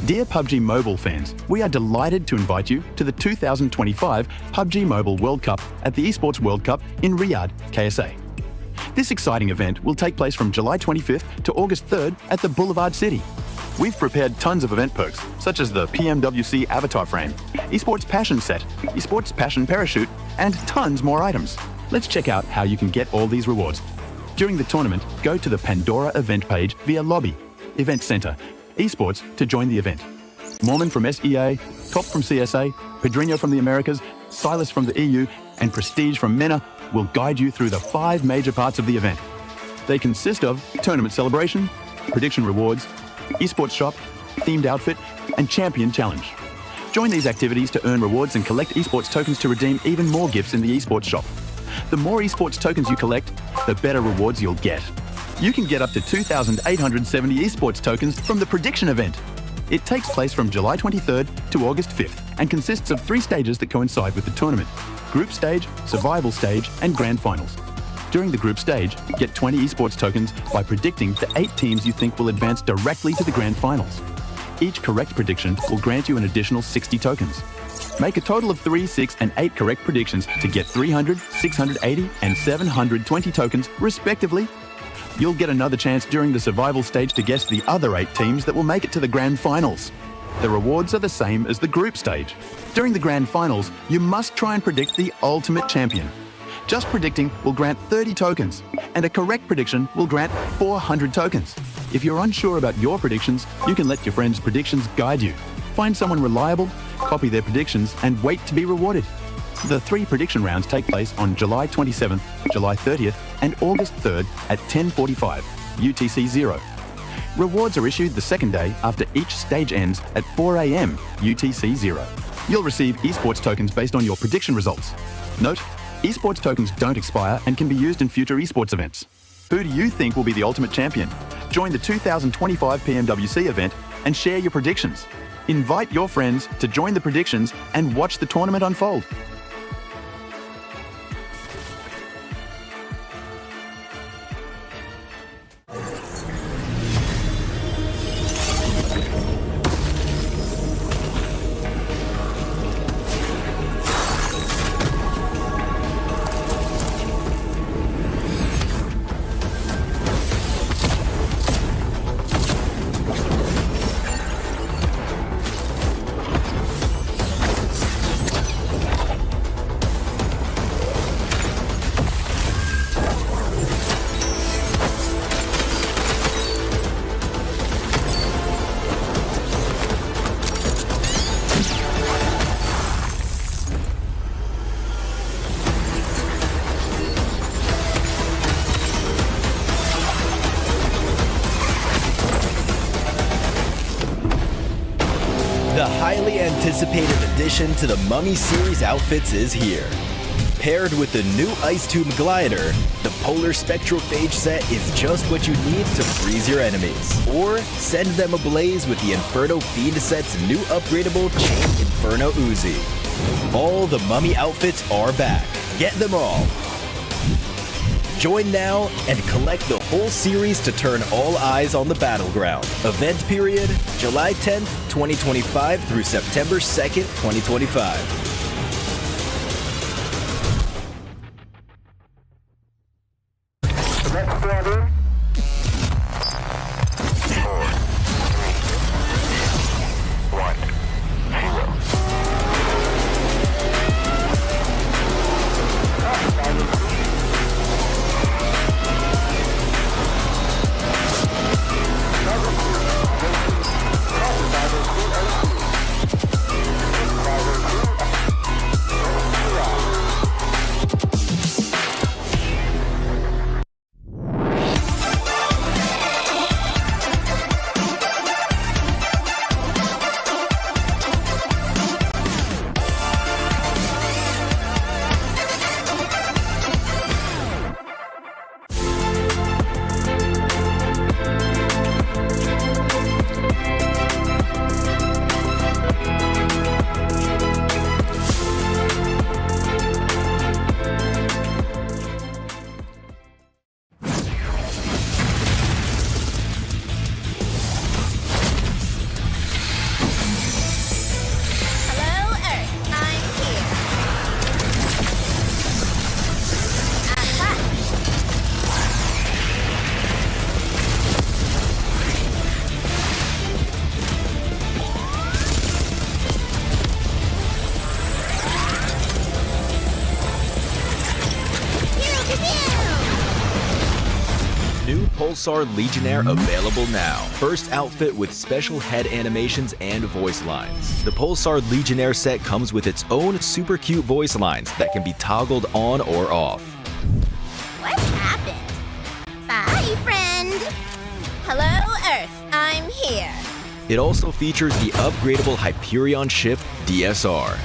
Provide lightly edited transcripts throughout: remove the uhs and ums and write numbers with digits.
Dear PUBG Mobile fans, we are delighted to invite you to the 2025 PUBG Mobile World Cup at the ESPORTS WORLD CUP in Riyadh, KSA. This exciting event will take place from July 25th to August 3rd at the Boulevard City. We've prepared tons of event perks, such as the PMWC avatar frame, eSports Passion set, eSports Passion parachute, and tons more items. Let's check out how you can get all these rewards. During the tournament, go to the Pandora event page via Lobby, Event Center, eSports to join the event. Mormon from SEA, Top from CSA, Pedrinho from the Americas, Silas from the EU, and Prestige from MENA will guide you through the 5 major parts of the event. They consist of tournament celebration, prediction rewards, eSports shop, themed outfit, and champion challenge. Join these activities to earn rewards and collect eSports tokens to redeem even more gifts in the eSports shop. The more eSports tokens you collect, the better rewards you'll get. You can get up to 2,870 eSports tokens from the prediction event. It takes place from July 23rd to August 5th and consists of 3 stages that coincide with the tournament: group stage, survival stage, and grand finals. During the group stage, get 20 eSports tokens by predicting the 8 teams you think will advance directly to the grand finals. Each correct prediction will grant you an additional 60 tokens. Make a total of 3, 6, and 8 correct predictions to get 300, 680, and 720 tokens, respectively. You'll get another chance during the survival stage to guess the other 8 teams that will make it to the grand finals. The rewards are the same as the group stage. During the grand finals, you must try and predict the ultimate champion. Just predicting will grant 30 tokens, and a correct prediction will grant 400 tokens. If you're unsure about your predictions, you can let your friends' predictions guide you. Find someone reliable, copy their predictions, and wait to be rewarded. The 3 prediction rounds take place on July 27th, July 30th, and August 3rd at 10:45 UTC 0. Rewards are issued the second day after each stage ends at 4 AM UTC 0. You'll receive eSports tokens based on your prediction results. Note, eSports tokens don't expire and can be used in future eSports events. Who do you think will be the ultimate champion? Join the 2025 PMWC event and share your predictions. Invite your friends to join the predictions and watch the tournament unfold. The highly anticipated addition to the Mummy series outfits is here. Paired with the new Ice Tomb glider, the Polar Spectrophage set is just what you need to freeze your enemies. Or send them ablaze with the Inferno Fiend set's new upgradable Chain Inferno Uzi. All the Mummy outfits are back. Get them all. Join now and collect the whole series to turn all eyes on the battleground. Event period, July 10th, 2025 through September 2nd, 2025. Pulsar Legionnaire available now. First outfit with special head animations and voice lines. The Pulsar Legionnaire set comes with its own super cute voice lines that can be toggled on or off. What happened? Bye, friend. Hello, Earth. I'm here. It also features the upgradable Hyperion ship DSR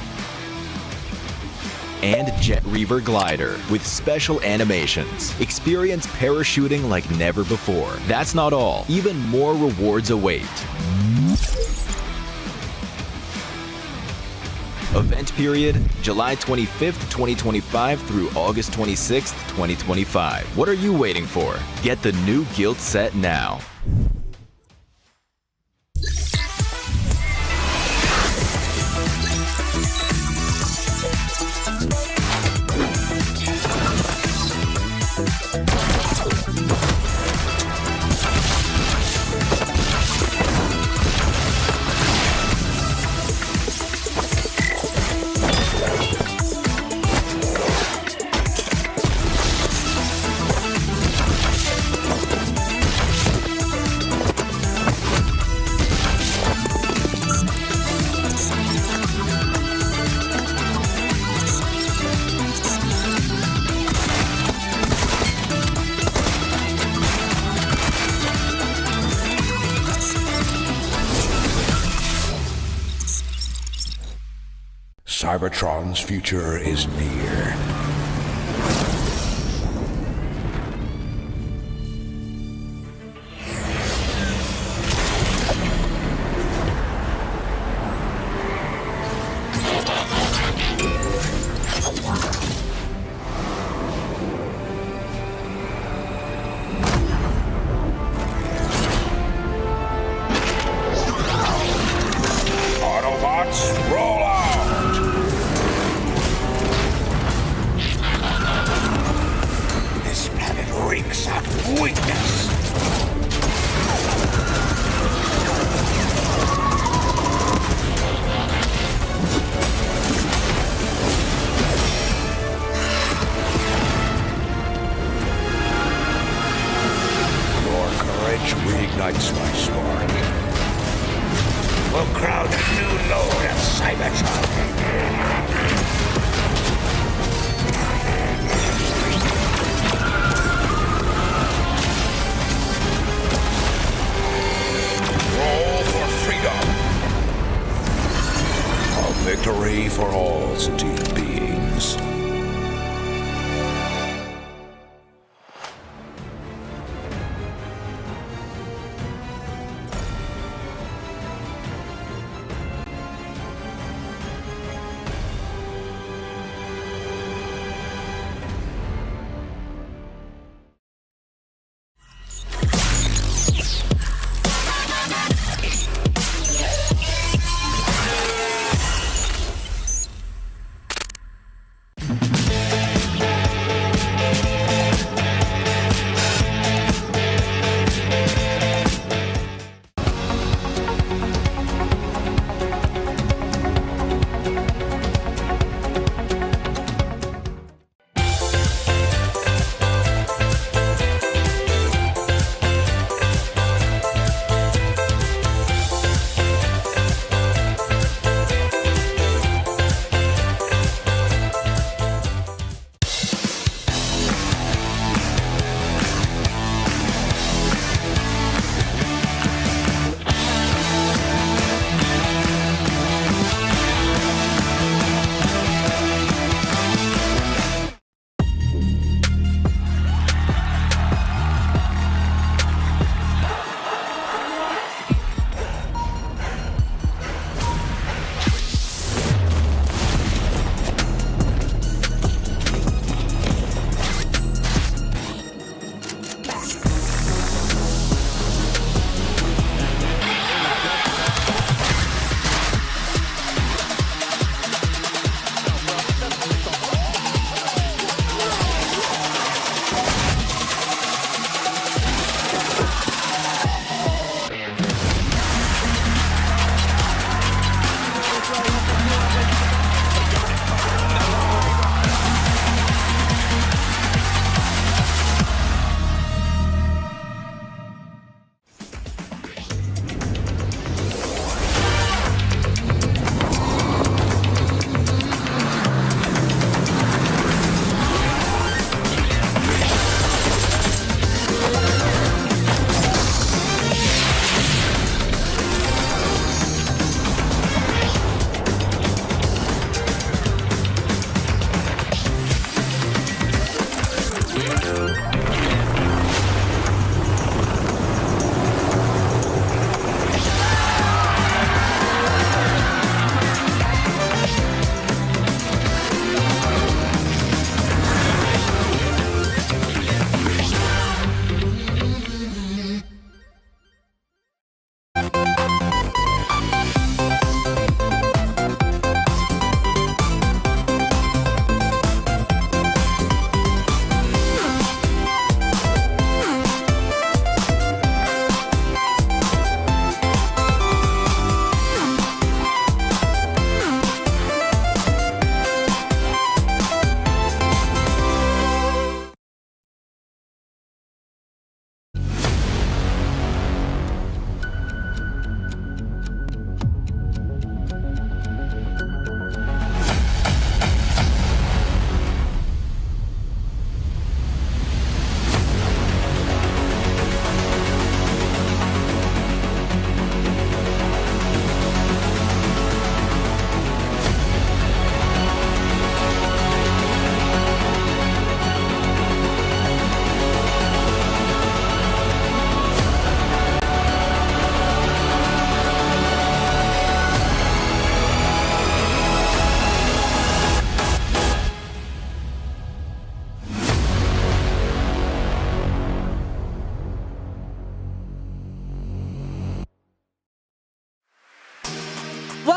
and Jet Reaver glider with special animations. Experience parachuting like never before. That's not all. Even more rewards await. Event period, July 25th, 2025 through August 26th, 2025. What are you waiting for? Get the new Guild set now. Cybertron's future is near. Autobots, roll out!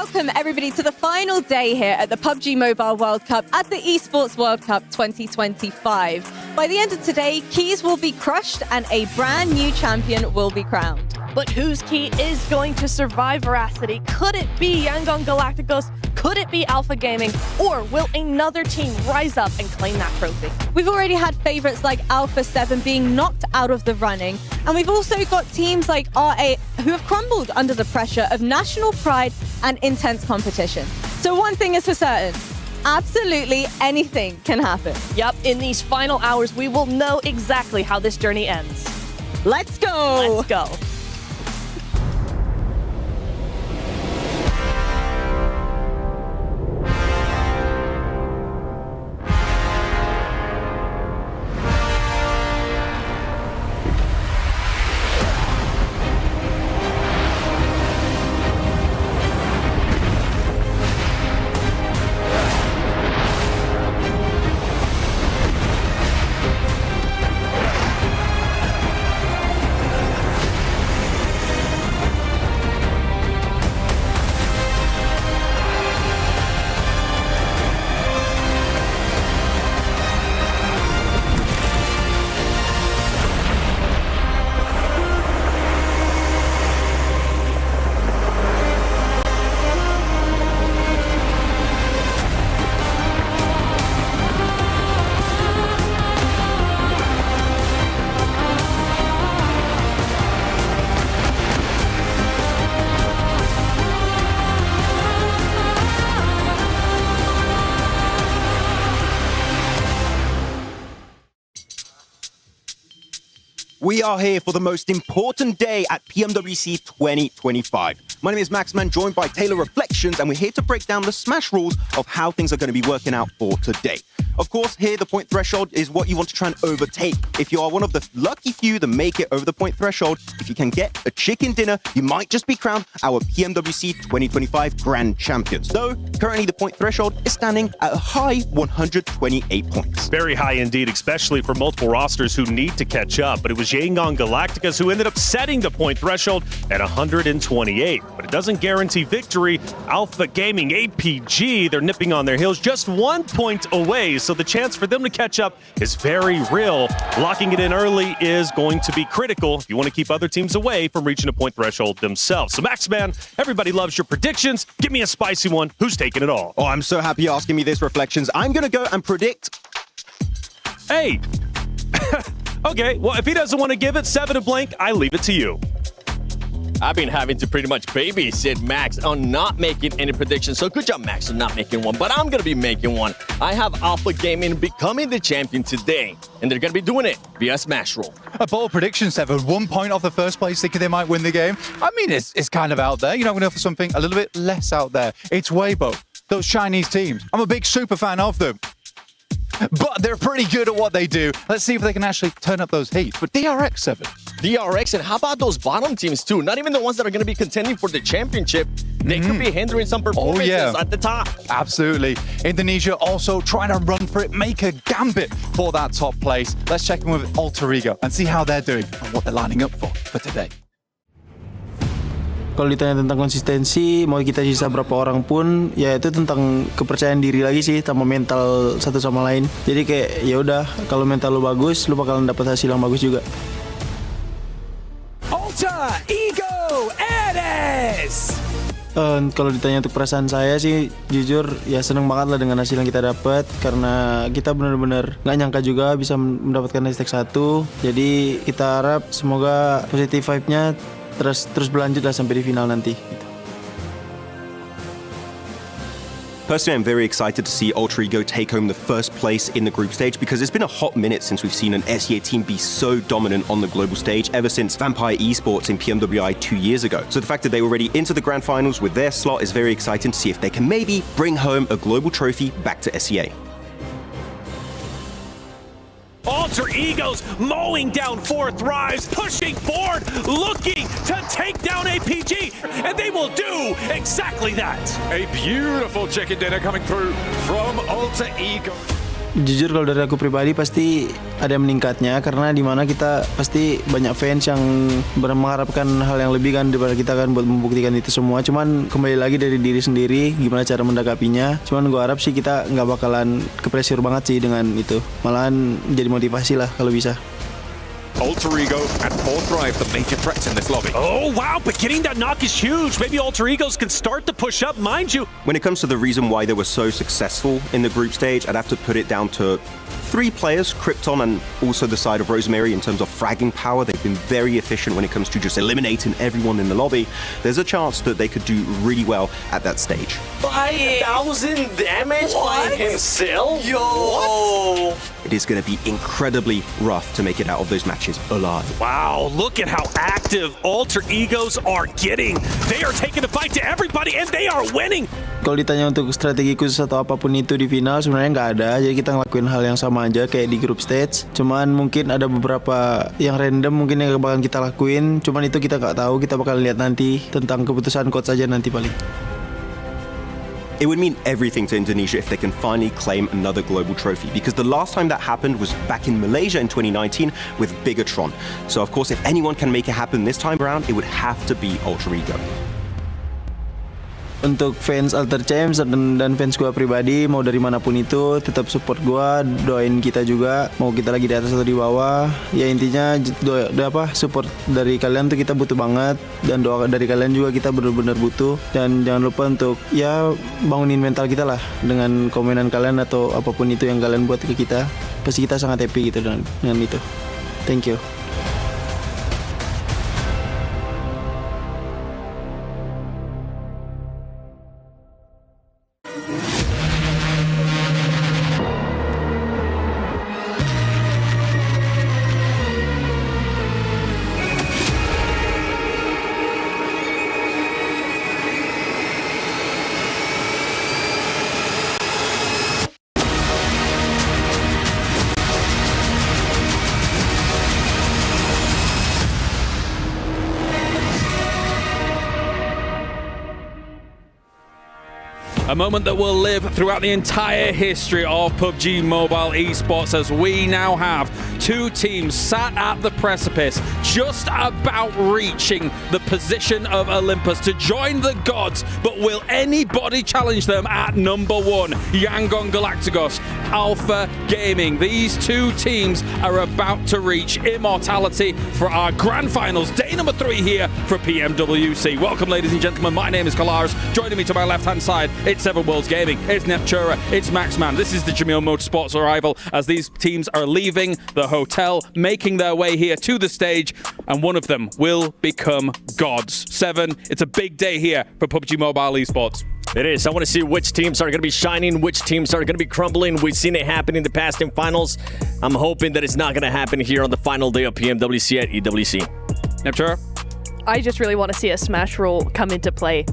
welcome everybody to the final day here at the PUBG Mobile World Cup at the ESPORTS WORLD CUP 2025. By the end of today, keys will be crushed and a brand new champion will be crowned. But whose key is going to survive Veracity? Could it be Yangon Galacticos? Could it be Alpha Gaming? Or will another team rise up and claim that trophy? We've already had favorites like Alpha 7 being knocked out of the running, and we've also got teams like RA who have crumbled under the pressure of national pride and intense competition. So one thing is for certain, absolutely anything can happen. Yep, in these final hours, we will know exactly how this journey ends. Let's go! Let's go. We are here for the most important day at PMWC 2025. My name is Maxman, joined by Taylor Reflections, and we're here to break down the Smash rules of how things are going to be working out for today. Of course, here the point threshold is what you want to try and overtake. If you are one of the lucky few that make it over the point threshold, if you can get a chicken dinner, you might just be crowned our PMWC 2025 Grand Champions. Though, currently the point threshold is standing at a high 128 points. Very high indeed, especially for multiple rosters who need to catch up. But it was Yangon Galacticos who ended up setting the point threshold at 128. But it doesn't guarantee victory. Alpha Gaming, APG, they're nipping on their heels, just 1 point away. So the chance for them to catch up is very real. Locking it in early is going to be critical if you want to keep other teams away from reaching a point threshold themselves. So Maxman, everybody loves your predictions. Give me a spicy one. Who's taking it all? Oh, I'm so happy you're asking me this, Reflections. I'm going to go and predict... Hey! Okay, well, if he doesn't want to give it 7 to blank, I leave it to you. I've been having to pretty much babysit Max on not making any predictions, so good job, Max, on not making one, but I'm going to be making one. I have Alpha Gaming becoming the champion today, and they're going to be doing it via Smash roll. A bold prediction, Seven. 1 point off the first place, thinking they might win the game. I mean, it's kind of out there. You know, I'm going to go for something a little bit less out there. It's Weibo, those Chinese teams. I'm a big super fan of them. But they're pretty good at what they do. Let's see if they can actually turn up those heats. But DRX, Seven. DRX, and how about those bottom teams too? Not even the ones that are going to be contending for the championship. They could be hindering some performances at the top. Absolutely. Indonesia also trying to run for it, make a gambit for that top place. Let's check in with Alter Ego and see how they're doing and what they're lining up for today. Kalau ditanya tentang konsistensi, mau kita sisa berapa orang pun, ya itu tentang kepercayaan diri lagi sih, sama mental satu sama lain. Jadi kayak ya udah, kalau mental lu bagus, lu bakalan dapat hasil yang bagus juga. Alter Ego Enes. Kalau ditanya untuk perasaan saya sih, jujur ya seneng banget lah dengan hasil yang kita dapat, karena kita benar-benar nggak nyangka juga bisa mendapatkan hashtag 1. Jadi kita harap semoga positive vibe-nya terus berlanjut lah sampai di final nanti. Personally, I'm very excited to see Alter Ego take home the first place in the group stage, because it's been a hot minute since we've seen an SEA team be so dominant on the global stage ever since Vampire Esports in PMWI 2 years ago. So the fact that they were already into the grand finals with their slot is very exciting to see if they can maybe bring home a global trophy back to SEA. Alter Ego's mowing down 4 Thrives, pushing forward, looking to take down APG, and they will do exactly that. A beautiful chicken dinner coming through from Alter Ego. jujur kalau dari aku pribadi pasti ada meningkatnya karena di mana kita pasti banyak fans yang mengharapkan hal yang lebih kan daripada kita kan buat membuktikan itu semua. Cuman kembali lagi dari diri sendiri gimana cara mendakapinya. Cuman gue harap sih kita nggak bakalan kepressure banget sih dengan itu. Malahan jadi motivasi lah kalau bisa. Alter Ego and Forthrive, the major threats in this lobby. Oh, wow, but getting that knock is huge. Maybe Alter Egos can start to push up, mind you. When it comes to the reason why they were so successful in the group stage, I'd have to put it down to 3 players, Krypton and also the side of Rosemary in terms of fragging power. They've been very efficient when it comes to just eliminating everyone in the lobby. There's a chance that they could do really well at that stage. 5,000 damage by himself? Yo! What? It is going to be incredibly rough to make it out of those matches alive. Wow, look at how active Alter Egos are getting. They are taking the fight to everybody and they are winning. Kalau ditanya untuk strategi khusus atau apapun itu di final sebenarnya nggak ada. Jadi kita ngelakuin hal yang sama aja kayak di group stage. Cuman mungkin ada beberapa yang random mungkin yang bakal kita lakuin. Cuman itu kita nggak tahu. Kita bakal lihat nanti tentang keputusan coach aja nanti paling. It would mean everything to Indonesia if they can finally claim another global trophy, because the last time that happened was back in Malaysia in 2019 with Bigatron. So of course, if anyone can make it happen this time around, it would have to be Alter Ego. Untuk fans Alter Champs dan fans gue pribadi mau dari manapun itu tetap support gue, doain kita juga mau kita lagi di atas atau di bawah ya intinya support dari kalian tuh kita butuh banget dan doa dari kalian juga kita benar-benar butuh dan jangan lupa untuk ya bangunin mental kita lah dengan komenan kalian atau apapun itu yang kalian buat ke kita pasti kita sangat happy gitu dengan itu. Thank you. A moment that will live throughout the entire history of PUBG Mobile esports as we now have 2 teams sat at the precipice, just about reaching the position of Olympus to join the gods. But will anybody challenge them at number 1? Yangon Galacticos, Alpha Gaming. These 2 teams are about to reach immortality for our grand finals. Day number 3 here for PMWC. Welcome, ladies and gentlemen. My name is Kalaris. Joining me to my left-hand side, it's Seven Worlds Gaming, it's Neptura, it's Maxman. This is the Jamil Motorsports arrival as these teams are leaving the hotel, making their way here to the stage, and one of them will become gods. Seven, it's a big day here for PUBG Mobile esports. It is. I want to see which teams are going to be shining, which teams are going to be crumbling. We've seen it happen in the past in finals. I'm hoping that it's not going to happen here on the final day of PMWC at EWC. Neptura? I just really want to see a smash rule come into play.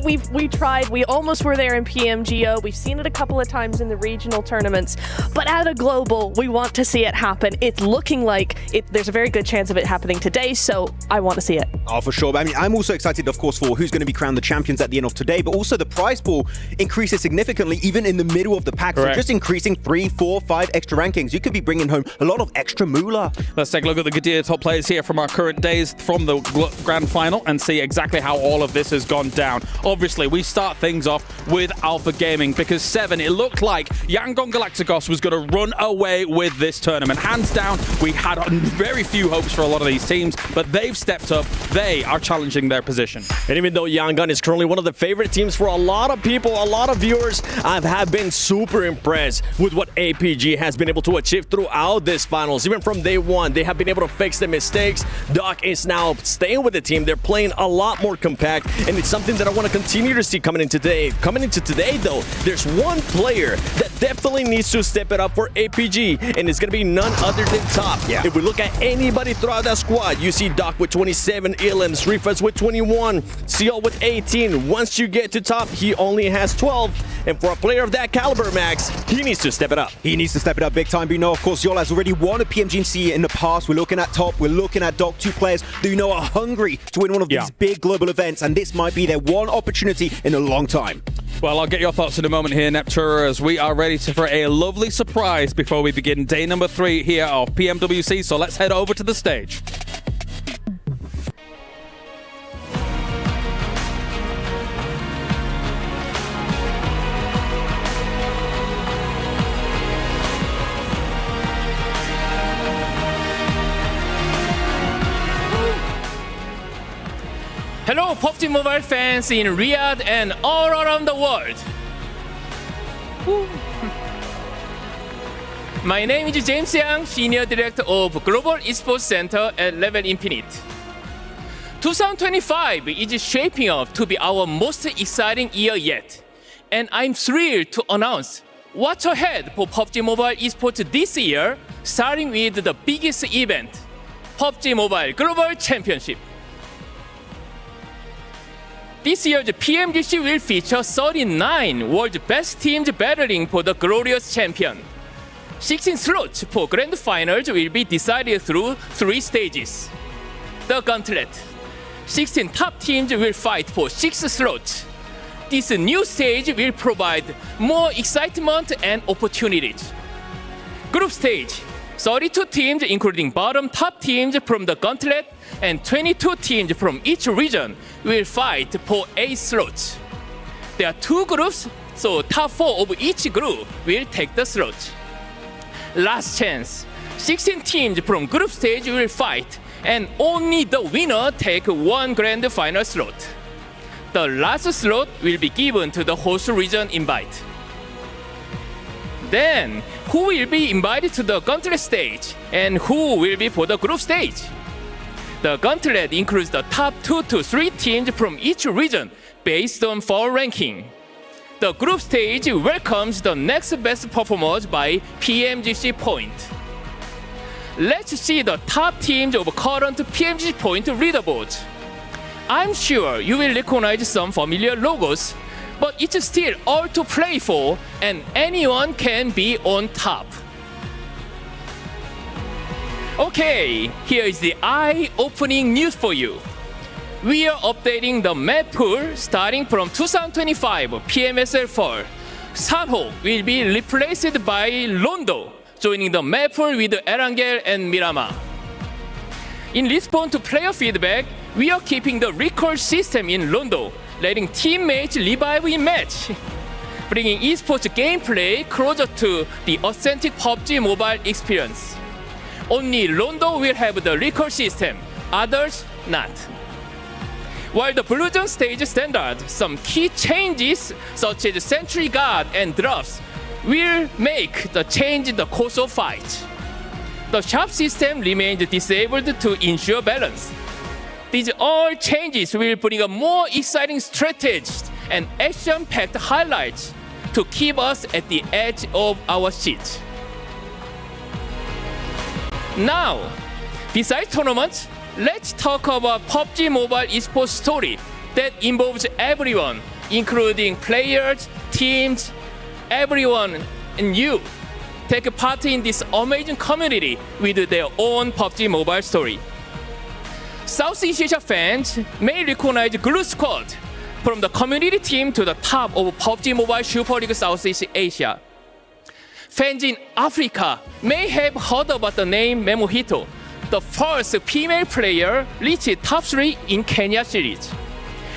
We tried. We almost were there in PMGO. We've seen it a couple of times in the regional tournaments. But at a global, we want to see it happen. It's looking like there's a very good chance of it happening today, so I want to see it. Oh, for sure. I mean, I'm also excited, of course, for who's going to be crowned the champions at the end of today, but also the prize pool increases significantly even in the middle of the pack. Correct. So just increasing 3, 4, 5 extra rankings, you could be bringing home a lot of extra moolah. Let's take a look at the Gadir top players here from our current days from the grand final and see exactly how all of this has gone down. Obviously, we start things off with Alpha Gaming because 7, it looked like Yangon Galacticos was going to run away with this tournament. Hands down, we had very few hopes for a lot of these teams, but they've stepped up. They are challenging their position. And even though Yangon is currently one of the favorite teams for a lot of people, a lot of viewers, I have been super impressed with what APG has been able to achieve throughout this finals. Even from day 1, they have been able to fix the mistakes. Doc is now staying with the team. They're playing a lot more compact, and it's something that I want to continue to see coming into today. Coming into today, though, there's one player that definitely needs to step it up for APG, and it's going to be none other than Top. Yeah. If we look at anybody throughout that squad, you see Doc with 27, Illims, Rifas with 21, Seal with 18. Once you get to Top, he only has 12. And for a player of that caliber, Max, he needs to step it up. He needs to step it up big time. But you know, of course, Yol has already won a PMGC in the past. We're looking at Top, we're looking at Doc, 2 players that you know are hungry to win one of these big global events, and this might be their one opportunity in a long time. Well, I'll get your thoughts in a moment here, Neptura, as we are ready for a lovely surprise before we begin day number 3 here of PMWC. So let's head over to the stage. Hello, PUBG Mobile fans in Riyadh and all around the world. My name is James Yang, Senior Director of Global Esports Center at Level Infinite. 2025 is shaping up to be our most exciting year yet, and I'm thrilled to announce what's ahead for PUBG Mobile Esports this year, starting with the biggest event, PUBG Mobile Global Championship. This year's PMWC will feature 39 world's best teams battling for the glorious champion. 16 slots for grand finals will be decided through 3 stages. The Gauntlet. 16 top teams will fight for 6 slots. This new stage will provide more excitement and opportunities. Group stage. 32 teams including bottom top teams from the Gauntlet and 22 teams from each region will fight for 8 slots. There are 2 groups, so top 4 of each group will take the slots. Last chance. 16 teams from group stage will fight, and only the winner take 1 grand final slot. The last slot will be given to the host region invite. Then, who will be invited to the Gauntlet stage, and who will be for the group stage? The Gauntlet includes the top 2 to 3 teams from each region based on fall ranking. The group stage welcomes the next best performers by PMGC point. Let's see the top teams of current PMGC point leaderboards. I'm sure you will recognize some familiar logos, but it's still all to play for, and anyone can be on top. Okay, here is the eye-opening news for you. We are updating the map pool starting from 2025 PMSL Fall. Sanhok will be replaced by Londo, joining the map pool with Erangel and Miramar. In response to player feedback, we are keeping the record system in Londo, letting teammates revive in match, bringing esports gameplay closer to the authentic PUBG Mobile experience. Only Londo will have the record system, others not. While the Blue Zone stage standard, some key changes such as Sentry Guard and drops will make the change in the course of fight. The sharp system remains disabled to ensure balance. These all changes will bring a more exciting strategy and action-packed highlights to keep us at the edge of our seats. Now, besides tournaments, let's talk about PUBG Mobile esports story that involves everyone, including players, teams, everyone, and you. Take part in this amazing community with their own PUBG Mobile story. Southeast Asia fans may recognize Glue Squad from the community team to the top of PUBG Mobile Super League Southeast Asia. Fans in Africa may have heard about the name Memohito, the first female player reached top 3 in Kenya series.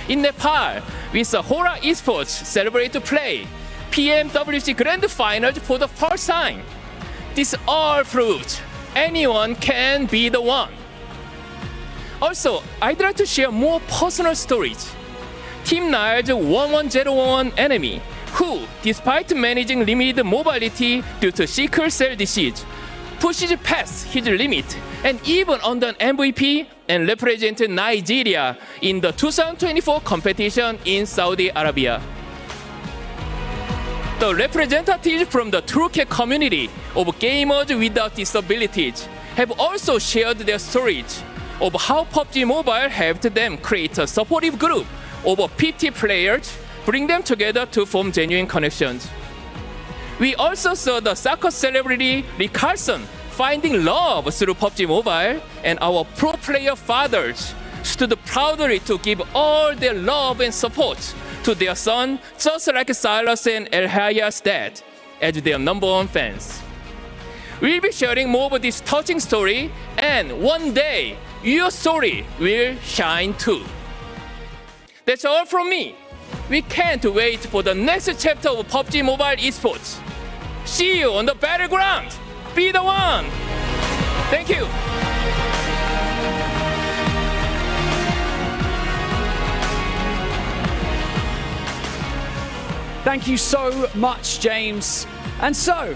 In Nepal, with Hora Esports celebrate to play PMWC Grand Finals for the first time. This all proves anyone can be the one. Also, I'd like to share more personal stories. Team Nile's 11011 enemy, who, despite managing limited mobility due to sickle cell disease, pushes past his limit and even earned an MVP and represented Nigeria in the 2024 competition in Saudi Arabia. The representatives from the Turkey community of gamers without disabilities have also shared their stories of how PUBG Mobile helped them create a supportive group of 50 players, bring them together to form genuine connections. We also saw the soccer celebrity Rick Carlson finding love through PUBG Mobile, and our pro player fathers stood proudly to give all their love and support to their son, just like Silas and Elhaya's dad, as their #1 fans. We'll be sharing more of this touching story, and one day, your story will shine too. That's all from me. We can't wait for the next chapter of PUBG Mobile Esports. See you on the battleground. Be the one. Thank you. Thank you so much, James. And so,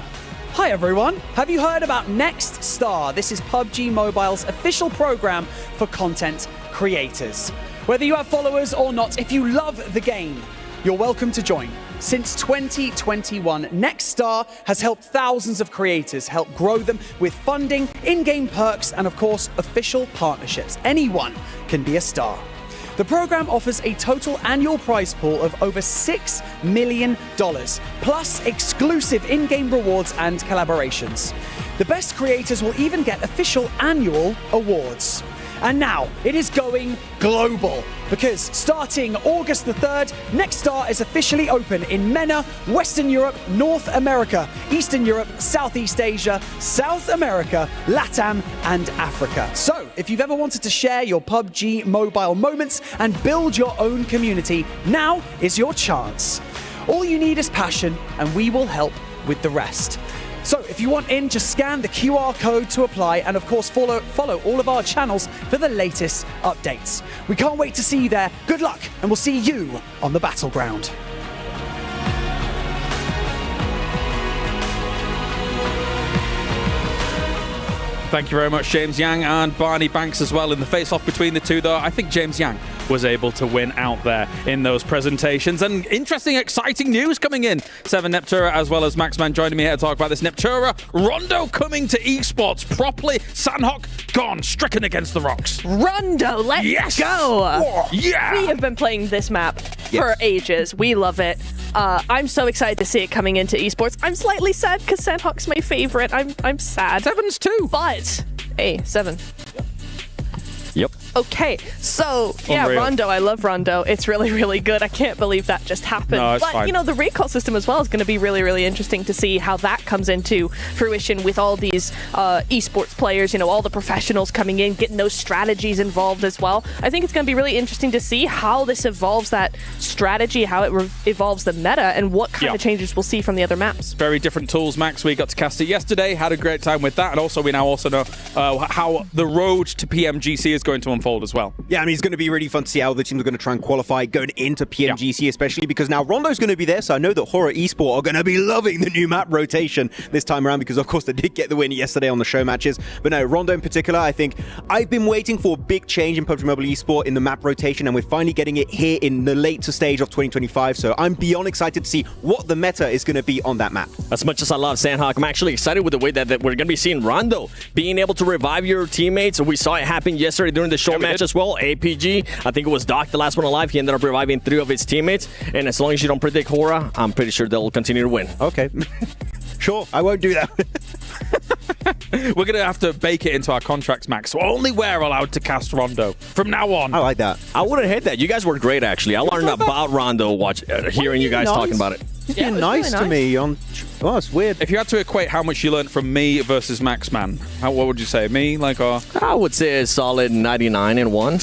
hi everyone. Have you heard about NextStar? This is PUBG Mobile's official program for content creators. Whether you have followers or not, if you love the game, you're welcome to join. Since 2021, NextStar has helped thousands of creators help grow them with funding, in-game perks, and of course, official partnerships. Anyone can be a star. The program offers a total annual prize pool of over $6 million, plus exclusive in-game rewards and collaborations. The best creators will even get official annual awards. And now, it is going global, because starting August the 3rd, NextStar is officially open in MENA, Western Europe, North America, Eastern Europe, Southeast Asia, South America, LATAM, and Africa. So, if you've ever wanted to share your PUBG Mobile moments and build your own community, now is your chance. All you need is passion, and we will help with the rest. So if you want in, just scan the QR code to apply, and of course follow all of our channels for the latest updates. We can't wait to see you there. Good luck, and we'll see you on the battleground. Thank you very much, James Yang and Barney Banks as well. In the face-off between the two, though, I think James Yang was able to win out there in those presentations. And interesting, exciting news coming in. Seven Neptura as well as Maxman joining me here to talk about this. Neptura, Rondo coming to esports properly. Sanhok gone, stricken against the rocks. Rondo, let's go. Whoa, yeah. We have been playing this map for ages. We love it. I'm so excited to see it coming into esports. I'm slightly sad because Sanhok's my favorite. I'm sad. Seven's too. But, hey, Seven. Yep. Okay, so, yeah, Unreal. Rondo. I love Rondo. It's really, really good. I can't believe that just happened. No, it's but, fine. you know, the recall system as well is going to be really, really interesting to see how that comes into fruition with all these esports players, you know, all the professionals coming in, getting those strategies involved as well. I think it's going to be really interesting to see how this evolves that strategy, how it evolves the meta, and what kind of changes we'll see from the other maps. Very different tools, Max. We got to cast it yesterday, had a great time with that, and also we now also know how the road to PMGC is going to unfold as well. Yeah, I mean, it's going to be really fun to see how the teams are going to try and qualify going into PMGC, especially because now Rondo's going to be there, so I know that Horror Esport are going to be loving the new map rotation this time around because, of course, they did get the win yesterday on the show matches. But no, Rondo in particular, I think I've been waiting for a big change in PUBG Mobile Esport in the map rotation, and we're finally getting it here in the later stage of 2025, so I'm beyond excited to see what the meta is going to be on that map. As much as I love Sanhok, I'm actually excited with the way that we're going to be seeing Rondo being able to revive your teammates. We saw it happen yesterday during the show match as well. APG, I think it was Doc, the last one alive. He ended up reviving 3 of his teammates. And as long as you don't predict Hora, I'm pretty sure they'll continue to win. Okay. Sure, I won't do that. We're going to have to bake it into our contracts, Max. So only we're allowed to cast Rondo from now on. I like that. I wouldn't hate that. You guys were great, actually. I learned about Rondo hearing you guys talking about it. He's been nice to me on... Oh, it's weird. If you had to equate how much you learned from me versus Max, man, what would you say? Me, like, or... I would say a solid 99 and 1.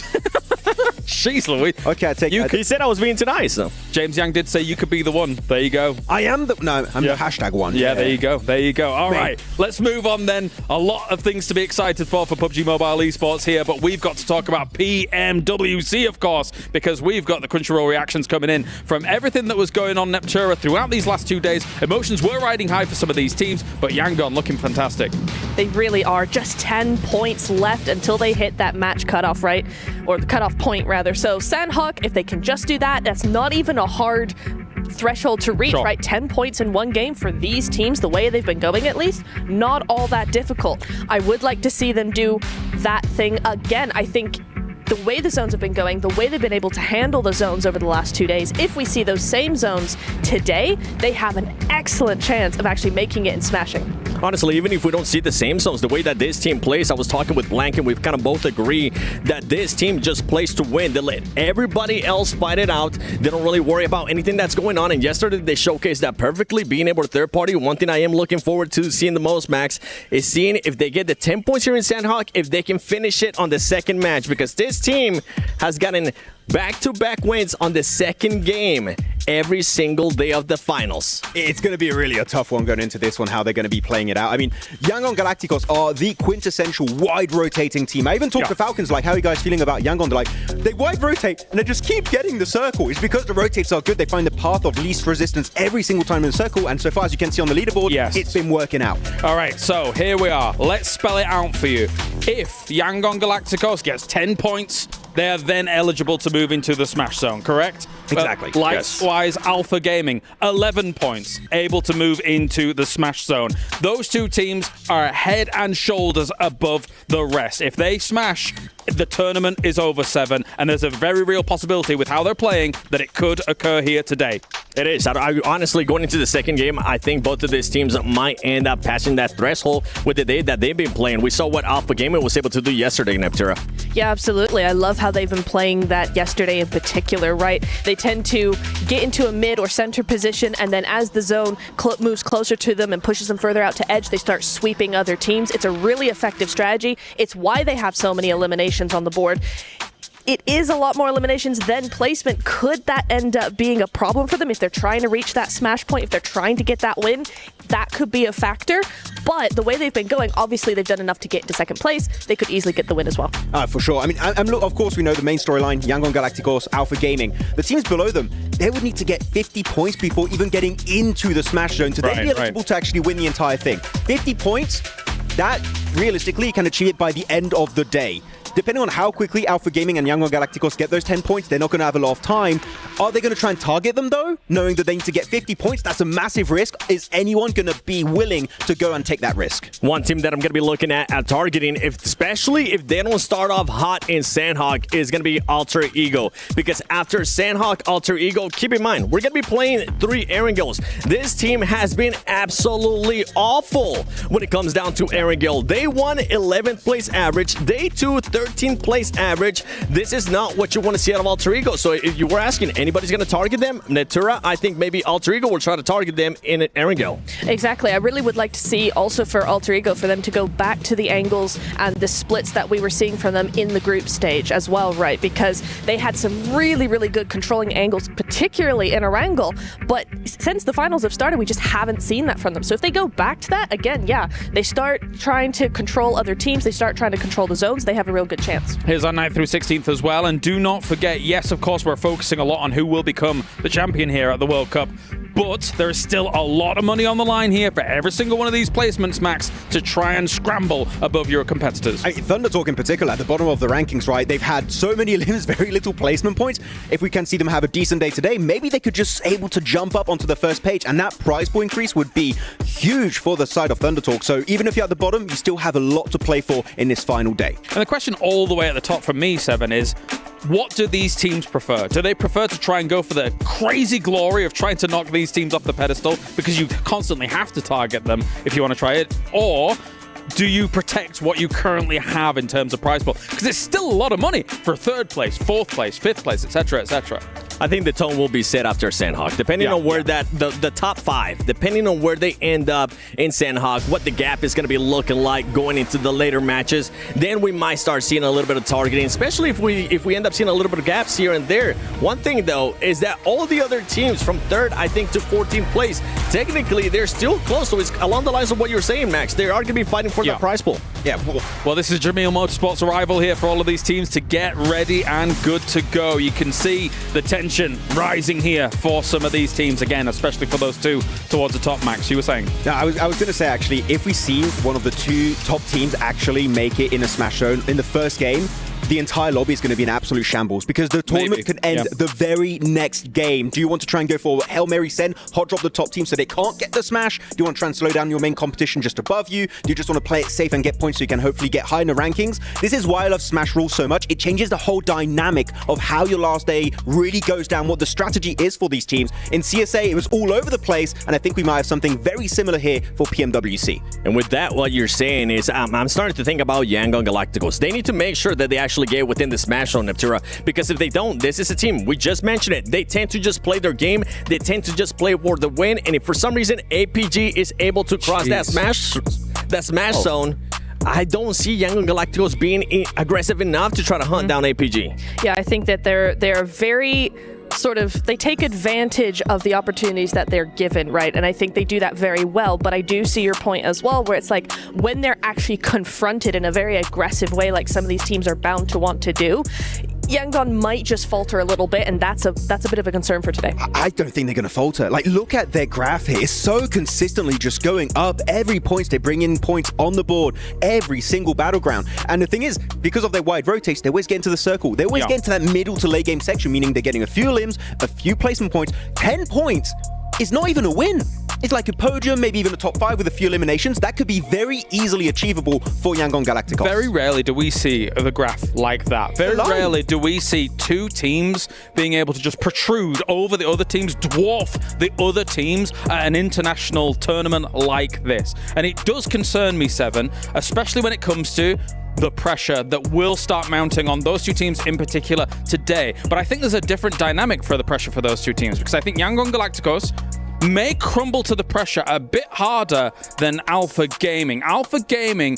Jeez Louise. Okay, I take it. He said I was being too nice, though. James Yang did say you could be the one. There you go. I am the... No, I'm the hashtag one. Yeah, there you go. There you go. All right, let's move on then. A lot of things to be excited for PUBG Mobile Esports here, but we've got to talk about PMWC, of course, because we've got the Crunchyroll reactions coming in from everything that was going on Neptura throughout these last 2 days. Emotions were riding high for some of these teams, but Yangon looking fantastic. They really are. Just 10 points left until they hit that match cutoff, right? Or the cutoff point, rather. So Sanhok, if they can just do that, that's not even a hard threshold to reach, right? 10 points in one game for these teams, the way they've been going at least, not all that difficult. I would like to see them do that thing again. I think the way the zones have been going, the way they've been able to handle the zones over the last 2 days, if we see those same zones today, they have an excellent chance of actually making it and smashing. Honestly, even if we don't see the same zones, the way that this team plays, I was talking with Blank and we've kind of both agree that this team just plays to win. They let everybody else fight it out. They don't really worry about anything that's going on. And yesterday, they showcased that perfectly, being able to third party. One thing I am looking forward to seeing the most, Max, is seeing if they get the 10 points here in Sanhok, if they can finish it on the second match, because this team has gotten back-to-back wins on the second game every single day of the finals. It's going to be really a tough one going into this one, how they're going to be playing it out. I mean, Yangon Galacticos are the quintessential wide-rotating team. I even talked to Falcons, like, how are you guys feeling about Yangon? They're like, they wide-rotate, and they just keep getting the circle. It's because the rotates are good. They find the path of least resistance every single time in the circle, and so far as you can see on the leaderboard, it's been working out. All right, so here we are. Let's spell it out for you. If Yangon Galacticos gets 10 points, they are then eligible to move into the Smash Zone, correct? Exactly. Likewise, Alpha Gaming, 11 points, able to move into the Smash Zone. Those two teams are head and shoulders above the rest. If they smash, the tournament is over 7, and there's a very real possibility with how they're playing that it could occur here today. It is. I honestly, going into the second game, I think both of these teams might end up passing that threshold with the day that they've been playing. We saw what Alpha Gaming was able to do yesterday, Neptura. Yeah, absolutely. I love how they've been playing that yesterday in particular, right? They tend to get into a mid or center position, and then as the zone moves closer to them and pushes them further out to edge, they start sweeping other teams. It's a really effective strategy. It's why they have so many eliminations on the board. It is a lot more eliminations than placement. Could that end up being a problem for them if they're trying to reach that smash point, if they're trying to get that win? That could be a factor, but the way they've been going, obviously they've done enough to get into second place. They could easily get the win as well. For sure. I mean, look, of course, we know the main storyline, Yangon Galacticos, Alpha Gaming. The teams below them, they would need to get 50 points before even getting into the Smash Zone to then be eligible to actually win the entire thing. 50 points, that realistically you can achieve it by the end of the day. Depending on how quickly Alpha Gaming and Yangon Galacticos get those 10 points, they're not going to have a lot of time. Are they going to try and target them, though? Knowing that they need to get 50 points, that's a massive risk. Is anyone going to be willing to go and take that risk? One team that I'm going to be looking at targeting, especially if they don't start off hot in Sanhok, is going to be Alter Ego. Because after Sanhok, Alter Ego, keep in mind, we're going to be playing 3 Erangels. This team has been absolutely awful when it comes down to Erangel. Day 1, 11th place average. Day 2, 13th place average. This is not what you want to see out of Alter Ego. So if you were asking, anybody's going to target them? Netura, I think maybe Alter Ego will try to target them in Erangel. Exactly. I really would like to see also for Alter Ego, for them to go back to the angles and the splits that we were seeing from them in the group stage as well, right? Because they had some really, really good controlling angles, particularly in Erangel. But since the finals have started, we just haven't seen that from them. So if they go back to that, again, yeah, they start trying to control other teams. They start trying to control the zones. They have a real good chance. Here's our 9th through 16th as well. And do not forget, yes, of course, we're focusing a lot on who will become the champion here at the World Cup. But there is still a lot of money on the line here for every single one of these placements, Max, to try and scramble above your competitors. Thunder Talk in particular, at the bottom of the rankings, right? They've had so many elims, very little placement points. If we can see them have a decent day today, maybe they could just able to jump up onto the first page, and that prize pool increase would be huge for the side of Thunder Talk. So even if you're at the bottom, you still have a lot to play for in this final day. And the question all the way at the top from me, Seven, is what do these teams prefer? Do they prefer to try and go for the crazy glory of trying to knock these teams off the pedestal because you constantly have to target them if you want to try it? Or do you protect what you currently have in terms of prize pool? Because it's still a lot of money for 3rd place, 4th place, 5th place, etc., etc. I think the tone will be set after Sanhok, depending on where the top 5, depending on where they end up in Sanhok, what the gap is going to be looking like going into the later matches. Then we might start seeing a little bit of targeting, especially if we end up seeing a little bit of gaps here and there. One thing though is that all the other teams from 3rd, I think, to 14th place, technically they're still close. So it's along the lines of what you're saying, Max. They are going to be fighting for the prize pool. Yeah. Well, this is Jamil Motorsports' arrival here for all of these teams to get ready and good to go. You can see the tension rising here for some of these teams again, especially for those 2 towards the top. Max, you were saying? No, I was going to say, actually, if we see one of the 2 top teams actually make it in a Smash Zone in the first game, the entire lobby is going to be an absolute shambles because the tournament could end the very next game. Do you want to try and go for Hail Mary send, hot drop the top team so they can't get the smash? Do you want to try and slow down your main competition just above you? Do you just want to play it safe and get points so you can hopefully get high in the rankings? This is why I love Smash rules so much. It changes the whole dynamic of how your last day really goes down, what the strategy is for these teams. In CSA, it was all over the place, and I think we might have something very similar here for PMWC. And with that, what you're saying is I'm starting to think about Yangon Galacticos. They need to make sure that they actually get within the Smash zone, Neptura, because if they don't, this is a team, we just mentioned it, they tend to just play their game, they tend to just play for the win, and if for some reason APG is able to cross that Smash zone, I don't see Yangon Galacticos being aggressive enough to try to hunt down APG. Yeah, I think that they're very they take advantage of the opportunities that they're given, right? And I think they do that very well, but I do see your point as well, where it's like when they're actually confronted in a very aggressive way, like some of these teams are bound to want to do, Yangon might just falter a little bit, and that's a bit of a concern for today. I don't think they're going to falter. Like, look at their graph here. It's so consistently just going up. Every point, they bring in points on the board, every single battleground. And the thing is, because of their wide rotates, they always get into the circle. They always get into that middle to late game section, meaning they're getting a few limbs, a few placement points. 10 points is not even a win. It's like a podium, maybe even a top 5 with a few eliminations. That could be very easily achievable for Yangon Galacticos. Very rarely do we see the graph like that. Very rarely do we see two teams being able to just protrude over the other teams, dwarf the other teams at an international tournament like this. And it does concern me, Seven, especially when it comes to the pressure that will start mounting on those two teams in particular today. But I think there's a different dynamic for the pressure for those two teams, because I think Yangon Galacticos may crumble to the pressure a bit harder than Alpha Gaming. Alpha Gaming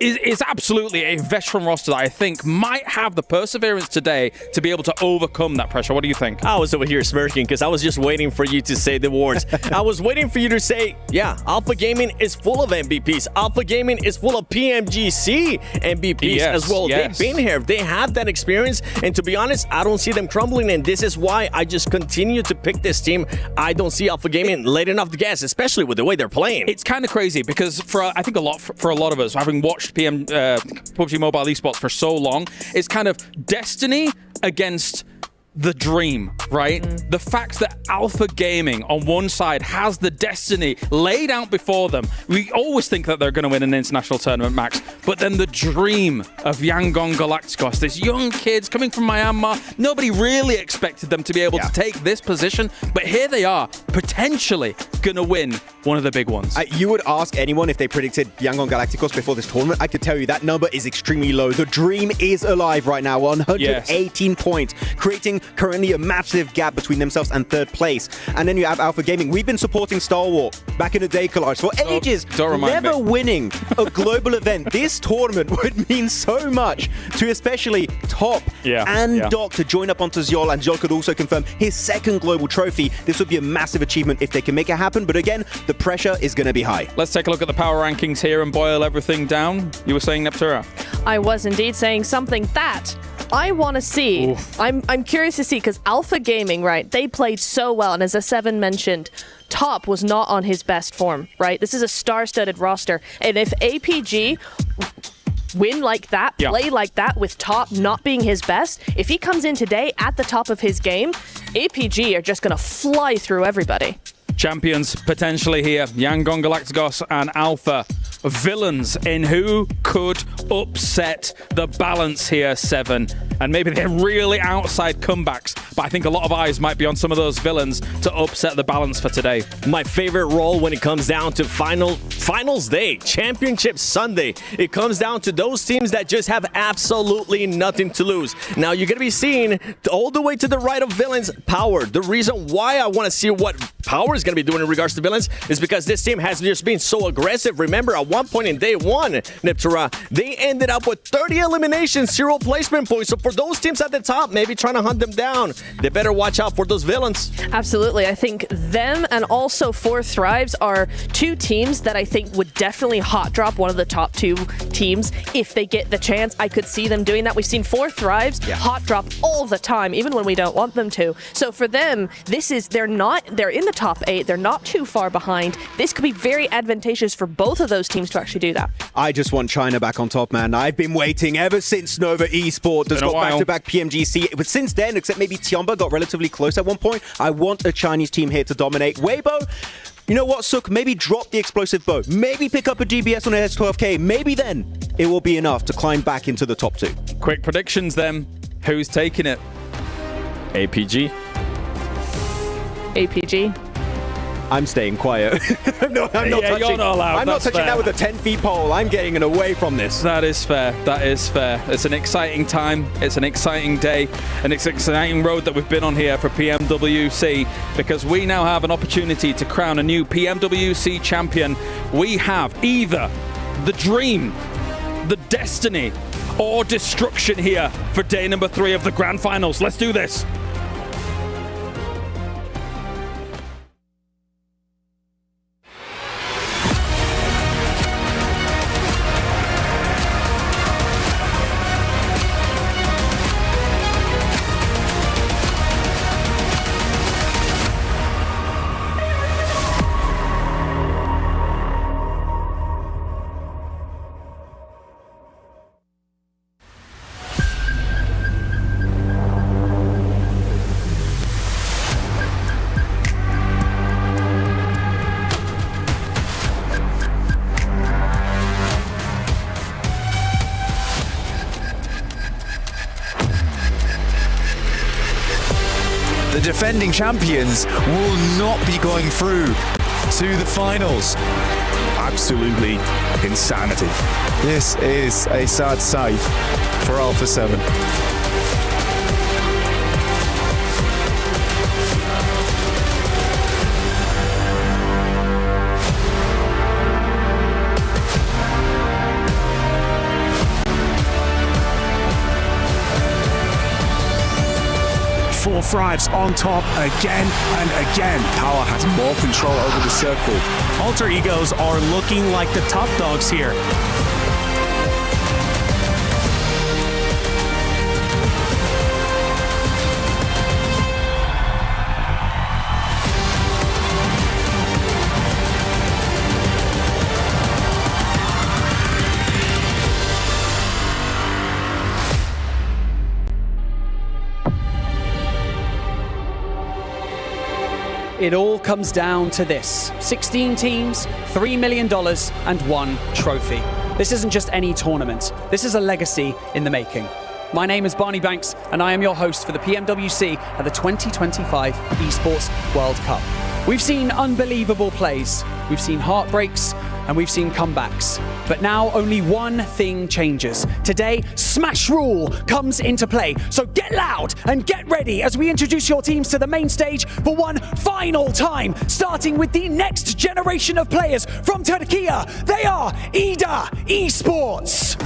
is absolutely a veteran roster that I think might have the perseverance today to be able to overcome that pressure. What do you think? I was over here smirking because I was just waiting for you to say the words. I was waiting for you to say, yeah, Alpha Gaming is full of MVPs. Alpha Gaming is full of PMGC MVPs as well. They've been here. They have that experience. And to be honest, I don't see them crumbling. And this is why I just continue to pick this team. I don't see Alpha Gaming letting off the gas, especially with the way they're playing. It's kind of crazy because I think for a lot of us, having watched PUBG Mobile Esports for so long, it's kind of destiny against the dream, right? The fact that Alpha Gaming on one side has the destiny laid out before them. We always think that they're going to win an international tournament, Max, but then the dream of Yangon Galacticos, this young kids coming from Myanmar, nobody really expected them to be able to take this position, but here they are, potentially going to win one of the big ones. You would ask anyone if they predicted Yangon Galacticos before this tournament. I could tell you that number is extremely low. The dream is alive right now, 118 points, creating currently a massive gap between themselves and third place. And then you have Alpha Gaming. We've been supporting Star Wars back in the day, Collage, for ages, never winning a global event. This tournament would mean so much to especially Top and Doc to join up onto Zyol, and Zyol could also confirm his second global trophy. This would be a massive achievement if they can make it happen, but again, the pressure is going to be high. Let's take a look at the power rankings here and boil everything down. You were saying, Neptura? I was indeed saying something that I want to see. I'm curious to see, because Alpha Gaming, right, they played so well, and as A7 mentioned, Top was not on his best form, right? This is a star-studded roster, and if APG win like that, play like that with Top not being his best, if he comes in today at the top of his game, APG are just going to fly through everybody. Champions potentially here, Yangon Galacticos and Alpha. Villains in who could upset the balance here, Seven. And maybe they're really outside comebacks, but I think a lot of eyes might be on some of those villains to upset the balance for today. My favorite role when it comes down to finals day, championship Sunday, it comes down to those teams that just have absolutely nothing to lose. Now you're going to be seeing all the way to the right of villains, Power. The reason why I want to see what Power is going to be doing in regards to villains is because this team has just been so aggressive. Remember, at one point in day one, Neptura, they ended up with 30 eliminations, 0 placement points. So for for those teams at the top, maybe trying to hunt them down, they better watch out for those villains. Absolutely. I think them and also 4 Thrives are 2 teams that I think would definitely hot drop one of the top 2 teams if they get the chance. I could see them doing that. We've seen 4 Thrives hot drop all the time, even when we don't want them to. So for them, they're in the top 8. They're not too far behind. This could be very advantageous for both of those teams to actually do that. I just want China back on top, man. I've been waiting ever since Nova Esports has got back-to-back PMGC. But since then, except maybe Tiamba got relatively close at one point, I want a Chinese team here to dominate. Weibo, you know what, Sook? Maybe drop the explosive bow. Maybe pick up a DBS on S12K. Maybe then it will be enough to climb back into the top 2. Quick predictions then. Who's taking it? APG. APG. I'm staying quiet. I'm not touching. You're not allowed. I'm not touching that with a 10-feet pole. I'm getting it away from this. That is fair. That is fair. It's an exciting time. It's an exciting day. And it's an exciting road that we've been on here for PMWC, because we now have an opportunity to crown a new PMWC champion. We have either the dream, the destiny, or destruction here for day number 3 of the grand finals. Let's do this. The defending champions will not be going through to the finals. Absolutely insanity. This is a sad sight for Alpha 7. Four Thrives on top again and again. Power has more control over the circle. Alter Egos are looking like the top dogs here. It all comes down to this. 16 teams, $3 million, and 1 trophy. This isn't just any tournament. This is a legacy in the making. My name is Barney Banks, and I am your host for the PMWC at the 2025 ESPORTS World Cup. We've seen unbelievable plays, we've seen heartbreaks, and we've seen comebacks. But now only one thing changes. Today, Smash Rule comes into play. So get loud and get ready as we introduce your teams to the main stage for one final time, starting with the next generation of players from Turkey. They are EWC.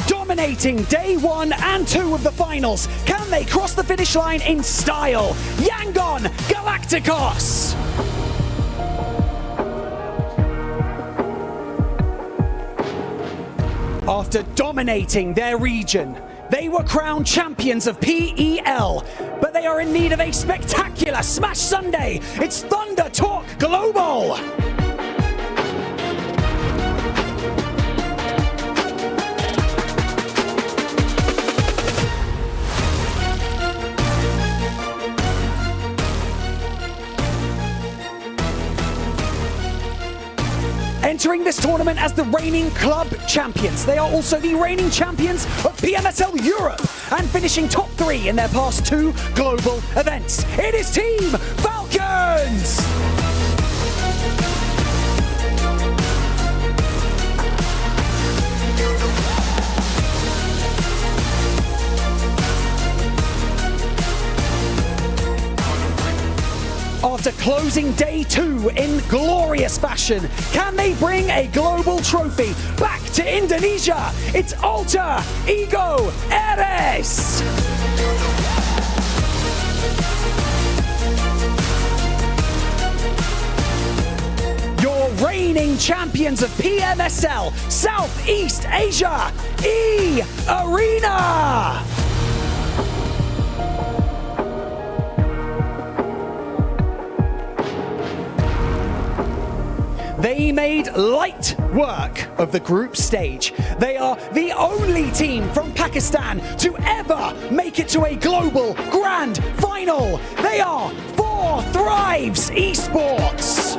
Dominating day 1 and 2 of the finals. Can they cross the finish line in style? Yangon Galacticos! After dominating their region, they were crowned champions of PEL, but they are in need of a spectacular Smash Sunday. It's Thunder Talk Global! Entering this tournament as the reigning club champions. They are also the reigning champions of PMSL Europe and finishing top 3 in their past 2 global events. It is Team Falcons! After closing day 2 in glorious fashion, can they bring a global trophy back to Indonesia? It's Alter Ego Eres! Your reigning champions of PMSL Southeast Asia, E-Arena! They made light work of the group stage. They are the only team from Pakistan to ever make it to a global grand final. They are 4 Thrives Esports.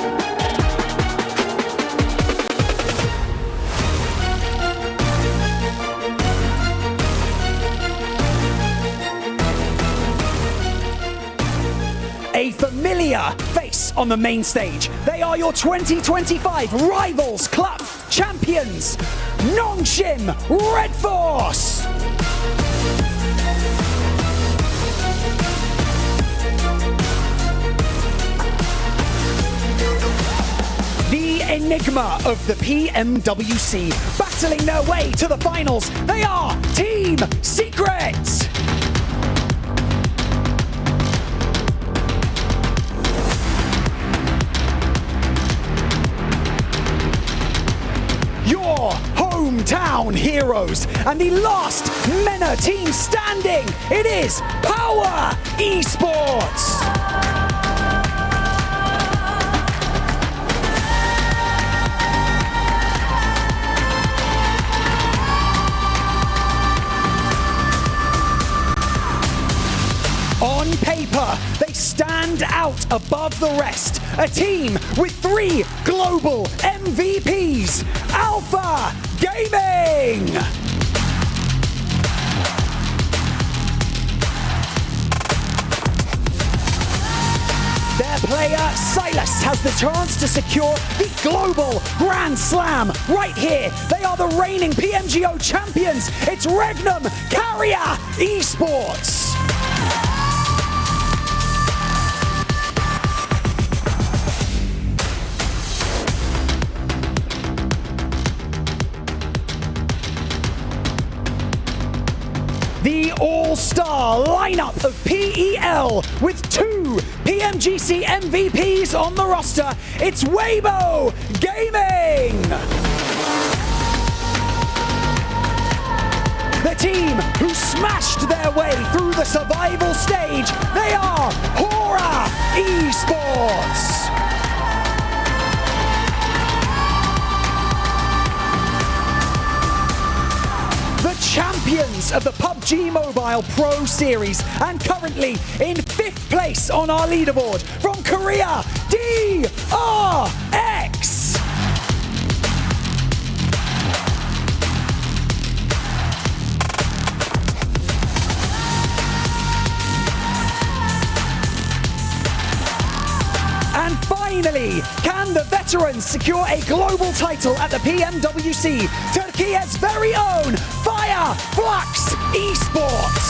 A familiar face on the main stage. They are your 2025 Rivals Club champions, Nongshim Red Force. The enigma of the PMWC, battling their way to the finals. They are Team Secret. Your hometown heroes and the last MENA team standing. It is Power Esports. On paper, they stand out above the rest. A team with 3 global MVPs. Alpha Gaming! Their player, Silas, has the chance to secure the global Grand Slam right here. They are the reigning PMGO champions. It's Regnum Carrier Esports. The all-star lineup of PEL with 2 PMGC MVPs on the roster. It's Weibo Gaming! The team who smashed their way through the survival stage. They are Hora Esports! Champions of the PUBG Mobile Pro Series and currently in 5th place on our leaderboard from Korea, DRX. And finally, can the veterans secure a global title at the PMWC? Turkey's very own Fire Flux Esports.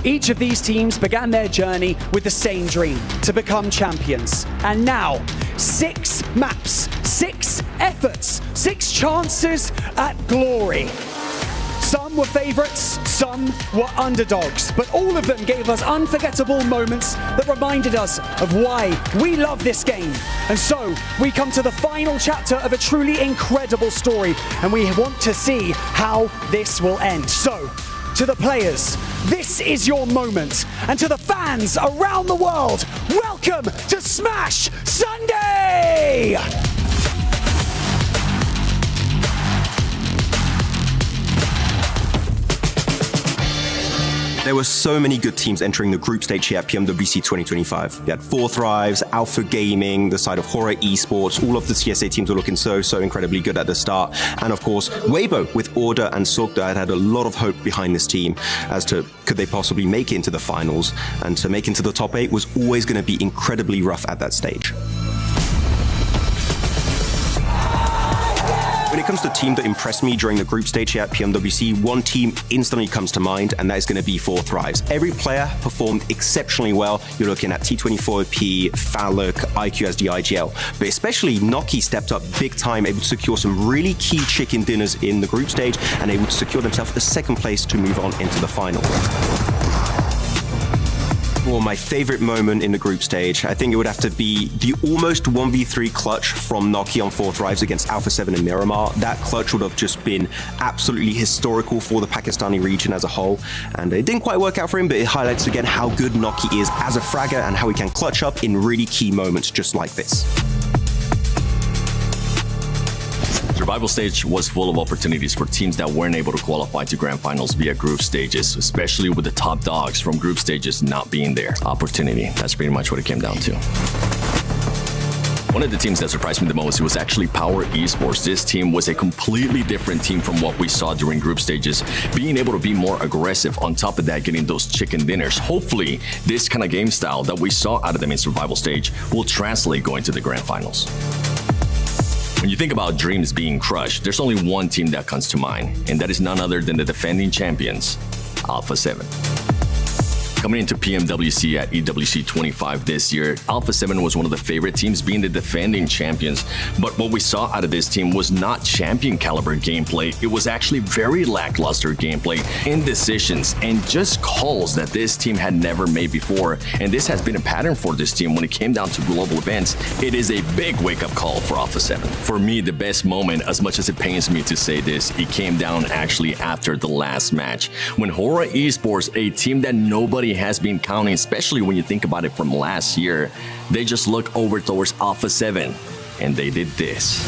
Each of these teams began their journey with the same dream, to become champions. And now, 6 maps, 6 efforts, 6 chances at glory. Some were favorites, some were underdogs, but all of them gave us unforgettable moments that reminded us of why we love this game. And so, we come to the final chapter of a truly incredible story, and we want to see how this will end. So, to the players, this is your moment. And to the fans around the world, welcome to Smash Sunday! There were so many good teams entering the group stage here at PMWC 2025. You had 4 Thrives, Alpha Gaming, the side of Horror Esports. All of the CSA teams were looking so incredibly good at the start. And of course, Weibo with Order and Sogda had a lot of hope behind this team as to could they possibly make it into the finals. And to make it into the top 8 was always going to be incredibly rough at that stage. When it comes to team that impressed me during the group stage here at PMWC, one team instantly comes to mind, and that is going to be 4Thrives. Every player performed exceptionally well. You're looking at T24P, Faluk, IQSD, IGL, but especially Noki stepped up big time, able to secure some really key chicken dinners in the group stage and able to secure themselves the second place to move on into the final. Well, my favorite moment in the group stage, I think it would have to be the almost 1v3 clutch from Noki on 4Thrives against Alpha 7 and Miramar. That clutch would have just been absolutely historical for the Pakistani region as a whole. And it didn't quite work out for him, but it highlights again how good Noki is as a fragger and how he can clutch up in really key moments just like this. Survival stage was full of opportunities for teams that weren't able to qualify to grand finals via group stages, especially with the top dogs from group stages not being there. Opportunity, that's pretty much what it came down to. One of the teams that surprised me the most was actually Power Esports. This team was a completely different team from what we saw during group stages, being able to be more aggressive. On top of that, getting those chicken dinners. Hopefully, this kind of game style that we saw out of them in survival stage will translate going to the grand finals. When you think about dreams being crushed, there's only one team that comes to mind, and that is none other than the defending champions, Alpha 7. Coming into PMWC at EWC 25 this year, Alpha 7 was one of the favorite teams, being the defending champions. But what we saw out of this team was not champion caliber gameplay. It was actually very lackluster gameplay, indecisions, and just calls that this team had never made before. And this has been a pattern for this team when it came down to global events. It is a big wake-up call for Alpha 7. For me, the best moment, as much as it pains me to say this, it came down actually after the last match. When Hora Esports, a team that nobody has been counting, especially when you think about it from last year, they just look over towards Alpha 7 and they did this.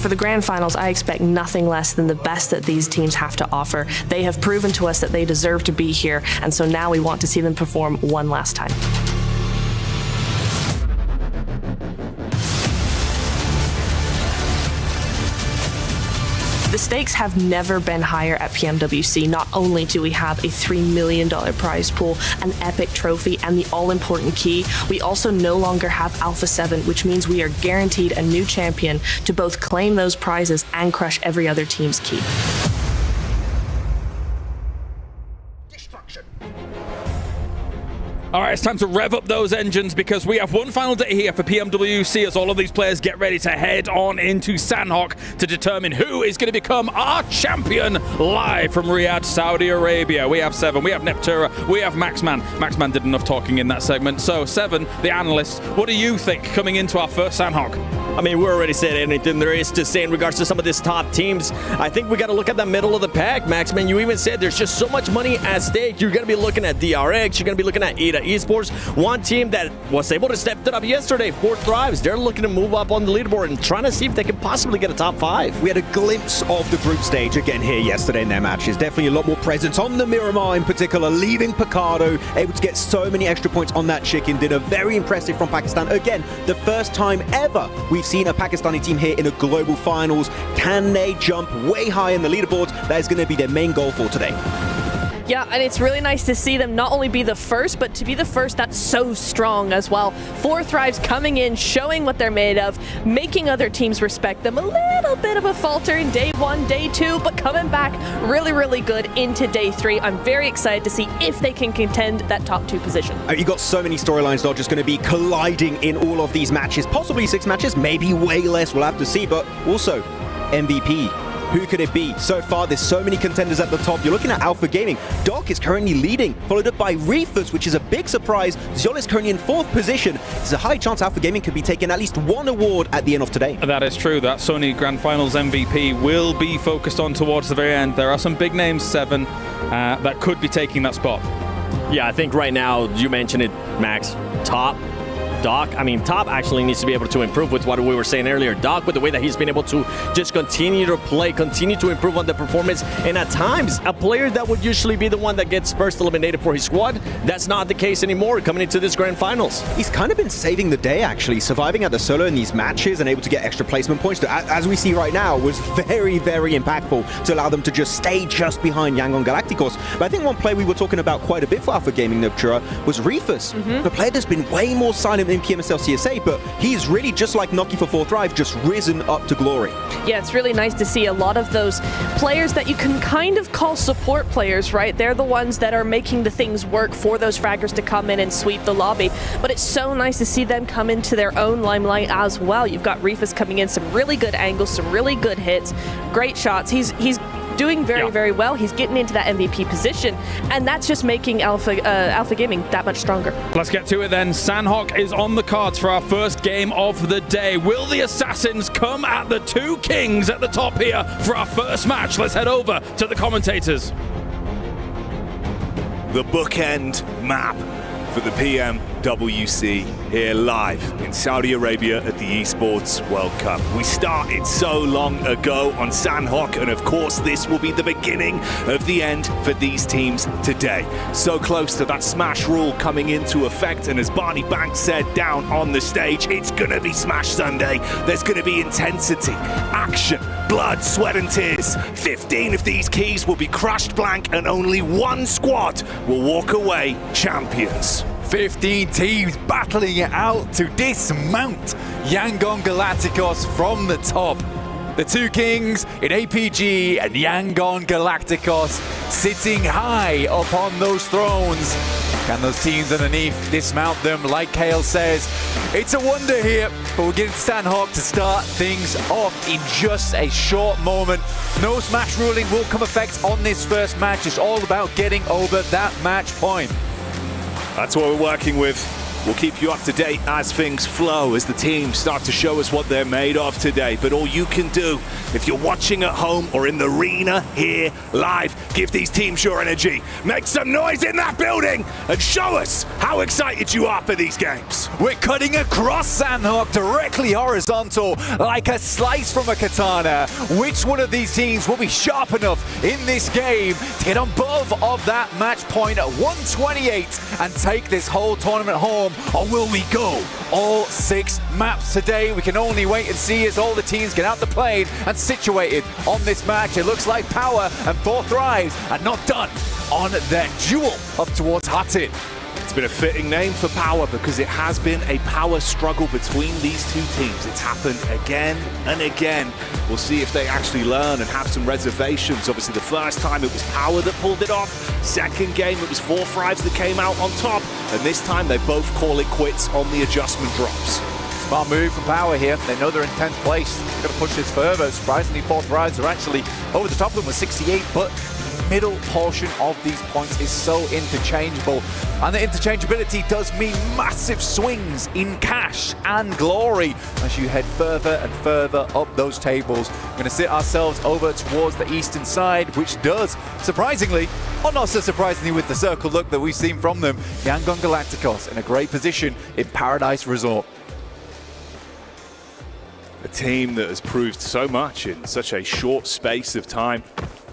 For the grand finals, I expect nothing less than the best that these teams have to offer. They have proven to us that they deserve to be here, and so now we want to see them perform one last time. The stakes have never been higher at PMWC. Not only do we have a $3 million prize pool, an epic trophy, and the all-important key, we also no longer have Alpha 7, which means we are guaranteed a new champion to both claim those prizes and crush every other team's key. All right, it's time to rev up those engines because we have one final day here for PMWC as all of these players get ready to head on into Sanhok to determine who is going to become our champion live from Riyadh, Saudi Arabia. We have Seven, we have Neptura, we have Maxman. Maxman did enough talking in that segment. So, Seven, the analyst, what do you think coming into our first Sanhok? I mean, we already said anything there is to say in regards to some of these top teams. I think we got to look at the middle of the pack, Maxman. You even said there's just so much money at stake. You're going to be looking at DRX. You're going to be looking at Esports. One team that was able to step it up yesterday, 4Thrives. They're looking to move up on the leaderboard and trying to see if they can possibly get a top 5. We had a glimpse of the group stage again here yesterday in their matches. Definitely a lot more presence on the Miramar in particular, leaving Picardo, able to get so many extra points on that chicken dinner. Very impressive from Pakistan. Again, the first time ever we've seen a Pakistani team here in a global finals. Can they jump way high in the leaderboards? That is going to be their main goal for today. Yeah, and it's really nice to see them not only be the first, but to be the first that's so strong as well. 4Thrives coming in, showing what they're made of, making other teams respect them. A little bit of a falter in day 1, day 2, but coming back really, really good into day 3. I'm very excited to see if they can contend that top 2 position. You've got so many storylines that are just going to be colliding in all of these matches. Possibly 6 matches, maybe way less, we'll have to see. But also, MVP. Who could it be? So far, there's so many contenders at the top. You're looking at Alpha Gaming. Doc is currently leading, followed up by Reefus, which is a big surprise. Ziol is currently in 4th position. There's a high chance Alpha Gaming could be taking at least 1 award at the end of today. That is true. That Sony Grand Finals MVP will be focused on towards the very end. There are some big names, Seven, that could be taking that spot. Yeah, I think right now, you mentioned it, Max, top. Doc, I mean, Top actually needs to be able to improve with what we were saying earlier. Doc, with the way that he's been able to just continue to play, continue to improve on the performance, and at times, a player that would usually be the one that gets first eliminated for his squad, that's not the case anymore coming into this grand finals. He's kind of been saving the day, actually, surviving at the solo in these matches and able to get extra placement points, that, as we see right now, was very, very impactful to allow them to just stay just behind Yangon Galacticos. But I think one player we were talking about quite a bit for Alpha Gaming, Neptura, was Reefus, the player that's been way more silent in PMSL CSA, but he's really just like Noki for 4th Thrive, just risen up to glory. Yeah, it's really nice to see a lot of those players that you can kind of call support players, right? They're the ones that are making the things work for those fraggers to come in and sweep the lobby. But it's so nice to see them come into their own limelight as well. You've got Rifus coming in, some really good angles, some really good hits, great shots. He's doing very well. He's getting into that MVP position, and that's just making Alpha Gaming that much stronger. Let's get to it then. Sanhok is on the cards for our first game of the day. Will the Assassins come at the two kings at the top here for our first match? Let's head over to the commentators. The bookend map for the PMWC here live in Saudi Arabia at the Esports World Cup. We started so long ago on Sanhok, and of course this will be the beginning of the end for these teams today. So close to that smash rule coming into effect, and as Barney Banks said down on the stage, it's gonna be Smash Sunday. There's gonna be intensity, action, blood, sweat and tears. 15 of these keys will be crushed blank, and only one squad will walk away champions. 15 teams battling it out to dismount Yangon Galacticos from the top. The two kings in APG and Yangon Galacticos sitting high upon those thrones. Can those teams underneath dismount them? Like Kale says, it's a wonder here, but we're getting Sanhok to start things off in just a short moment. No smash ruling will come effect on this first match. It's all about getting over that match point. That's what we're working with. We'll keep you up to date as things flow, as the teams start to show us what they're made of today. But all you can do, if you're watching at home or in the arena here live, give these teams your energy. Make some noise in that building and show us how excited you are for these games. We're cutting across Sanhok, directly horizontal, like a slice from a katana. Which one of these teams will be sharp enough in this game to get above of that match point at 128 and take this whole tournament home? Or will we go all 6 maps today? We can only wait and see as all the teams get out the plane and situated on this match. It looks like Power and 4th Thrive are not done on their duel up towards Hattin. It's been a fitting name for Power because it has been a power struggle between these two teams. It's happened again and again. We'll see if they actually learn and have some reservations. Obviously, the first time it was Power that pulled it off. Second game, it was 4th Thrives that came out on top. And this time, they both call it quits on the adjustment drops. Smart move from Power here. They know they're in 10th place. They're going to push this further. Surprisingly, 4th Thrives are actually over the top of them with 68, but middle portion of these points is so interchangeable, and the interchangeability does mean massive swings in cash and glory as you head further and further up those tables. We're going to sit ourselves over towards the eastern side, which does, surprisingly, or not so surprisingly with the circle look that we've seen from them, Yangon Galacticos in a great position in Paradise Resort. A team that has proved so much in such a short space of time.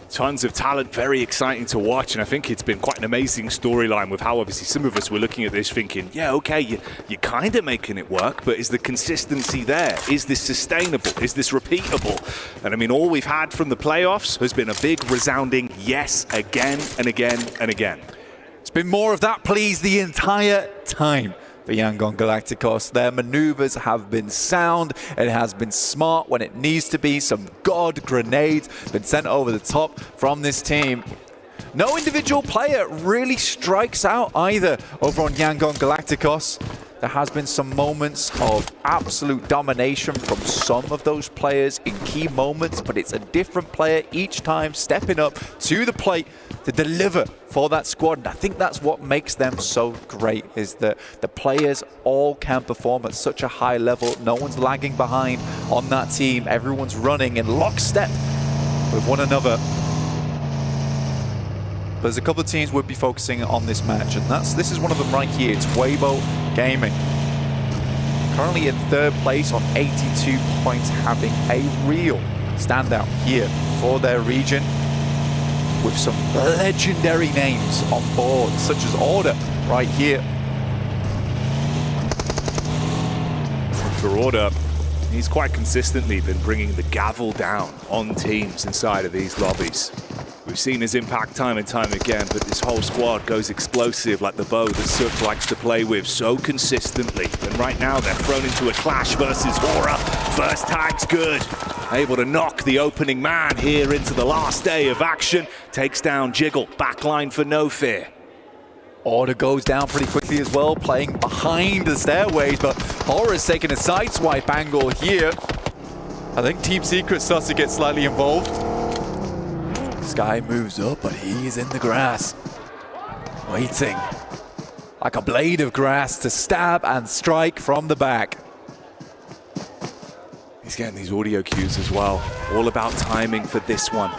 Tons of talent, very exciting to watch, and I think it's been quite an amazing storyline with how obviously some of us were looking at this thinking, yeah, okay, you're kind of making it work, but is the consistency there? Is this sustainable? Is this repeatable? And I mean, all we've had from the playoffs has been a big resounding yes again and again and again. It's been more of that, please, the entire time. For Yangon Galacticos, their maneuvers have been sound. It has been smart when it needs to be. Some god grenades been sent over the top from this team. No individual player really strikes out either over on Yangon Galacticos. There has been some moments of absolute domination from some of those players in key moments, but it's a different player each time stepping up to the plate to deliver for that squad. And I think that's what makes them so great, is that the players all can perform at such a high level. No one's lagging behind on that team. Everyone's running in lockstep with one another. But there's a couple of teams would be focusing on this match, and this is one of them right here. It's Weibo Gaming. Currently in 3rd place on 82 points, having a real standout here for their region, with some legendary names on board, such as Order right here. For Order, he's quite consistently been bringing the gavel down on teams inside of these lobbies. We've seen his impact time and time again, but this whole squad goes explosive like the bow that Sook likes to play with so consistently. And right now they're thrown into a clash versus Aura. First tag's good. Able to knock the opening man here into the last day of action. Takes down Jiggle, backline for No Fear. Order goes down pretty quickly as well, playing behind the stairways, but Aura's taking a sideswipe angle here. I think Team Secret starts to get slightly involved. Sky moves up, but he's in the grass, waiting like a blade of grass to stab and strike from the back. He's getting these audio cues as well. All about timing for this one.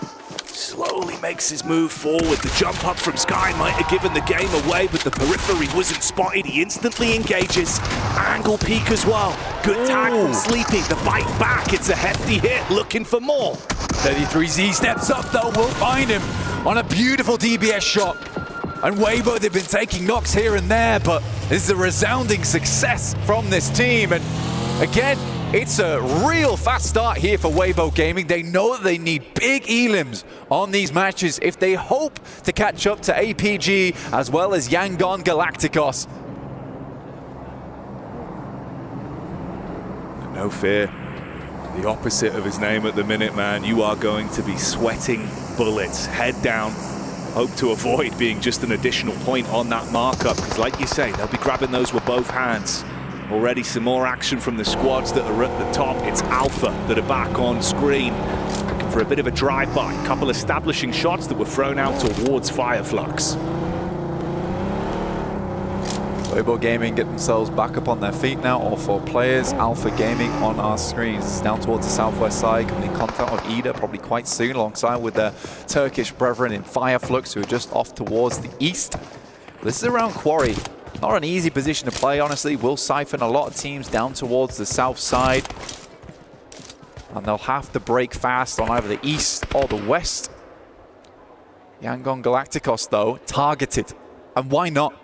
Slowly makes his move forward. The jump up from Sky might have given the game away, but the periphery wasn't spotted. He instantly engages. Angle peek as well. Good tag from Sleepy. The bite back. It's a hefty hit. Looking for more. 33Z steps up though, will find him on a beautiful DBS shot. And Weibo, they've been taking knocks here and there, but this is a resounding success from this team. And again, it's a real fast start here for Weibo Gaming. They know that they need big elims on these matches if they hope to catch up to APG as well as Yangon Galacticos. No Fear. The opposite of his name at the minute, man. You are going to be sweating bullets. Head down. Hope to avoid being just an additional point on that markup, because like you say, they'll be grabbing those with both hands. Already some more action from the squads that are at the top. It's Alpha that are back on screen. Looking for a bit of a drive-by. A couple establishing shots that were thrown out towards Fireflux. Weibo Gaming get themselves back up on their feet now, all four players. Alpha Gaming on our screens, down towards the southwest side, coming in contact with Ida probably quite soon, alongside with their Turkish brethren in Fireflux, who are just off towards the east. This is around Quarry. Not an easy position to play, honestly. Will siphon a lot of teams down towards the south side. And they'll have to break fast on either the east or the west. Yangon Galacticos, though, targeted. And why not?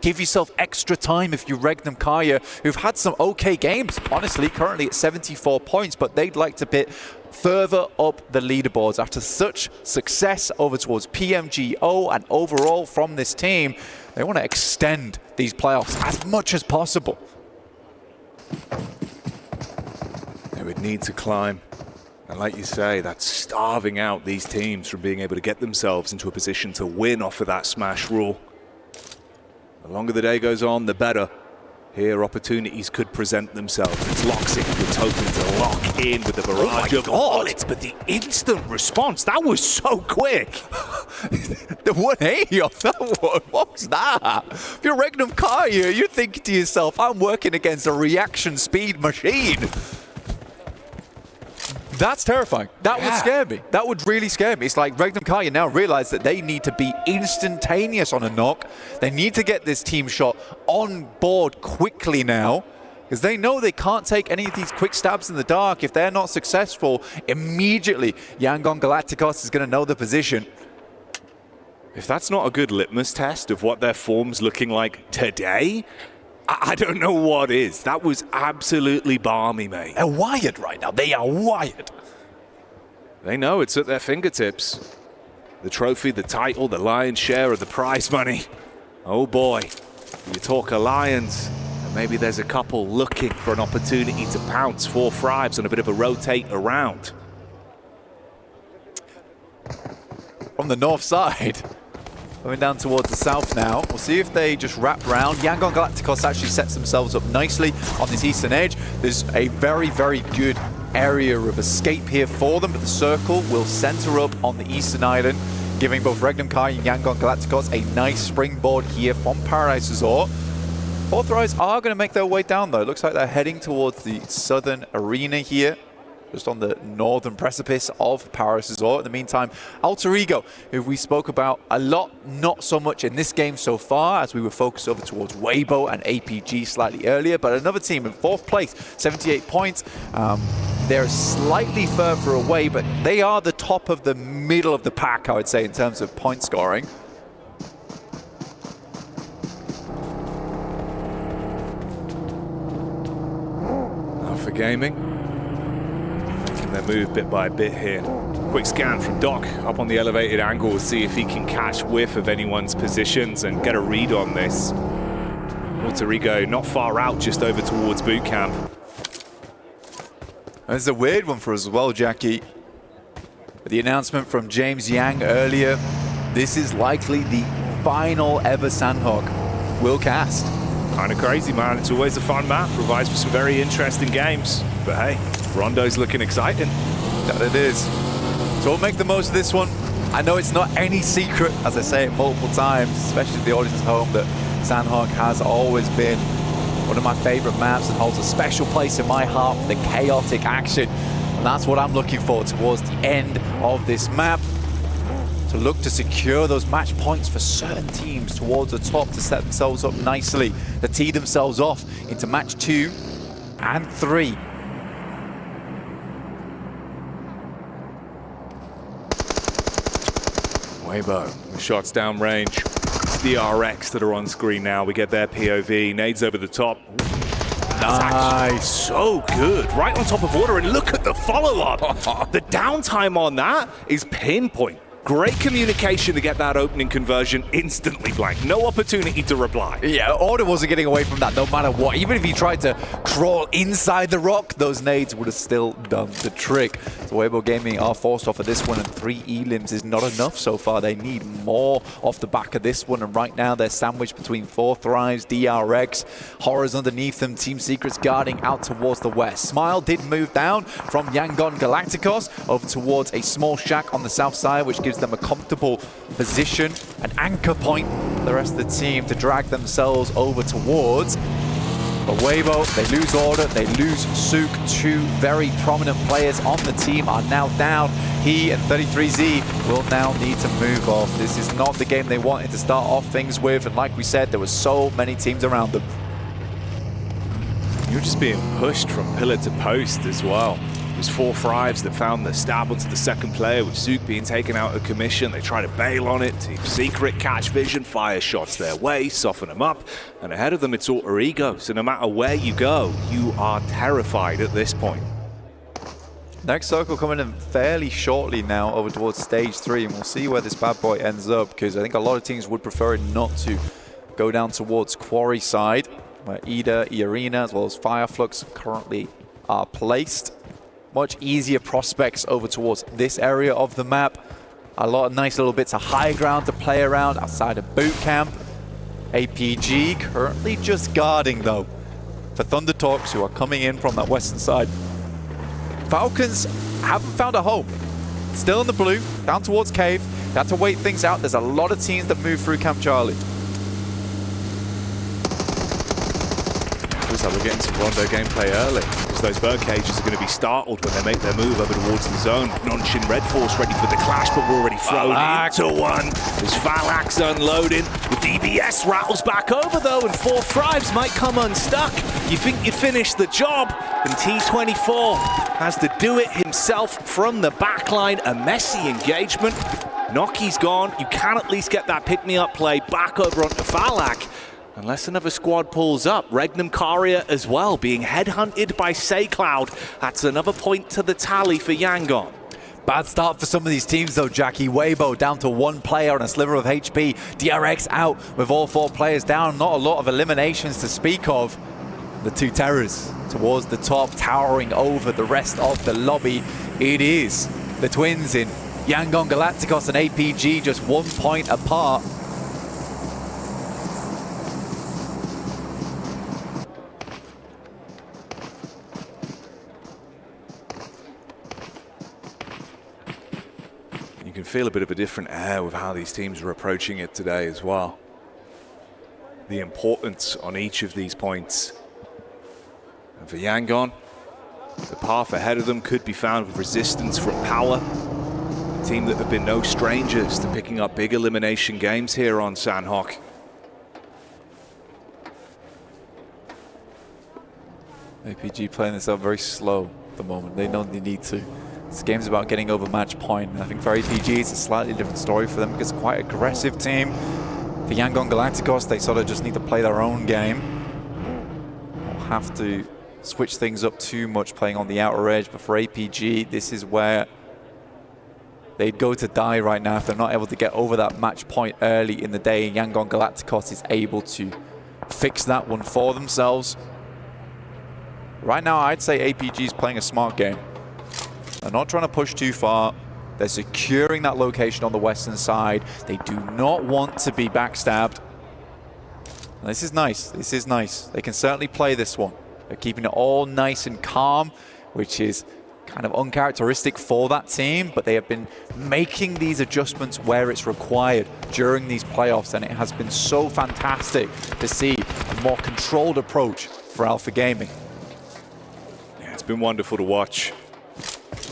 Give yourself extra time if you Regnum Kaya, who've had some okay games, honestly, currently at 74 points, but they'd like to bit further up the leaderboards after such success over towards PMGO and overall from this team. They want to extend these playoffs as much as possible. They would need to climb. And like you say, that's starving out these teams from being able to get themselves into a position to win off of that smash rule. The longer the day goes on, the better. Here, opportunities could present themselves. It's Loxic who's hoping to lock in with the barrage of bullets, but the instant response, that was so quick. The 180 off that one, what was that? If you're Regnum Kaya, you're thinking to yourself, I'm working against a reaction speed machine. That's terrifying. That would scare me. That would really scare me. It's like Regnum Kaya now realize that they need to be instantaneous on a knock. They need to get this team shot on board quickly now, because they know they can't take any of these quick stabs in the dark. If they're not successful, immediately Yangon Galacticos is going to know the position. If that's not a good litmus test of what their form's looking like today, I don't know what is. That was absolutely balmy, mate. They're wired right now. They are wired. They know it's at their fingertips. The trophy, the title, the lion's share of the prize money. Oh boy, you talk Alliance, and maybe there's a couple looking for an opportunity to pounce 4 Thrives on a bit of a rotate around. From the north side. Going down towards the south now. We'll see if they just wrap around. Yangon Galacticos actually sets themselves up nicely on this eastern edge. There's a very, very good area of escape here for them, but the circle will center up on the eastern island, giving both Regnum Kai and Yangon Galacticos a nice springboard here from Paradise Resort. Authorized are going to make their way down, though. It looks like they're heading towards the southern arena here, just on the northern precipice of Paris Resort. In the meantime, Alter Ego, who we spoke about a lot, not so much in this game so far, as we were focused over towards Weibo and APG slightly earlier, but another team in 4th place, 78 points. They're slightly further away, but they are the top of the middle of the pack, I would say, in terms of point scoring. Alpha Gaming. They move bit by bit here. Quick scan from Doc up on the elevated angle to see if he can catch whiff of anyone's positions and get a read on this. Puerto Rico not far out, just over towards boot camp. It's a weird one for us as well, Jackie. The announcement from James Yang earlier, this is likely the final ever Sanhok will cast. Kind of crazy, man. It's always a fun map, provides for some very interesting games. But hey, Rondo's looking exciting. That it is. So we'll make the most of this one. I know it's not any secret, as I say it multiple times, especially to the audience at home, that Sanhok has always been one of my favorite maps and holds a special place in my heart for the chaotic action. And that's what I'm looking for towards the end of this map. To look to secure those match points for certain teams towards the top to set themselves up nicely, to tee themselves off into match 2 and 3. Weibo, the shots down range. It's the RX that are on screen now. We get their POV. Nades over the top. Nice. So good. Right on top of order, and look at the follow-up. The downtime on that is pinpoint. Great communication to get that opening conversion instantly blank. No opportunity to reply. Yeah, Order wasn't getting away from that no matter what. Even if he tried to crawl inside the rock, those nades would have still done the trick. So Weibo Gaming are forced off of this one, and 3 elims is not enough so far. They need more off the back of this one, and right now they're sandwiched between 4 Thrives, DRX, Horrors underneath them, Team Secrets guarding out towards the west. Smile did move down from Yangon Galacticos over towards a small shack on the south side, which gives them a comfortable position, an anchor point for the rest of the team to drag themselves over towards. But Weibo, they lose Order, they lose Sook. 2 very prominent players on the team are now down. He and 33Z will now need to move off. This is not the game they wanted to start off things with, and like we said, there were so many teams around them. You're just being pushed from pillar to post as well. It was 4 Thrives that found the stab onto the second player, with Zook being taken out of commission. They try to bail on it. Team Secret catch vision, fire shots their way, soften them up, and ahead of them it's Alter Ego. So no matter where you go, you are terrified at this point. Next circle coming in fairly shortly now over towards stage 3, and we'll see where this bad boy ends up, because I think a lot of teams would prefer it not to go down towards Quarry side, where Ida, E-Arena, as well as Fireflux currently are placed. Much easier prospects over towards this area of the map. A lot of nice little bits of high ground to play around outside of boot camp. APG currently just guarding though for Thunder Talks, who are coming in from that western side. Falcons haven't found a home. Still in the blue, down towards Cave. They have to wait things out. There's a lot of teams that move through Camp Charlie. Looks like we're getting some Rondo gameplay early, because those bird cages are going to be startled when they make their move over towards the zone. Non-Shin Red Force ready for the clash, but we're already thrown into one. There's Falax unloading. The DBS rattles back over though, and 4 Thrives might come unstuck. You think you finished the job, and T24 has to do it himself from the backline. A messy engagement. Noki's gone. You can at least get that pick-me-up play back over onto Falak. Unless another squad pulls up. Regnum Karia as well, being headhunted by SayCloud. That's another point to the tally for Yangon. Bad start for some of these teams though, Jackie. Weibo down to 1 player on a sliver of HP. DRX out with all 4 players down. Not a lot of eliminations to speak of. The 2 Terrors towards the top, towering over the rest of the lobby. It is the twins in Yangon Galacticos and APG, just 1 point apart. You can feel a bit of a different air with how these teams are approaching it today as well. The importance on each of these points. And for Yangon, the path ahead of them could be found with resistance from Power. A team that have been no strangers to picking up big elimination games here on Sanhok. APG playing this out very slow at the moment. They know they need to. This game's about getting over match point. And I think for APG, it's a slightly different story for them because it's quite an aggressive team. For Yangon Galacticos, they sort of just need to play their own game. They'll have to switch things up too much playing on the outer edge. But for APG, this is where they'd go to die right now if they're not able to get over that match point early in the day. Yangon Galacticos is able to fix that one for themselves. Right now, I'd say APG is playing a smart game. They're not trying to push too far. They're securing that location on the western side. They do not want to be backstabbed. This is nice. This is nice. They can certainly play this one. They're keeping it all nice and calm, which is kind of uncharacteristic for that team, but they have been making these adjustments where it's required during these playoffs, and it has been so fantastic to see a more controlled approach for Alpha Gaming. Yeah, it's been wonderful to watch.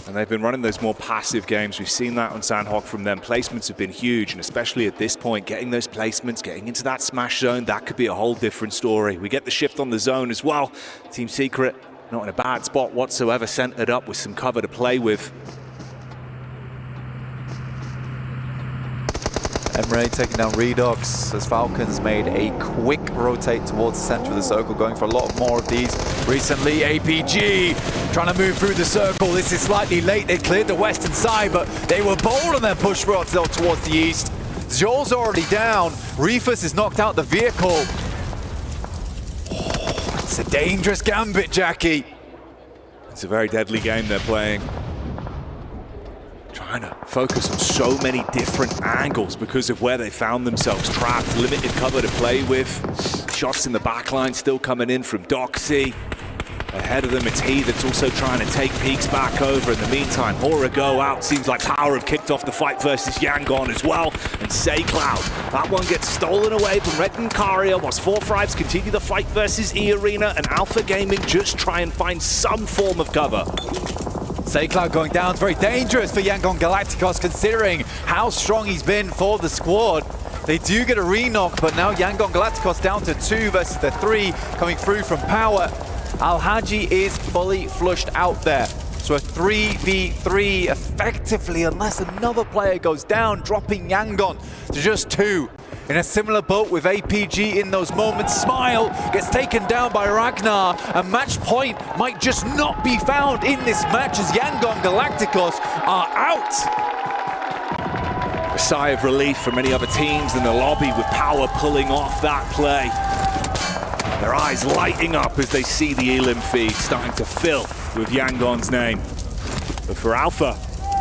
And they've been running those more passive games. We've seen that on Sanhok from them. Placements have been huge, and especially at this point, getting those placements, getting into that smash zone, that could be a whole different story. We get the shift on the zone as well. Team Secret not in a bad spot whatsoever, centered up with some cover to play with. Emre taking down Redox as Falcons made a quick rotate towards the center of the circle, going for a lot more of these recently. APG trying to move through the circle. This is slightly late. They cleared the western side, but they were bold on their push towards the east. Zhor's already down. Reefus is knocked out the vehicle. Oh, it's a dangerous gambit, Jackie. It's a very deadly game they're playing. Trying to focus on so many different angles because of where they found themselves trapped. Limited cover to play with. Shots in the backline still coming in from Doxy. Ahead of them, it's he that's also trying to take peeks back over. In the meantime, Hora go out. Seems like Power have kicked off the fight versus Yangon as well. And SayCloud, that one gets stolen away from Red and Karia, whilst 4-5s continue the fight versus E-Arena, and Alpha Gaming just try and find some form of cover. SayCloud going down. It's very dangerous for Yangon Galacticos considering how strong he's been for the squad. They do get a re-knock, but now Yangon Galacticos down to 2 versus the 3 coming through from Power. Al-Haji is fully flushed out there. So a 3v3 effectively, unless another player goes down, dropping Yangon to just 2. In a similar boat with APG in those moments. Smile gets taken down by Ragnar. A match point might just not be found in this match as Yangon Galacticos are out. A sigh of relief for many other teams in the lobby with Power pulling off that play. Their eyes lighting up as they see the Elim feed starting to fill with Yangon's name. But for Alpha,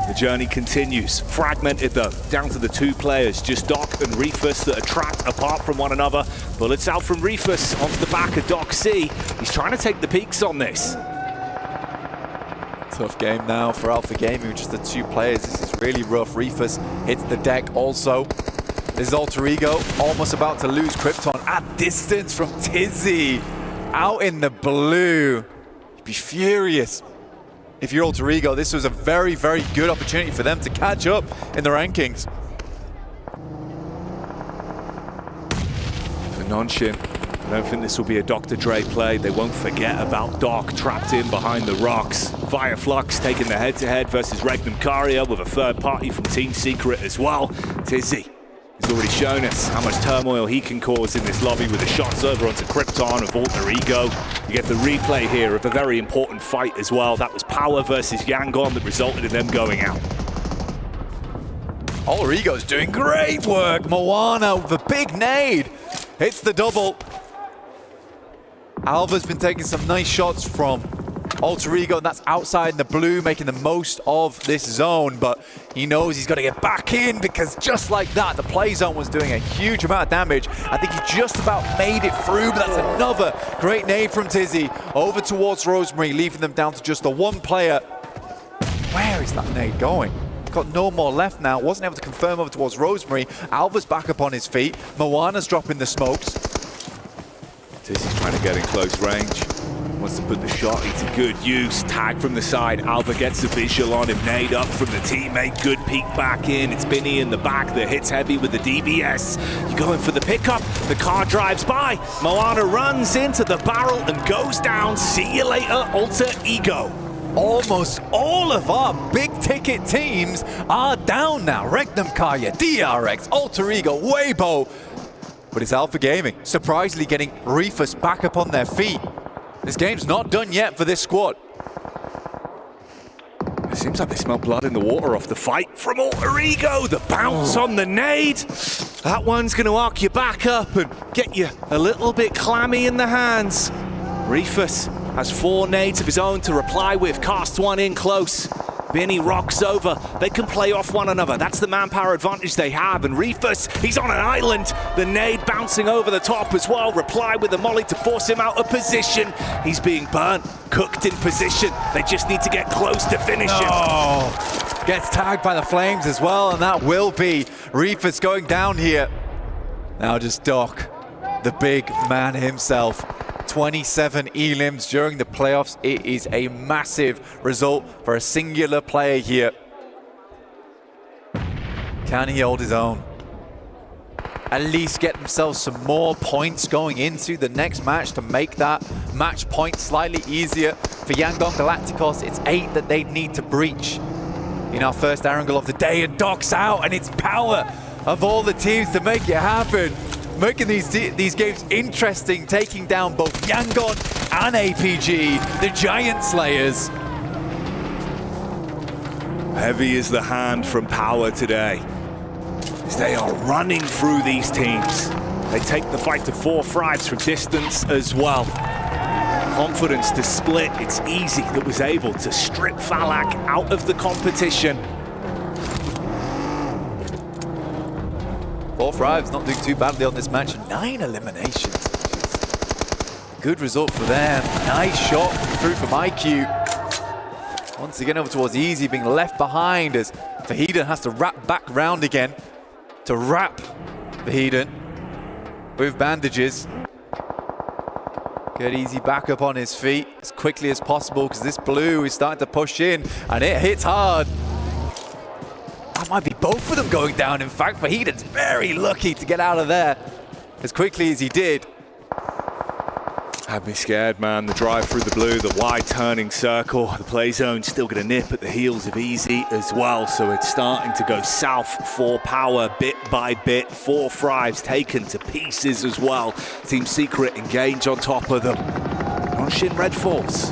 the journey continues. Fragmented though, down to the 2 players, just Doc and Reefus that are trapped apart from one another. Bullets out from Reefus onto the back of Doc C. He's trying to take the peaks on this. Tough game now for Alpha Gaming, just the 2 players. This is really rough. Reefus hits the deck also. This is Alter Ego, almost about to lose Krypton at distance from Tizzy. Out in the blue. You'd be furious if you're Alter Ego. This was a very, very good opportunity for them to catch up in the rankings. For Nonshin, I don't think this will be a Dr. Dre play. They won't forget about Doc trapped in behind the rocks. Via Flux taking the head-to-head versus Regnum Karia with a third party from Team Secret as well. Tizzy has already shown us how much turmoil he can cause in this lobby with the shots over onto Krypton of Alter Ego. You get the replay here of a very important fight as well. That was Power versus Yangon that resulted in them going out. Alter Ego's doing great work. Moana with a big nade. Hits the double. Alva's been taking some nice shots from Alter Ego, and that's outside in the blue, making the most of this zone, but he knows he's got to get back in because just like that, the play zone was doing a huge amount of damage. I think he just about made it through, but that's another great nade from Tizzy over towards Rosemary, leaving them down to just the 1 player. Where is that nade going? Got no more left now. Wasn't able to confirm over towards Rosemary. Alva's back up on his feet. Moana's dropping the smokes. Tizzy's trying to get in close range. Wants to put the shot into good use. Tag from the side. Alva gets a visual on him. Nade up from the teammate. Good peek back in. It's Binny in the back that hits heavy with the DBS. You're going for the pickup. The car drives by. Moana runs into the barrel and goes down. See you later, Alter Ego. Almost all of our big ticket teams are down now. Regnum Kaya, DRX, Alter Ego, Weibo. But it's Alpha Gaming surprisingly getting Reefus back up on their feet. This game's not done yet for this squad. Seems like they smell blood in the water off the fight from Alter Ego. The bounce on the nade. That one's going to arc you back up and get you a little bit clammy in the hands. Rifus has 4 nades of his own to reply with. Casts one in close. Vinny rocks over. They can play off one another. That's the manpower advantage they have. And Rifus, he's on an island. The nade bouncing over the top as well. Reply with the molly to force him out of position. He's being burnt, cooked in position. They just need to get close to finish him. Oh, gets tagged by the flames as well, and that will be Rifus going down here. Now just Doc, the big man himself. 27 elims during the playoffs. It is a massive result for a singular player here. Can he hold his own? At least get themselves some more points going into the next match to make that match point slightly easier. For Yangon Galacticos, it's 8 that they need to breach in our first Erangel of the day, and Doc's out, and it's power of all the teams to make it happen. Making these games interesting, taking down both Yangon and APG, the Giant Slayers. Heavy is the hand from Power today, as they are running through these teams. They take the fight to 4 frags from distance as well. Confidence to split. It's easy that was able to strip Falak out of the competition. 4 frags, not doing too badly on this match. 9 eliminations. Good result for them. Nice shot through from IQ. Once again over towards Easy, being left behind as Vahiden has to wrap back round again to wrap Vahiden with bandages. Get Easy back up on his feet as quickly as possible, because this blue is starting to push in and it hits hard. That might be both of them going down, in fact. Vahiden's very lucky to get out of there as quickly as he did. Had me scared, man. The drive through the blue, the wide turning circle. The play zone still going to nip at the heels of Easy as well. So it's starting to go south for Power bit by bit. 4 frags taken to pieces as well. Team Secret engage on top of them. Nongshim Red Force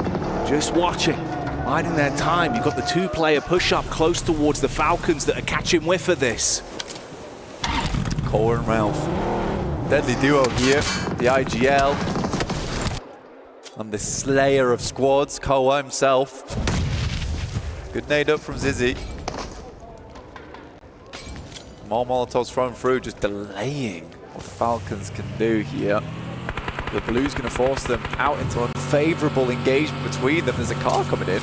just watching. Biding their time. You've got the 2-player push-up close towards the Falcons that are catching whiff of this. Cole and Ralph. Deadly duo here. The IGL. And the slayer of squads, Koa himself. Good nade up from Zizzy. More Molotovs thrown through, just delaying what Falcons can do here. The blue's going to force them out into unfavorable engagement between them. There's a car coming in.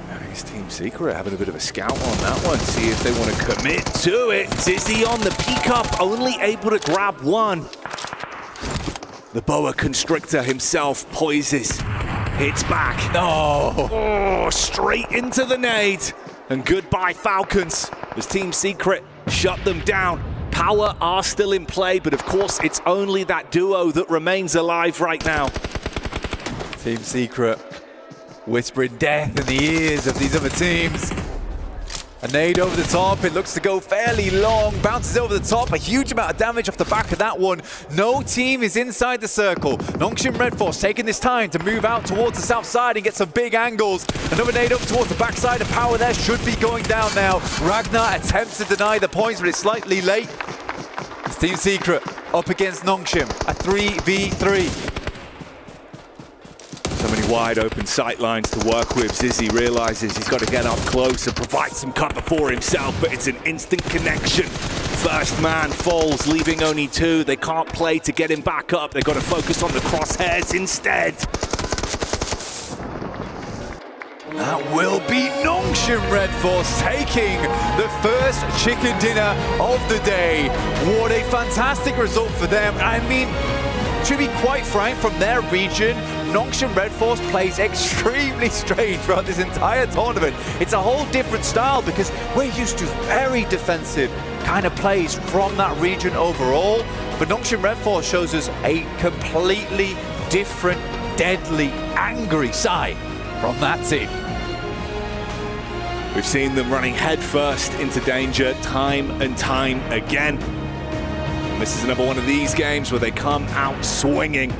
Nice Team Secret having a bit of a scout on that one. See if they want to commit to it. Zizzy on the peak up, only able to grab one. The Boa Constrictor himself poises. Hits back. No! Oh, straight into the nade. And goodbye Falcons, as Team Secret shut them down. Power are still in play, but of course it's only that duo that remains alive right now. Team Secret whispering death in the ears of these other teams. A nade over the top, it looks to go fairly long, bounces over the top, a huge amount of damage off the back of that one. No team is inside the circle. Nongshim Red Force taking this time to move out towards the south side and get some big angles. Another nade up towards the backside of Power there, should be going down now. Ragnar attempts to deny the points, but it's slightly late. It's Team Secret up against Nongshim, a 3v3. So many wide open sight lines to work with. Zizzy realizes he's got to get up close and provide some cover for himself, but it's an instant connection. First man falls, leaving only 2. They can't play to get him back up. They've got to focus on the crosshairs instead. That will be Nongshim Red Force taking the first chicken dinner of the day. What a fantastic result for them. I mean, to be quite frank, from their region, Nongshim Red Force plays extremely strange throughout this entire tournament. It's a whole different style because we're used to very defensive kind of plays from that region overall. But Nongshim Red Force shows us a completely different, deadly, angry side from that team. We've seen them running headfirst into danger time and time again. This is another one of these games where they come out swinging.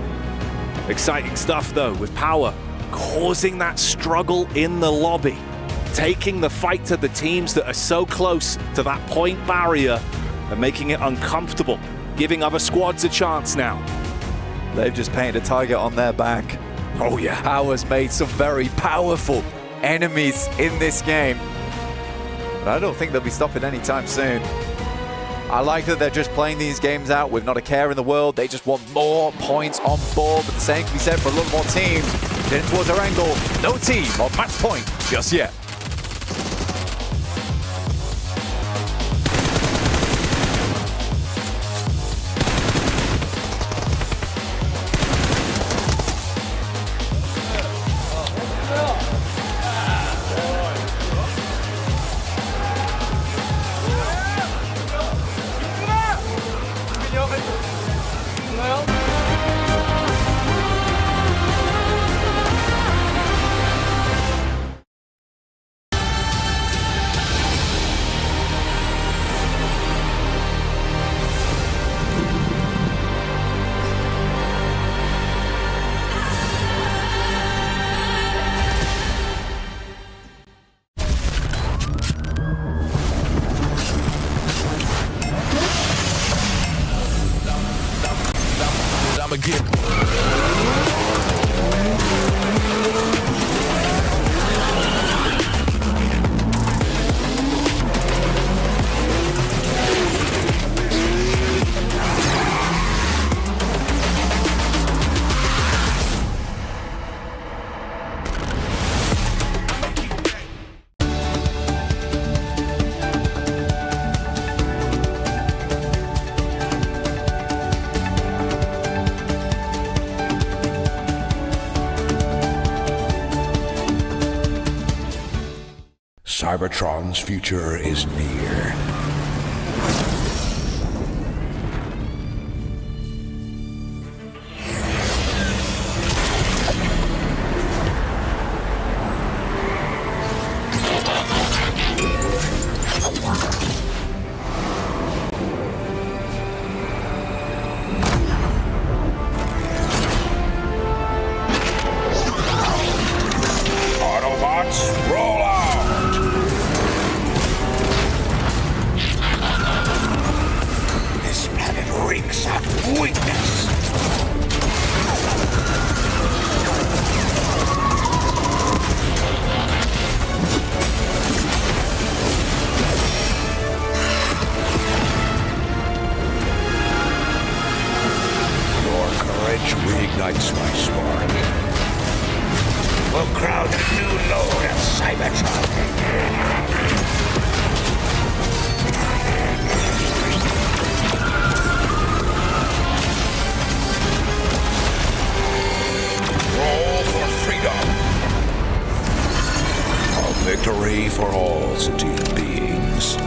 Exciting stuff though, with Power causing that struggle in the lobby, taking the fight to the teams that are so close to that point barrier and making it uncomfortable, giving other squads a chance now. They've just painted a target on their back. Oh yeah. Power's made some very powerful enemies in this game. But I don't think they'll be stopping anytime soon. I like that they're just playing these games out with not a care in the world. They just want more points on board. But the same can be said for a lot more teams. Heading towards Erangel. No team on match point just yet. Cybertron's future is near. Autobots, roll out! This planet reeks of weakness. Your courage reignites my spark. We'll crowd a new load of Cybertron. Roll for freedom. A victory for all sentient beings.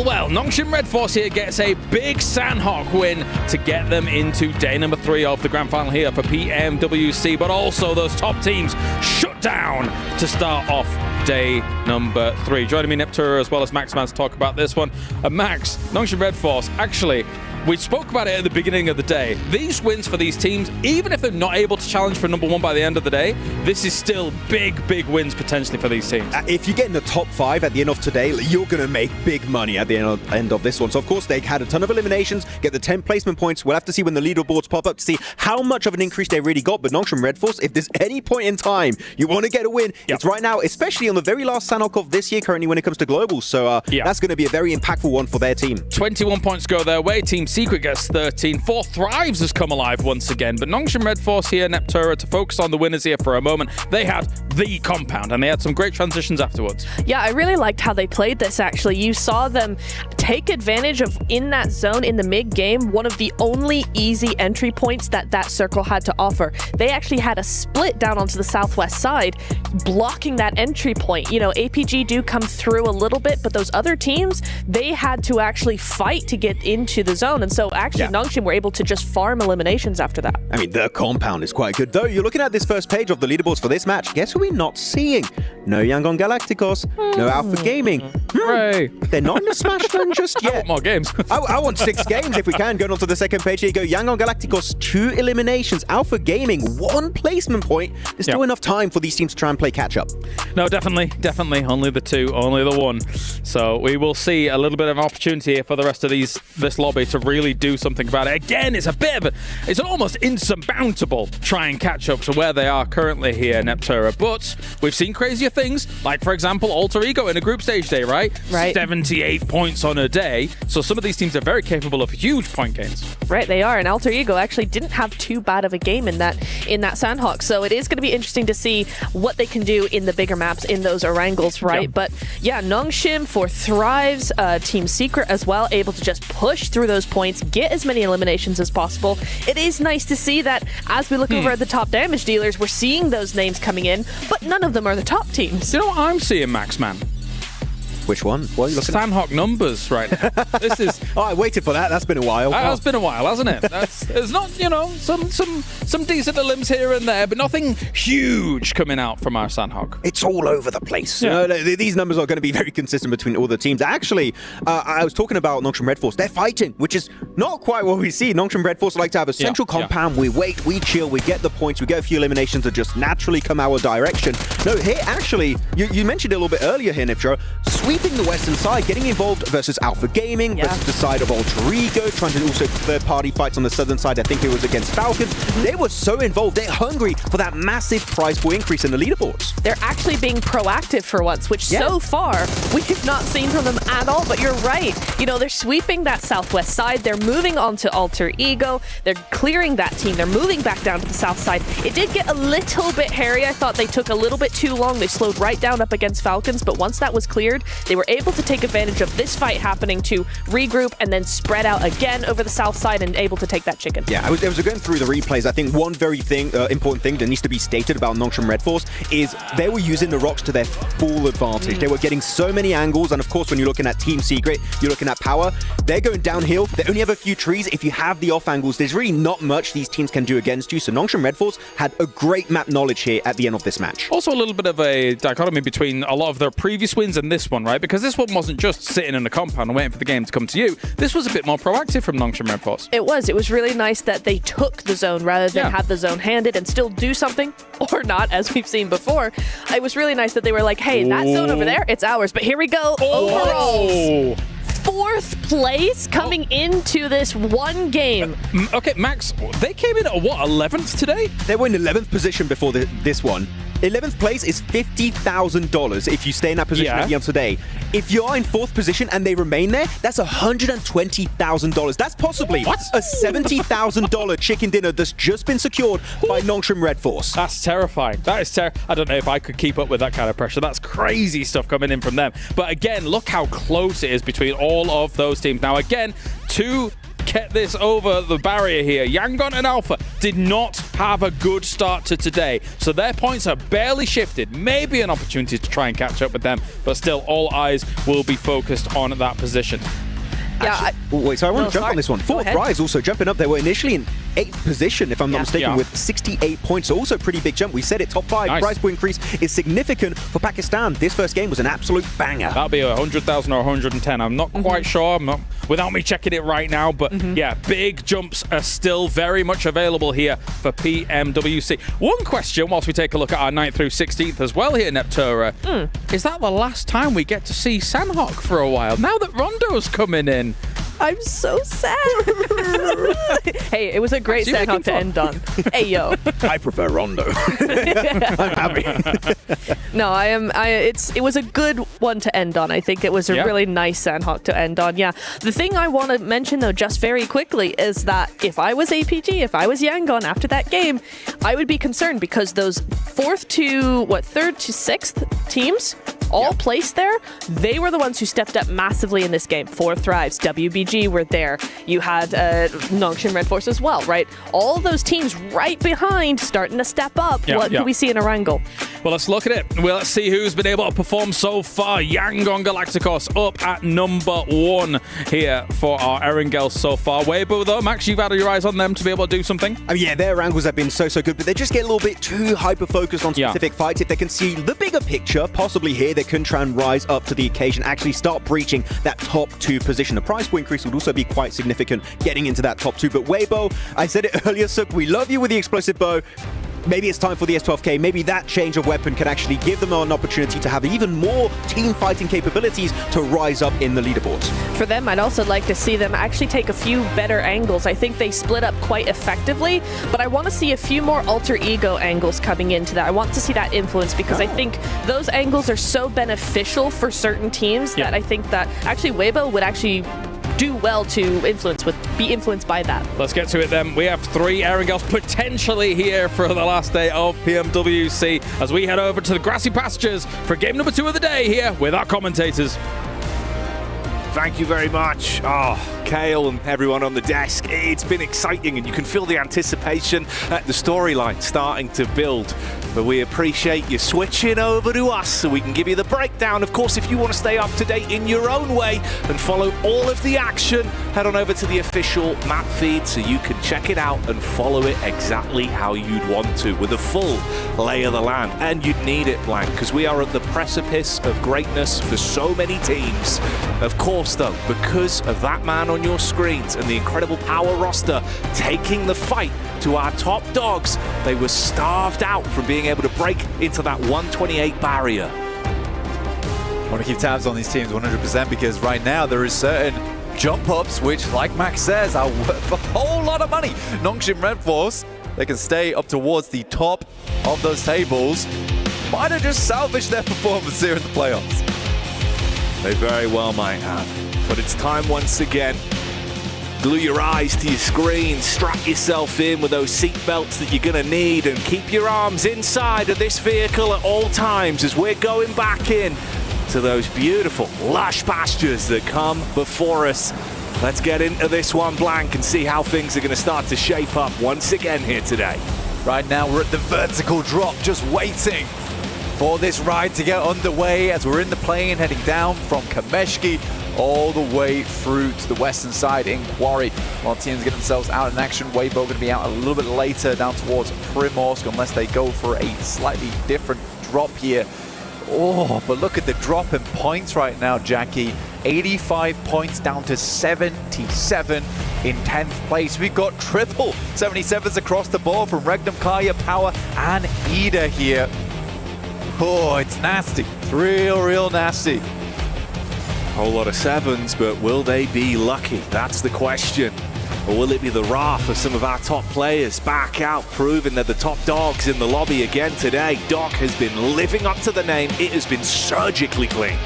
Well, Nongshim Red Force here gets a big Sanhok win to get them into day number 3 of the grand final here for PMWC, but also those top teams shut down to start off day number 3. Joining me, Neptura, as well as Max Man, to talk about this one. Max, Nongshim Red Force, actually, we spoke about it at the beginning of the day. These wins for these teams, even if they're not able to challenge for number 1 by the end of the day, this is still big wins potentially for these teams. If you get in the top 5 at the end of today, you're going to make big money at the end of this one. So, of course, they had a ton of eliminations, get the 10 placement points. We'll have to see when the leaderboards pop up to see how much of an increase they really got. But Nongshim Red Force, if there's any point in time you want to get a win, it's right now, especially on the very last Sanhok of this year currently when it comes to globals. So that's going to be a very impactful one for their team. 21 points go their way. Team Secret gets 13. 4 Thrives has come alive once again. But Nongshim Red Force here, Neptura, to focus on the winners here for a moment. They had the compound and they had some great transitions afterwards. Yeah, I really liked how they played this, actually. You saw them take advantage of, in that zone, in the mid-game, one of the only easy entry points that circle had to offer. They actually had a split down onto the southwest side, blocking that entry point. You know, APG do come through a little bit, but those other teams, they had to actually fight to get into the zone. And so actually Nongshim were able to just farm eliminations after that. I mean, the compound is quite good. Though you're looking at this first page of the leaderboards for this match, guess who we're not seeing? No Yangon Galacticos, no Alpha Gaming. Hooray. They're not in the Smash Run just yet. I want more games. I want 6 games if we can. Going on to the second page, here you go. Yangon Galacticos, 2 eliminations. Alpha Gaming, 1 placement point. There's still enough time for these teams to try and play catch up. No, definitely. Only the 2, only the 1. So we will see a little bit of an opportunity here for the rest of this lobby to really do something about it. Again, it's a bit of it's an almost insurmountable try and catch up to where they are currently here, Neptura. But we've seen crazier things, like, for example, Alter Ego in a group stage day, right? 78 points on a day. So some of these teams are very capable of huge point gains. Right, they are. And Alter Ego actually didn't have too bad of a game in that Sanhok. So it is going to be interesting to see what they can do in the bigger maps in those Erangels, right? But yeah, Nongshim for Thrives, Team Secret as well, able to just push through those points, get as many eliminations as possible. It is nice to see that as we look over at the top damage dealers, we're seeing those names coming in, but none of them are the top teams. You know what I'm seeing, Max, man? Which one? What are you looking at? Sanhok numbers right now. This is. Oh, I waited for that. That's been a while. That's been a while, hasn't it? There's not, you know, some decent limbs here and there, but nothing huge coming out from our Sanhok. It's all over the place. You know, these numbers are going to be very consistent between all the teams. Actually, I was talking about Nongshim Red Force. They're fighting, which is not quite what we see. Nongshim Red Force like to have a central compound. We wait, we chill, we get the points, we get a few eliminations that just naturally come our direction. No, here, actually, you mentioned it a little bit earlier here, Niptro. Sweeping the western side, getting involved versus Alpha Gaming, versus the side of Alter Ego, trying to also third-party fights on the southern side. I think it was against Falcons. They were so involved. They're hungry for that massive prize pool increase in the leaderboards. They're actually being proactive for once, which so far we have not seen from them at all. But you're right. You know, they're sweeping that southwest side. They're moving on to Alter Ego. They're clearing that team. They're moving back down to the south side. It did get a little bit hairy. I thought they took a little bit too long. They slowed right down up against Falcons. But once that was cleared, they were able to take advantage of this fight happening to regroup and then spread out again over the south side and able to take that chicken. Yeah, I was going through the replays. I think one very important thing that needs to be stated about Nongshim Red Force is they were using the rocks to their full advantage. They were getting so many angles, and of course, when you're looking at Team Secret, you're looking at power. They're going downhill. They only have a few trees. If you have the off angles, there's really not much these teams can do against you. So Nongshim Red Force had a great map knowledge here at the end of this match. Also a little bit of a dichotomy between a lot of their previous wins and this one, right? Because this one wasn't just sitting in a compound and waiting for the game to come to you. This was a bit more proactive from Nongshim Red Force. It was really nice that they took the zone rather than have the zone handed and still do something or not, as we've seen before. It was really nice that they were like, hey, that zone over there, it's ours. But here we go. Overalls. 4th place coming into this one game. Okay, Max, they came in at what, 11th today? They were in 11th position before this one. 11th place is $50,000 if you stay in that position at the end of today. If you're in 4th position and they remain there, that's $120,000. That's possibly a $70,000 chicken dinner that's just been secured by Nongshim Red Force. That's terrifying. That is I don't know if I could keep up with that kind of pressure. That's crazy stuff coming in from them. But again, look how close it is between all of those teams. Now, again, to get this over the barrier here, Yangon and Alpha did not have a good start to today, so their points are barely shifted. Maybe an opportunity to try and catch up with them, but still all eyes will be focused on that position. Wait, so I want to jump on this one. 4th Rise also jumping up. They were initially in 8th position, if I'm not mistaken, with 68 points. Also pretty big jump. We said it, top 5. Prize point increase is significant for Pakistan. This first game was an absolute banger. That'll be 100,000 or 110. I'm not quite sure. I'm not, without me checking it right now, but yeah, big jumps are still very much available here for PMWC. One question, whilst we take a look at our 9th through 16th as well here, Neptura, is that the last time we get to see Sanhok for a while? Now that Rondo's coming in. I'm so sad. Hey, it was a great Sanhok to end on. Hey, yo. I prefer Rondo. I'm happy. No, it was a good one to end on. I think it was a really nice Sanhok to end on. Yeah. The thing I want to mention, though, just very quickly, is that if I was APG, if I was Yangon after that game, I would be concerned because those 3rd to 6th teams all placed there, they were the ones who stepped up massively in this game. 4 Thrives, WBG were there. You had Nongshim Red Force as well, right? All those teams right behind starting to step up. What do we see in Erangel? Well, let's look at it. Well, let's see who's been able to perform so far. Yangon Galacticos up at number 1 here for our Erangel so far. Weibo, though, Max, you've had your eyes on them to be able to do something? Yeah, their angles have been so good, but they just get a little bit too hyper-focused on specific fights. If they can see the bigger picture, possibly here, they can try and rise up to the occasion, actually start breaching that top 2 position. The price point increase would also be quite significant getting into that top 2. But Weibo, I said it earlier, Suk, we love you with the explosive bow. Maybe it's time for the S12K. Maybe that change of weapon can actually give them an opportunity to have even more team fighting capabilities to rise up in the leaderboards. For them, I'd also like to see them actually take a few better angles. I think they split up quite effectively, but I want to see a few more alter ego angles coming into that. I want to see that influence because I think those angles are so beneficial for certain teams that I think that actually Weibo would actually do well to be influenced by that. Let's get to it then. We have 3 Erangels potentially here for the last day of PMWC as we head over to the grassy pastures for game number 2 of the day here with our commentators. Thank you very much. Kale and everyone on the desk. It's been exciting and you can feel the anticipation at the storyline starting to build. But we appreciate you switching over to us so we can give you the breakdown. Of course, if you want to stay up to date in your own way and follow all of the action, head on over to the official map feed so you can check it out and follow it exactly how you'd want to with a full lay of the land. And you'd need it, Blank, because we are at the precipice of greatness for so many teams. Of course, though, because of that man on your screens and the incredible power roster taking the fight to our top dogs, they were starved out from being able to break into that 128 barrier. I want to keep tabs on these teams 100% because right now there is certain jump ups which, like Max says, are worth a whole lot of money. Nongshim Red Force, they can stay up towards the top of those tables. Might have just salvaged their performance here in the playoffs. They very well might have. But it's time once again. Glue your eyes to your screen, strap yourself in with those seat belts that you're going to need, and keep your arms inside of this vehicle at all times as we're going back in to those beautiful, lush pastures that come before us. Let's get into this one, Blank, and see how things are going to start to shape up once again here today. Right now, we're at the vertical drop, just waiting for this ride to get underway as we're in the plane heading down from Kameshki all the way through to the western side in Quarry. While teams get themselves out in action, Weibo going to be out a little bit later down towards Primorsk unless they go for a slightly different drop here. Oh, but look at the drop in points right now, Jackie. 85 points down to 77 in 10th place. We've got triple 77s across the board from Regnum, Kaya, Power, and Ida here. Oh, it's nasty. Real nasty. Whole lot of 7s, but will they be lucky? That's the question. Or will it be the wrath of some of our top players back out, proving they're the top dogs in the lobby again today? Doc has been living up to the name. It has been surgically clean.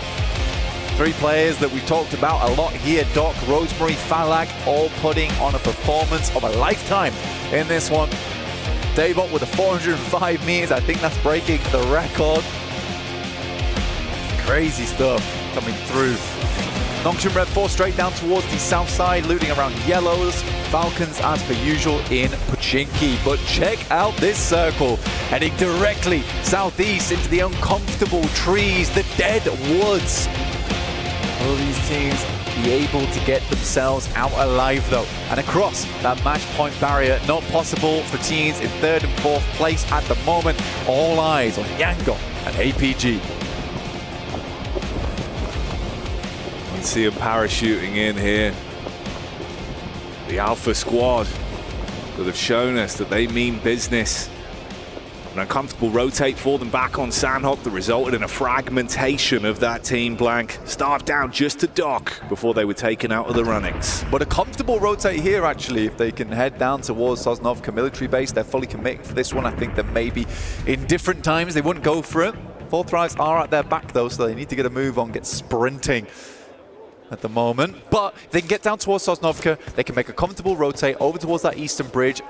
3 players that we talked about a lot here. Doc, Rosemary, Falak, all putting on a performance of a lifetime in this one. Davot with a 405 meters. I think that's breaking the record. Crazy stuff coming through. Nongshim Red Force straight down towards the south side, looting around yellows. Falcons, as per usual, in Pochinki. But check out this circle, heading directly southeast into the uncomfortable trees, the dead woods. All these teams be able to get themselves out alive though. And across that match point barrier, not possible for teams in 3rd and 4th place at the moment. All eyes on Yangon and APG. You can see them parachuting in here. The Alpha squad that have shown us that they mean business. An uncomfortable rotate for them back on Sanhok that resulted in a fragmentation of that team blank. Starved down just to dock before they were taken out of the runnings. But a comfortable rotate here actually, if they can head down towards Sosnovka military base. They're fully committing for this one. I think that maybe in different times they wouldn't go for it. 4th Thrives are at their back though, so they need to get a move on, get sprinting at the moment. But if they can get down towards Sosnovka, they can make a comfortable rotate over towards that eastern bridge.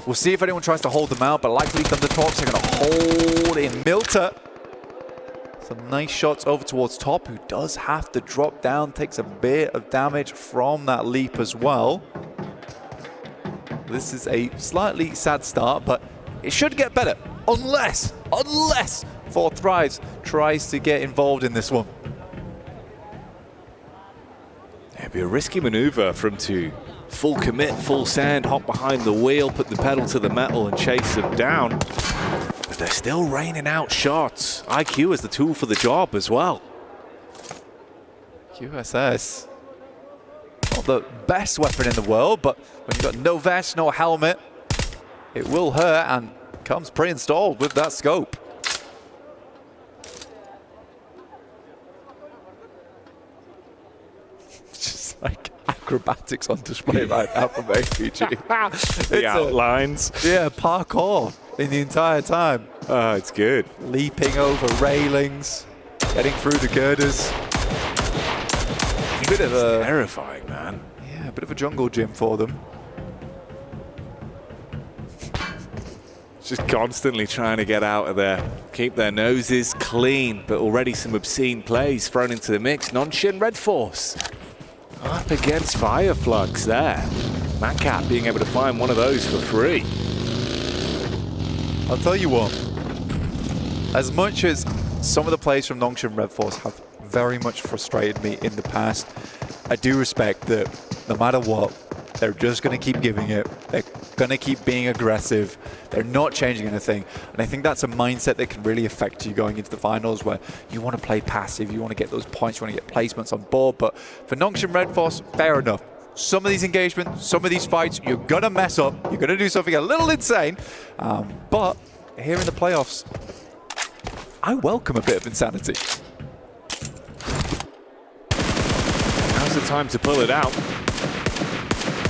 We'll see if anyone tries to hold them out, but likely Thundertorps are going to hold in Milta. Some nice shots over towards Top, who does have to drop down, takes a bit of damage from that leap as well. This is a slightly sad start, but it should get better, unless 4th Thrives tries to get involved in this one. It'd be a risky maneuver from two. Full commit, full send, hop behind the wheel, put the pedal to the metal and chase them down. But they're still raining out shots. IQ is the tool for the job as well. QSS, not the best weapon in the world, but when you've got no vest, no helmet, it will hurt, and comes pre-installed with that scope. Just like acrobatics on display right now from APG. The outlines. Yeah, parkour in the entire time. Oh, it's good. Leaping over railings, getting through the girders. A bit of a terrifying, man. Yeah, a bit of a jungle gym for them. Just constantly trying to get out of there. Keep their noses clean, but already some obscene plays thrown into the mix. Non-Shin Red Force up against Fire Flux there. Matcat being able to find one of those for free. I'll tell you what, as much as some of the plays from Nongshan Red Force have very much frustrated me in the past, I do respect that no matter what, they're just going to keep giving it. They're going to keep being aggressive. They're not changing anything. And I think that's a mindset that can really affect you going into the finals, where you want to play passive, you want to get those points, you want to get placements on board. But for Nongshan Red Force, fair enough. Some of these engagements, some of these fights, you're going to mess up. You're going to do something a little insane. But here in the playoffs, I welcome a bit of insanity. Now's the time to pull it out.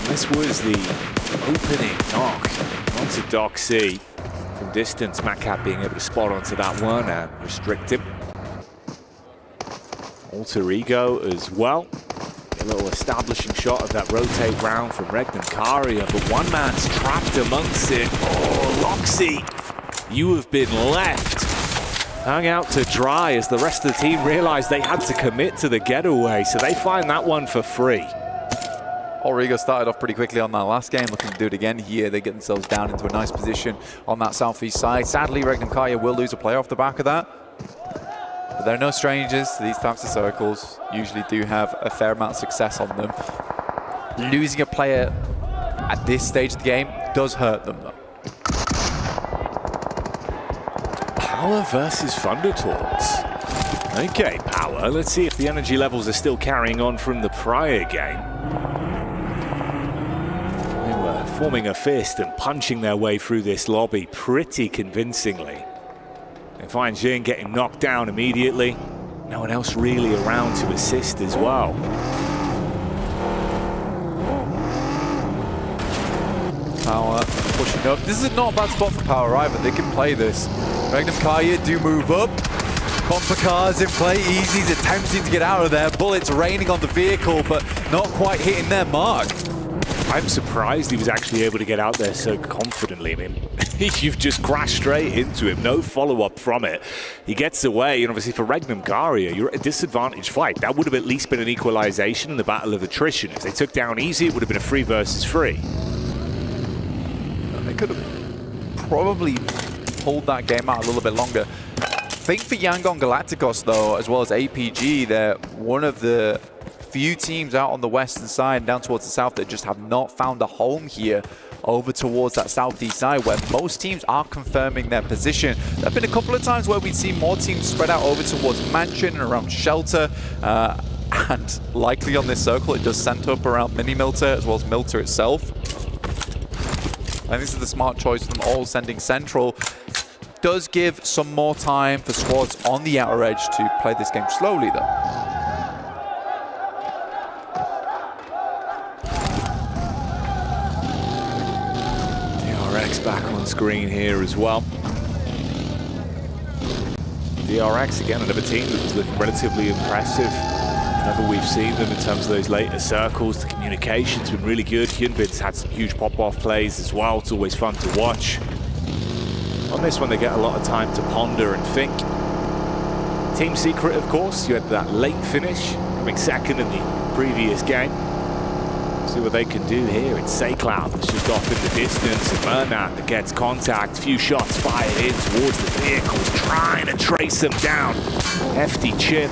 This was the opening knock onto Doc C. From distance, Matcat being able to spot onto that one and restrict him. Alter Ego as well. A little establishing shot of that rotate round from Regnum Karia, but one man's trapped amongst it. Oh, Loxy, you have been left hung out to dry as the rest of the team realized they had to commit to the getaway, so they find that one for free. Origo started off pretty quickly on that last game, looking to do it again here. They get themselves down into a nice position on that southeast side. Sadly, Regnum Karia will lose a player off the back of that. But they're no strangers to these types of circles. Usually do have a fair amount of success on them. Losing a player at this stage of the game does hurt them, though. Power versus Thundertorps. Okay, Power. Let's see if the energy levels are still carrying on from the prior game. They were forming a fist and punching their way through this lobby pretty convincingly. They find Jin getting knocked down immediately. No one else really around to assist as well. Power pushing up. This is not a bad spot for Power either. They can play this. Regnum Karia do move up. Bumper cars in play. Easy's attempting to get out of there. Bullets raining on the vehicle, but not quite hitting their mark. I'm surprised he was actually able to get out there so confidently. I mean, you've just crashed straight into him, no follow-up from it. He gets away, and obviously for Regnum Karia, you're at a disadvantaged fight. That would have at least been an equalization in the battle of attrition. If they took down Easy, it would have been a 3 versus 3. They could have probably pulled that game out a little bit longer. I think for Yangon Galacticos, though, as well as APG, they're one of the few teams out on the western side and down towards the south that just have not found a home here over towards that southeast side where most teams are confirming their position. There have been a couple of times where we've seen more teams spread out over towards Mansion and around Shelter. And likely on this circle, it does center up around Mini Milter as well as Milter itself. And this is the smart choice of them all sending central. Does give some more time for squads on the outer edge to play this game slowly though. DRX back on screen here as well. DRX again, another team that was looking relatively impressive. Whenever we've seen them in terms of those later circles, the communication's been really good. Hyunbin's had some huge pop-off plays as well. It's always fun to watch. On this one, they get a lot of time to ponder and think. Team Secret, of course, you had that late finish, coming second in the previous game. See what they can do here. It's Saycloud that's just off in the distance, and Murnat that gets contact. Few shots fired in towards the vehicles, trying to trace them down. Hefty chip.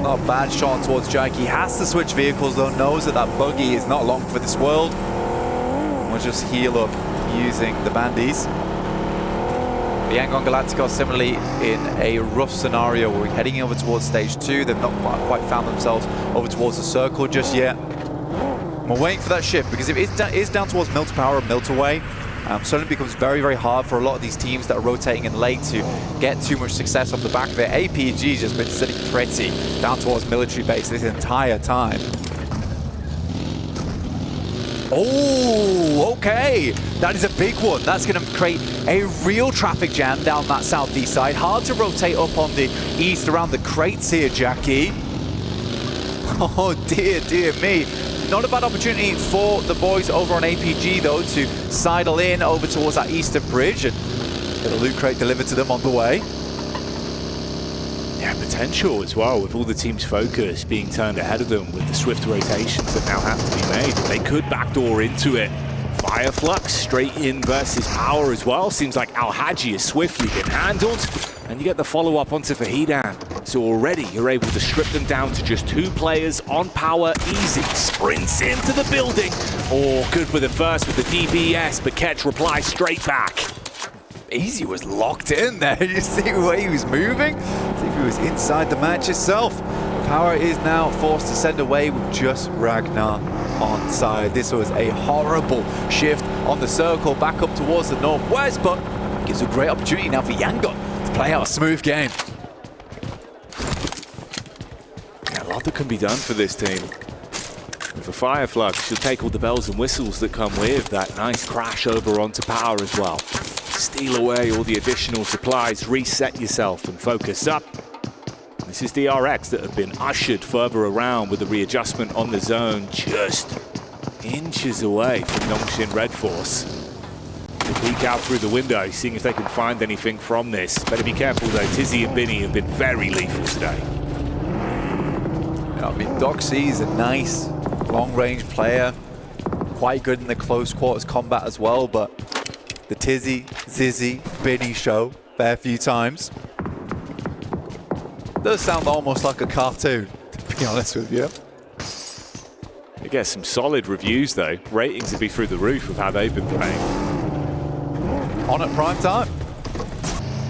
Not a bad shot towards Jack. He has to switch vehicles though, knows that that buggy is not long for this world. We'll just heal up using the bandies. The Yangon Galacticos similarly in a rough scenario where we're heading over towards stage 2. They've not quite found themselves over towards the circle just yet. We're waiting for that shift because if it is down towards Milter Power and Milter Way, suddenly becomes very, very hard for a lot of these teams that are rotating in late to get too much success off the back of it. APG's just been sitting pretty down towards military base this entire time. Oh, okay. That is a big one. That's going to create a real traffic jam down that southeast side. Hard to rotate up on the east around the crates here, Jackie. Oh, dear me. Not a bad opportunity for the boys over on APG, though, to sidle in over towards that eastern bridge and get a loot crate delivered to them on the way. Yeah, potential as well, with all the team's focus being turned ahead of them with the swift rotations that now have to be made. They could backdoor into it. Fireflux straight in versus Power as well. Seems like Al-Haji has swiftly been handled. And you get the follow-up onto Fahidan. So already you're able to strip them down to just 2 players on Power. Easy. Sprints into the building. Oh, good with it first with the DBS, but Ketch replies straight back. Easy was locked in there. You see the way he was moving? See if he was inside the match itself. Power is now forced to send away with just Ragnar on side. This was a horrible shift on the circle back up towards the northwest, but gives a great opportunity now for Yangon to play out a smooth game. Yeah, a lot that can be done for this team. And for Fireflux, she'll take all the bells and whistles that come with that nice crash over onto Power as well. Steal away all the additional supplies, reset yourself and focus up. This is DRX that have been ushered further around with the readjustment on the zone, just inches away from Nongxin Red Force. They peek out through the window, seeing if they can find anything from this. Better be careful though, Tizzy and Binny have been very lethal today. I mean, Doxy is a nice long-range player, quite good in the close quarters combat as well, but the Tizzy, Zizzy, Binny show fair few times. Does sound almost like a cartoon, to be honest with you. They get some solid reviews though. Ratings would be through the roof of how they've been playing. On at prime time.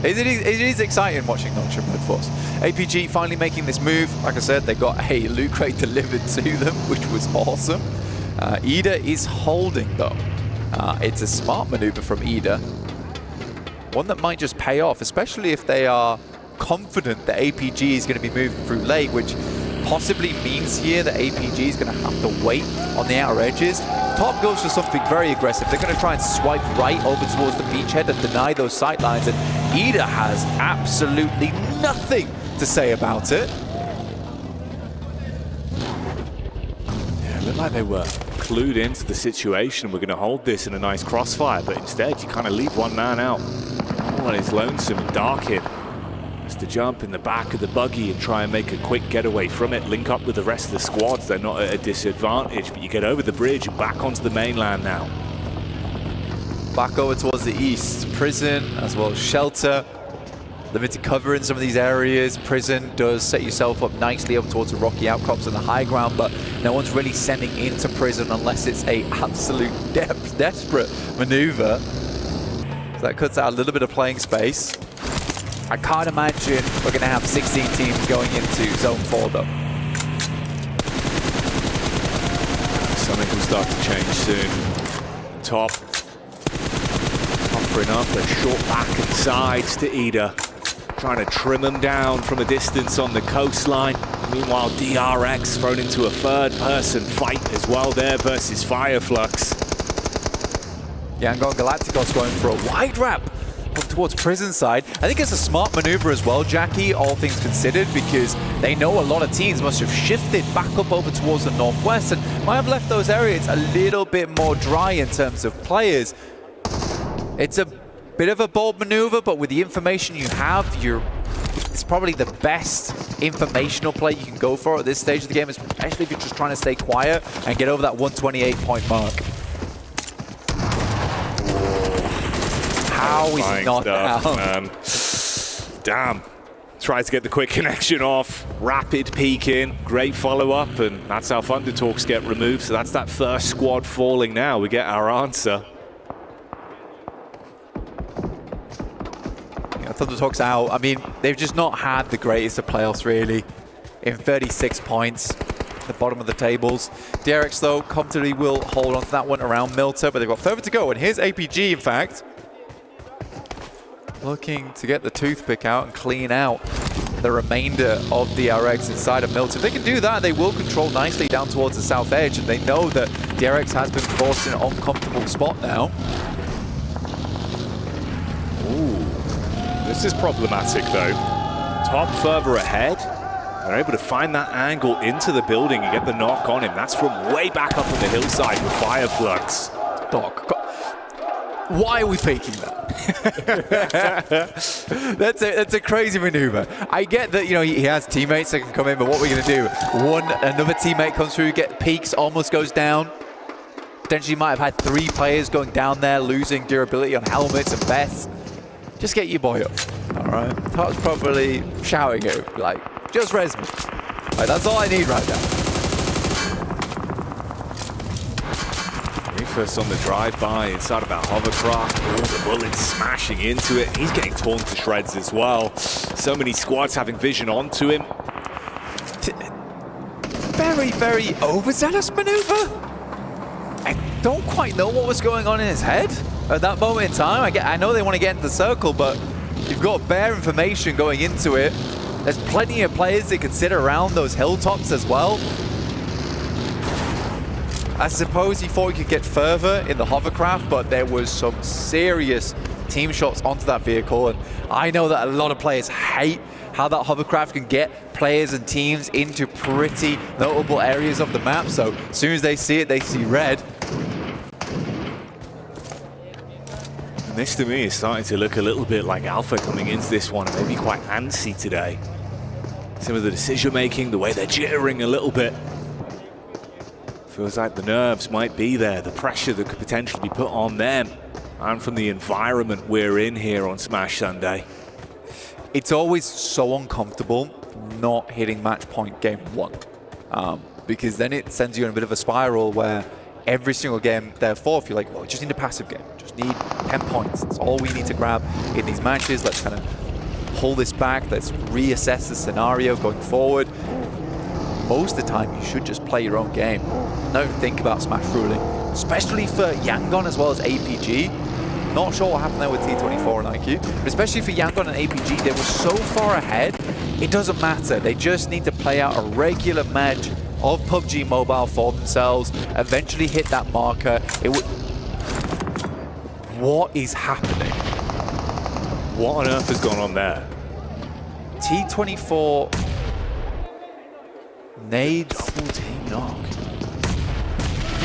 It is exciting watching Nongxin Red Force. APG finally making this move. Like I said, they got a loot crate delivered to them, which was awesome. Ida is holding though. It's a smart maneuver from Ida. One that might just pay off, especially if they are confident that APG is going to be moving through late, which possibly means here that APG is going to have to wait on the outer edges. Top goes for something very aggressive. They're going to try and swipe right over towards the beachhead and deny those sightlines, and Ida has absolutely nothing to say about it. Yeah, it looked like they were clued into the situation. We're going to hold this in a nice crossfire, but instead you kind of leave one man out. All on his lonesome and dark hit. To jump in the back of the buggy and try and make a quick getaway from it, link up with the rest of the squads. They're not at a disadvantage, but you get over the bridge and back onto the mainland now. Back over towards the east, Prison as well as Shelter. limited cover in some of these areas. Prison does set yourself up nicely up towards the rocky outcrops and the high ground, but no one's really sending into Prison unless it's a absolute desperate maneuver. So that cuts out a little bit of playing space. I can't imagine we're going to have 16 teams going into Zone 4 though. Something will start to change soon. Top. Offering up a short back and sides to Ida. Trying to trim them down from a distance on the coastline. Meanwhile, DRX thrown into a third-person fight as well there versus Fireflux. Yangon Galacticos going for a wide wrap up towards Prison side. I think it's a smart maneuver as well, Jackie, all things considered, because they know a lot of teams must have shifted back up over towards the northwest and might have left those areas a little bit more dry in terms of players. It's a bit of a bold maneuver, but with the information you have, it's probably the best informational play you can go for at this stage of the game, especially if you're just trying to stay quiet and get over that 128-point mark. How is he not down? Man. Damn. Tries to get the quick connection off. Rapid peek in. Great follow-up, and that's how Thunder Talks get removed. So that's that first squad falling now. We get our answer. Thunder Talks out. I mean, they've just not had the greatest of playoffs, really. In 36 points, the bottom of the tables. DRX, though, comfortably will hold on to that one around Milter, but they've got further to go. And here's APG, in fact, looking to get the toothpick out and clean out the remainder of DRX inside of Milter. If they can do that, they will control nicely down towards the south edge, and they know that DRX has been forced in an uncomfortable spot now. Ooh, this is problematic though. Top further ahead. They're able to find that angle into the building and get the knock on him. That's from way back up on the hillside with Fireflux. Doc, why are we faking that? That's a crazy maneuver. I get that, you know, he has teammates that can come in, but what are we going to do? Another teammate comes through, get peaks, almost goes down. Potentially might have had 3 players going down there, losing durability on helmets and vests. Just get your boy up, all right? Top's probably shouting at him, like, just res me. Like, that's all I need right now. First on the drive-by inside of that hovercraft. All the bullets smashing into it. He's getting torn to shreds as well. So many squads having vision onto him. Very, very overzealous maneuver. I don't quite know what was going on in his head at that moment in time. I know they want to get into the circle, but you've got bare information going into it. There's plenty of players that can sit around those hilltops as well. I suppose he thought he could get further in the hovercraft, but there was some serious team shots onto that vehicle, and I know that a lot of players hate how that hovercraft can get players and teams into pretty notable areas of the map, so as soon as they see it, they see red. And this to me is starting to look a little bit like Alpha coming into this one, maybe quite antsy today. Some of the decision making, the way they're jittering a little bit. Feels like the nerves might be there, the pressure that could potentially be put on them, and from the environment we're in here on Smash Sunday. It's always so uncomfortable not hitting match point game 1, because then it sends you in a bit of a spiral where every single game, therefore, feel like, well, we just need a passive game, just need 10 points. That's all we need to grab in these matches. Let's kind of pull this back, let's reassess the scenario going forward. Most of the time, you should just play your own game. Don't think about smash ruling, especially for Yangon as well as APG. Not sure what happened there with T24 and IQ, but especially for Yangon and APG, they were so far ahead, it doesn't matter. They just need to play out a regular match of PUBG Mobile for themselves, eventually hit that marker. What is happening? What on earth has gone on there? T24 nades. Double team knock.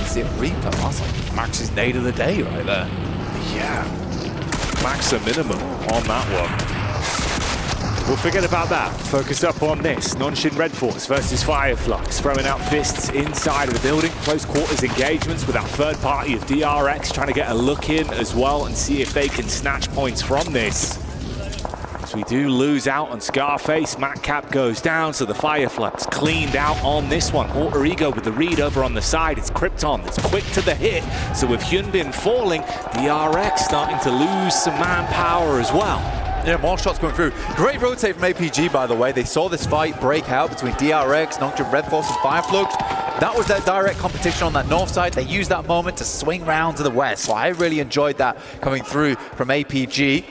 Is it replay? That's like Max's nade of the day right there. Yeah. Max a minimum on that one. We'll forget about that. Focus up on this. Nonshin Red Force versus Fireflux. Throwing out fists inside of the building. Close quarters engagements with that third party of DRX. Trying to get a look in as well and see if they can snatch points from this. As we do lose out on Scarface, Matcap goes down, so the Fireflux cleaned out on this one. Alter Ego with the read over on the side. It's Krypton that's quick to the hit. So with Hyunbin falling, the RX starting to lose some manpower as well. Yeah, more shots going through. Great rotate from APG, by the way. They saw this fight break out between DRX, Nocturne, Red Force, and Fireflux. That was their direct competition on that north side. They used that moment to swing round to the west. So I really enjoyed that coming through from APG.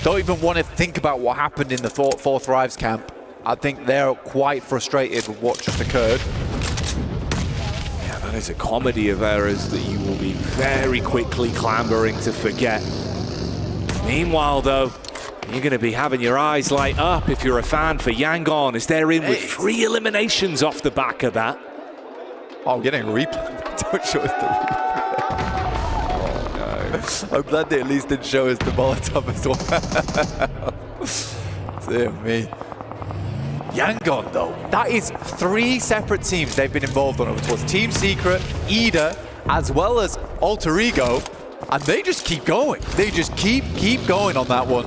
Don't even want to think about what happened in the Fourth Thrives camp. I think they're quite frustrated with what just occurred. Yeah, that is a comedy of errors that you will be very quickly clambering to forget. Meanwhile, though, you're going to be having your eyes light up if you're a fan for Yangon, as they're in with 3 eliminations off the back of that. Oh, I'm getting a replay. Don't show us the replay. I'm glad they at least didn't show us the Molotov as well. Dear me. Yangon, though, that is 3 separate teams they've been involved on. It was Team Secret, Ida, as well as Alter Ego, and they just keep going. They just keep going on that one.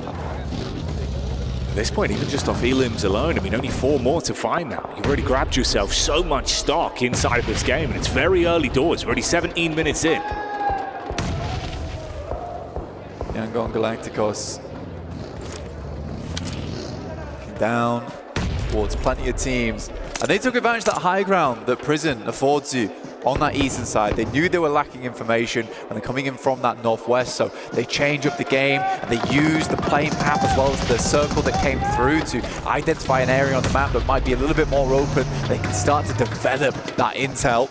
At this point, even just off elims alone, I mean, only 4 more to find now. You've already grabbed yourself so much stock inside of this game, and it's very early doors. We're already 17 minutes in. Yangon Galacticos down towards plenty of teams, and they took advantage of that high ground that Prison affords you on that eastern side. They knew they were lacking information and they're coming in from that northwest, so they change up the game and they use the plane map as well as the circle that came through to identify an area on the map that might be a little bit more open. They can start to develop that intel.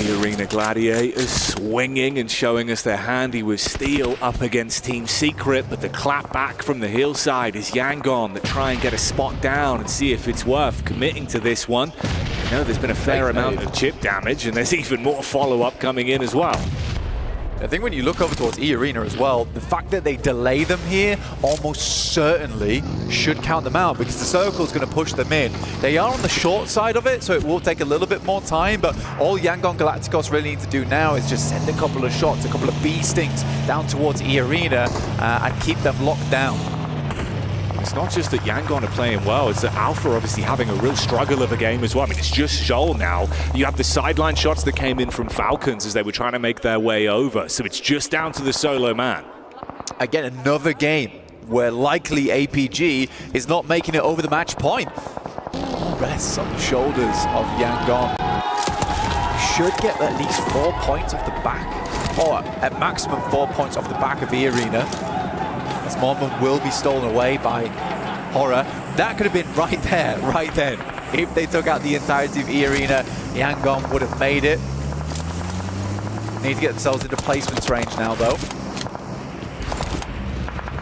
The Arena Gladiators swinging and showing us they're handy with steel up against Team Secret, but the clap back from the hillside is Yangon that try and get a spot down and see if it's worth committing to this one. You know, there's been a fair amount of chip damage, and there's even more follow-up coming in as well. I think when you look over towards E-Arena as well, the fact that they delay them here almost certainly should count them out, because the circle is going to push them in. They are on the short side of it, so it will take a little bit more time, but all Yangon Galacticos really need to do now is just send a couple of shots, a couple of bee stings down towards E-Arena and keep them locked down. It's not just that Yangon are playing well, it's that Alpha are obviously having a real struggle of a game as well. I mean, it's just Shoal now. You have the sideline shots that came in from Falcons as they were trying to make their way over, so it's just down to the solo man. Again, another game where likely APG is not making it over the match point. Rests on the shoulders of Yangon. Should get at least 4 points off the back, or at maximum 4 points off the back of the arena. This moment will be stolen away by Horror. That could have been right there, right then. If they took out the entirety of E-Arena, Yangon would have made it. Need to get themselves into placements range now, though.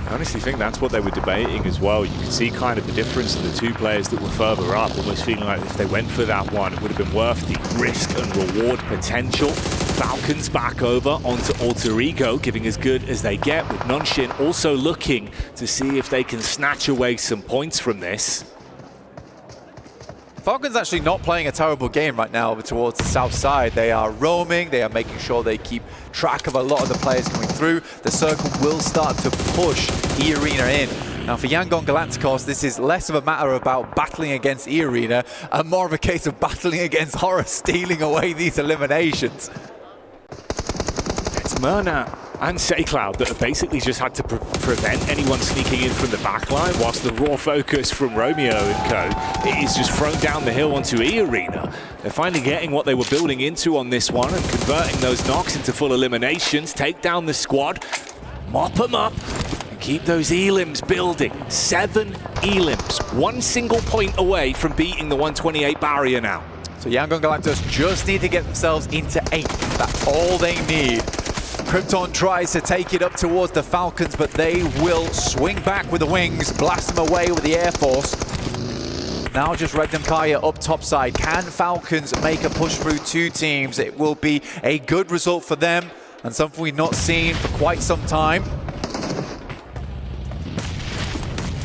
I honestly think that's what they were debating as well. You can see kind of the difference in the 2 players that were further up, almost feeling like if they went for that one, it would have been worth the risk and reward potential. Falcons back over onto Alter Ego, giving as good as they get, with Nonshin also looking to see if they can snatch away some points from this. Falcons actually not playing a terrible game right now over towards the south side. They are roaming, they are making sure they keep track of a lot of the players coming through. The circle will start to push E-Arena in. Now for Yangon Galacticos, this is less of a matter about battling against E-Arena and more of a case of battling against Horror stealing away these eliminations. It's Murna and SayCloud that have basically just had to prevent anyone sneaking in from the backline, whilst the raw focus from Romeo and co is just thrown down the hill onto E-Arena. They're finally getting what they were building into on this one and converting those knocks into full eliminations, take down the squad, mop them up, and keep those elims building. 7 elims, 1 single point away from beating the 128 barrier now. So Yangon Galacticos just need to get themselves into 8. That's all they need. Krypton tries to take it up towards the Falcons, but they will swing back with the wings, blast them away with the Air Force. Now just Regnum Kaya up top side. Can Falcons make a push through 2 teams? It will be a good result for them, and something we've not seen for quite some time.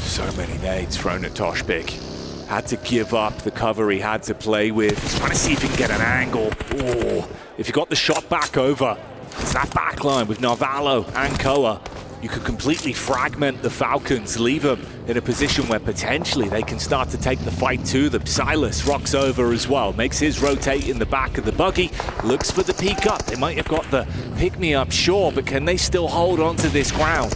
So many nades thrown at Toshpik. Had to give up the cover he had to play with. He's trying to see if he can get an angle. Oh, if you got the shot back over, it's that backline with Narvalo and Koa. you could completely fragment the Falcons, leave them in a position where potentially they can start to take the fight to them. Silas rocks over as well, makes his rotate in the back of the buggy, looks for the peek up. They might have got the pick-me-up, sure, but can they still hold on to this ground?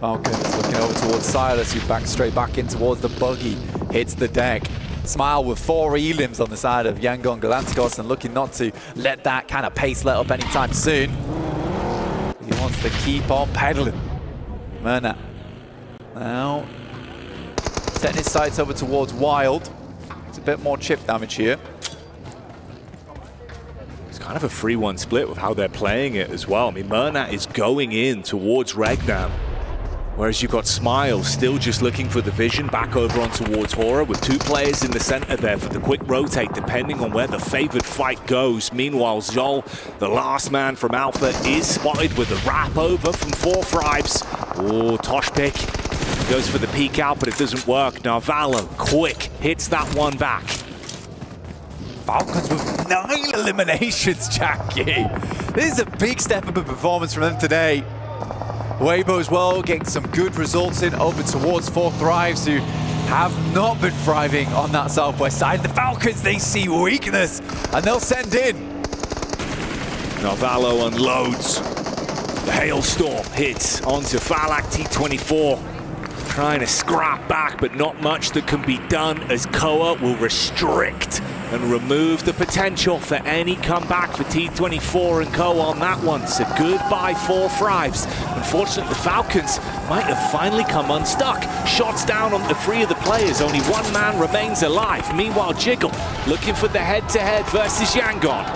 Falcons looking over towards Silas, who backs straight back in towards the buggy, hits the deck. Smile with 4 elims on the side of Yangon Galacticos and looking not to let that kind of pace let up anytime soon. He wants to keep on pedaling. Myrna now setting his sights over towards Wild. It's a bit more chip damage here. It's kind of a 3-1 split with how they're playing it as well. I mean, Myrna is going in towards Regnam, whereas you've got Smile still just looking for the vision back over on towards Hora with 2 players in the center there for the quick rotate depending on where the favored fight goes. Meanwhile, Zol, the last man from Alpha, is spotted with a wrap over from 4 Thrives. Oh, Toshpik goes for the peek out, but it doesn't work. Narvalo, quick, hits that one back. Falcons with 9 eliminations, Jackie. This is a big step up in performance from them today. Weibo as well, getting some good results in over towards 4 Thrives, who have not been thriving on that southwest side. The Falcons, they see weakness, and they'll send in. Narvalo unloads. The Hailstorm hits onto Falak T24. Trying to scrap back, but not much that can be done as Koa will restrict and remove the potential for any comeback for T24 and Koa on that one. So goodbye 4 Thrives. Unfortunately, the Falcons might have finally come unstuck. Shots down on the 3 of the players. Only 1 man remains alive. Meanwhile, Jiggle looking for the head-to-head versus Yangon.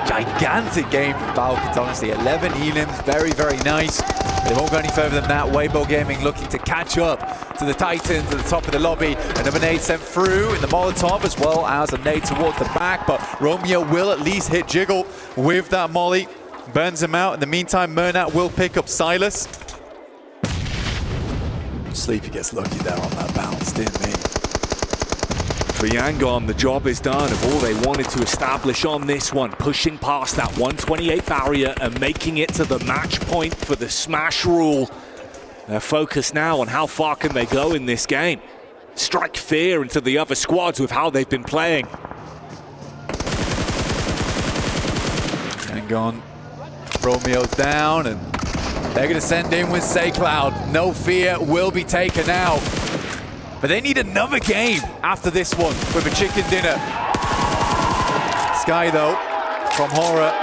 Gigantic game for Falcons, honestly. 11 elims, very, very nice. They won't go any further than that. Weibo Gaming looking to catch up to the Titans at the top of the lobby. Another nade sent through in the Molotov, as well as a nade towards the back, but Romeo will at least hit Jiggle with that molly. Burns him out. In the meantime, Murnat will pick up Silas. Sleepy gets lucky there on that bounce, didn't he? For Yangon, the job is done of all they wanted to establish on this one, pushing past that 128 barrier and making it to the match point for the smash rule. They're focused now on how far can they go in this game. Strike fear into the other squads with how they've been playing. Yangon, Romeo's down, and they're going to send in with SayCloud. No fear will be taken out. But they need another game after this one with a chicken dinner. Sky, though, from Hora,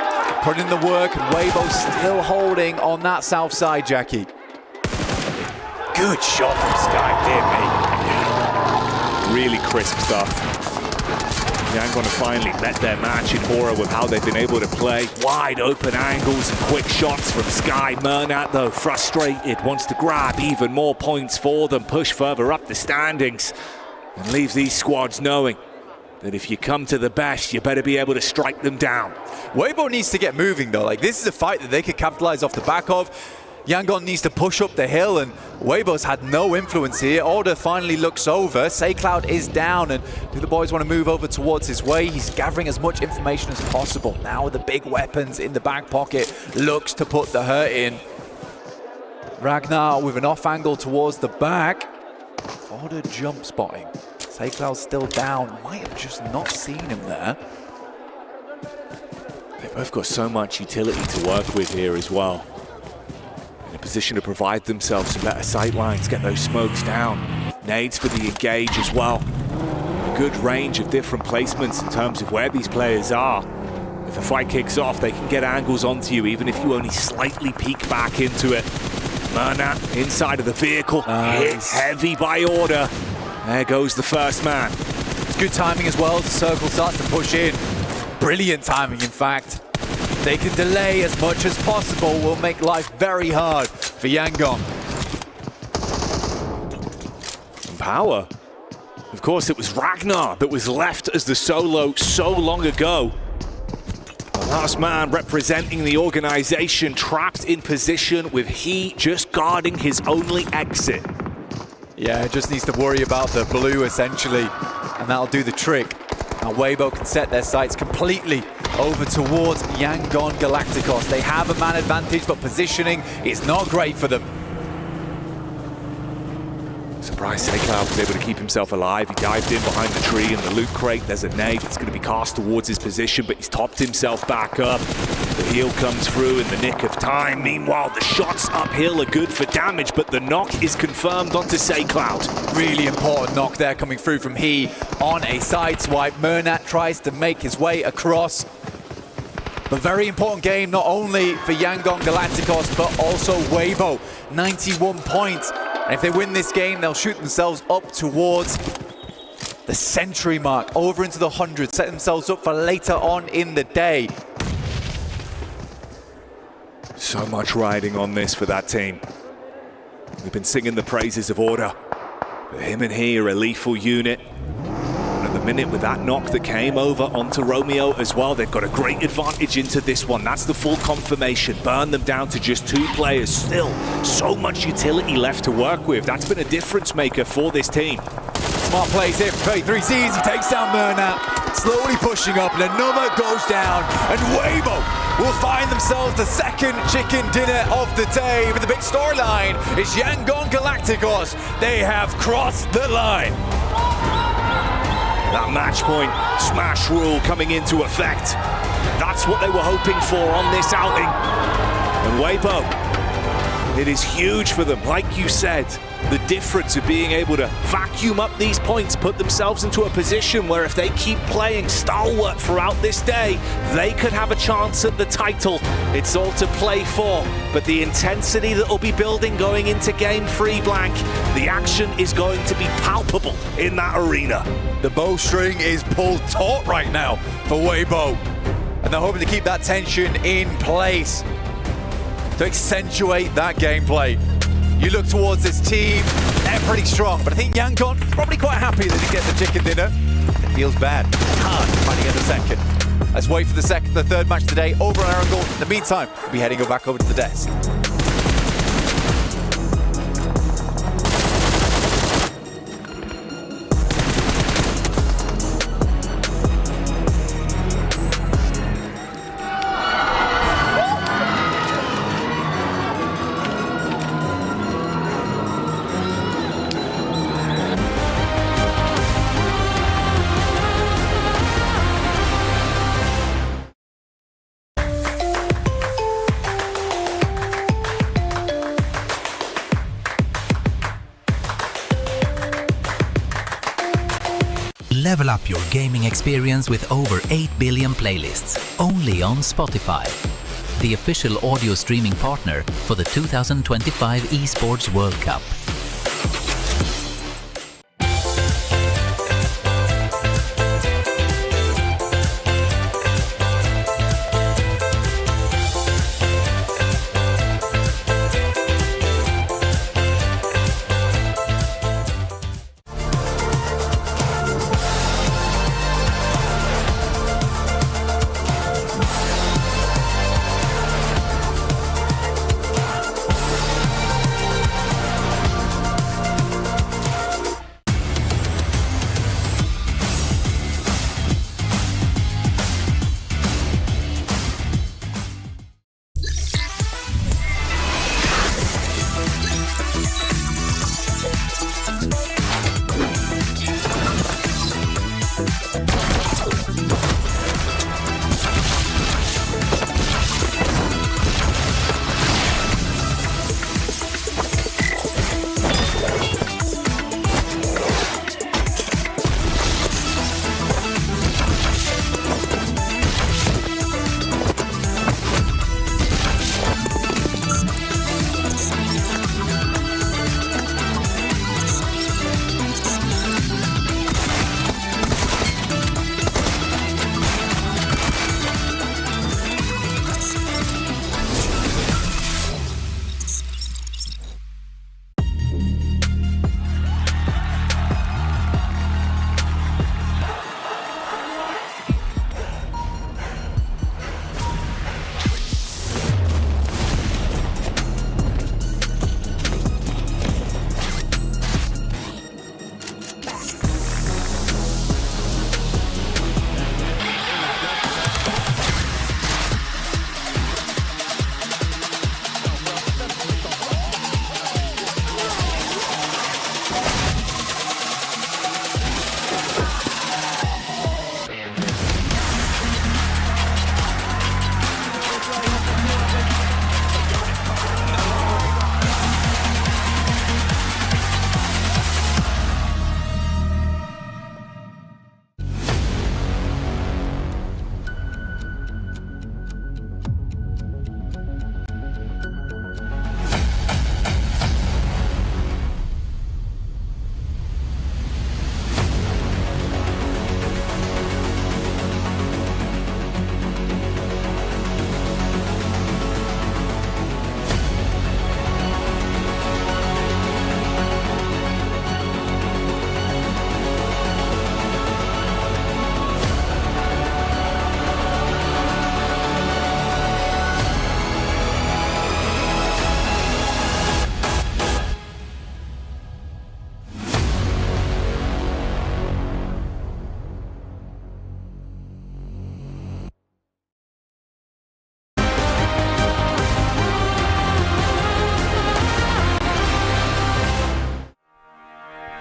putting in the work, and Weibo still holding on that south side, Jackie. Good shot from Sky, dear me. Really crisp stuff. Yangon have finally met their match in Hora with how they've been able to play. Wide open angles and quick shots from Sky. Murnat, though, frustrated, wants to grab even more points for them, push further up the standings, and leaves these squads knowing that if you come to the best, you better be able to strike them down. Weibo needs to get moving, though. Like, this is a fight that they could capitalize off the back of. Yangon needs to push up the hill, and Weibo's had no influence here. Order finally looks over. SayCloud is down, and do the boys want to move over towards his way? He's gathering as much information as possible. Now with the big weapons in the back pocket, looks to put the hurt in. Ragnar with an off angle towards the back. Order jump spotting. SayCloud's still down. Might have just not seen him there. They've both got so much utility to work with here as well. In a position to provide themselves some better sight lines, get those smokes down. Nades for the engage as well. A good range of different placements in terms of where these players are. If the fight kicks off, they can get angles onto you, even if you only slightly peek back into it. Murnat inside of the vehicle, hit heavy by Order. There goes the first man. It's good timing as well as the circle starts to push in. Brilliant timing, in fact. They can delay as much as possible, will make life very hard for Yangon. And Power. Of course, it was Ragnar that was left as the solo so long ago. The last man representing the organization, trapped in position with he just guarding his only exit. Yeah, just needs to worry about the blue, essentially, and that'll do the trick. Now Weibo can set their sights completely over towards Yangon Galacticos. They have a man advantage, but positioning is not great for them. Surprised SayCloud was able to keep himself alive. He dived in behind the tree in the loot crate. There's a nade that's going to be cast towards his position, but he's topped himself back up. The heal comes through in the nick of time. Meanwhile, the shots uphill are good for damage, but the knock is confirmed onto SayCloud. Really important knock there coming through from He on a side swipe. Murnat tries to make his way across. A very important game, not only for Yangon Galacticos, but also Weibo. 91 points. And if they win this game, they'll shoot themselves up towards the century mark, over into the 100, set themselves up for later on in the day. So much riding on this for that team. We've been singing the praises of Order. But him and He are a lethal unit. And at the minute with that knock that came over onto Romeo as well, they've got a great advantage into this one. That's the full confirmation. Burn them down to just 2 players. Still, so much utility left to work with. That's been a difference maker for this team. Smart plays here from 33C's. He takes down Murnat, slowly pushing up, and another goes down. And Weibo will find themselves the second chicken dinner of the day. But the big storyline is Yangon Galacticos. They have crossed the line. That match point smash rule coming into effect. That's what they were hoping for on this outing. And Weibo, it is huge for them. Like you said, the difference of being able to vacuum up these points, put themselves into a position where if they keep playing stalwart throughout this day, they could have a chance at the title. It's all to play for, but the intensity that will be building going into Game 3, Blank, the action is going to be palpable in that arena. The bowstring is pulled taut right now for Weibo, and they're hoping to keep that tension in place to accentuate that gameplay. You look towards this team, they're pretty strong, but I think Yangon probably quite happy that he gets the chicken dinner. It feels bad, hard finding in the second. Let's wait for the third match today over at Erangel. In the meantime, we'll be heading back over to the desk. Level up your gaming experience with over 8 billion playlists, only on Spotify, the official audio streaming partner for the 2025 ESPORTS World Cup.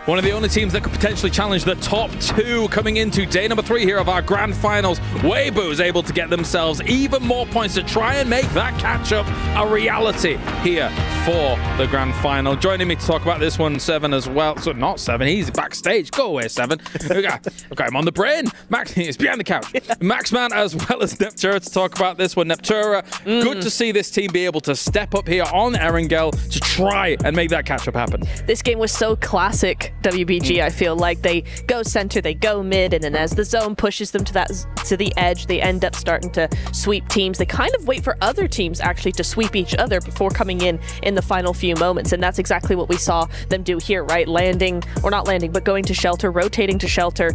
One of the only teams that could potentially challenge the top 2 coming into day number 3 here of our grand finals. Weibo is able to get themselves even more points to try and make that catch-up a reality here for the grand final. Joining me to talk about this one, Seven as well. So not Seven, he's backstage. Go away, Seven. I've got him on the brain. Max is behind the couch. Maxman as well as Neptura to talk about this one. Neptura, good to see this team be able to step up here on Erangel to try and make that catch-up happen. This game was so classic WBG. I feel like they go center, they go mid, and then as the zone pushes them to the edge, they end up starting to sweep teams. They kind of wait for other teams actually to sweep each other before coming in the final few moments, and that's exactly what we saw them do here, right? Landing, or not landing, but going to shelter, rotating to shelter,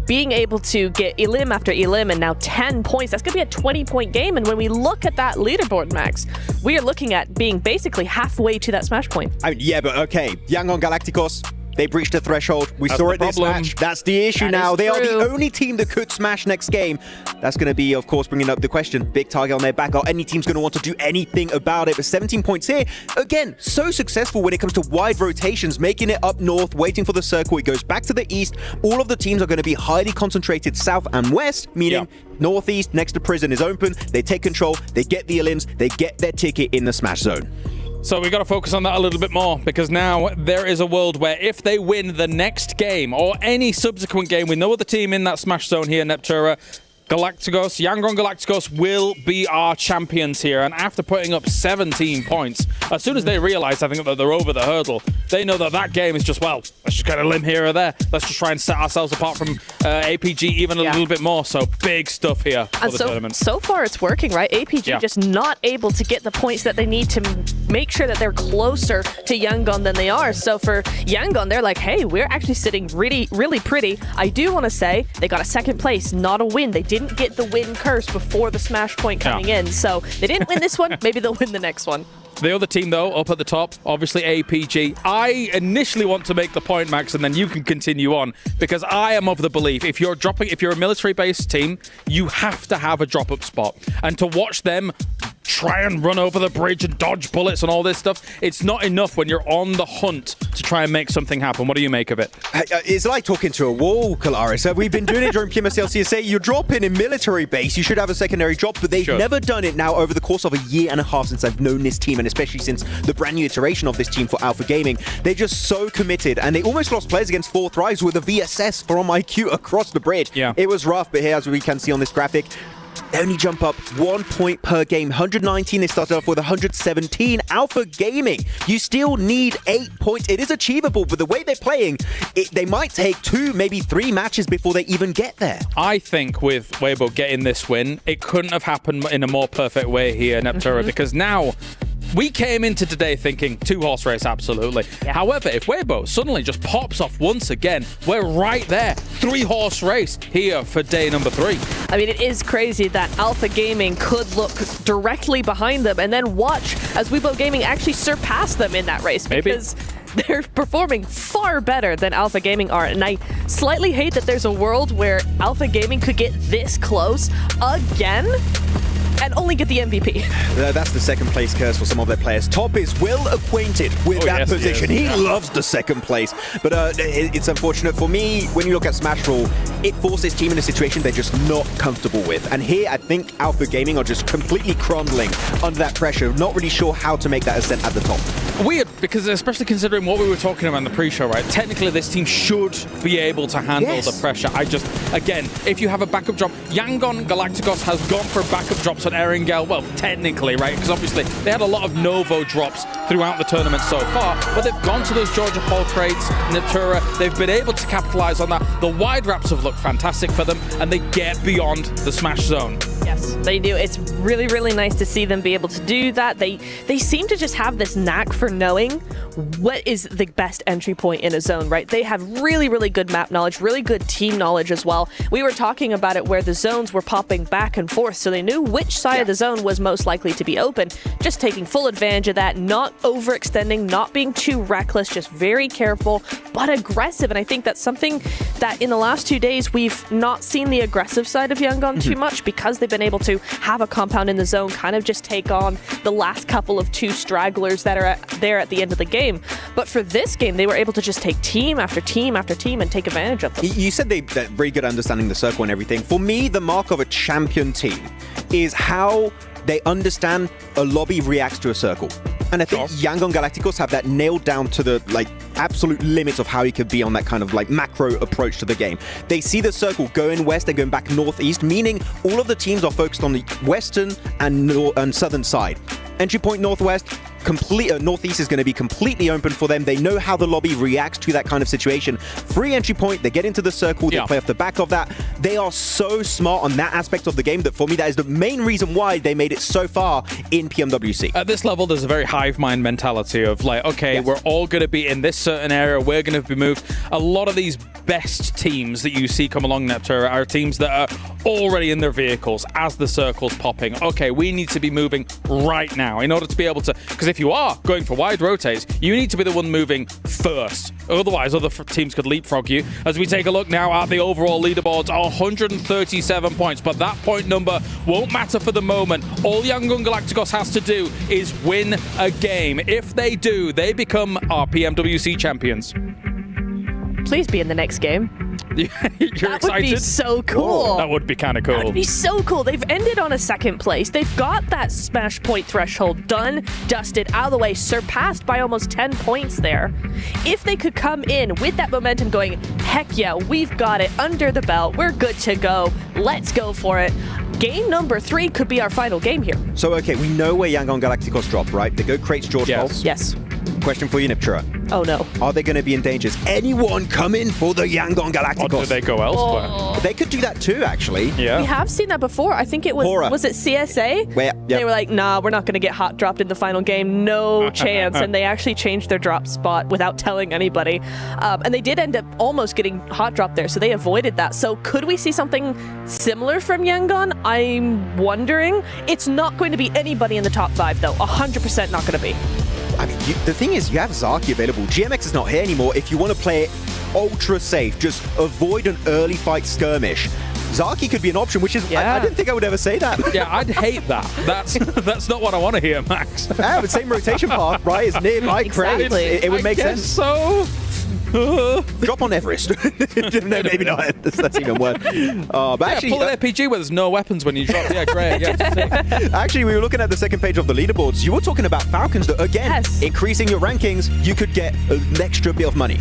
being able to get elim after elim, and now 10 points. That's going to be a 20-point game, and when we look at that leaderboard, Max, we are looking at being basically halfway to that smash point. I mean, yeah, but okay, Yangon Galacticos, they breached the threshold. We saw it this match. That's the issue now. They are the only team that could smash next game. That's going to be, of course, bringing up the question. Big target on their back. Are any team's going to want to do anything about it? But 17 points here. Again, so successful when it comes to wide rotations, making it up north, waiting for the circle. It goes back to the east. All of the teams are going to be highly concentrated south and west, meaning northeast next to prison is open. They take control. They get the elims. They get their ticket in the smash zone. So we got to focus on that a little bit more, because now there is a world where if they win the next game or any subsequent game with no other team in that smash zone here, Neptura, Galacticos, Yangon Galacticos will be our champions here. And after putting up 17 points, as soon as they realize, I think, that they're over the hurdle, they know that that game is just, well, let's just get a limb here or there. Let's just try and set ourselves apart from APG even a little bit more. So big stuff here for the tournament. So far it's working, right? APG just not able to get the points that they need to make sure that they're closer to Yangon than they are. So for Yangon, they're like, hey, we're actually sitting really, really pretty. I do want to say they got a second place, not a win. They didn't get the win curse before the smash point coming in. So they didn't win this one. Maybe they'll win the next one. The other team, though, up at the top, obviously APG. I initially want to make the point, Max, and then you can continue on, because I am of the belief if you're a military-based team, you have to have a drop-up spot. And to watch them try and run over the bridge and dodge bullets and all this stuff, it's not enough when you're on the hunt to try and make something happen. What do you make of it? It's like talking to a wall, Kalaris. We've been doing it during PMSL CSA. You drop in a military base, you should have a secondary drop, but they've never done it now over the course of a year and a half since I've known this team, and especially since the brand new iteration of this team for Alpha Gaming. They're just so committed, and they almost lost players against 4 Thrives with a VSS from IQ across the bridge. Yeah. It was rough, but here, as we can see on this graphic, they only jump up 1 point per game. 119, they started off with 117. Alpha Gaming, you still need 8 points. It is achievable, but the way they're playing, they might take 2, maybe 3 matches before they even get there. I think with Weibo getting this win, it couldn't have happened in a more perfect way here, Neptura, because now we came into today thinking 2-horse race, absolutely. Yeah. However, if Weibo suddenly just pops off once again, we're right there. 3-horse race here for day number 3. I mean, it is crazy that Alpha Gaming could look directly behind them and then watch as Weibo Gaming actually surpass them in that race. Because they're performing far better than Alpha Gaming are. And I slightly hate that there's a world where Alpha Gaming could get this close again and only get the MVP. That's the second place curse for some of their players. Top is well acquainted with that position. He loves the second place. But it's unfortunate for me, when you look at Smash Roll, it forces team in a situation they're just not comfortable with. And here, I think Alpha Gaming are just completely crumbling under that pressure, not really sure how to make that ascent at the top. Weird, because especially considering what we were talking about in the pre-show, right? Technically, this team should be able to handle the pressure. Again, if you have a backup drop, Yangon Galacticos has gone for backup drops on Erangel. Well, technically, right? Because obviously, they had a lot of Novo drops throughout the tournament so far, but they've gone to those Georgia Paul crates, Neptura. They've been able to capitalize on that. The wide wraps have looked fantastic for them, and they get beyond the smash zone. Yes, they do. It's really, really nice to see them be able to do that. They seem to just have this knack for knowing what is the best entry point in a zone, right? They have really, really good map knowledge, really good team knowledge as well. We were talking about it where the zones were popping back and forth, so they knew which side of the zone was most likely to be open. Just taking full advantage of that, not overextending, not being too reckless, just very careful, but aggressive. And I think that's something that in the last 2 days, we've not seen the aggressive side of Yangon too much, because they've been able to have a compound in the zone, kind of just take on the last couple of 2 stragglers that are there at the end of the game. But for this game, they were able to just take team after team after team and take advantage of them. You said they're very good at understanding the circle and everything. For me, the mark of a champion team is how they understand a lobby reacts to a circle. And I think Yangon Galacticos have that nailed down to the absolute limits of how he could be on that kind of macro approach to the game. They see the circle going west and going back northeast, meaning all of the teams are focused on the western and southern side. Entry point northwest, northeast is going to be completely open for them. They know how the lobby reacts to that kind of situation. Free entry point, they get into the circle, they play off the back of that. They are so smart on that aspect of the game that for me, that is the main reason why they made it so far in PMWC. At this level, there's a very hive mind mentality of okay, we're all going to be in this certain area, we're going to be moved. A lot of these best teams that you see come along Neptura are teams that are already in their vehicles as the circle's popping. Okay, we need to be moving right now in order to be able to, because if you are going for wide rotates, you need to be the one moving first. Otherwise, other teams could leapfrog you. As we take a look now at the overall leaderboards, 137 points, but that point number won't matter for the moment. All Yangon Galacticos has to do is win a game. If they do, they become our PMWC champions. Please be in the next game. You're excited? That would be so cool. That would be kind of cool. That would be so cool. They've ended on a second place. They've got that smash point threshold done, dusted, out of the way, surpassed by almost 10 points there. If they could come in with that momentum going, heck yeah, we've got it under the belt. We're good to go. Let's go for it. Game number 3 could be our final game here. So, okay, we know where Yangon Galacticos drop, right? They go crates George Pulse. Yes. Question for you, Niptura. Oh, no. Are they going to be in danger? Is anyone coming for the Yangon Galacticos? Or do they go elsewhere? Oh. They could do that too, actually. Yeah. We have seen that before. I think it was it CSA? They were like, nah, we're not going to get hot dropped in the final game. No chance. And they actually changed their drop spot without telling anybody. And they did end up almost getting hot dropped there, so they avoided that. So could we see something similar from Yangon? I'm wondering. It's not going to be anybody in the top 5, though. 100% not going to be. I mean, the thing is, you have Zaki available. GMX is not here anymore. If you want to play it ultra safe, just avoid an early fight skirmish. Zaki could be an option, which is, I didn't think I would ever say that. Yeah, I'd hate that. That's not what I want to hear, Max. Yeah, but same rotation path, right? It's nearby crates. It would make sense. So drop on Everest. No, maybe not. That's even worse. But actually, pull an RPG where there's no weapons when you drop. Yeah, great. Yeah, actually, we were looking at the second page of the leaderboards. You were talking about Falcons that, again, increasing your rankings, you could get an extra bit of money.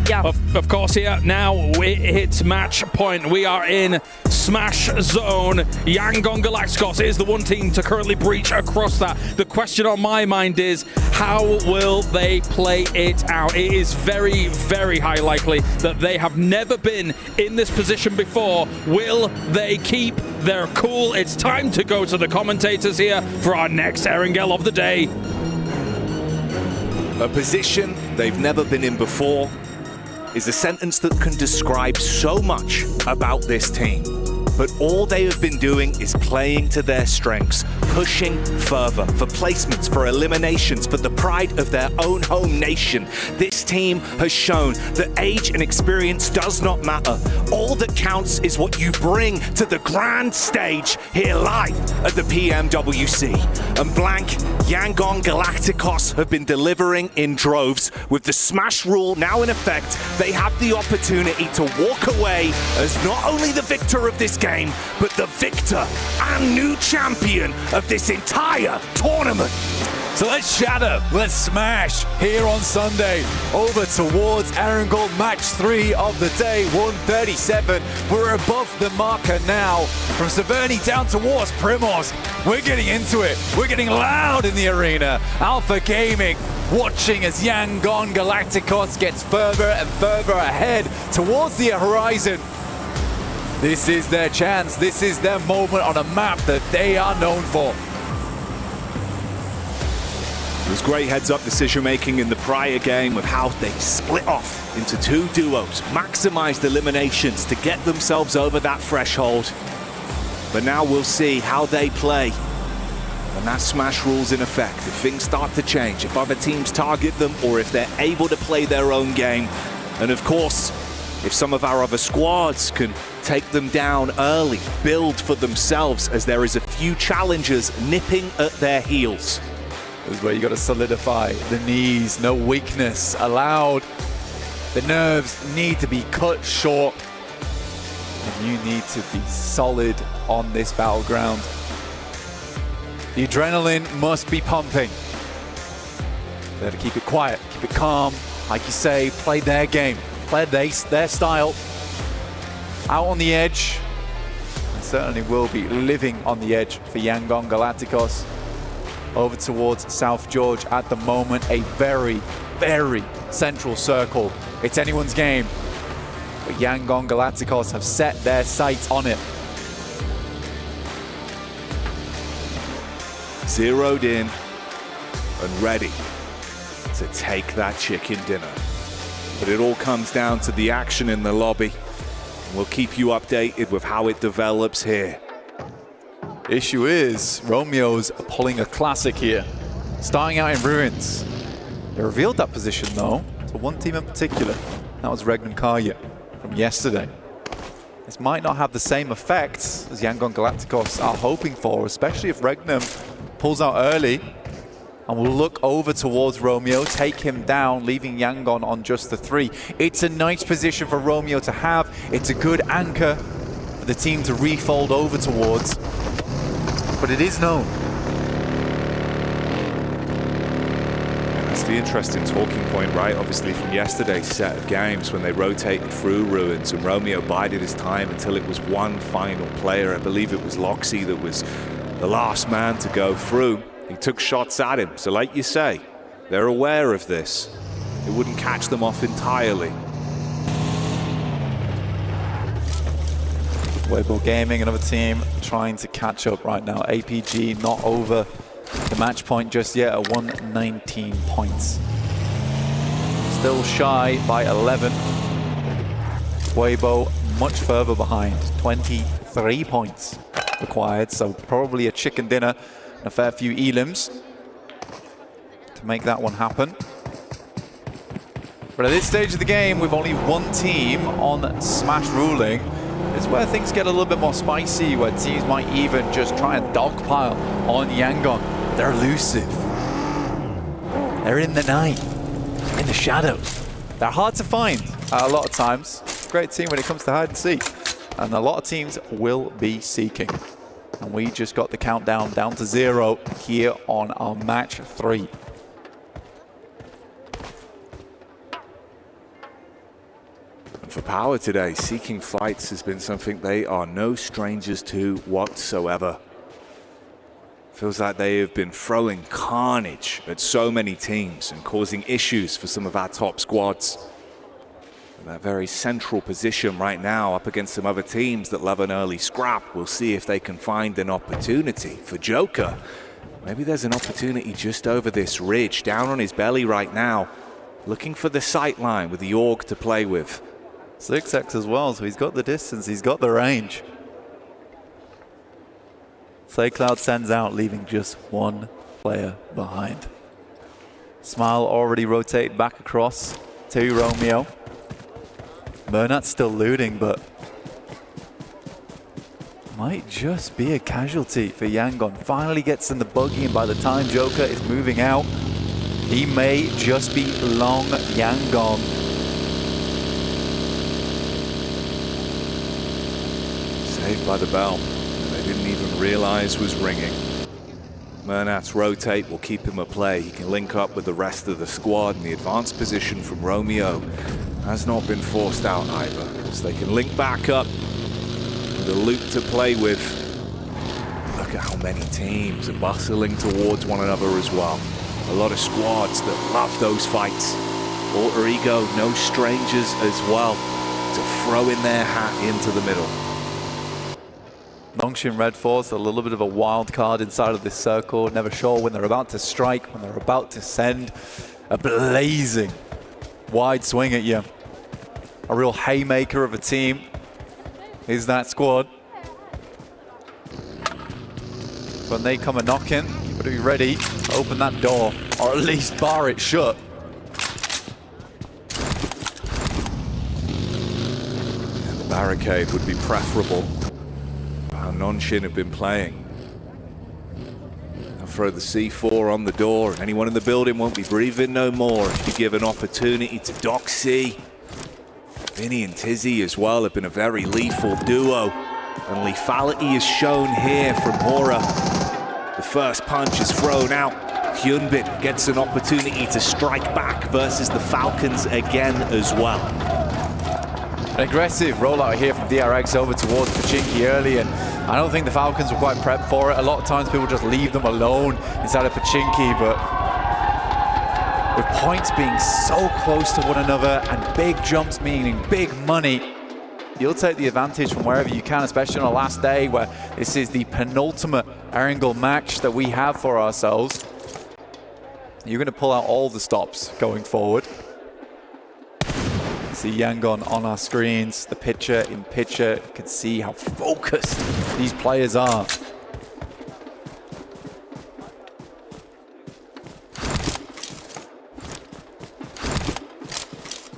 Yeah. Of course, here now it's match point. We are in Smash Zone. Yangon Galacticos is the one team to currently breach across that. The question on my mind is, how will they play it out? It is very, very high likely that they have never been in this position before. Will they keep their cool? It's time to go to the commentators here for our next Erangel of the day. A position they've never been in before is a sentence that can describe so much about this team. But all they have been doing is playing to their strengths, pushing further for placements, for eliminations, for the pride of their own home nation. This team has shown that age and experience does not matter. All that counts is what you bring to the grand stage here live at the PMWC. And blank, Yangon Galacticos have been delivering in droves. With the smash rule now in effect, they have the opportunity to walk away as not only the victor of this game, but the victor and new champion of this entire tournament. So let's shatter, let's smash here on Sunday. Over towards Erangel, match 3 of the day, 137. We're above the marker now. From Severny down towards Primos. We're getting into it. We're getting loud in the arena. Alpha Gaming watching as Yangon Galacticos gets further and further ahead towards the horizon. This is their chance. This is their moment on a map that they are known for. There's great heads-up decision-making in the prior game of how they split off into 2 duos, maximized eliminations to get themselves over that threshold. But now we'll see how they play when that smash rule's in effect. If things start to change, if other teams target them, or if they're able to play their own game. And of course, if some of our other squads can take them down early, build for themselves, as there is a few challengers nipping at their heels. This is where you got to solidify the knees, no weakness allowed. The nerves need to be cut short. And you need to be solid on this battleground. The adrenaline must be pumping. They have to keep it quiet, keep it calm. Like you say, play their game, play their style. Out on the edge. And certainly will be living on the edge for Yangon Galacticos. Over towards South George at the moment. A very, very central circle. It's anyone's game. But Yangon Galacticos have set their sights on it. Zeroed in and ready to take that chicken dinner. But it all comes down to the action in the lobby. And we'll keep you updated with how it develops here. Issue is, Romeo's pulling a classic here. Starting out in Ruins. They revealed that position though, to one team in particular. That was Regnum Karya from yesterday. This might not have the same effects as Yangon Galacticos are hoping for, especially if Regnum pulls out early and will look over towards Romeo, take him down, leaving Yangon on just the 3. It's a nice position for Romeo to have. It's a good anchor for the team to refold over towards. But it is known. And that's the interesting talking point, right? Obviously from yesterday's set of games when they rotated through Ruins and Romeo bided his time until it was one final player. I believe it was Loxy that was the last man to go through. He took shots at him. So like you say, they're aware of this. It wouldn't catch them off entirely. Weibo Gaming, another team trying to catch up right now. APG not over the match point just yet at 119 points. Still shy by 11. Weibo much further behind, 23 points required. So probably a chicken dinner and a fair few elims to make that one happen. But at this stage of the game, with only one team on Smash ruling, is where things get a little bit more spicy, where teams might even just try and dogpile on Yangon. They're elusive. They're in the night, in the shadows. They're hard to find a lot of times. Great team when it comes to hide and seek. And a lot of teams will be seeking. And we just got the countdown down to 0 here on our match 3. For Power today, seeking fights has been something they are no strangers to whatsoever. Feels like they have been throwing carnage at so many teams and causing issues for some of our top squads. And that very central position right now up against some other teams that love an early scrap. We'll see if they can find an opportunity. For Joker, maybe there's an opportunity just over this ridge, down on his belly right now, looking for the sight line with the AUG to play with. 6x as well, so he's got the distance, he's got the range. Cloud sends out, leaving just one player behind. Smile already rotated back across to Romeo. Bernat's still looting, but might just be a casualty for Yangon. Finally gets in the buggy, and by the time Joker is moving out, he may just be long Yangon. Saved by the bell. They didn't even realize was ringing. Mernat's rotate will keep him at play. He can link up with the rest of the squad, and the advanced position from Romeo has not been forced out either. So they can link back up with a loop to play with. Look at how many teams are bustling towards one another as well. A lot of squads that love those fights. Alter Ego, no strangers as well to throw in their hat into the middle. Nongshin Red Force, a little bit of a wild card inside of this circle. Never sure when they're about to strike, when they're about to send a blazing wide swing at you. A real haymaker of a team is that squad. When they come a knocking, you better be ready to open that door, or at least bar it shut. And the barricade would be preferable. How Nonshin have been playing. Now throw the C4 on the door, and anyone in the building won't be breathing no more if you give an opportunity to Doxy. Vinny and Tizzy as well have been a very lethal duo, and lethality is shown here from Hora. The first punch is thrown out. Hyunbin gets an opportunity to strike back versus the Falcons again as well. An aggressive rollout here from DRX over towards Pachinki early, and I don't think the Falcons were quite prepped for it. A lot of times people just leave them alone inside of Pachinki, but with points being so close to one another and big jumps meaning big money, you'll take the advantage from wherever you can, especially on the last day where this is the penultimate Erangel match that we have for ourselves. You're going to pull out all the stops going forward. See Yangon on our screens, the picture in picture. You can see how focused these players are.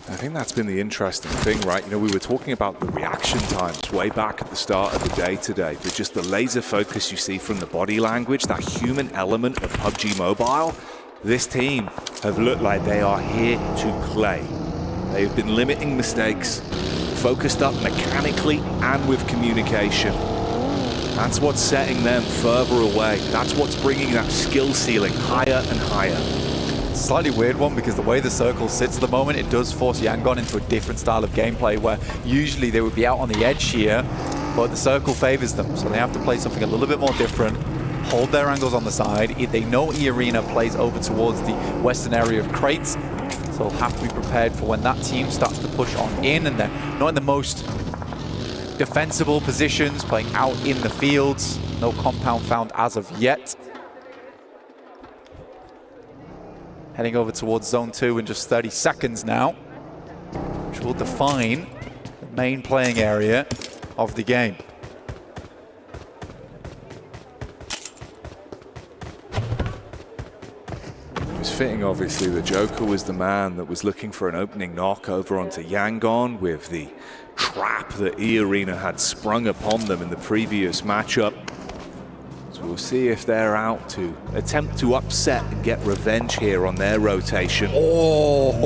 I think that's been the interesting thing, right? You know, we were talking about the reaction times way back at the start of the day today, but just the laser focus you see from the body language, that human element of PUBG Mobile, this team have looked like they are here to play. They've been limiting mistakes, focused up mechanically and with communication. That's what's setting them further away. That's what's bringing that skill ceiling higher and higher. Slightly weird one, because the way the circle sits at the moment, it does force Yangon into a different style of gameplay, where usually they would be out on the edge here, but the circle favors them, so they have to play something a little bit more different, hold their angles on the side. They know E-Arena plays over towards the western area of crates, so they'll have to be prepared for when that team starts to push on in, and they're not in the most defensible positions, playing out in the fields. No compound found as of yet. Heading over towards Zone 2 in just 30 seconds now, which will define the main playing area of the game. It was fitting, obviously, the Joker was the man that was looking for an opening knock over onto Yangon with the trap that E-Arena had sprung upon them in the previous matchup. So we'll see if they're out to attempt to upset and get revenge here on their rotation. All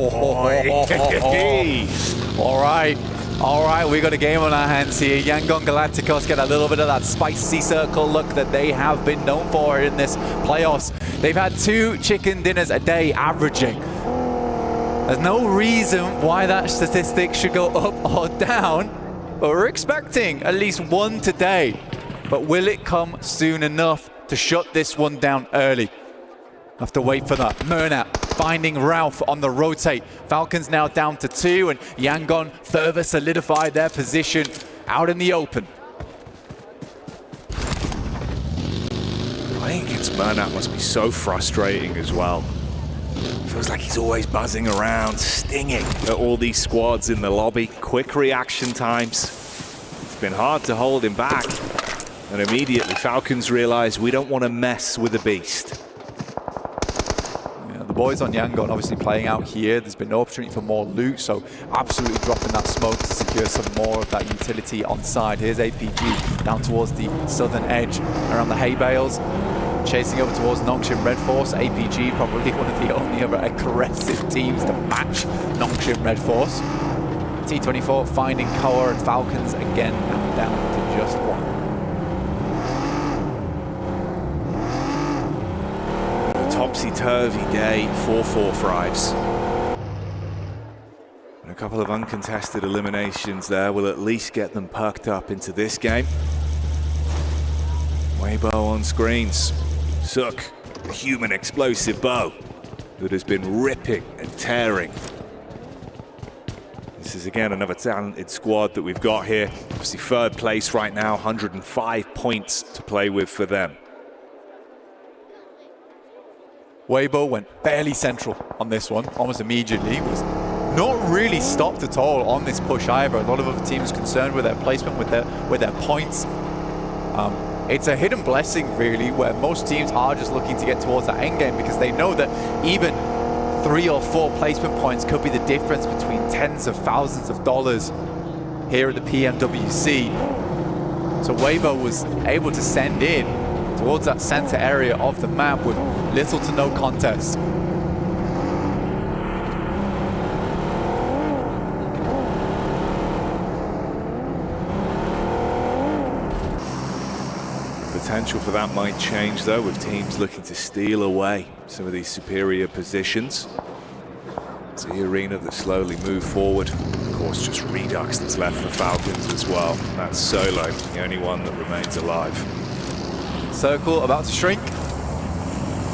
right, we got a game on our hands here. Yangon Galacticos get a little bit of that spicy circle look that they have been known for in this playoffs. They've had 2 chicken dinners a day averaging. There's no reason why that statistic should go up or down, but we're expecting at least 1 today. But will it come soon enough to shut this one down early? Have to wait for that. Murnat finding Ralph on the rotate. Falcons now down to 2, and Yangon further solidified their position out in the open. Playing against Murnat must be so frustrating as well. Feels like he's always buzzing around, stinging at all these squads in the lobby. Quick reaction times. It's been hard to hold him back. And immediately Falcons realize we don't want to mess with the beast. Yeah, the boys on Yangon obviously playing out here. There's been no opportunity for more loot, so absolutely dropping that smoke to secure some more of that utility on side. Here's APG down towards the southern edge around the hay bales. Chasing over towards Nongshim Red Force. APG probably one of the only other aggressive teams to match Nongshim Red Force. T24 finding Koa, and Falcons again now down to just 1. Topsy-turvy day for 4-5s. And a couple of uncontested eliminations there will at least get them perked up into this game. Weibo on screens. Suk, a human explosive bow that has been ripping and tearing. This is again another talented squad that we've got here. Obviously 3rd place right now, 105 points to play with for them. Weibo went fairly central on this one, almost immediately. Was not really stopped at all on this push either. A lot of other teams concerned with their placement, with their points. It's a hidden blessing, really, where most teams are just looking to get towards that end game, because they know that even 3 or 4 placement points could be the difference between tens of thousands of dollars here at the PMWC. So Weibo was able to send in towards that center area of the map with little to no contest. Potential for that might change though, with teams looking to steal away some of these superior positions. It's the arena that slowly move forward. Of course, just Redux that's left for Falcons as well. That's Solo, the only one that remains alive. Circle about to shrink.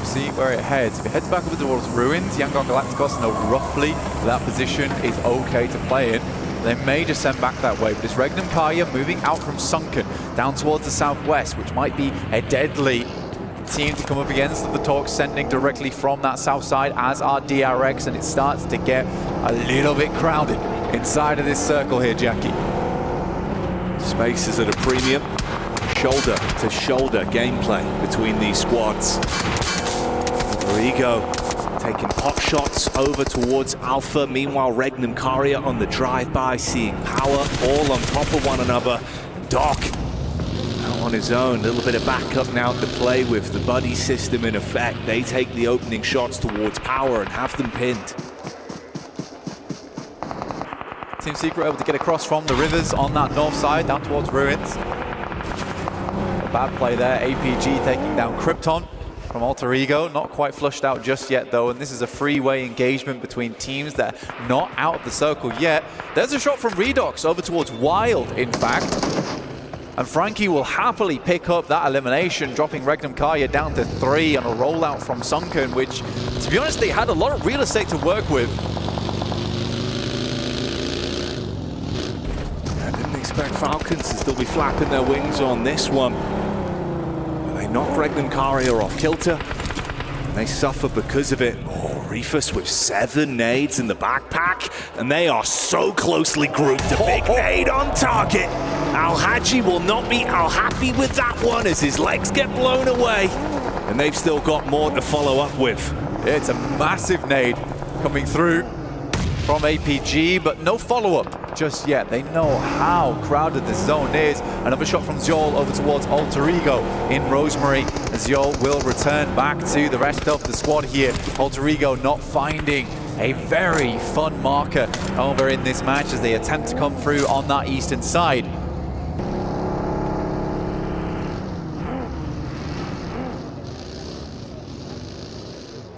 See where it heads. If it heads back over towards Ruins, Yangon Galacticos know roughly that position is okay to play in. They may just send back that way, but it's Regnum Karya moving out from Sunken down towards the southwest, which might be a deadly team to come up against. The Talks sending directly from that south side, as are DRX, and it starts to get a little bit crowded inside of this circle here, Jackie. Space is at a premium. Shoulder to shoulder gameplay between these squads. Ego taking pot shots over towards Alpha. Meanwhile, Regnum Karya on the drive-by, seeing power all on top of one another. Doc out on his own, a little bit of backup now to play with. The buddy system in effect. They take the opening shots towards power and have them pinned. Team Secret able to get across from the rivers on that north side, down towards Ruins. A bad play there, APG taking down Krypton from Alter Ego. Not quite flushed out just yet though, and this is a freeway engagement between teams that are not out of the circle yet. There's a shot from Redox over towards Wild, in fact. And Frankie will happily pick up that elimination, dropping Regnum Karya down to 3 on a rollout from Sunken, which, to be honest, they had a lot of real estate to work with. I didn't expect Falcons to still be flapping their wings on this one. Knock Regnum Karya off kilter. They suffer because of it. Oh, Reefus with 7 nades in the backpack, and they are so closely grouped. A big nade on target. Al-Haji will not be al-happy with that one as his legs get blown away. And they've still got more to follow up with. Yeah, it's a massive nade coming through from APG, but no follow-up just yet. They know how crowded the zone is. Another shot from Zyol over towards Alter Ego in Rosemary. Zyol will return back to the rest of the squad here. Alter Ego not finding a very fun marker over in this match as they attempt to come through on that eastern side.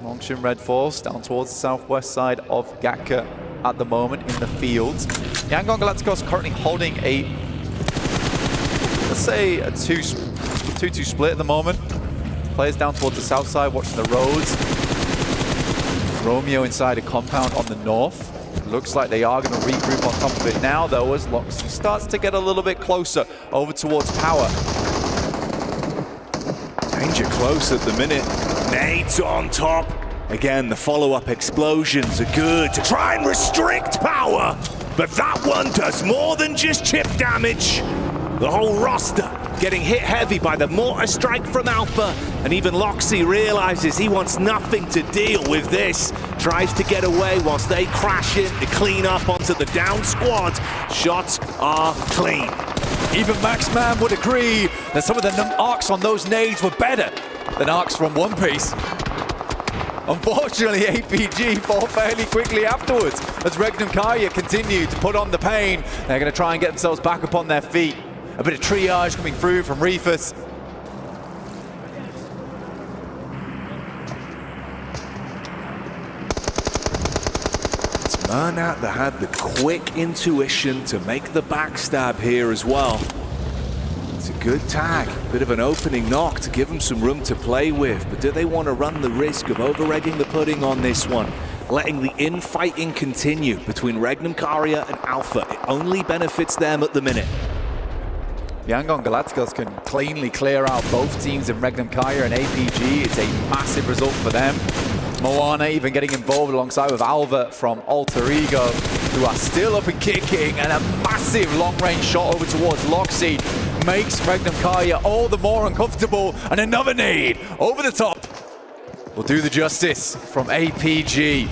Longshin Red Force down towards the southwest side of Gakka at the moment in the fields. Yangon Galacticos currently holding a, let's say, a 2-2 split at the moment. Players down towards the south side watching the roads. Romeo inside a compound on the north. Looks like they are going to regroup on top of it now, though, as Loxley starts to get a little bit closer over towards power. Danger close at the minute. Nades on top. Again, the follow-up explosions are good to try and restrict power. But that one does more than just chip damage. The whole roster getting hit heavy by the mortar strike from Alpha. And even Loxy realizes he wants nothing to deal with this. Tries to get away whilst they crash in to clean up onto the down squad. Shots are clean. Even Maxman would agree that some of the arcs on those nades were better than arcs from One Piece. Unfortunately, APG fall fairly quickly afterwards as Regnum Karya continue to put on the pain. They're going to try and get themselves back up on their feet. A bit of triage coming through from Reefus. It's Murnat that had the quick intuition to make the backstab here as well. It's a good tag, bit of an opening knock to give them some room to play with, but do they want to run the risk of over-egging the pudding on this one? Letting the infighting continue between Regnum Karya and Alpha. It only benefits them at the minute. Yangon Galacticos can cleanly clear out both teams in Regnum Karya and APG. It's a massive result for them. Moana even getting involved alongside with Alva from Alter Ego, who are still up and kicking, and a massive long-range shot over towards Loxy makes Regnum Karya all the more uncomfortable, and another nade over the top will do the justice from APG.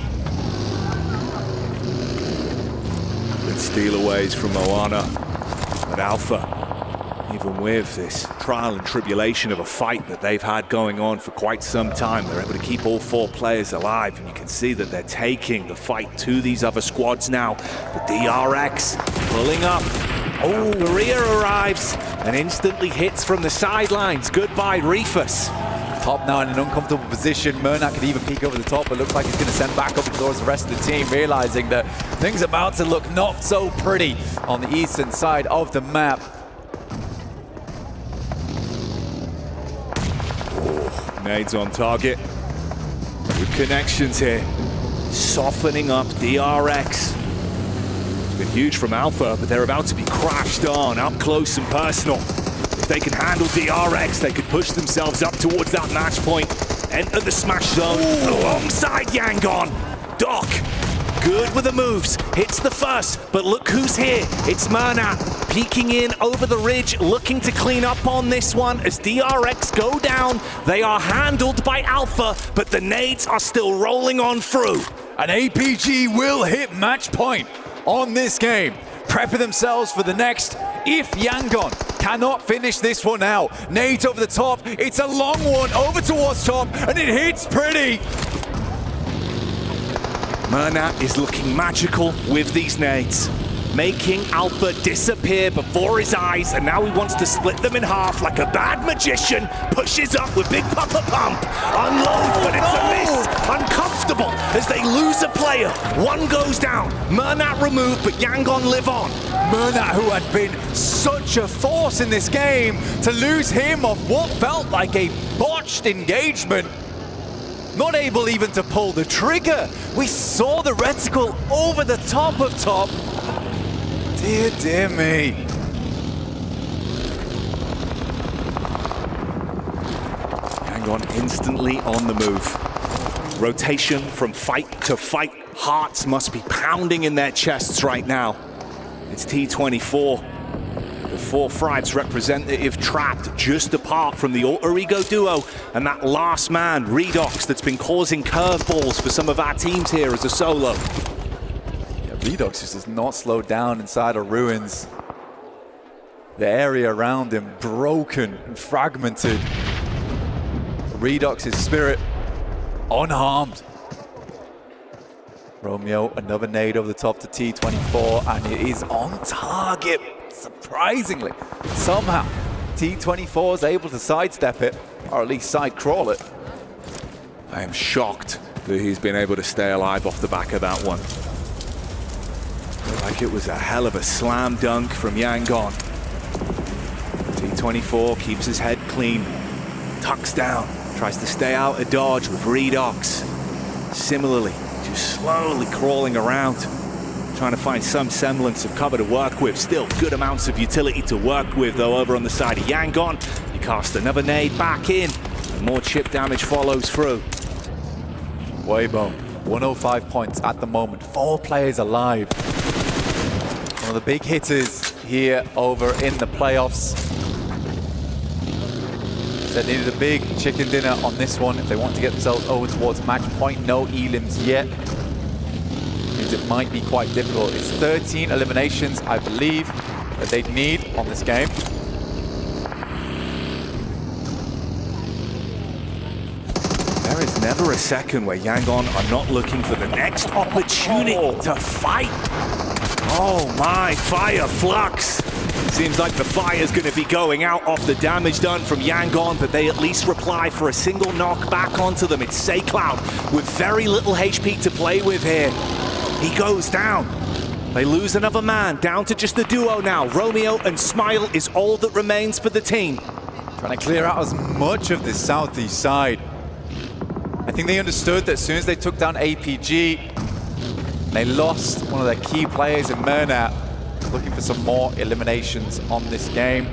Good steal-aways from Moana, but Alpha, even even with this trial and tribulation of a fight that they've had going on for quite some time, they're able to keep all 4 players alive, and you can see that they're taking the fight to these other squads now. The DRX pulling up. Oh, Maria arrives and instantly hits from the sidelines. Goodbye, Reefus. Top now in an uncomfortable position. Murnat could even peek over the top, but looks like he's going to send back up towards the rest of the team, realizing that things are about to look not so pretty on the eastern side of the map. Oh, nades on target. Good connections here. Softening up DRX. It's been huge from Alpha, but they're about to be crashed on up close and personal. If they can handle DRX, they could push themselves up towards that match point, enter the smash zone alongside Yangon. Doc, good with the moves, hits the first, but look who's here. It's Murnat, peeking in over the ridge, looking to clean up on this one. As DRX go down, they are handled by Alpha, but the nades are still rolling on through. An APG will hit match point on this game, prepping themselves for the next if Yangon cannot finish this one out. Nades over the top, it's a long one over towards top, and it hits pretty. Murnat is looking magical with these nades, making Alpha disappear before his eyes, and now he wants to split them in half like a bad magician. Pushes up with Big Papa Pump, unload, but it's a miss. Uncomfortable as they lose a player. One goes down, Murnat removed, but Yangon live on. Murnat, who had been such a force in this game, to lose him off what felt like a botched engagement. Not able even to pull the trigger. We saw the reticle over the top of top. Dear, dear me. Yangon instantly on the move. Rotation from fight to fight. Hearts must be pounding in their chests right now. It's T24. The 4 Fribes representative trapped just apart from the Alter Ego duo and that last man, Redox, that's been causing curveballs for some of our teams here as a solo. Yeah, Redox just does not slow down inside of Ruins. The area around him broken and fragmented. Redox's spirit unharmed. Romeo, another nade over the top to T24, and it is on target. Surprisingly, somehow T24 is able to sidestep it, or at least side crawl it. I am shocked that he's been able to stay alive off the back of that one. Like it was a hell of a slam dunk from Yangon. T24 keeps his head clean, tucks down, tries to stay out of dodge with Redox. Similarly, just slowly crawling around, trying to find some semblance of cover to work with. Still good amounts of utility to work with, though, over on the side of Yangon. He casts another nade back in, and more chip damage follows through. Weibo, 105 points at the moment, 4 players alive. One of the big hitters here over in the playoffs. They needed a big chicken dinner on this one if they want to get themselves over towards match point. No elims yet. Means it might be quite difficult. It's 13 eliminations, I believe, that they'd need on this game. There is never a second where Yangon are not looking for the next opportunity to fight. Oh my, Fire Flux. Seems like the fire's going to be going out off the damage done from Yangon, but they at least reply for a single knock back onto them. It's Saycloud with very little HP to play with here. He goes down. They lose another man, down to just the duo now. Romeo and Smile is all that remains for the team. Trying to clear out as much of this southeast side. I think they understood that as soon as they took down APG, they lost one of their key players in Murnat. Looking for some more eliminations on this game.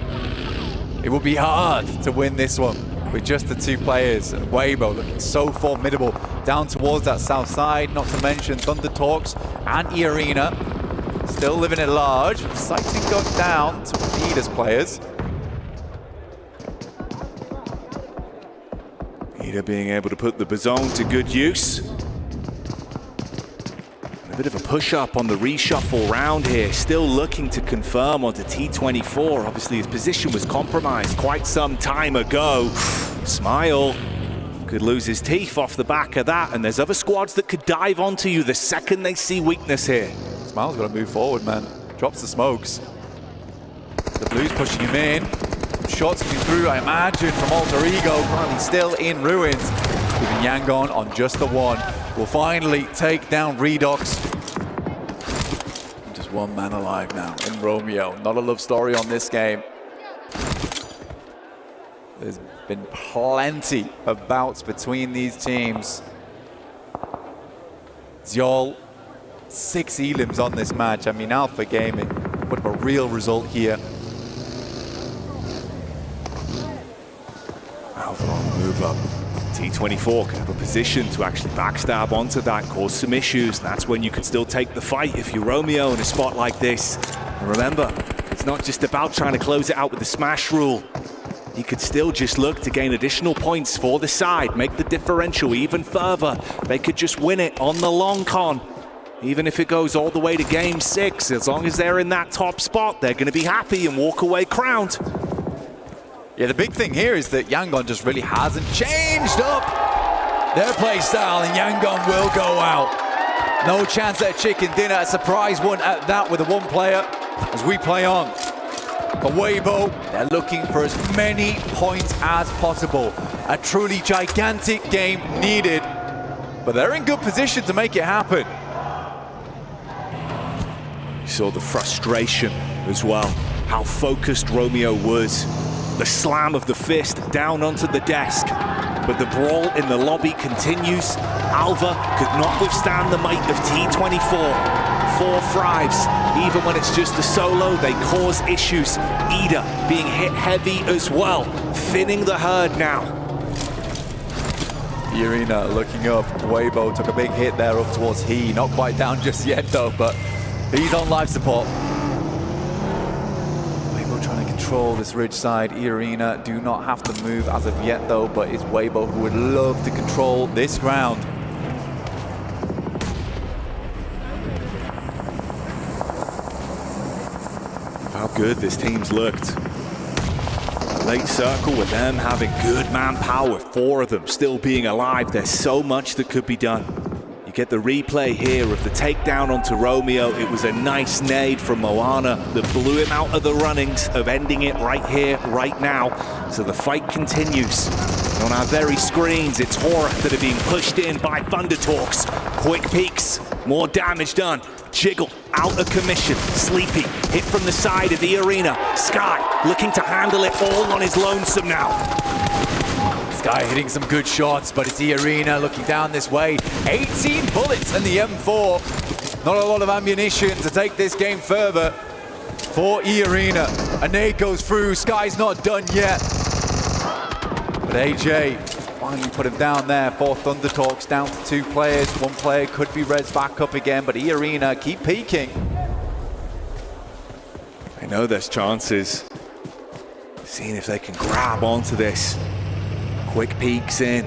It will be hard to win this one with just the 2 players. Weibo looking so formidable down towards that south side, not to mention Thunder Talks and E-Arena still living at large. Sighting got down to Adidas players. Ida being able to put the Bazone to good use. A bit of a push-up on the reshuffle round here. Still looking to confirm onto T24. Obviously, his position was compromised quite some time ago. Smile could lose his teeth off the back of that, and there's other squads that could dive onto you the second they see weakness here. Smile's got to move forward, man. Drops the smokes. The Blues pushing him in. Shots coming through, I imagine, from Alter Ego. Currently still in ruins. Keeping Yangon on just the one. Will finally take down Redox. Just one man alive now in Romeo. Not a love story on this game. There's been plenty of bouts between these teams. Zyol, 6 elims on this match. I mean, Alpha Gaming put up a real result here. Alpha on the move up. T24 can have a position to actually backstab onto that, cause some issues. That's when you can still take the fight if you're Romeo in a spot like this. And remember, it's not just about trying to close it out with the smash rule. You could still just look to gain additional points for the side, make the differential even further. They could just win it on the long con. Even if it goes all the way to game 6, as long as they're in that top spot, they're going to be happy and walk away crowned. Yeah, the big thing here is that Yangon just really hasn't changed up their play style, and Yangon will go out. No chance at a chicken dinner, a surprise one at that with a one player as we play on. For Weibo, they're looking for as many points as possible. A truly gigantic game needed, but they're in good position to make it happen. You saw the frustration as well, how focused Romeo was. The slam of the fist down onto the desk, but the brawl in the lobby continues. Alva could not withstand the might of T24. 4 thrives, even when it's just a solo, they cause issues. Ida being hit heavy as well, thinning the herd now. The arena looking up. Weibo took a big hit there up towards He. Not quite down just yet though, but he's on life support. Weibo trying to control this ridge side. Arena do not have to move as of yet though, but it's Weibo who would love to control this ground. How good this team's looked. A late circle with them having good manpower, 4 of them still being alive. There's so much that could be done. You get the replay here of the takedown onto Romeo. It was a nice nade from Moana that blew him out of the runnings of ending it right here, right now. So the fight continues. And on our very screens, it's Horror that are being pushed in by Thundertalks. Quick peeks, more damage done. Jiggle out of commission. Sleepy hit from the side of the arena. Sky looking to handle it all on his lonesome now. Sky hitting some good shots, but it's the arena looking down this way. 18 bullets in the M4. Not a lot of ammunition to take this game further for E-Arena. A nade goes through. Sky's not done yet. But AJ finally put him down there. 4 Thunder Talks down to 2 players. 1 player could be res back up again, but E-Arena keep peeking. I know there's chances. Seeing if they can grab onto this. Quick peeks in,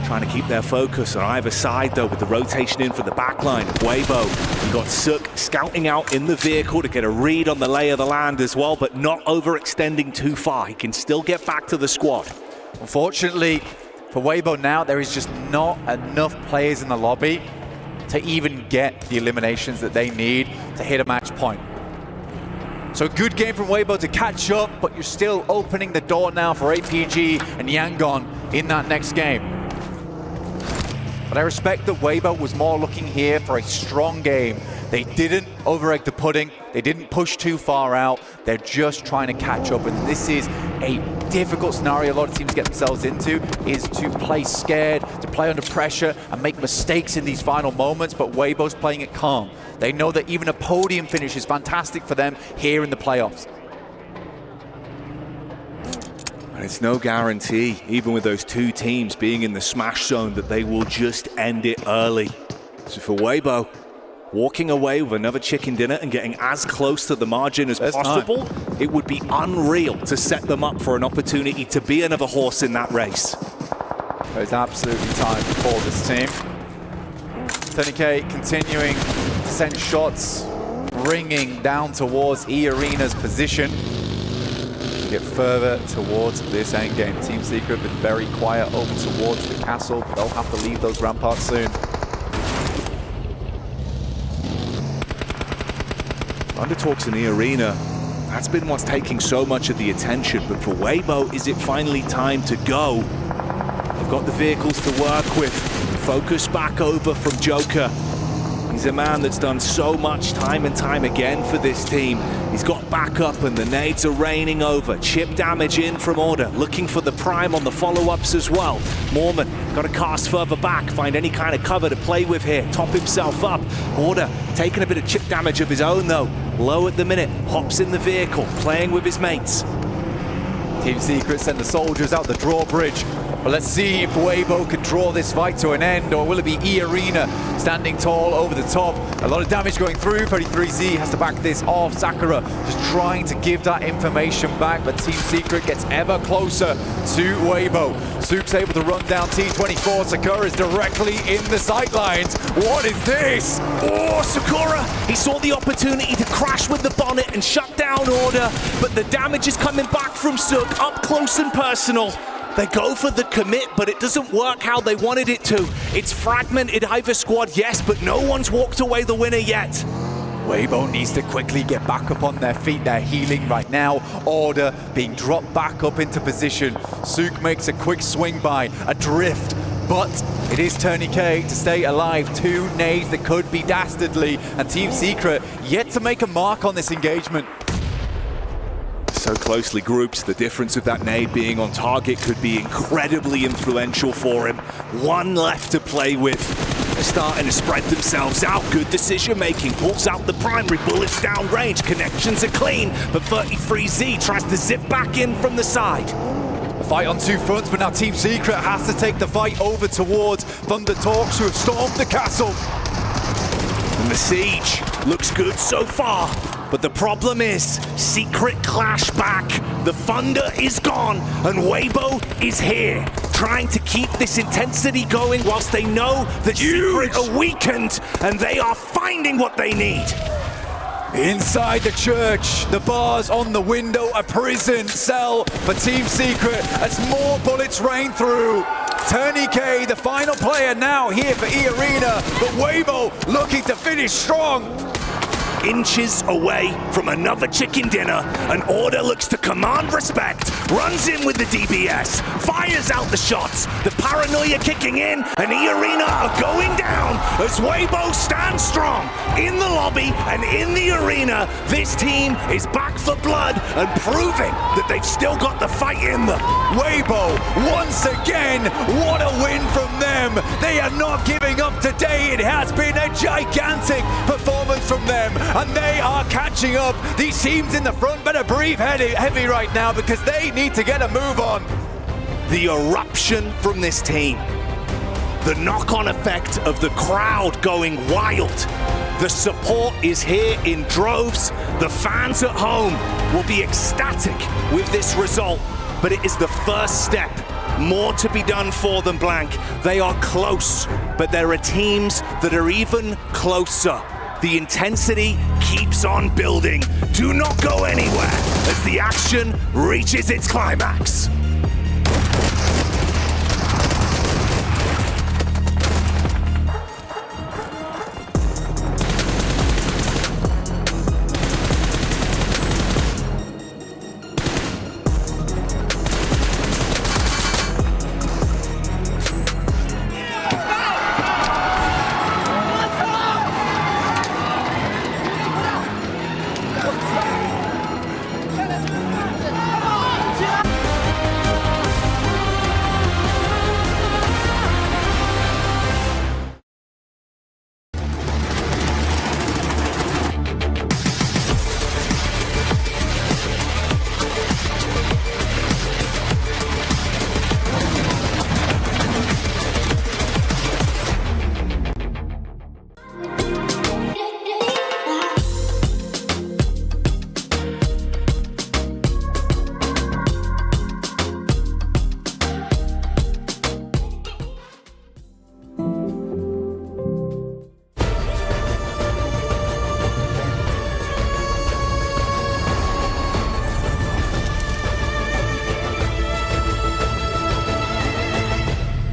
trying to keep their focus on either side though, with the rotation in for the backline of Weibo. You got Suk scouting out in the vehicle to get a read on the lay of the land as well, but not overextending too far. He can still get back to the squad. Unfortunately, for Weibo now, there is just not enough players in the lobby to even get the eliminations that they need to hit a match point. So a good game from Weibo to catch up, but you're still opening the door now for APG and Yangon in that next game. But I respect that Weibo was more looking here for a strong game. They didn't over-egg the pudding. They didn't push too far out. They're just trying to catch up. And this is a difficult scenario a lot of teams get themselves into, is to play scared, to play under pressure and make mistakes in these final moments. But Weibo's playing it calm. They know that even a podium finish is fantastic for them here in the playoffs. And it's no guarantee, even with those 2 teams being in the smash zone, that they will just end it early. So for Weibo, walking away with another chicken dinner and getting as close to the margin as possible, it would be unreal to set them up for an opportunity to be another horse in that race. There's absolutely time for this team. 10K continuing to send shots ringing down towards E-Arena's position to get further towards this endgame. Team Secret been very quiet over towards the castle, but they'll have to leave those ramparts soon. Undertalks in E-Arena, that's been what's taking so much of the attention, but for Weibo, is it finally time to go? They've got the vehicles to work with. Focus back over from Joker. He's a man that's done so much time and time again for this team. He's got backup and the nades are raining over. Chip damage in from Order, looking for the prime on the follow-ups as well. Mormon got to cast further back, find any kind of cover to play with here, top himself up. Order taking a bit of chip damage of his own though. Low at the minute, hops in the vehicle, playing with his mates. Team Secret send the soldiers out the drawbridge. But let's see if Weibo can draw this fight to an end, or will it be E-Arena standing tall over the top? A lot of damage going through. 33Z has to back this off. Sakura just trying to give that information back, but Team Secret gets ever closer to Weibo. Soup's able to run down T24. Sakura is directly in the sightlines. What is this? Oh, Sakura! He saw the opportunity to crash with the bonnet and shut down Order, but the damage is coming back from Sook up close and personal. They go for the commit, but it doesn't work how they wanted it to. It's fragmented either squad, yes, but no one's walked away the winner yet. Weibo needs to quickly get back up on their feet. They're healing right now. Order being dropped back up into position. Sook makes a quick swing by, adrift, but it is Tourniquet to stay alive. Two nades that could be dastardly, and Team Secret yet to make a mark on this engagement. So closely grouped, the difference of that nade being on target could be incredibly influential for him. One left to play with. They're starting to spread themselves out. Good decision making. Pulls out the primary. Bullets down range. Connections are clean. But 33Z tries to zip back in from the side. A fight on two fronts, but now Team Secret has to take the fight over towards Thundertalks, who have stormed the castle. And the siege looks good so far. But the problem is, Secret clash back. The thunder is gone, and Weibo is here, trying to keep this intensity going whilst they know that Secret are weakened, and they are finding what they need. Inside the church, the bars on the window, a prison cell for Team Secret as more bullets rain through. Tourniquet, the final player now here for E-Arena, but Weibo looking to finish strong. Inches away from another chicken dinner, and Order looks to command respect, runs in with the DBS, fires out the shots, the paranoia kicking in, and E-Arena are going down as Weibo stands strong in the lobby and in the arena. This team is back for blood and proving that they've still got the fight in them. Weibo, once again, what a win from them. They are not giving up today. It has been a gigantic performance from them, and they are catching up. These teams in the front better breathe heavy right now, because they need to get a move on. The eruption from this team. The knock-on effect of the crowd going wild. The support is here in droves. The fans at home will be ecstatic with this result, but it is the first step. More to be done for them, Blank. They are close, but there are teams that are even closer. The intensity keeps on building. Do not go anywhere as the action reaches its climax.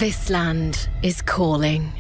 This land is calling.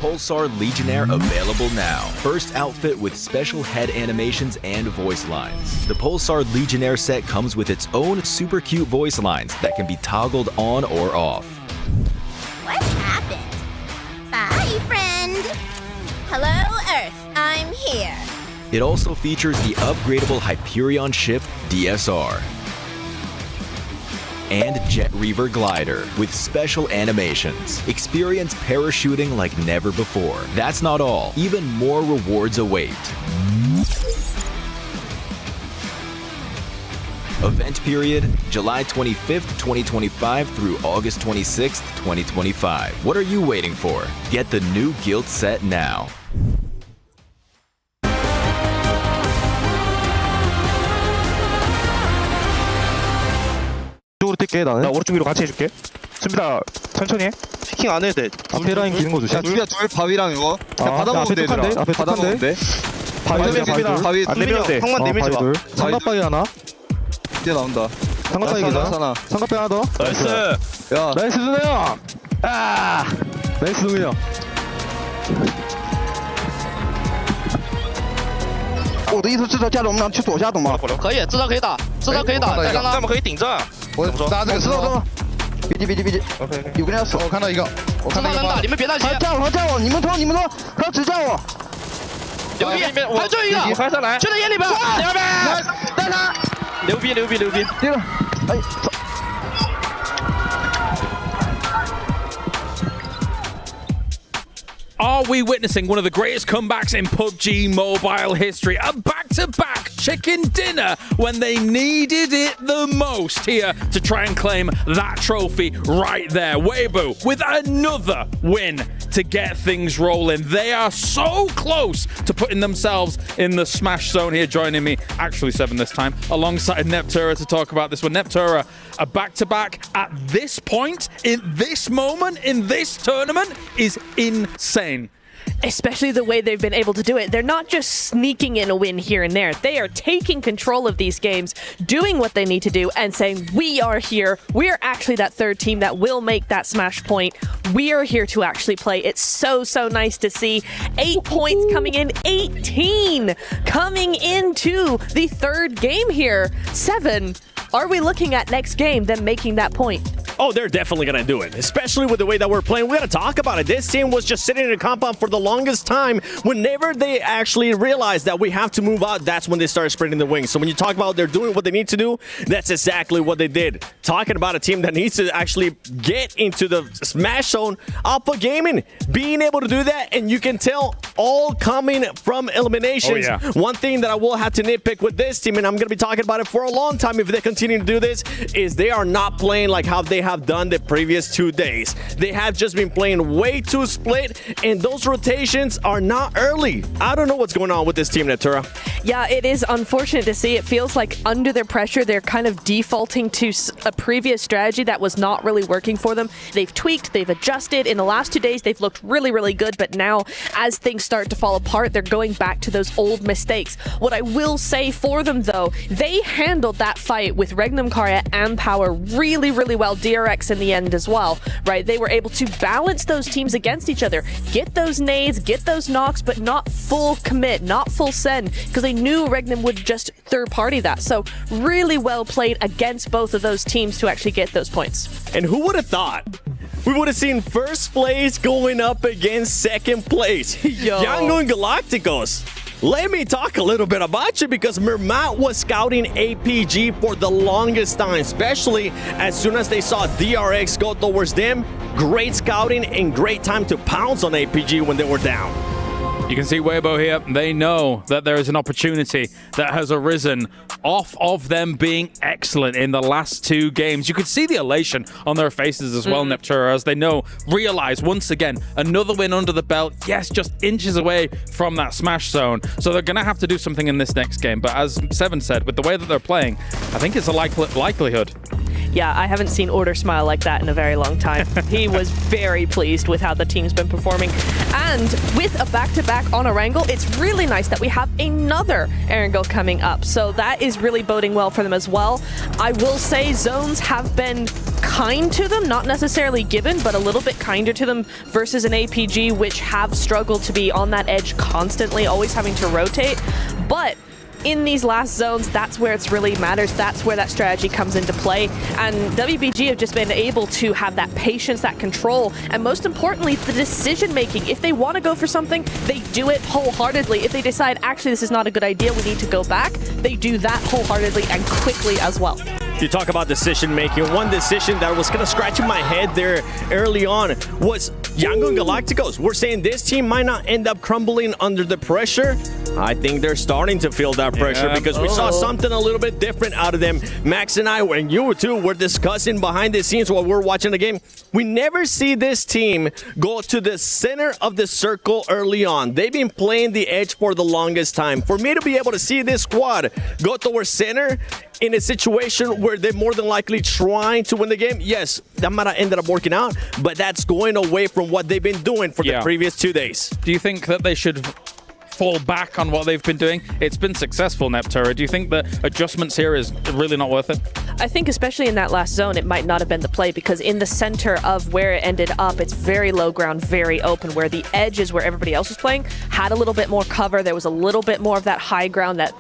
Pulsar Legionnaire available now. First outfit with special head animations and voice lines. The Pulsar Legionnaire set comes with its own super cute voice lines that can be toggled on or off. What happened? Bye, friend. Hello, Earth. I'm here. It also features the upgradable Hyperion ship DSR and Jet Reaver glider with special animations. Experience parachuting like never before. That's not all. Even more rewards await. Event period, July 25th, 2025 through August 26th, 2025. What are you waiting for? Get the new guild set now. 쪽으로 뛸게 나는. 나 오른쪽 위로 같이 해줄게. 준비다. 천천히 해. 피킹 안 해도 돼. 앞에 라인 기는 거 조심. 야 둘이야 둘 바위랑 이거. 그냥 받아먹으면 돼. 앞에 받아먹으면 돼. 바위 안 내면 돼. 형만 내밀지 마. 삼각바위 하나. 이제 나온다. 삼각바위 기다. 삼각바위 하나 더. 나이스. 야 나이스 준호 형. 아 나이스 동이 형. 我的意思是说，加入我们俩去左下，懂吗？可以，至少可以打，至少可以打。再刚刚，我们可以顶着。我打这个石头。别急。有个人要守，我看到一个。我看到人打，你们别担心。他叫我，你们冲，他只叫我。牛逼！还最后一个，还上来，就在眼里边。牛逼！带他。牛逼！对了，哎，走。 Are we witnessing one of the greatest comebacks in PUBG Mobile history? A back-to-back chicken dinner when they needed it the most here to try and claim that trophy right there. Weibo with another win to get things rolling. They are so close to putting themselves in the smash zone here. Joining me, actually 7 this time, alongside Neptura to talk about this one. Neptura, a back-to-back at this point, in this moment, in this tournament is insane. Especially the way they've been able to do it. They're not just sneaking in a win here and there. They are taking control of these games, doing what they need to do, and saying, we are here. We are actually that third team that will make that smash point. We are here to actually play. It's so nice to see. 8 points coming in, 18 coming into the third game here. 7. Are we looking at next game, them making that point? Oh, they're definitely going to do it, especially with the way that we're playing. We got to talk about it. This team was just sitting in a compound for the longest time. Whenever they actually realized that we have to move out, that's when they started spreading the wings. So when you talk about they're doing what they need to do, that's exactly what they did. Talking about a team that needs to actually get into the smash zone, Alpha Gaming, being able to do that, and you can tell all coming from eliminations. Oh, yeah. One thing that I will have to nitpick with this team, and I'm going to be talking about it for a long time if they continue to do this, is they are not playing like how they have done the previous 2 days. They have just been playing way too split, and those rotations are not early. I don't know what's going on with this team, Neptura. Yeah, it is unfortunate to see. It feels like under their pressure, they're kind of defaulting to a previous strategy that was not really working for them. They've tweaked, they've adjusted. In the last 2 days, they've looked really good, but now as things start to fall apart, they're going back to those old mistakes. What I will say for them, though, they handled that fight with Regnum Karya and Power really well. DRX in the end as well, right? They were able to balance those teams against each other, get those nades, get those knocks, but not full commit, not full send, because they knew Regnum would just third party that. So really well played against both of those teams to actually get those points. And who would have thought we would have seen first place going up against second place? Yangon Galacticos. Let me talk a little bit about you because Miramar was scouting APG for the longest time, especially as soon as they saw DRX go towards them. Great scouting and great time to pounce on APG when they were down. You can see Weibo here. They know that there is an opportunity that has arisen off of them being excellent in the last 2 games. You could see the elation on their faces as well, Neptura, as they realize once again, another win under the belt. Yes, just inches away from that smash zone. So they're going to have to do something in this next game. But as Seven said, with the way that they're playing, I think it's a likelihood. Yeah, I haven't seen Order smile like that in a very long time. He was very pleased with how the team's been performing. And with a back-to-back on Erangel, it's really nice that we have another Erangel coming up. So that is really boding well for them as well. I will say zones have been kind to them, not necessarily given, but a little bit kinder to them versus an APG, which have struggled to be on that edge constantly, always having to rotate. But in these last zones, that's where it really matters. That's where that strategy comes into play. And WBG have just been able to have that patience, that control, and most importantly, the decision-making. If they want to go for something, they do it wholeheartedly. If they decide, actually, this is not a good idea, we need to go back, they do that wholeheartedly and quickly as well. You talk about decision-making. One decision that was going to scratch in my head there early on was Yangon Galacticos. We're saying this team might not end up crumbling under the pressure. I think they're starting to feel that pressure because we saw something a little bit different out of them. Max and I, and you too, were discussing behind the scenes while we're watching the game. We never see this team go to the center of the circle early on. They've been playing the edge for the longest time. For me to be able to see this squad go towards center in a situation where they're more than likely trying to win the game, yes, that might have ended up working out, but that's going away from what they've been doing for the previous 2 days. Do you think that they should fall back on what they've been doing? It's been successful, Neptura. Do you think the adjustments here is really not worth it? I think especially in that last zone, it might not have been the play because in the center of where it ended up, it's very low ground, very open, where the edges where everybody else was playing had a little bit more cover. There was a little bit more of that high ground, that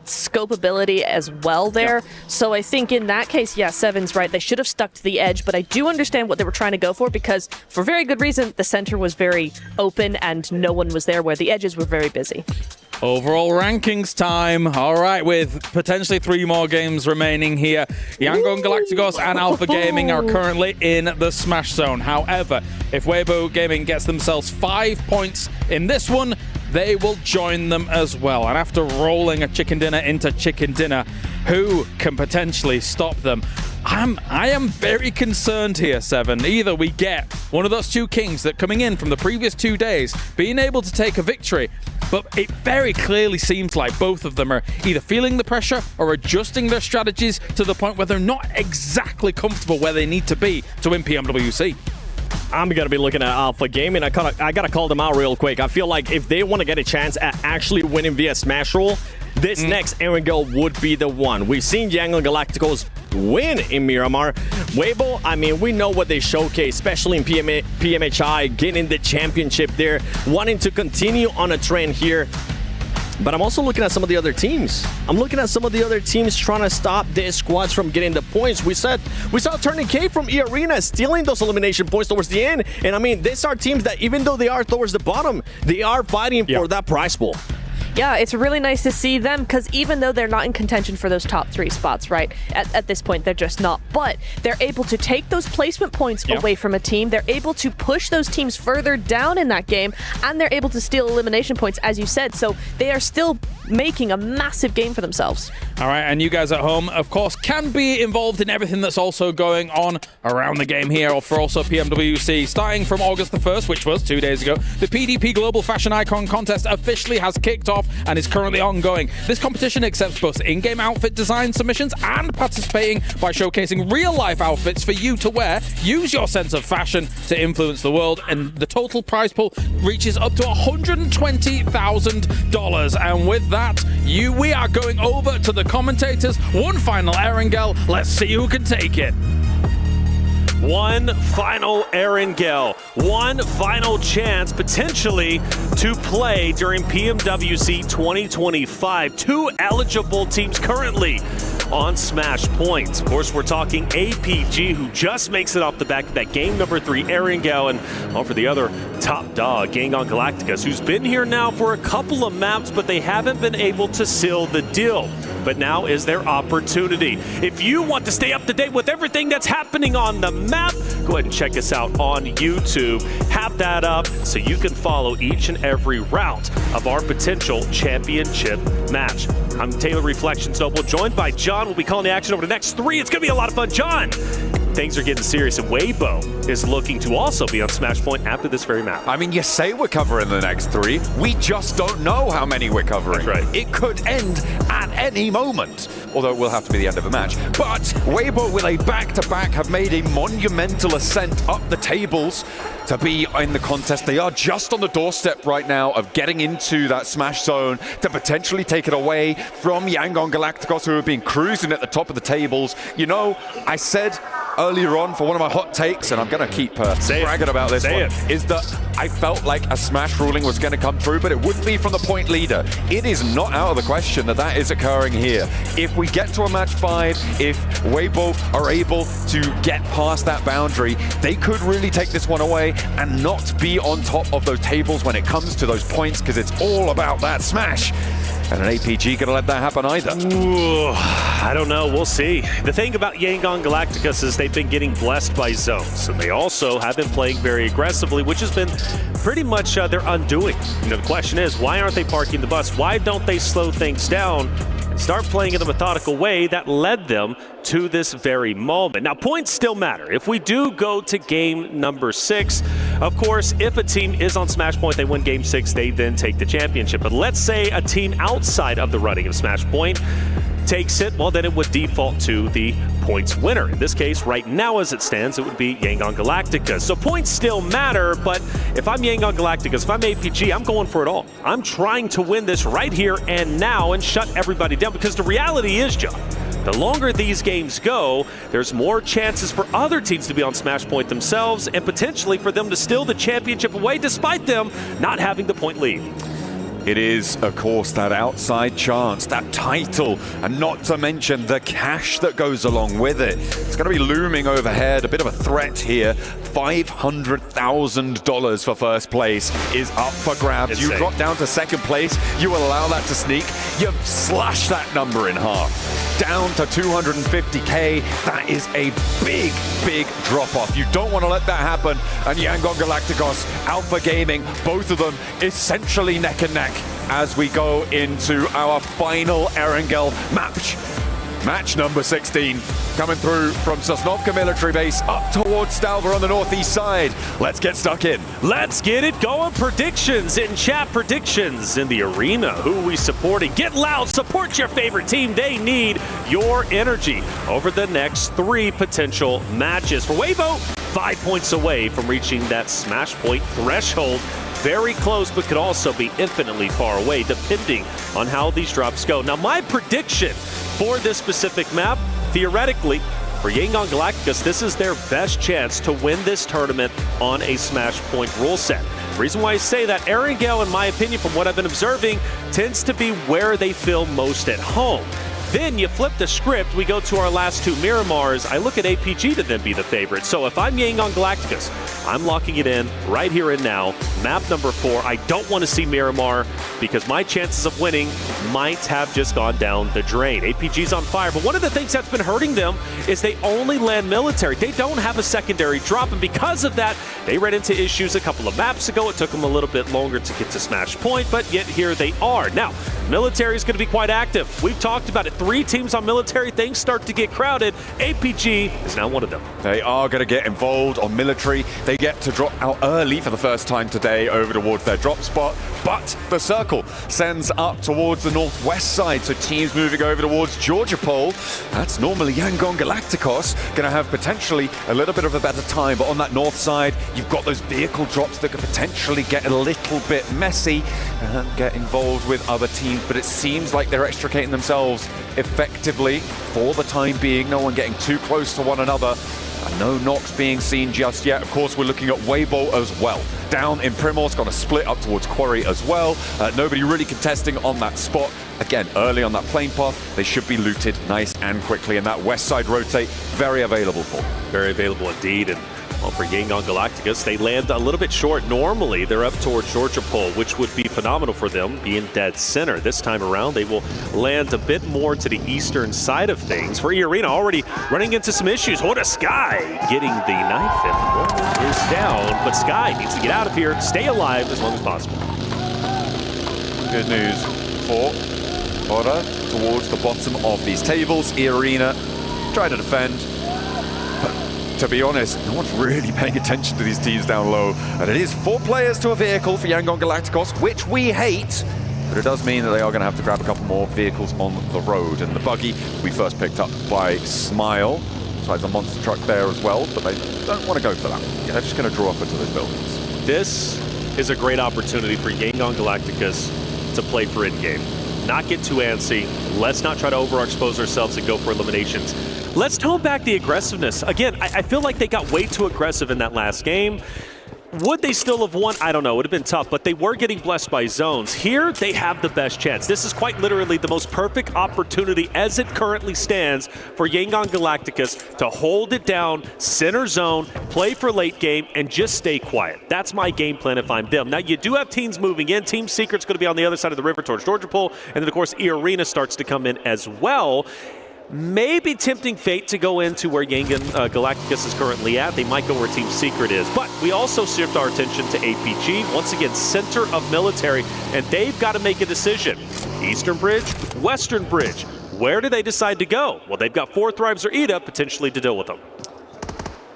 scopeability as well there. Yep. So I think in that case, yeah, Seven's right. They should have stuck to the edge, but I do understand what they were trying to go for because for very good reason, the center was very open and no one was there where the edges were very busy. Overall rankings time. All right, with potentially 3 more games remaining here. Yangon Galacticos and Alpha Gaming are currently in the smash zone. However, if Weibo Gaming gets themselves 5 points in this one, they will join them as well. And after rolling a chicken dinner into chicken dinner, who can potentially stop them? I am very concerned here, Seven. Either we get one of those 2 kings that coming in from the previous 2 days, being able to take a victory, but it very clearly seems like both of them are either feeling the pressure or adjusting their strategies to the point where they're not exactly comfortable where they need to be to win PMWC. I'm going to be looking at Alpha Gaming. I got to call them out real quick. I feel like if they want to get a chance at actually winning via Smash Roll, this next Erangel would be the one. We've seen Yangon Galacticos win in Miramar. Weibo, I mean, we know what they showcase, especially in PMHI, getting the championship there, wanting to continue on a trend here. But I'm also looking at some of the other teams. I'm looking at some of the other teams trying to stop their squads from getting the points. We saw Turning K from E-Arena stealing those elimination points towards the end. And I mean, these are teams that even though they are towards the bottom, they are fighting for that prize pool. Yeah, it's really nice to see them because even though they're not in contention for those top 3 spots, right, at this point, they're just not. But they're able to take those placement points away from a team. They're able to push those teams further down in that game, and they're able to steal elimination points, as you said. So they are still making a massive game for themselves. All right, and you guys at home, of course, can be involved in everything that's also going on around the game here, or for also PMWC. Starting from August the 1st, which was 2 days ago, the PDP Global Fashion Icon Contest officially has kicked off and is currently ongoing. This competition accepts both in-game outfit design submissions and participating by showcasing real-life outfits for you to wear. Use your sense of fashion to influence the world, and the total prize pool reaches up to $120,000. And with that, we are going over to the commentators. One final Erangel. Let's see who can take it. One final Erangel, one final chance potentially to play during PMWC 2025. 2 eligible teams currently on Smash Point. Of course, we're talking APG, who just makes it off the back of that game number 3, Erangel, and for the other top dog, Yangon Galacticus, who's been here now for a couple of maps, but they haven't been able to seal the deal. But now is their opportunity. If you want to stay up to date with everything that's happening on the map, go ahead and check us out on YouTube. Have that up so you can follow each and every route of our potential championship match. I'm Taylor Reflections Noble, joined by John. We'll be calling the action over the next 3. It's going to be a lot of fun. John, things are getting serious, and Weibo is looking to also be on Smash Point after this very map. I mean, you say we're covering the next 3. We just don't know how many we're covering. That's right. It could end at any moment, although it will have to be the end of the match. But Weibo, with a back-to-back, have made a monumental ascent up the tables to be in the contest. They are just on the doorstep right now of getting into that Smash zone to potentially take it away from Yangon Galacticos, who have been cruising at the top of the tables. You know, I said earlier on for one of my hot takes, and I'm going to keep bragging about this one, is that I felt like a Smash ruling was going to come through, but it wouldn't be from the point leader. It is not out of the question that that is occurring here. If we get to a match 5, if Weibo are able to get past that boundary, they could really take this one away and not be on top of those tables when it comes to those points, because it's all about that Smash. And an APG gonna let that happen either? Ooh, I don't know, we'll see. The thing about Yangon Galacticus is they've been getting blessed by zones, and they also have been playing very aggressively, which has been pretty much their undoing. You know, the question is, why aren't they parking the bus? Why don't they slow things down and start playing in a methodical way that led them to this very moment? Now, points still matter. If we do go to game number 6, of course, if a team is on Smash Point, they win game 6, they then take the championship. But let's say a team outside of the running of Smash Point takes it, well, then it would default to the points winner. In this case, right now as it stands, it would be Yangon Galacticus. So points still matter, but if I'm Yangon Galacticus, if I'm APG, I'm going for it all. I'm trying to win this right here and now and shut everybody down, because the reality is, John, the longer these games go, there's more chances for other teams to be on Smash Point themselves and potentially for them to steal the championship away despite them not having the point lead. It is, of course, that outside chance, that title, and not to mention the cash that goes along with it. It's going to be looming overhead, a bit of a threat here. $500,000 for first place is up for grabs. Insane. You drop down to second place, you will allow that to sneak, you slash that number in half. Down to 250K, that is a big, big drop-off. You don't want to let that happen, and Yangon Galacticos, Alpha Gaming, both of them essentially neck and neck as we go into our final Erangel match. Match number 16, coming through from Sosnovka military base up towards Stalva on the northeast side. Let's get stuck in. Let's get it going. Predictions in chat, predictions in the arena. Who are we supporting? Get loud, support your favorite team. They need your energy over the next 3 potential matches. For Weibo, 5 points away from reaching that Smash Point threshold. Very close, but could also be infinitely far away, depending on how these drops go. Now, my prediction for this specific map, theoretically, for Yangon Galacticus, this is their best chance to win this tournament on a Smash Point rule set. The reason why I say that, Erangel, in my opinion, from what I've been observing, tends to be where they feel most at home. Then you flip the script, we go to our last 2 Miramars. I look at APG to then be the favorite. So if I'm Yangon Galacticus, I'm locking it in right here and now. Map number 4, I don't want to see Miramar because my chances of winning might have just gone down the drain. APG's on fire, but one of the things that's been hurting them is they only land military. They don't have a secondary drop, and because of that, they ran into issues a couple of maps ago. It took them a little bit longer to get to Smash Point, but yet here they are. Now, military is going to be quite active. We've talked about it. 3 teams on military, things start to get crowded. APG is now one of them. They are going to get involved on military. They get to drop out early for the first time today over towards their drop spot, but the circle sends up towards the northwest side, so teams moving over towards Georgia Pole. That's normally Yangon Galacticos, going to have potentially a little bit of a better time, but on that north side, you've got those vehicle drops that could potentially get a little bit messy and get involved with other teams, but it seems like they're extricating themselves effectively for the time being. No one getting too close to one another. And no knocks being seen just yet. Of course, we're looking at Weibo as well. Down in Primorsk, got a split up towards Quarry as well. Nobody really contesting on that spot. again, early on that plane path, they should be looted nice and quickly. And that west side rotate, very available for them. Very available indeed. And well, for Yangon Galacticos, they land a little bit short. Normally, they're up towards Georgia Pole, which would be phenomenal for them, being dead center. This time around, they will land a bit more to the eastern side of things. For E-Arena, already running into some issues. What a Sky getting the knife, and one is down. But Sky needs to get out of here, stay alive as long as possible. Good news for Bora towards the bottom of these tables. E-Arena try to defend. To be honest, no one's really paying attention to these teams down low. And it is 4 players to a vehicle for Yangon Galacticos, which we hate. But it does mean that they are going to have to grab a couple more vehicles on the road. And the buggy we first picked up by Smile. Besides a monster truck there as well, but they don't want to go for that. They're just going to draw up into those buildings. This is a great opportunity for Yangon Galacticos to play for in-game. Not get too antsy. Let's not try to overexpose ourselves and go for eliminations. Let's tone back the aggressiveness. Again, I feel like they got way too aggressive in that last game. Would they still have won? I don't know. It would have been tough, but they were getting blessed by zones. Here, they have the best chance. This is quite literally the most perfect opportunity as it currently stands for Yangon Galacticos to hold it down, center zone, play for late game, and just stay quiet. That's my game plan if I'm them. Now, you do have teams moving in. Team Secret's going to be on the other side of the river towards Georgia Pole, and then, of course, E-Arena starts to come in as well. Maybe tempting fate to go into where Yangon Galacticos is currently at. They might go where Team Secret is. But we also shift our attention to APG. Once again, center of military, and they've got to make a decision. Eastern Bridge, Western Bridge. Where do they decide to go? Well, they've got 4 Thrives or Ida potentially to deal with them.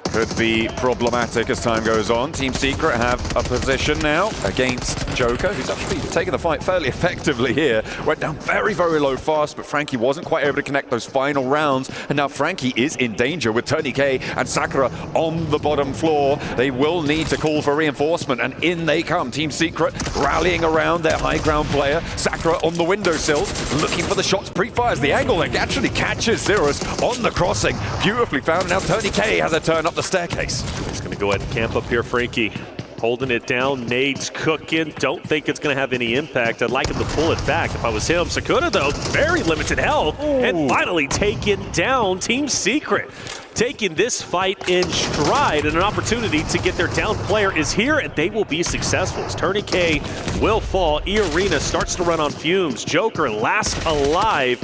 Could be problematic as time goes on. Team Secret have a position now against Joker, who's actually taking the fight fairly effectively here. Went down very, very low fast, but Frankie wasn't quite able to connect those final rounds. And now Frankie is in danger with Tony K and Sakura on the bottom floor. They will need to call for reinforcement, and in they come. Team Secret rallying around their high ground player. Sakura on the windowsills, looking for the shots, pre-fires the angle, and actually catches Cirrus on the crossing. Beautifully found, and now Tony K has a turn up the staircase. He's going to go ahead and camp up here, Frankie. Holding it down, nades cooking. Don't think it's going to have any impact. I'd like him to pull it back if I was him. Sakura, though, very limited health. And finally taken down. Team Secret taking this fight in stride, and an opportunity to get their down player is here, and they will be successful. As Tony K will fall. E-Arena starts to run on fumes. Joker last alive.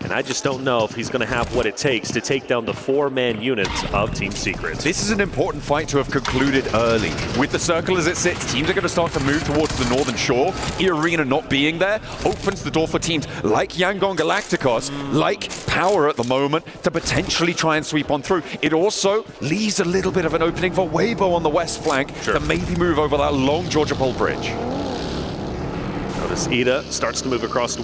And I just don't know if he's going to have what it takes to take down the 4-man unit of Team Secret. This is an important fight to have concluded early. With the circle as it sits, teams are going to start to move towards the northern shore. E-Arena not being there opens the door for teams like Yangon Galacticos, like Power at the moment, to potentially try and sweep on through. It also leaves a little bit of an opening for Weibo on the west flank to maybe move over that long Georgia Pole bridge. Notice Ida starts to move across the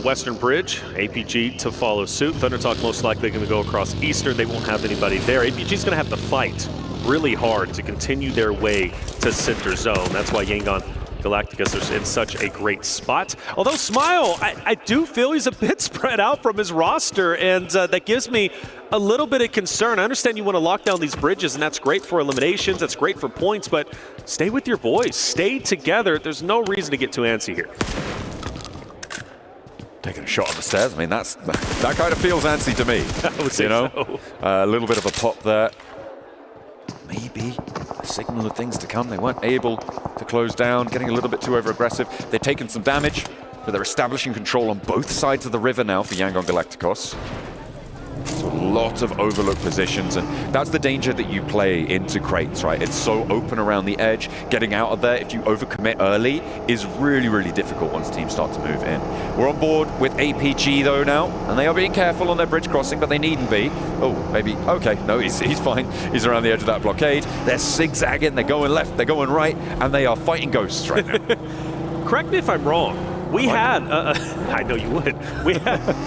Western Bridge. APG to follow suit. Thundertalk most likely going to go across Eastern. They won't have anybody there. APG's going to have to fight really hard to continue their way to center zone. That's why Yangon Galacticos are in such a great spot. Although Smile, I do feel he's a bit spread out from his roster, and that gives me a little bit of concern. I understand you want to lock down these bridges, and that's great for eliminations, that's great for points, but stay with your boys. Stay together. There's no reason to get too antsy here. Taking a shot on the stairs. I mean, that kind of feels antsy to me. I would say so. A little bit of a pop there. Maybe a signal of things to come. They weren't able to close down, getting a little bit too over-aggressive. They've taken some damage, but they're establishing control on both sides of the river now for Yangon Galacticos. So a lot of overlooked positions, and that's the danger that you play into crates, right? It's so open around the edge. Getting out of there, if you overcommit early, is really, really difficult once teams start to move in. We're on board with APG, though, now, and they are being careful on their bridge crossing, but they needn't be. Oh, maybe. Okay, no, he's fine. He's around the edge of that blockade. They're zigzagging, they're going left, they're going right, and they are fighting ghosts right now. Correct me if I'm wrong. We had, I know you would, we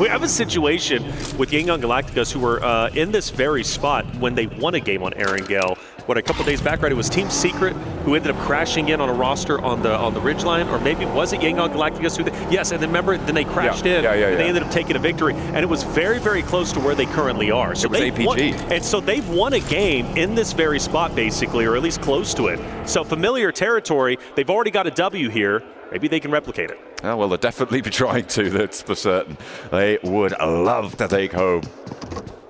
have a situation with Yangon Galacticos who were in this very spot when they won a game on Erangel. What, a couple days back, right? It was Team Secret who ended up crashing in on a roster on the ridgeline, or maybe was it Yangon Galacticos who? Yes, and then remember, then they crashed in, and they ended up taking a victory, and it was very, very close to where they currently are. So it was APG, and so they've won a game in this very spot, basically, or at least close to it. So familiar territory. They've already got a W here. Maybe they can replicate it. Oh, well, they'll definitely be trying to, that's for certain. They would love to take home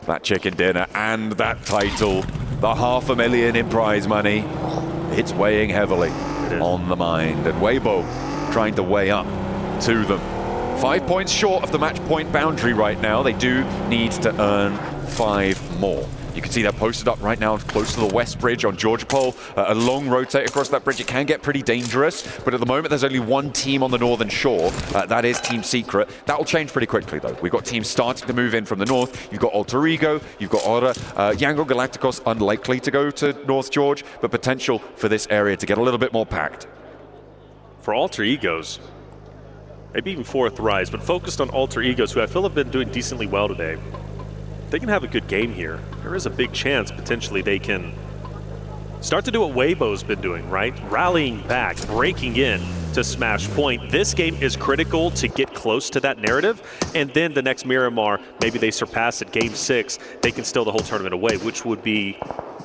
that chicken dinner and that title. The $500,000 in prize money. It's weighing heavily on the mind. And Weibo trying to weigh up to them. 5 points short of the match point boundary right now. They do need to earn 5 more. You can see they're posted up right now close to the west bridge on Georgia Pole. A long rotate across that bridge. It can get pretty dangerous, but at the moment there's only one team on the northern shore. That is Team Secret. That will change pretty quickly though. We've got teams starting to move in from the north. You've got Alter Ego, you've got Aura. Yangon Galacticos unlikely to go to North George, but potential for this area to get a little bit more packed. For Alter Egos, maybe even fourth rise, but focused on Alter Egos, who I feel have been doing decently well today. They can have a good game here. There is a big chance potentially they can start to do what Weibo's been doing, right? Rallying back, breaking in to Smash Point. This game is critical to get close to that narrative, and then the next Miramar, maybe they surpass it, game 6, they can steal the whole tournament away, which would be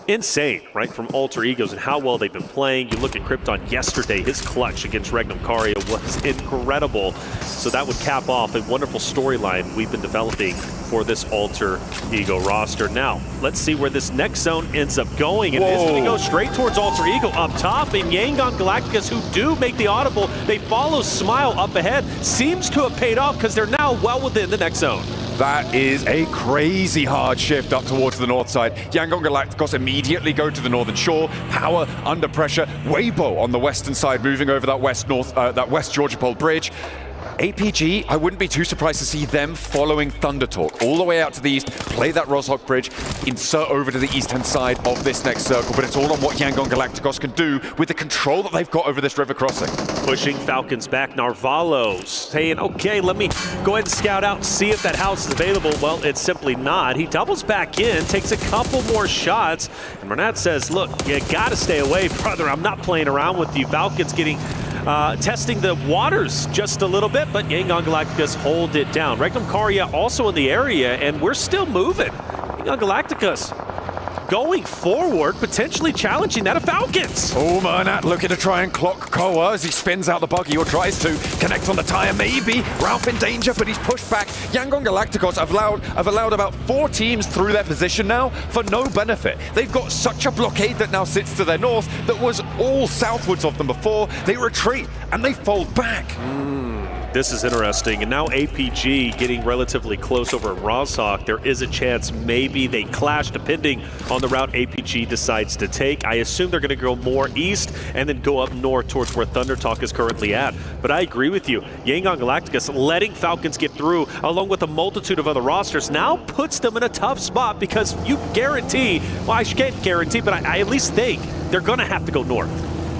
insane, right, from Alter Egos and how well they've been playing. You look at Krypton yesterday, his clutch against Regnum Karia was incredible. So that would cap off a wonderful storyline we've been developing for this Alter Ego roster. Now, let's see where this next zone ends up going. And it's going to go straight towards Alter Ego up top. And Yangon Galacticos, who do make the audible, they follow Smile up ahead. Seems to have paid off because they're now well within the next zone. That is a crazy hard shift up towards the north side. Yangon Galacticos immediately go to the northern shore. Power under pressure. Weibo on the western side, moving over that west Georgia Pole bridge. APG, I wouldn't be too surprised to see them following Thunder Talk all the way out to the east, play that Roshok bridge, insert over to the east-hand side of this next circle, but it's all on what Yangon Galacticos can do with the control that they've got over this river crossing. Pushing Falcons back, Narvalo saying, okay, let me go ahead and scout out and see if that house is available. Well, it's simply not. He doubles back in, takes a couple more shots, and Bernat says, look, you gotta stay away, brother. I'm not playing around with you. Falcons getting testing the waters just a little bit, but Yangon Galacticos hold it down. Regnum Karia also in the area, and we're still moving. Yangon Galacticos going forward, potentially challenging that of Falcons. Oh, Mernat looking to try and clock Koa as he spins out the buggy or tries to connect on the tire. Maybe Ralph in danger, but he's pushed back. Yangon Galacticos have allowed about 4 teams through their position now for no benefit. They've got such a blockade that now sits to their north that was all southwards of them before. They retreat and they fold back. This is interesting, and now APG getting relatively close over at Roshok. There is a chance maybe they clash depending on the route APG decides to take. I assume they're going to go more east and then go up north towards where Thunder Talk is currently at. But I agree with you. Yangon Galacticos letting Falcons get through along with a multitude of other rosters now puts them in a tough spot because you guarantee, well, I can't guarantee, but I at least think they're going to have to go north.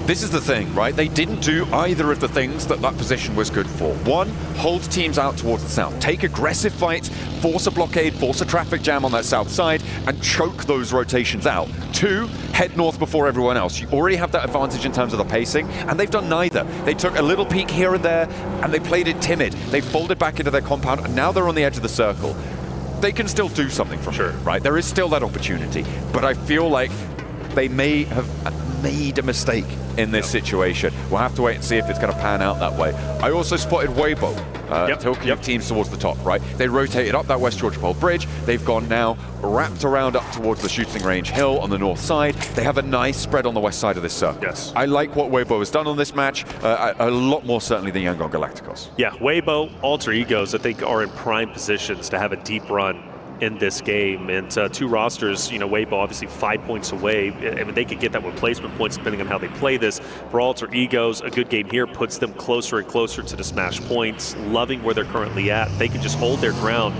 This is the thing, right? They didn't do either of the things that position was good for. 1, hold teams out towards the south. Take aggressive fights, force a blockade, force a traffic jam on that south side, and choke those rotations out. 2, head north before everyone else. You already have that advantage in terms of the pacing, and they've done neither. They took a little peek here and there, and they played it timid. They folded back into their compound, and now they're on the edge of the circle. They can still do something from here, right? There is still that opportunity, but I feel like they may have made a mistake in this situation. We'll have to wait and see if it's going to pan out that way. I also spotted Weibo tilting teams towards the top, right? They rotated up that West Georgia Pole bridge. They've gone now wrapped around up towards the shooting range hill on the north side. They have a nice spread on the west side of this circle. Yes. I like what Weibo has done on this match, a lot more certainly than Yangon Galacticos. Yeah, Weibo, Alter Egos, I think are in prime positions to have a deep run in this game, and 2 rosters, you know, Weibo obviously 5 points away. I mean, they could get that with placement points depending on how they play this. For Alter Egos, a good game here puts them closer and closer to the smash points. Loving where they're currently at. They can just hold their ground.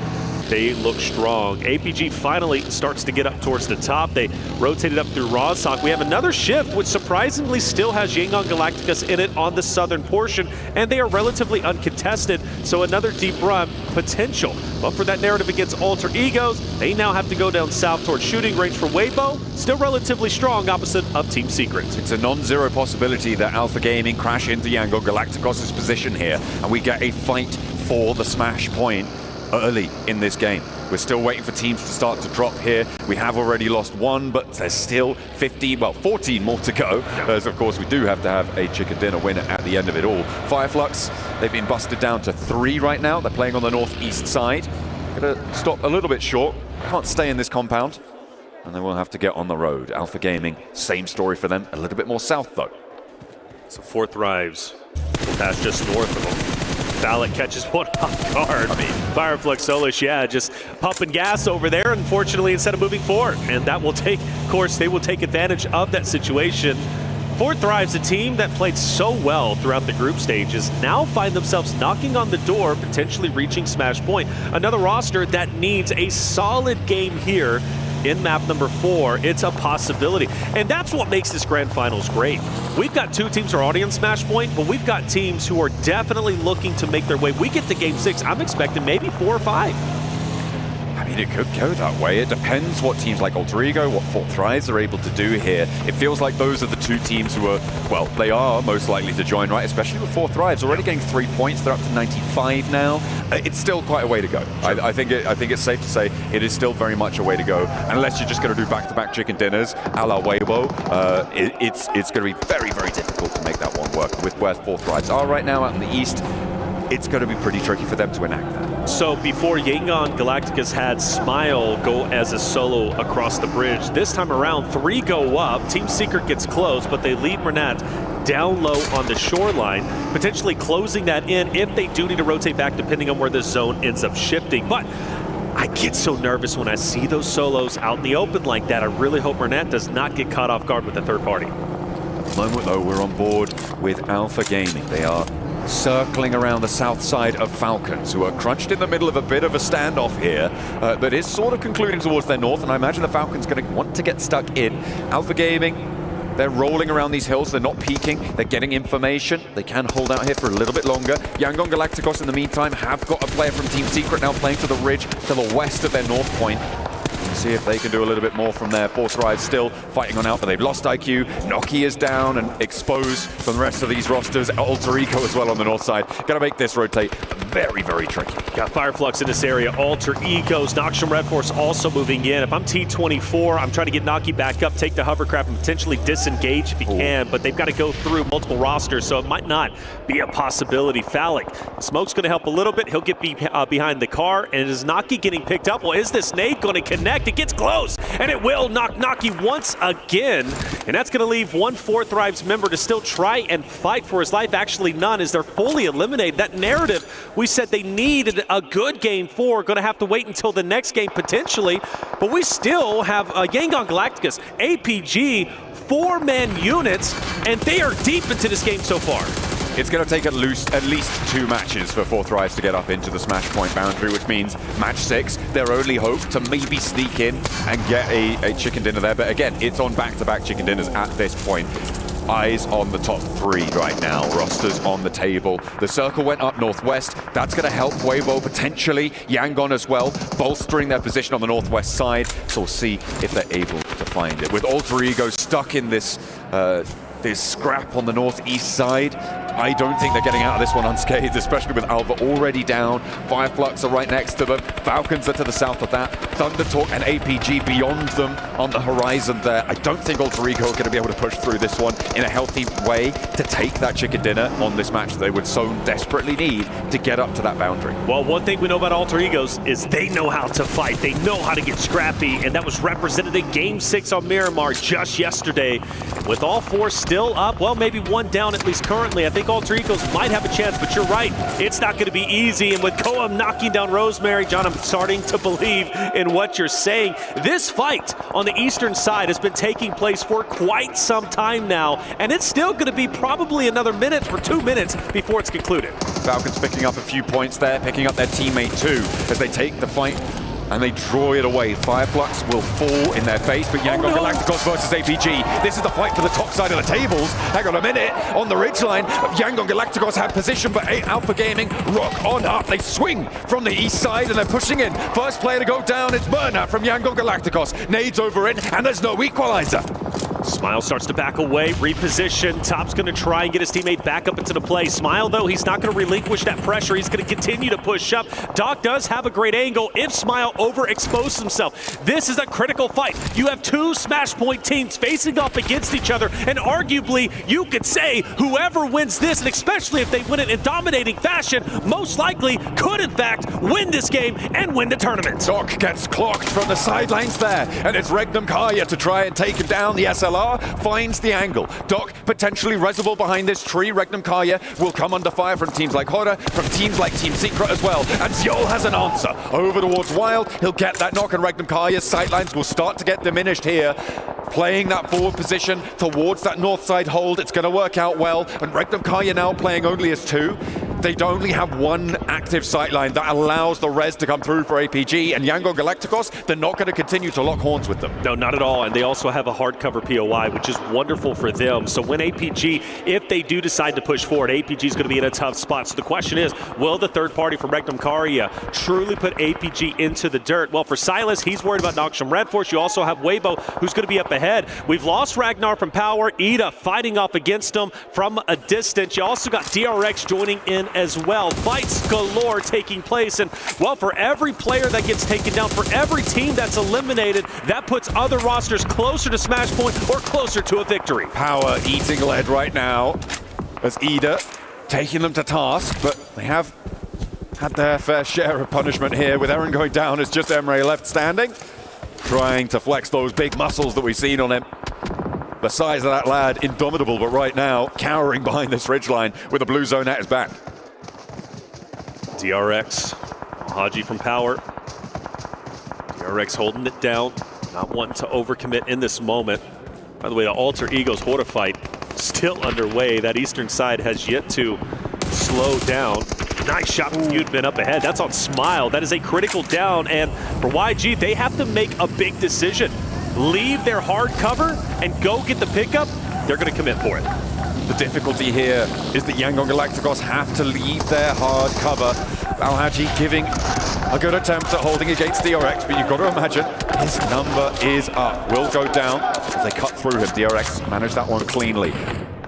They look strong. APG finally starts to get up towards the top. They rotated up through Roshok. We have another shift, which surprisingly still has Yangon Galacticos in it on the southern portion, and they are relatively uncontested, so another deep run potential. But for that narrative against Alter Egos, they now have to go down south towards shooting range for Weibo, still relatively strong opposite of Team Secret. It's a non-zero possibility that Alpha Gaming crash into Yangon Galacticos' position here, and we get a fight for the smash point early in this game. We're still waiting for teams to start to drop here. We have already lost one, but there's still 14 more to go. As of course, we do have to have a chicken dinner winner at the end of it all. Fireflux, they've been busted down to 3 right now. They're playing on the northeast side. Gonna stop a little bit short. Can't stay in this compound. And they will have to get on the road. Alpha Gaming, same story for them. A little bit more south, though. So 4 Thrives. That's just north of them. Valak catches one off guard. I mean, Fireflux Solish, yeah, just pumping gas over there, unfortunately, instead of moving forward. And that will take, of course, they will take advantage of that situation. 4 Thrives, a team that played so well throughout the group stages, now find themselves knocking on the door, potentially reaching Smash Point. Another roster that needs a solid game here in map number 4. It's a possibility. And that's what makes this grand finals great. We've got 2 teams who are already on Smash Point, but we've got teams who are definitely looking to make their way. We get to game 6, I'm expecting maybe 4 or 5. I mean, it could go that way. It depends what teams like Alter Ego, what 4 Thrives are able to do here. It feels like those are the 2 teams who are, well, they are most likely to join, right? Especially with 4 Thrives already getting 3 points. They're up to 95 now. It's still quite a way to go. I think it's safe to say it is still very much a way to go. Unless you're just going to do back-to-back chicken dinners, a la Weibo, it's going to be very, very difficult to make that one work. With where 4 Thrives are right now out in the east, it's going to be pretty tricky for them to enact that. So before Yangon Galacticus had Smile go as a solo across the bridge, this time around 3 go up. Team Secret gets close, but they leave Renat down low on the shoreline, potentially closing that in if they do need to rotate back depending on where the zone ends up shifting. But I get so nervous when I see those solos out in the open like that. I really hope Renat does not get caught off guard with a third party. At the moment, though, we're on board with Alpha Gaming. They are circling around the south side of Falcons, who are crunched in the middle of a bit of a standoff here that is sort of concluding towards their north, and I imagine the Falcons going to want to get stuck in. Alpha Gaming, they're rolling around these hills, they're not peeking, they're getting information, they can hold out here for a little bit longer. Yangon Galacticos, in the meantime, have got a player from Team Secret now playing to the ridge, to the west of their north point. See if they can do a little bit more from there. 4 Thrives still fighting on Alpha. They've lost IQ. Noki is down and exposed from the rest of these rosters. Alter Ego as well on the north side. Got to make this rotate very, very tricky. Got Fireflux in this area. Alter Egos. Noxium Red Force also moving in. If I'm T24, I'm trying to get Noki back up, take the hovercraft, and potentially disengage if he can, but they've got to go through multiple rosters, so it might not be a possibility. Phallic. Smoke's going to help a little bit. He'll get behind the car, and is Noki getting picked up? Well, is this nade going to connect? It gets close, and it will knock Noki once again, and that's going to leave 1 4 Thrives member to still try and fight for his life. Actually, none, as they're fully eliminated. That narrative, we said they needed a good game 4, going to have to wait until the next game potentially, but we still have Yangon Galacticus, APG, 4-man units, and they are deep into this game so far. It's going to take at least 2 matches for 4 Thrives to get up into the Smash Point boundary, which means match 6, their only hope to maybe sneak in and get a chicken dinner there. But again, it's on back-to-back chicken dinners at this point. Eyes on the top 3 right now. Rosters on the table. The circle went up northwest. That's going to help Weibo potentially. Yangon as well, bolstering their position on the northwest side. So we'll see if they're able to find it. With Alter Ego stuck in this scrap on the northeast side, I don't think they're getting out of this one unscathed, especially with Alva already down. Fireflux are right next to them. Falcons are to the south of that. Thundertalk and APG beyond them on the horizon there. I don't think Alter Ego are going to be able to push through this one in a healthy way to take that chicken dinner on this match they would so desperately need to get up to that boundary. Well, one thing we know about Alter Egos is they know how to fight. They know how to get scrappy, and that was represented in Game 6 on Miramar just yesterday. With all 4 still up, well, maybe 1 down at least currently. I think Alter Egos might have a chance, but you're right. It's not going to be easy, and with Koam knocking down Rosemary, John, I'm starting to believe in what you're saying. This fight on the eastern side has been taking place for quite some time now, and it's still going to be probably another minute or 2 minutes before it's concluded. Falcons picking up a few points there, picking up their teammate too, as they take the fight and they draw it away. Fireflux will fall in their face, but Yangon Galacticos versus APG. This is the fight for the top side of the tables. Hang on a minute, on the ridgeline, Yangon Galacticos have position, but Alpha Gaming rock on up. They swing from the east side and they're pushing in. First player to go down is Myrna from Yangon Galacticos. Nades over in, and there's no equalizer. Smile starts to back away, reposition. Top's going to try and get his teammate back up into the play. Smile, though, he's not going to relinquish that pressure. He's going to continue to push up. Doc does have a great angle if Smile overexposes himself. This is a critical fight. You have two Smash Point teams facing off against each other, and arguably, you could say whoever wins this, and especially if they win it in dominating fashion, most likely could, in fact, win this game and win the tournament. Doc gets clocked from the sidelines there, and it's Regnum Kaya to try and take him down. The SLR finds the angle. Doc potentially resible behind this tree. Regnum Kaya will come under fire from teams like Hora, from teams like Team Secret as well. And Zjol has an answer. Over towards Wild, he'll get that knock, and Regnum Kaya's sightlines will start to get diminished here. Playing that forward position towards that north side hold, it's going to work out well. And Regnum Kaya now playing only as two. They only have one active sightline that allows the res to come through for APG, and Yangon Galacticos, they're not going to continue to lock horns with them. No, not at all, and they also have a hard cover POI, which is wonderful for them. So when APG, if they do decide to push forward, APG is going to be in a tough spot. So the question is, will the third party from Regnum Kaya truly put APG into the dirt? Well, for Silas, he's worried about Noxium Red Force. You also have Weibo, who's going to be up ahead. We've lost Ragnar from Power, Ida fighting off against him from a distance. You also got DRX joining in as well. Fights galore taking place, and well, for every player that gets taken down, for every team that's eliminated, that puts other rosters closer to Smash Point or closer to a victory. Power eating lead right now as Ida taking them to task, but they have had their fair share of punishment here, with Eren going down as just Emre left standing, trying to flex those big muscles that we've seen on him. The size of that lad, indomitable, but right now cowering behind this ridgeline with a blue zone at his back. DRX, Haji from Power. DRX holding it down, not wanting to overcommit in this moment. By the way, the Alter Ego's Horde fight still underway. That eastern side has yet to slow down. Nice shot from Yudman up ahead. That's on Smile. That is a critical down, and for YG, they have to make a big decision. Leave their hard cover and go get the pickup. They're going to commit for it. The difficulty here is that Yangon Galacticos have to leave their hard cover. Al-Haji giving a good attempt at holding against DRX, but you've got to imagine his number is up. Will go down as they cut through him. DRX managed that one cleanly.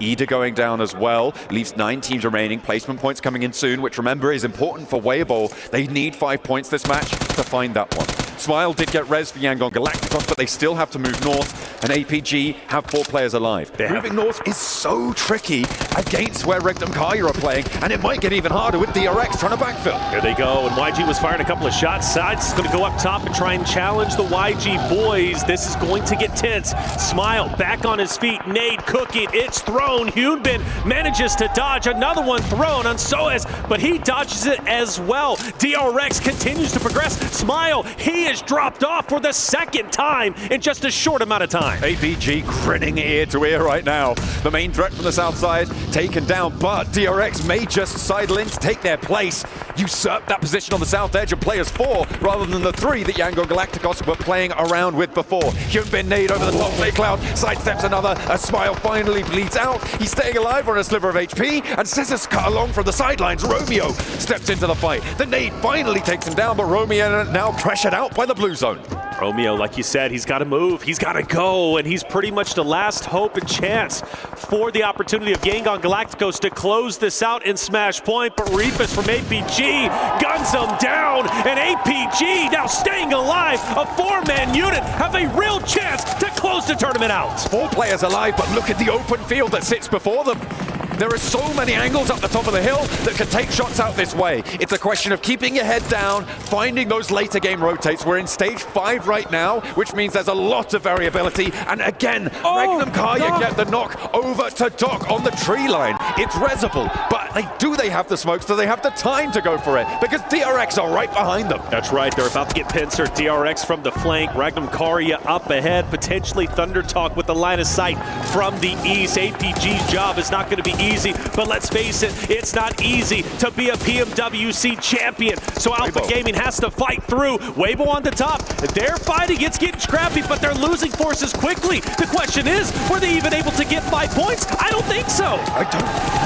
Ida going down as well, leaves 9 teams remaining. Placement points coming in soon, which remember is important for Weibo. They need 5 points this match to find that one. Smile did get res for Yangon Galacticos, but they still have to move north, and APG have 4 players alive. Moving north is so tricky against where Regnum Kaya are playing, and it might get even harder with DRX trying to backfill. Here they go, and YG was firing a couple of shots. Sides is going to go up top and try and challenge the YG boys. This is going to get tense. Smile back on his feet, nade cooking, it's thrown. Hyunbin manages to dodge, another one thrown on Soez, but he dodges it as well. DRX continues to progress. Smile, he is dropped off for the second time in just a short amount of time. APG grinning ear to ear right now. The main threat from the south side taken down, but DRX may just sidle in to take their place, usurp that position on the south edge and play as 4 rather than the 3 that Yangon Galacticos were playing around with before. Hyunbin nade over the top play cloud, sidesteps another, a Smile finally bleeds out. He's staying alive on a sliver of HP, and Scissors cut along from the sidelines. Romeo steps into the fight. The nade finally takes him down, but Romeo now pressured out by the blue zone. Romeo, like you said, he's got to move, he's got to go, and he's pretty much the last hope and chance for the opportunity of Yangon Galacticos to close this out in Smash Point, but Reefus from APG guns him down, and APG now staying alive. A 4-man unit have a real chance to close the tournament out. 4 players alive, but look at the open field that sits before them. There are so many angles up the top of the hill that can take shots out this way. It's a question of keeping your head down, finding those later game rotates. We're in stage 5 right now, which means there's a lot of variability. And again, Regnum Kaya get the knock over to Doc on the tree line. It's resible, but they have the smokes? Do they have the time to go for it? Because DRX are right behind them. That's right, they're about to get pincered. DRX from the flank, Regnum Kaya up ahead, potentially Thunder Talk with the line of sight from the east. APG's job is not going to be easy. easy, but let's face it, it's not easy to be a PMWC champion. So Alpha Gaming has to fight through. Weibo on the top. They're fighting. It's getting scrappy, but they're losing forces quickly. The question is, were they even able to get 5 points? I don't think so. I don't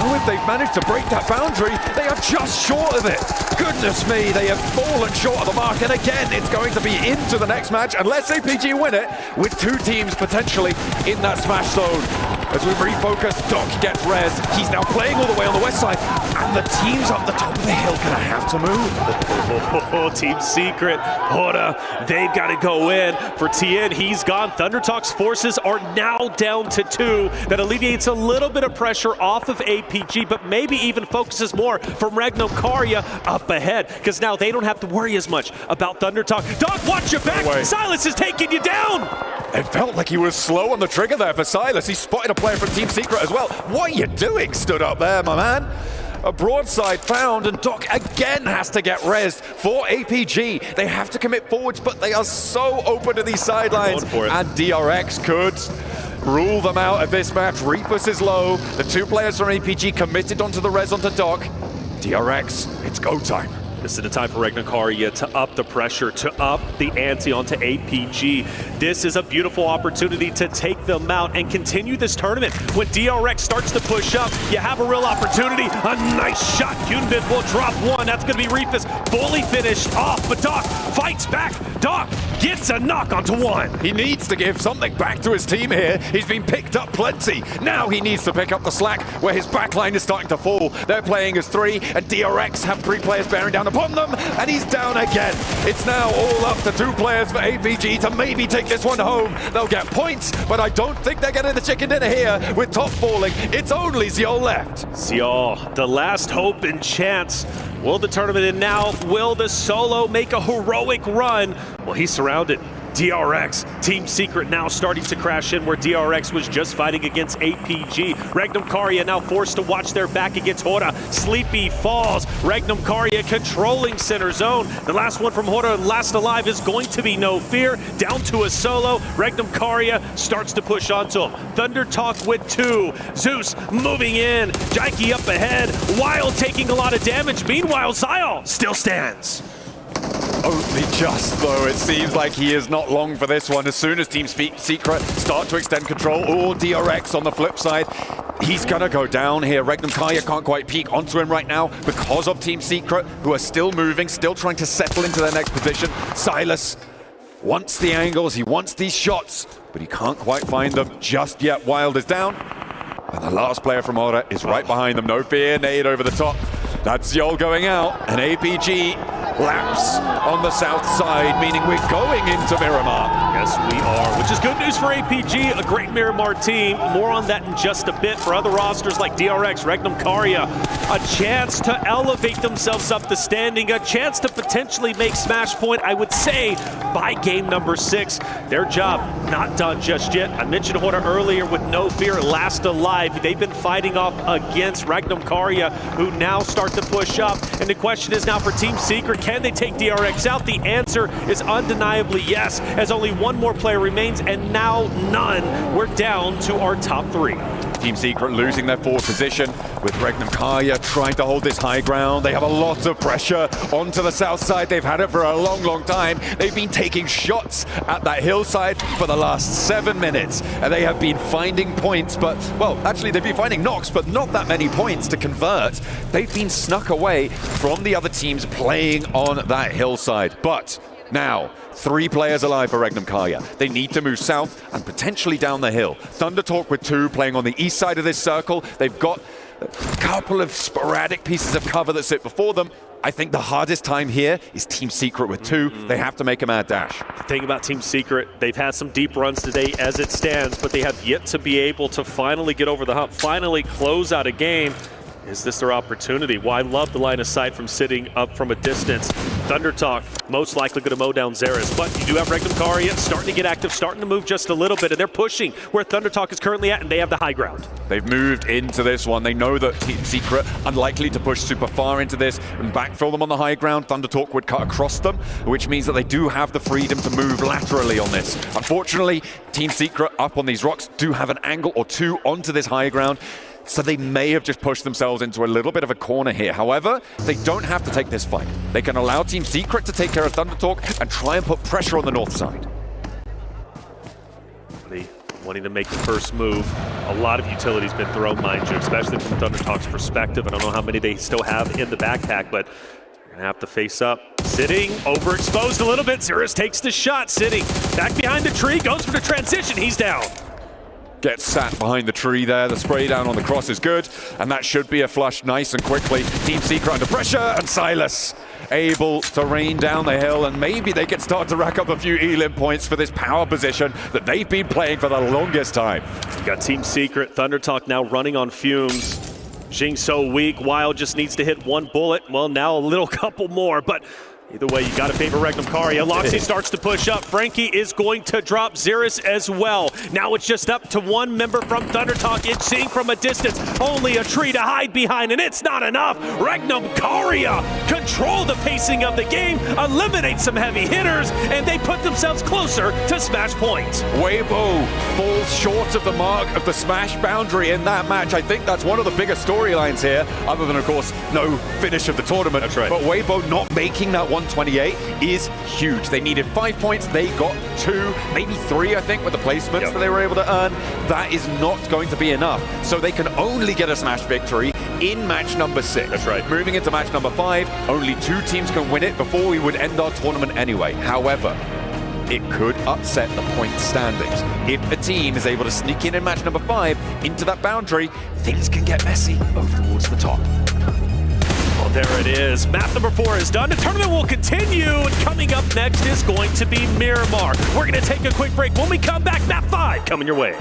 know if they've managed to break that boundary. They are just short of it. Goodness me, they have fallen short of the mark. And again, it's going to be into the next match, unless APG win it, with 2 teams potentially in that smash zone. As we refocus, Doc gets res. He's now playing all the way on the west side, and the teams up the top of the hill gonna have to move. Team Secret, Hora, they've got to go in. For Tien, he's gone. ThunderTalk's forces are now down to 2. That alleviates a little bit of pressure off of APG, but maybe even focuses more from Ragnokaria up ahead, because now they don't have to worry as much about ThunderTalk. Doc, watch your back! Silas is taking you down! It felt like he was slow on the trigger there for Silas. He spotted a player from Team Secret as well. What are you doing stood up there, my man? A broadside found, and Doc again has to get rezzed for APG. They have to commit forwards, but they are so open to these sidelines. And DRX could rule them out of this match. Reapus is low. The 2 players from APG committed onto the res onto Doc. DRX, it's go time. This is the time for Ragnokaria to up the pressure, to up the ante onto APG. This is a beautiful opportunity to take them out and continue this tournament. When DRX starts to push up, you have a real opportunity. A nice shot. Yunbin will drop 1. That's going to be Reapus fully finished off, but Doc fights back. Doc gets a knock onto 1. He needs to give something back to his team here. He's been picked up plenty. Now he needs to pick up the slack where his backline is starting to fall. They're playing as 3, and DRX have 3 players bearing down upon them, and he's down again. It's now all up to 2 players for APG to maybe take this one home. They'll get points, but I don't think they're getting the chicken dinner here with top falling. It's only Ziol left. Ziol, the last hope and chance. Will the tournament end now? Will the solo make a heroic run? Well, he's surrounded. DRX, Team Secret now starting to crash in where DRX was just fighting against APG. Ragnokaria now forced to watch their back against Hora. Sleepy falls. Ragnokaria controlling center zone. The last one from Hora, last alive, is going to be No Fear. Down to a solo. Ragnokaria starts to push onto him. ThunderTalk with 2. Zeus moving in. Jaiki up ahead. Wild taking a lot of damage. Meanwhile, Ziol still stands. Only just, though. It seems like he is not long for this one. As soon as Team Secret start to extend control, or DRX on the flip side, he's gonna go down here. Ragnokaria can't quite peek onto him right now because of Team Secret, who are still moving, still trying to settle into their next position. Silas wants the angles, he wants these shots, but he can't quite find them just yet. Wild is down, and the last player from Hora is right behind them. No Fear, nade over the top. That's Ziol going out, and APG laps on the south side, meaning we're going into Miramar. Yes, we are, which is good news for APG, a great Miramar team. More on that in just a bit. For other rosters like DRX, Ragnokaria, a chance to elevate themselves up the standing, a chance to potentially make Smash Point, I would say, by game number 6. Their job not done just yet. I mentioned Hora earlier with No Fear, last alive. They've been fighting off against Ragnokaria, who now start to push up. And the question is now for Team Secret, can they take DRX out? The answer is undeniably yes, as only 1 more player remains, and now none. We're down to our top 3. Team Secret losing their 4th position, with Ragnokaria trying to hold this high ground. They have a lot of pressure onto the south side. They've had it for a long, long time. They've been taking shots at that hillside for the last 7 minutes, and they have been finding points, but, well, actually they've been finding knocks, but not that many points to convert. They've been snuck away from the other teams playing on that hillside. But now, 3 players alive for Ragnokaria. They need to move south and potentially down the hill. ThunderTalk with 2 playing on the east side of this circle. They've got a couple of sporadic pieces of cover that sit before them. I think the hardest time here is Team Secret with 2. They have to make a mad dash. The thing about Team Secret, they've had some deep runs today as it stands, but they have yet to be able to finally get over the hump, finally close out a game. Is this their opportunity? Well, I love the line of sight from sitting up from a distance. ThunderTalk most likely going to mow down Xerath, but you do have Ragnokaria starting to get active, starting to move just a little bit, and they're pushing where ThunderTalk is currently at, and they have the high ground. They've moved into this one. They know that Team Secret unlikely to push super far into this and backfill them on the high ground. ThunderTalk would cut across them, which means that they do have the freedom to move laterally on this. Unfortunately, Team Secret up on these rocks do have an angle or 2 onto this high ground. So they may have just pushed themselves into a little bit of a corner here. However, they don't have to take this fight. They can allow Team Secret to take care of ThunderTalk and try and put pressure on the north side. Wanting to make the first move. A lot of utility's been thrown, mind you, especially from ThunderTalk's perspective. I don't know how many they still have in the backpack, but you're gonna have to face up. Sitting, overexposed a little bit. Zerus takes the shot, sitting back behind the tree, goes for the transition, he's down. Gets sat behind the tree there. The spray down on the cross is good, and that should be a flush nice and quickly. Team Secret under pressure, and Silas able to rain down the hill, and maybe they can start to rack up a few elim points for this power position that they've been playing for the longest time. You got Team Secret, ThunderTalk now running on fumes. Jing so weak, Wild just needs to hit one bullet. Well, now a little couple more, but either way, you got to favor Regnum Karia. Loxy starts to push up. Frankie is going to drop Zerus as well. Now it's just up to one member from ThunderTalk. It's seeing from a distance. Only a tree to hide behind, and it's not enough. Regnum Karia control the pacing of the game, eliminate some heavy hitters, and they put themselves closer to smash point. Weibo falls short of the mark of the smash boundary in that match. I think that's one of the biggest storylines here, other than, of course, no finish of the tournament. That's right. But Weibo not making that 128 is huge. They needed 5 points. They got 2, maybe 3, I think, with the placements that they were able to earn. That is not going to be enough. So they can only get a smash victory in match number 6. That's right. Moving into match number 5, only 2 teams can win it before we would end our tournament anyway. However, it could upset the point standings. If a team is able to sneak in match number 5 into that boundary, things can get messy over towards the top. Well, there it is. Map number 4 is done. The tournament will continue, and coming up next is going to be Miramar. We're going to take a quick break. When we come back, map 5 coming your way.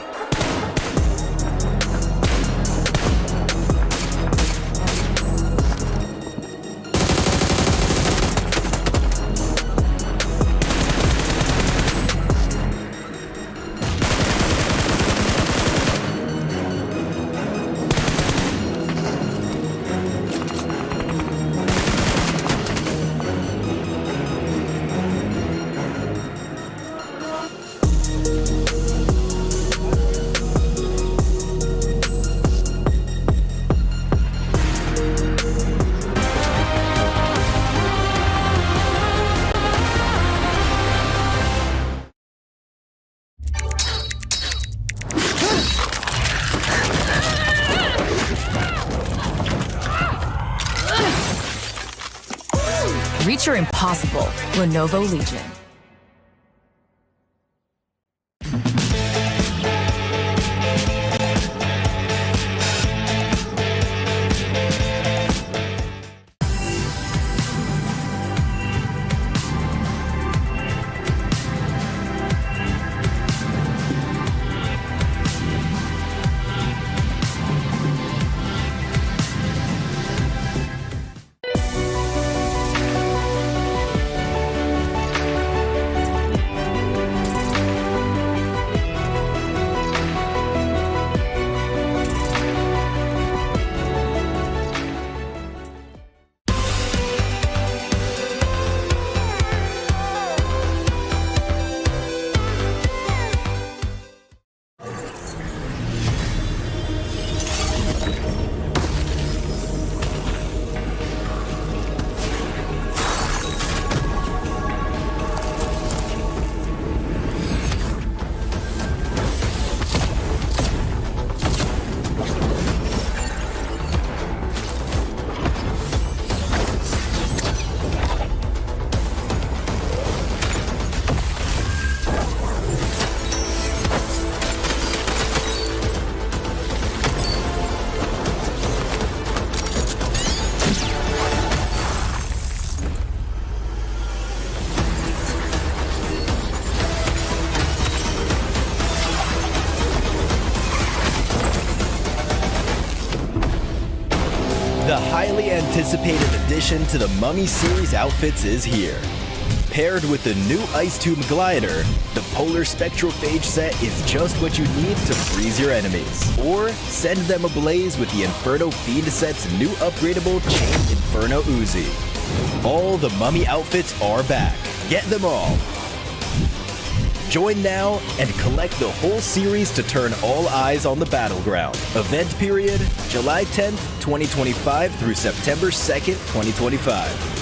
Reach your impossible, Lenovo Legion. The highly anticipated addition to the Mummy Series outfits is here. Paired with the new Ice Tube Glider, the Polar Spectrophage set is just what you need to freeze your enemies. Or send them ablaze with the Inferno Feed set's new upgradable Chain Inferno Uzi. All the Mummy outfits are back. Get them all. Join now and collect the whole series to turn all eyes on the battleground. Event period, July 10th, 2025 through September 2nd, 2025.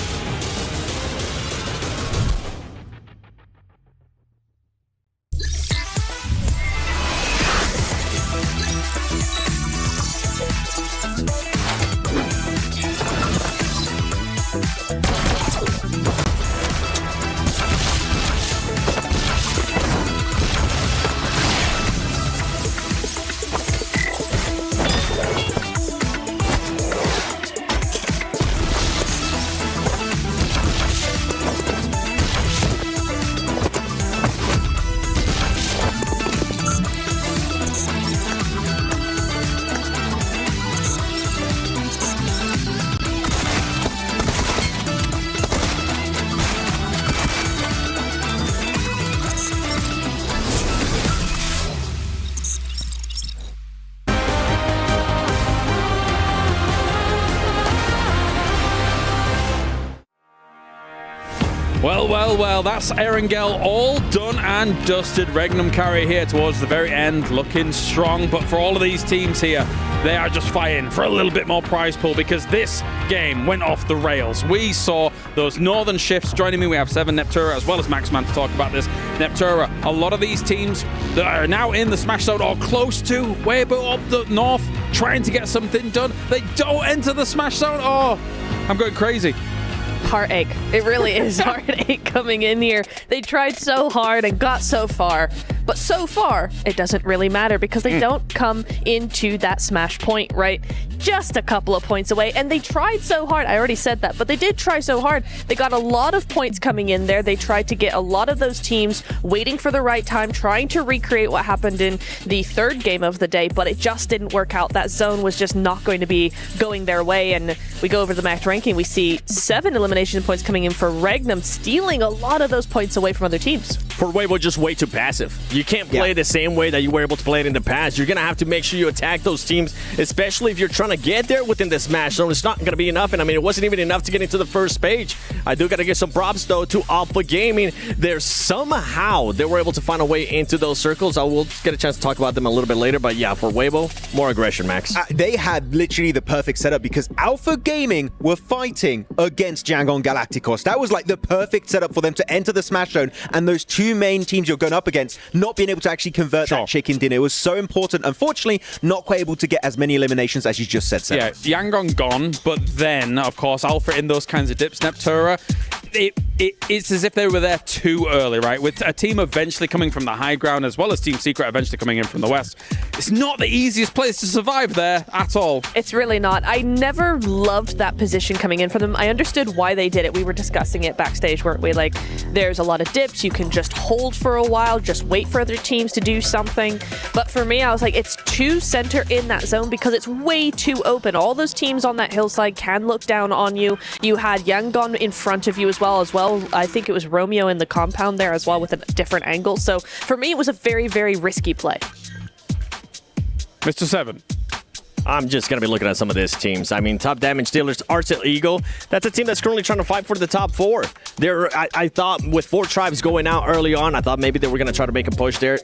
Well, that's Erangel all done and dusted. Regnum carry here towards the very end, looking strong. But for all of these teams here, they are just fighting for a little bit more prize pool because this game went off the rails. We saw those northern shifts. Joining me, we have Seven Neptura as well as Maxman to talk about this. Neptura, a lot of these teams that are now in the Smash Zone or close to, way up the north, trying to get something done. They don't enter the Smash Zone. Oh, I'm going crazy. Heartache. It really is heartache coming in here. They tried so hard and got so far, but so far it doesn't really matter because they don't come into that smash point, right? Just a couple of points away, and they tried so hard. I already said that, but they did try so hard. They got a lot of points coming in there. They tried to get a lot of those teams waiting for the right time, trying to recreate what happened in the third game of the day, but it just didn't work out. That zone was just not going to be going their way, and we go over the match ranking. We see 7 elimination points coming in for Regnum, stealing a lot of those points away from other teams. For Weibo, just way too passive. You can't play the same way that you were able to play it in the past. You're going to have to make sure you attack those teams, especially if you're trying to get there within the Smash Zone. It's not going to be enough, and I mean, it wasn't even enough to get into the first page. I do got to give some props, though, to Alpha Gaming. There's somehow they were able to find a way into those circles. I will get a chance to talk about them a little bit later, but yeah, for Weibo, more aggression, Max. They had literally the perfect setup because Alpha Gaming were fighting against Yangon Galacticos. That was like the perfect setup for them to enter the Smash Zone, and those two main teams you're going up against not being able to actually convert that chicken dinner was so important. Unfortunately, not quite able to get as many eliminations as you just said, Seb. Yeah, Yangon gone, but then, of course, Alpha in those kinds of dips, Neptura, it's as if they were there too early, right? With a team eventually coming from the high ground as well as Team Secret eventually coming in from the west. It's not the easiest place to survive there at all. It's really not. I never loved that position coming in for them. I understood why they did it. We were discussing it backstage, weren't we? Like, there's a lot of dips. You can just hold for a while, just wait for other teams to do something. But for me, I was like, it's too center in that zone because it's way too open. All those teams on that hillside can look down on you. You had Yangon in front of you as well. I think it was Romeo in the compound there as well with a different angle. So for me, it was a very, very risky play. Mr. Seven. I'm just going to be looking at some of these teams. I mean, top damage dealers, Arcel Eagle. That's a team that's currently trying to fight for the top 4. I thought with 4 tribes going out early on, I thought maybe they were going to try to make a push there.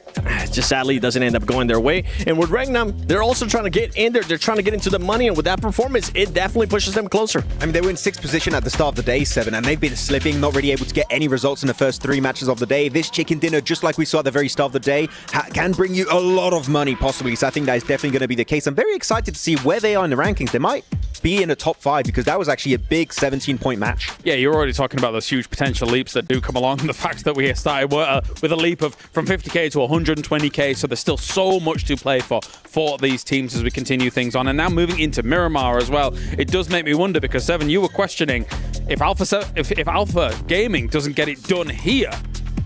Just sadly, it doesn't end up going their way. And with Regnum, they're also trying to get in there. They're trying to get into the money. And with that performance, it definitely pushes them closer. I mean, they were in 6th position at the start of the day, 7, and they've been slipping, not really able to get any results in the first 3 matches of the day. This chicken dinner, just like we saw at the very start of the day, can bring you a lot of money, possibly. So I think that is definitely going to be the case. I'm very excited to see where they are in the rankings. They might be in the top 5 because that was actually a big 17-point match. Yeah, you're already talking about those huge potential leaps that do come along. The fact that we started with a leap of from 50k to 120k, so there's still so much to play for these teams as we continue things on. And now moving into Miramar as well, it does make me wonder because, Seven, you were questioning if Alpha Gaming doesn't get it done here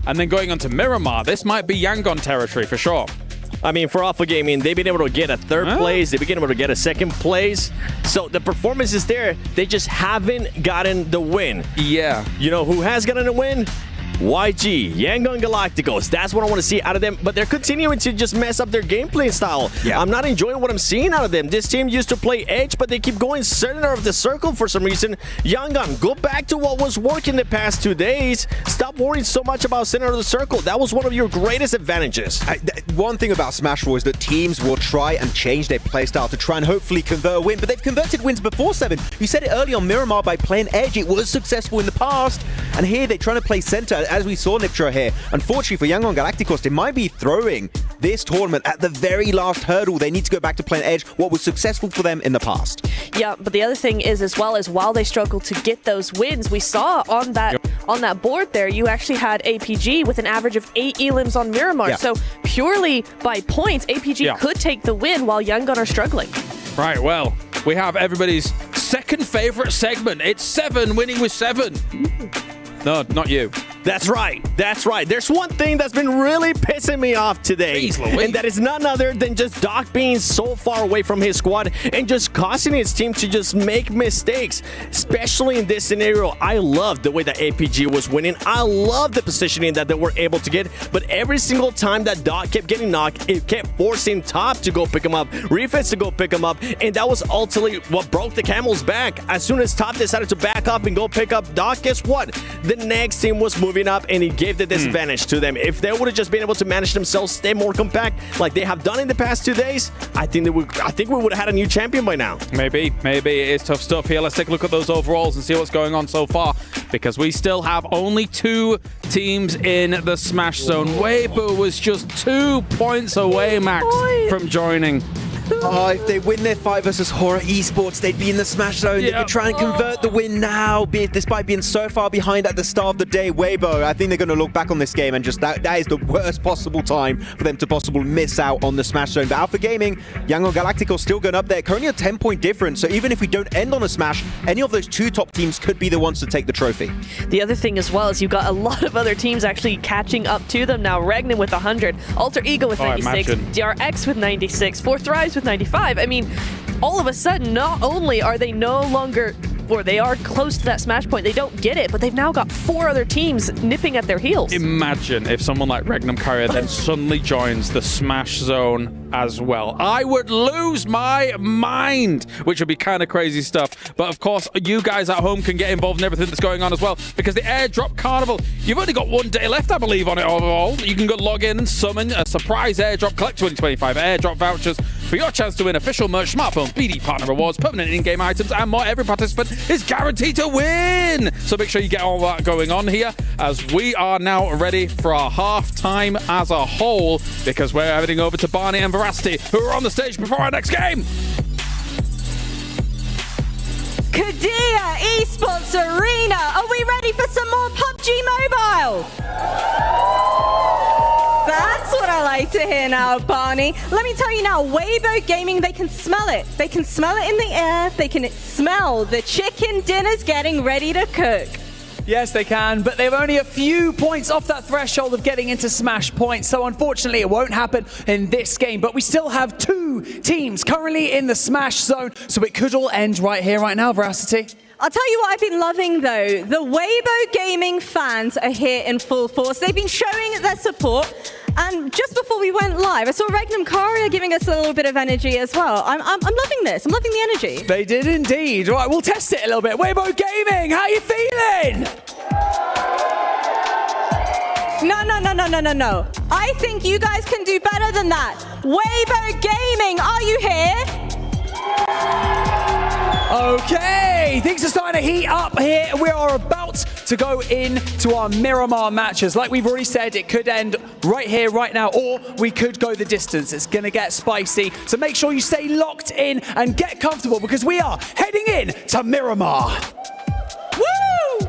and then going on to Miramar, this might be Yangon territory for sure. I mean, for Alpha Gaming, they've been able to get a 3rd place. They've been able to get a 2nd place. So the performance is there. They just haven't gotten the win. Yeah. You know who has gotten a win? YG, Yangon Galacticos, that's what I want to see out of them, but they're continuing to just mess up their gameplay style. Yeah. I'm not enjoying what I'm seeing out of them. This team used to play edge, but they keep going center of the circle for some reason. Yangon, go back to what was working the past 2 days. Stop worrying so much about center of the circle. That was one of your greatest advantages. One thing about Smash Raw is that teams will try and change their playstyle to try and hopefully convert a win, but they've converted wins before, Seven. You said it earlier on Miramar by playing edge. It was successful in the past, and here they're trying to play center, as we saw Niptra here. Unfortunately for Yangon Galacticos, they might be throwing this tournament at the very last hurdle. They need to go back to playing edge, what was successful for them in the past. Yeah, but the other thing is, as well, as while they struggled to get those wins, we saw on that board there, you actually had APG with an average of 8 elims on Miramar. Yeah. So purely by points, APG could take the win while Yangon are struggling. Right, well, we have everybody's second favorite segment. It's 7 winning with 7. No, not you. That's right. That's right. There's one thing that's been really pissing me off today. Jeez Louise. And that is none other than just Doc being so far away from his squad and just causing his team to just make mistakes, especially in this scenario. I loved the way that APG was winning. I love the positioning that they were able to get. But every single time that Doc kept getting knocked, it kept forcing Top to go pick him up, Refits to go pick him up. And that was ultimately what broke the camel's back. As soon as Top decided to back up and go pick up Doc, guess what? The next team was moving up, and he gave the disadvantage to them. If they would have just been able to manage themselves, stay more compact, like they have done in the past 2 days, I think we would have had a new champion by now. Maybe it is tough stuff here. Let's take a look at those overalls and see what's going on so far, because we still have only 2 teams in the Smash Zone. Weibo was just 2 points away, Max, from joining. Oh, if they win their fight versus Horror Esports, they'd be in the Smash Zone. They could try and convert the win now, despite being so far behind at the start of the day. Weibo, I think they're going to look back on this game and just that is the worst possible time for them to possibly miss out on the Smash Zone. But Alpha Gaming, Yangon Galacticos still going up there. Currently a 10-point difference. So even if we don't end on a Smash, any of those 2 top teams could be the ones to take the trophy. The other thing as well is you've got a lot of other teams actually catching up to them now. Regnan with 100, Alter Ego with 96, DRX with 96, Four Thrives with 95. I mean, all of a sudden, not only are they no longer, or they are close to that Smash point, they don't get it, but they've now got 4 other teams nipping at their heels. Imagine if someone like Regnum Carrier then suddenly joins the Smash Zone as well. I would lose my mind, which would be kind of crazy stuff. But of course, you guys at home can get involved in everything that's going on as well, because the Airdrop Carnival, you've only got 1 day left, I believe, on it overall. You can go log in and summon a surprise airdrop, collect 2025 airdrop vouchers for your chance to win official merch, smartphone, BD partner rewards, permanent in-game items, and more. Every participant is guaranteed to win. So make sure you get all that going on here, as we are now ready for our half-time as a whole, because we're heading over to Barney and Veracity, who are on the stage before our next game. Kadia Esports Arena, are we ready for some more PUBG Mobile? That's what I like to hear now, Barney. Let me tell you now, Weibo Gaming, they can smell it. They can smell it in the air. They can smell the chicken dinners getting ready to cook. Yes, they can, but they're only a few points off that threshold of getting into Smash points, so unfortunately it won't happen in this game, but we still have 2 teams currently in the Smash Zone, so it could all end right here, right now, Veracity. I'll tell you what I've been loving, though. The Weibo Gaming fans are here in full force. They've been showing their support. And just before we went live, I saw Regnum Carrier giving us a little bit of energy as well. I'm loving this. I'm loving the energy. They did indeed. Right, we'll test it a little bit. Weibo Gaming, how you feeling? No. I think you guys can do better than that. Weibo Gaming, are you here? Okay, things are starting to heat up here. We are about to go into our Miramar matches. Like we've already said, it could end right here, right now, or we could go the distance. It's going to get spicy. So make sure you stay locked in and get comfortable, because we are heading in to Miramar. Woo!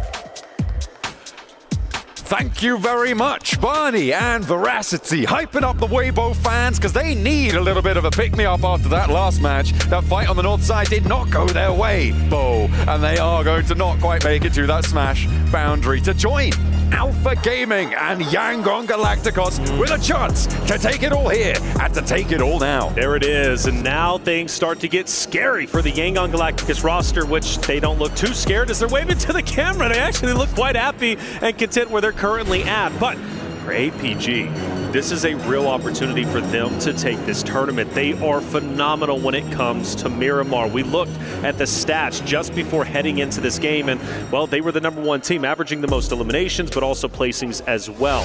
Thank you very much, Barney and Veracity, hyping up the Weibo fans, because they need a little bit of a pick-me-up after that last match. That fight on the north side did not go their way, and they are going to not quite make it to that Smash boundary to join Alpha Gaming and Yangon Galacticos with a chance to take it all here and to take it all now. There it is, and now things start to get scary for the Yangon Galacticos roster, which they don't look too scared as they're waving to the camera. They actually look quite happy and content where they're currently at. But for APG, this is a real opportunity for them to take this tournament. They are phenomenal when it comes to Miramar. We looked at the stats just before heading into this game, and, well, they were the #1 team, averaging the most eliminations, but also placings as well.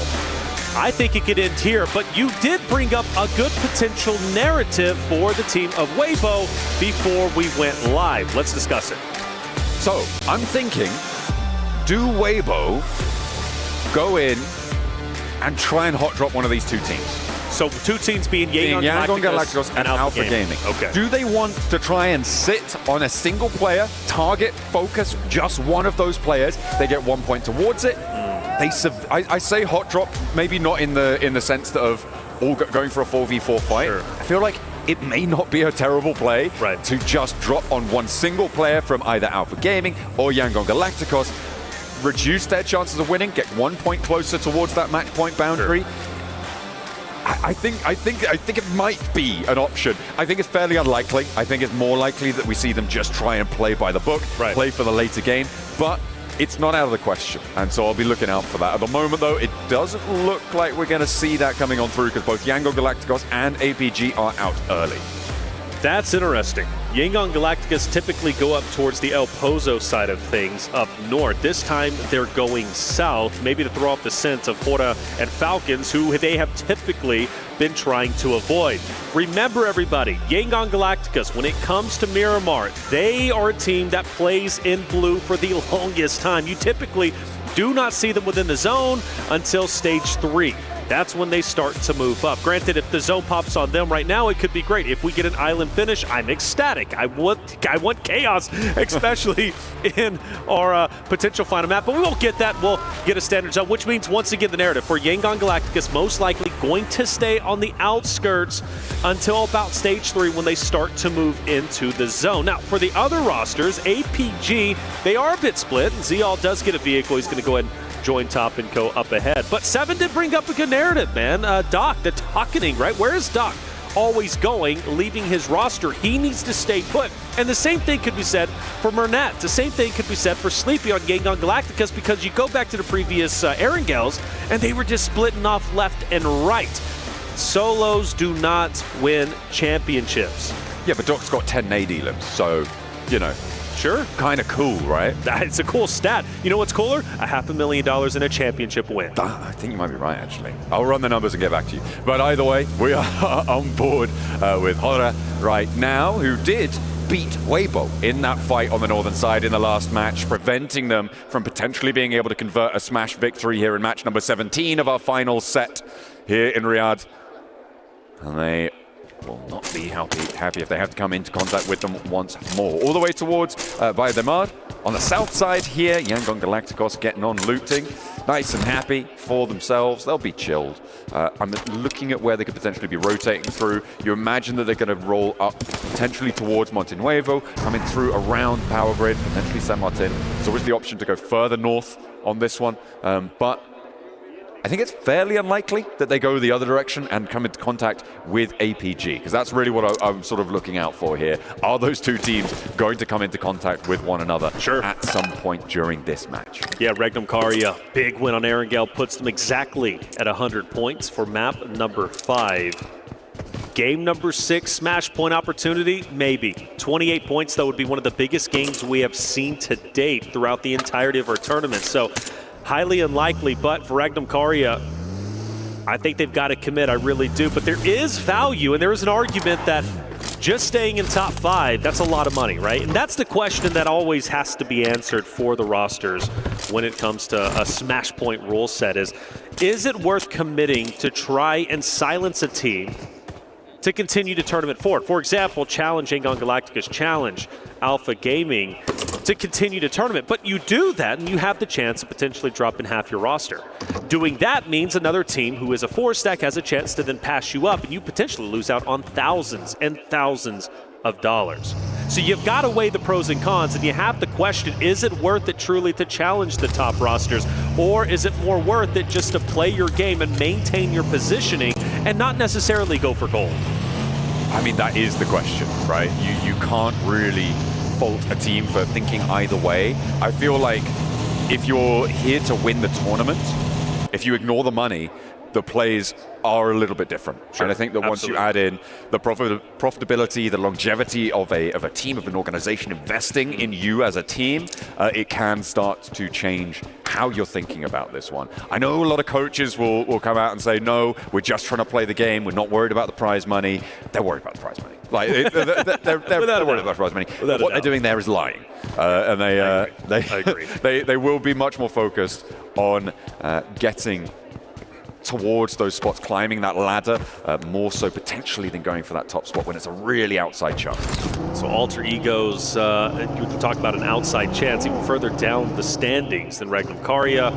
I think it could end here, but you did bring up a good potential narrative for the team of Weibo before we went live. Let's discuss it. So, I'm thinking, do Weibo go in and try and hot drop one of these two teams? So two teams being Yangon Galacticos and Alpha Gaming. Okay. Do they want to try and sit on a single player, target, focus just one of those players? They get 1 point towards it. I say hot drop, maybe not in the sense of all going for a 4v4 fight. Sure. I feel like it may not be a terrible play to just drop on one single player from either Alpha Gaming or Yangon Galacticos, reduce their chances of winning, get 1 point closer towards that match point boundary. Sure. I think it might be an option. I think it's fairly unlikely. I think it's more likely that we see them just try and play by the book, play for the later game, but it's not out of the question, and so I'll be looking out for that. At the moment, though, it doesn't look like we're going to see that coming on through because both Yangon Galacticos and APG are out early. That's interesting. Yangon Galacticos typically go up towards the El Pozo side of things up north. This time they're going south, maybe to throw off the scent of Hora and Falcons, who they have typically been trying to avoid. Remember, everybody, Yangon Galacticos, when it comes to Miramar, they are a team that plays in blue for the longest time. You typically do not see them within the zone until stage 3. That's when they start to move up. Granted, if the zone pops on them right now, it could be great. If we get an island finish, I'm ecstatic. I want chaos, especially in our potential final map. But we won't get that. We'll get a standard zone, which means, once again, the narrative for Yangon Galacticos most likely going to stay on the outskirts until about stage 3 when they start to move into the zone. Now, for the other rosters, APG, they are a bit split. Zeal does get a vehicle. He's going to go ahead and join top and go up ahead. But Seven did bring up a good narrative, man. Doc, the docketing, right? Where is Doc always going, leaving his roster? He needs to stay put. And the same thing could be said for Mernat. The same thing could be said for Sleepy on Yangon Galacticos, because you go back to the previous Erangels, and they were just splitting off left and right. Solos do not win championships. Yeah, but Doc's got 10 AD limbs, so, you know. Sure. Kind of cool, right? It's a cool stat. You know what's cooler? $500,000 in a championship win. I think you might be right, actually. I'll run the numbers and get back to you. But either way, we are on board with Hora right now, who did beat Weibo in that fight on the northern side in the last match, preventing them from potentially being able to convert a smash victory here in match number 17 of our final set here in Riyadh. And they will not be happy if they have to come into contact with them once more. All the way towards Miramar. On the south side here, Yangon Galacticos getting on looting. Nice and happy for themselves. They'll be chilled. I'm looking at where they could potentially be rotating through. You imagine that they're going to roll up potentially towards Monte Nuevo, coming through around Power Grid, potentially San Martin. There's always the option to go further north on this one, but I think it's fairly unlikely that they go the other direction and come into contact with APG, because that's really what I'm sort of looking out for here. Are those two teams going to come into contact with one another at some point during this match? Yeah, Regnum Karia, big win on Erangel, puts them exactly at 100 points for map number 5. Game number 6, smash point opportunity, maybe. 28 points, though, would be one of the biggest games we have seen to date throughout the entirety of our tournament. So, highly unlikely, but for Regnum Karia, I think they've got to commit, I really do. But there is value, and there is an argument that just staying in top 5, that's a lot of money, right? And that's the question that always has to be answered for the rosters when it comes to a smash point rule set is it worth committing to try and silence a team to continue the tournament forward? For example, challenge Yangon Galacticos, challenge Alpha Gaming to continue the tournament. But you do that and you have the chance of potentially dropping half your roster. Doing that means another team who is a 4-stack has a chance to then pass you up, and you potentially lose out on thousands and thousands of dollars. So you've got to weigh the pros and cons, and you have to question, is it worth it truly to challenge the top rosters? Or is it more worth it just to play your game and maintain your positioning and not necessarily go for gold? I mean, that is the question, right? You can't really fault a team for thinking either way. I feel like if you're here to win the tournament, if you ignore the money, the plays are a little bit different. Sure, and I think that once you add in the profitability, the longevity of a team, of an organization investing in you as a team, it can start to change how you're thinking about this one. I know a lot of coaches will come out and say, no, we're just trying to play the game. We're not worried about the prize money. They're worried about the prize money. Like they're worried about the prize money. What they're doing there is lying. And they will be much more focused on getting towards those spots, climbing that ladder, more so potentially than going for that top spot when it's a really outside chance. So Alter Egos, you can talk about an outside chance even further down the standings than Regnum Karya.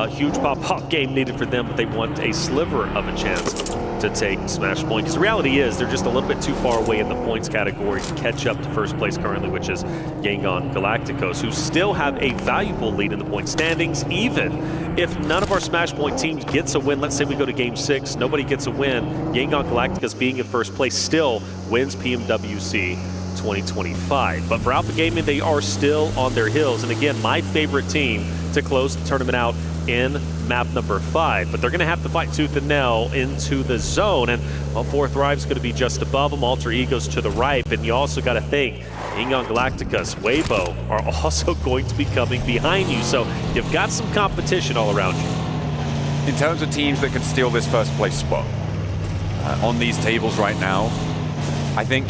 Huge pop-up game needed for them, but they want a sliver of a chance to take Smash Point. Because the reality is they're just a little bit too far away in the points category to catch up to first place currently, which is Yangon Galacticos, who still have a valuable lead in the point standings. Even if none of our Smash Point teams gets a win, let's say we go to Game 6, nobody gets a win, Yangon Galacticos being in first place still wins PMWC 2025. But for Alpha Gaming, they are still on their heels. And again, my favorite team to close the tournament out in map number 5. But they're going to have to fight tooth and nail into the zone. And well, 4 Thrive's going to be just above them, Alter Egos to the right. And you also got to think, Yangon Galacticos, Weibo are also going to be coming behind you. So you've got some competition all around you. In terms of teams that can steal this first place spot, on these tables right now, I think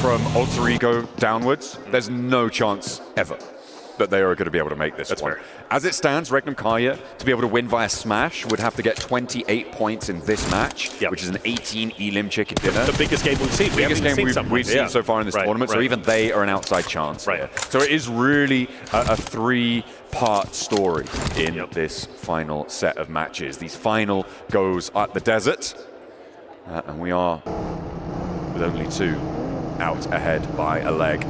from Alter Ego downwards, there's no chance ever that they are going to be able to make this one. Fair. As it stands, Regnum Karya, to be able to win via Smash, would have to get 28 points in this match, which is an 18 Elim chicken dinner. The biggest game we've seen. The biggest game we've seen so far in this tournament, so even they are an outside chance. Here. So it is really a 3-part story in this final set of matches. These final goes at the desert, and we are with only 2 out ahead by a leg.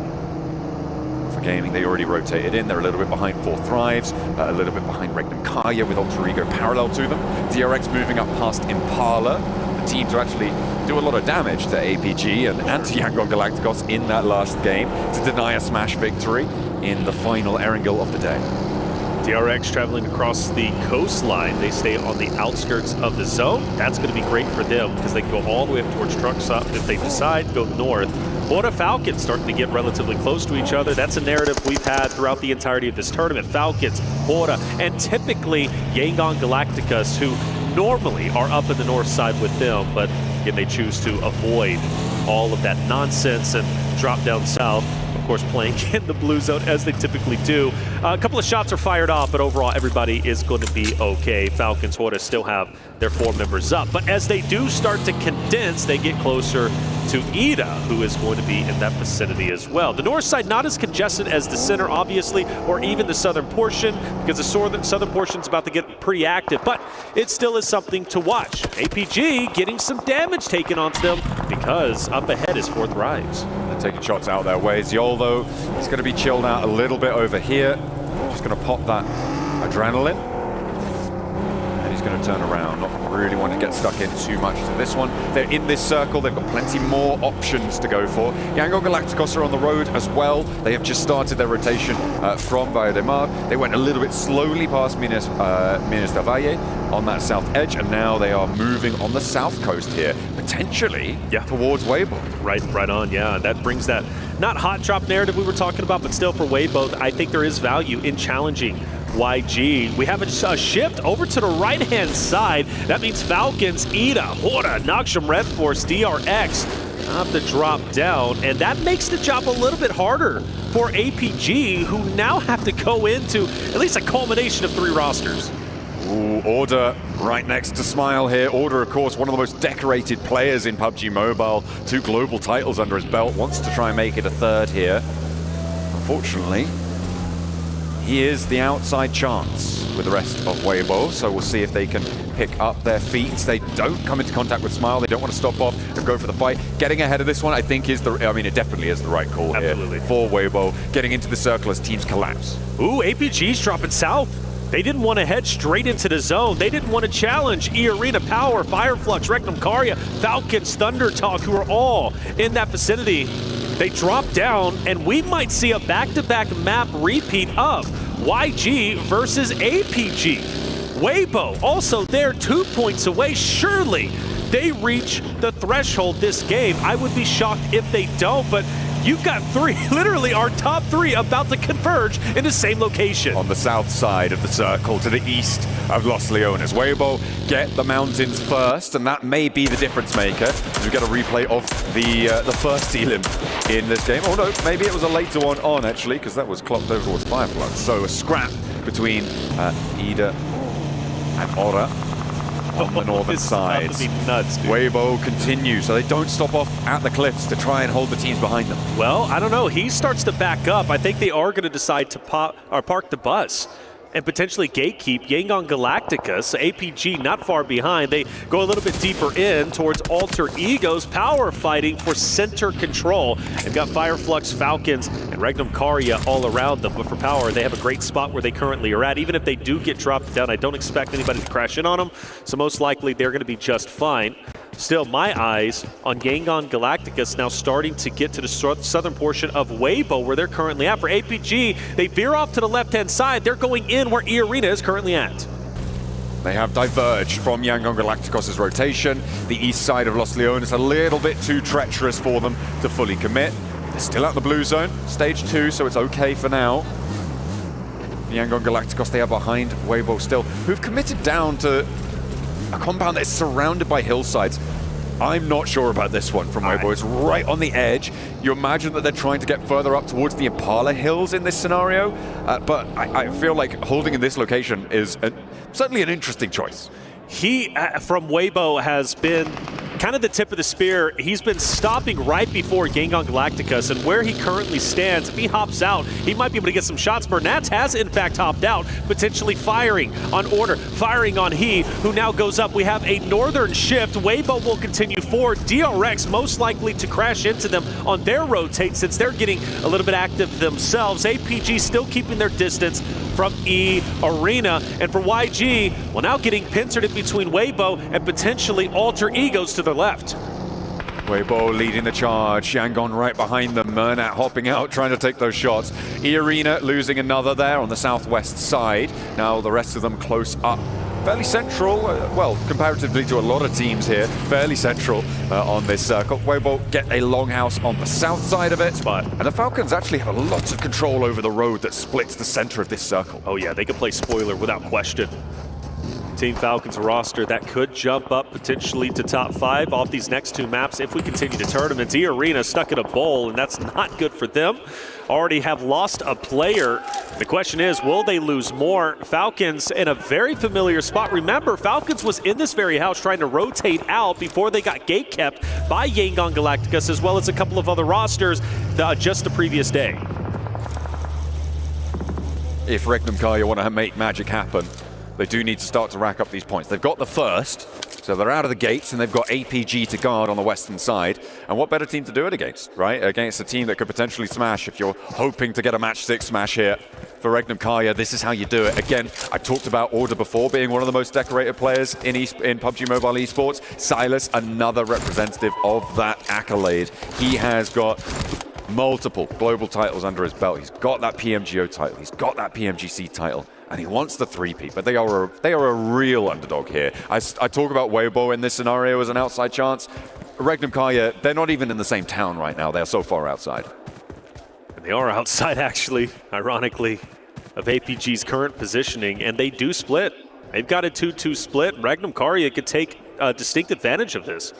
For Gaming, they already rotated in. They're a little bit behind 4 Thrives, a little bit behind Regnum Karya with Alter Ego parallel to them. DRX moving up past Impala. The team to actually do a lot of damage to APG and to Yangon Galacticos in that last game to deny a Smash victory in the final Erangel of the day. DRX traveling across the coastline. They stay on the outskirts of the zone. That's going to be great for them because they can go all the way up towards Truckstop if they decide to go north. Hora Falcons starting to get relatively close to each other. That's a narrative we've had throughout the entirety of this tournament. Falcons, Hora, and typically Yangon Galacticos, who normally are up in the north side with them, but again, they choose to avoid all of that nonsense and drop down south. Of course, playing in the blue zone as they typically do. A couple of shots are fired off, but overall everybody is going to be okay. Falcons, Hora still have their 4 members up. But as they do start to condense, they get closer to Ida, who is going to be in that vicinity as well. The north side not as congested as the center, obviously, or even the southern portion, because the southern portion is about to get pretty active, but it still is something to watch. APG getting some damage taken onto them because up ahead is 4 Thrives. They're taking shots out their way. Ziol, though, he's going to be chilled out a little bit over here. Just going to pop that adrenaline. And he's going to turn around. Not really wanting to get stuck in too much to this one. They're in this circle. They've got plenty more options to go for. Yangon Galacticos are on the road as well. They have just started their rotation from Miramar. They went a little bit slowly past Minas Valle on that south edge, and now they are moving on the south coast here, potentially towards Weibo. Right on, yeah. That brings that not hot drop narrative we were talking about, but still for Weibo, I think there is value in challenging YG. We have a shift over to the right-hand side. That means Falcons, Ida, Hora, Noxium Red Force, DRX have to drop down, and that makes the job a little bit harder for APG, who now have to go into at least a culmination of 3 rosters. Ooh, Order right next to Smile here. Order, of course, one of the most decorated players in PUBG Mobile. 2 global titles under his belt. Wants to try and make it a 3rd here. Unfortunately, he is the outside chance with the rest of Weibo, so we'll see if they can pick up their feet. They don't come into contact with Smile. They don't want to stop off and go for the fight. Getting ahead of this one, I think, it definitely is the right call here for Weibo. Getting into the circle as teams collapse. Ooh, APG's dropping south. They didn't want to head straight into the zone. They didn't want to challenge E-Arena, Power, Fireflux, Regnum Karya, Falcons, Thunder Talk, who are all in that vicinity. They drop down, and we might see a back-to-back map repeat of YG versus APG. Weibo also there, 2 points away. Surely they reach the threshold this game. I would be shocked if they don't, but you've got three, literally our top three about to converge in the same location. On the south side of the circle to the east of Los Leones. Weibo get the mountains first, and that may be the difference maker. We get a replay of the first elim in this game. Oh no, maybe it was a later one on actually, because that was clocked over towards Fireflux. So a scrap between Ida and Ora on the northern side. This is about to be nuts, dude. Weibo continues, so they don't stop off at the cliffs to try and hold the teams behind them. Well, I don't know. He starts to back up. I think they are going to decide to park the bus and potentially gatekeep Yangon Galacticus. APG not far behind. They go a little bit deeper in towards Alter Egos. Power fighting for center control. They've got Fireflux, Falcons, and Regnum Karya all around them. But for Power, they have a great spot where they currently are at. Even if they do get dropped down, I don't expect anybody to crash in on them. So most likely they're going to be just fine. Still, my eyes on Yangon Galacticus now starting to get to the southern portion of Weibo, where they're currently at. For APG, they veer off to the left-hand side. They're going in where E-Arena is currently at. They have diverged from Yangon Galacticos' rotation. The east side of Los Leones a little bit too treacherous for them to fully commit. They're still at the blue zone, stage 2, so it's okay for now. Yangon Galacticos, they are behind Weibo still, who've committed down to a compound that's surrounded by hillsides. I'm not sure about this one from Weibo. It's right on the edge. You imagine that they're trying to get further up towards the Impala Hills in this scenario, but I feel like holding in this location is certainly an interesting choice. He, from Weibo, has been kind of the tip of the spear. He's been stopping right before Yangon Galacticus, and where he currently stands, if he hops out, he might be able to get some shots. Bernat has, in fact, hopped out, potentially firing on Order, firing on He, who now goes up. We have a northern shift. Weibo will continue forward. DRX most likely to crash into them on their rotate, since they're getting a little bit active themselves. APG still keeping their distance from E-Arena. And for YG, well, now getting pincered in between Weibo and potentially Alter Egos to the left. Weibo leading the charge, Yangon right behind them, Murnat hopping out, trying to take those shots. E-Arena losing another there on the southwest side. Now the rest of them close up. Fairly central, well, comparatively to a lot of teams here, fairly central on this circle. Weibo get a longhouse on the south side of it, and the Falcons actually have lots of control over the road that splits the center of this circle. Oh yeah, they can play spoiler without question. Team Falcons roster that could jump up potentially to top 5 off these next 2 maps if we continue to tournaments. E-Arena stuck in a bowl, and that's not good for them. Already have lost a player. The question is, will they lose more? Falcons in a very familiar spot. Remember, Falcons was in this very house trying to rotate out before they got gate kept by Yangon Galacticus, as well as a couple of other rosters just the previous day. If Regnum Karya want to make magic happen, they do need to start to rack up these points. They've got the first, so they're out of the gates, and they've got APG to guard on the western side. And what better team to do it against, right? Against a team that could potentially smash if you're hoping to get a match 6 smash here. For Regnum Karya, this is how you do it. Again, I talked about Order before being one of the most decorated players in PUBG Mobile esports. Silas, another representative of that accolade. He has got multiple global titles under his belt. He's got that PMGO title. He's got that PMGC title. And he wants the 3-peat, but they are a real underdog here. I talk about Weibo in this scenario as an outside chance. Regnum Karya, they're not even in the same town right now. They're so far outside. And they are outside, actually, ironically, of APG's current positioning, and they do split. They've got a 2-2 split. Regnum Karya could take a distinct advantage of this,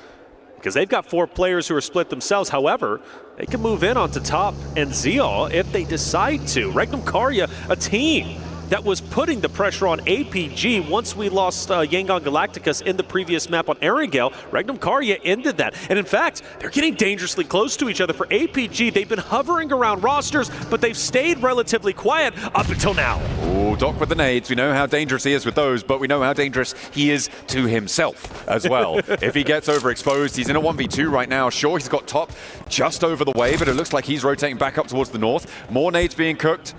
because they've got 4 players who are split themselves. However, they can move in onto top and Zeal if they decide to. Regnum Karya, a team that was putting the pressure on APG once we lost Yangon Galacticus in the previous map on Erangel. Regnum Karya ended that. And in fact, they're getting dangerously close to each other. For APG, they've been hovering around rosters, but they've stayed relatively quiet up until now. Oh, Doc with the nades. We know how dangerous he is with those, but we know how dangerous he is to himself as well. If he gets overexposed, he's in a 1v2 right now. Sure, he's got top just over the way, but it looks like he's rotating back up towards the north. More nades being cooked.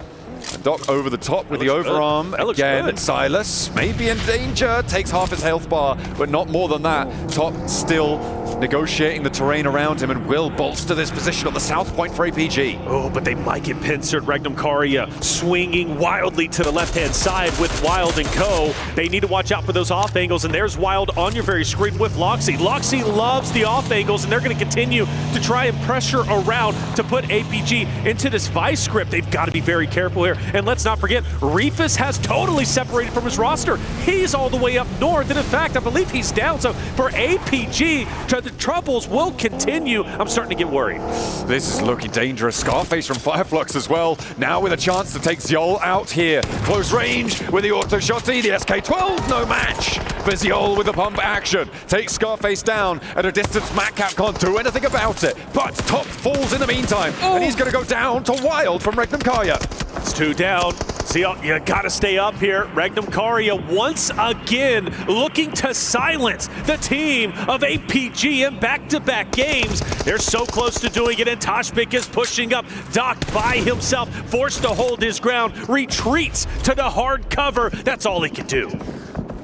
And Doc over the top with the overarm. Again, good. Silas may be in danger. Takes half his health bar, but not more than that. Top still negotiating the terrain around him and will bolster this position on the south point for APG. Oh, but they might get pincered. Regnum Karia swinging wildly to the left-hand side with Wild and Co. They need to watch out for those off angles, and there's Wild on your very screen with Loxy. Loxy loves the off angles, and they're going to continue to try and pressure around to put APG into this vice script. They've got to be very careful here. And let's not forget, Reefus has totally separated from his roster. He's all the way up north, and in fact, I believe he's down. So for APG, the troubles will continue. I'm starting to get worried. This is looking dangerous. Scarface from Fireflux as well. Now with a chance to take Zyol out here. Close range with the auto shotty. The SK-12, no match for Zyol with the pump action. Takes Scarface down at a distance. Matcap can't do anything about it. But Top falls in the meantime. And he's going to go down to Wild from Regnum Karia. It's 2 down. See, you gotta stay up here. Regnum Karia once again looking to silence the team of APG in back-to-back games. They're so close to doing it, and Toshbik is pushing up. Doc by himself, forced to hold his ground, retreats to the hard cover. That's all he can do.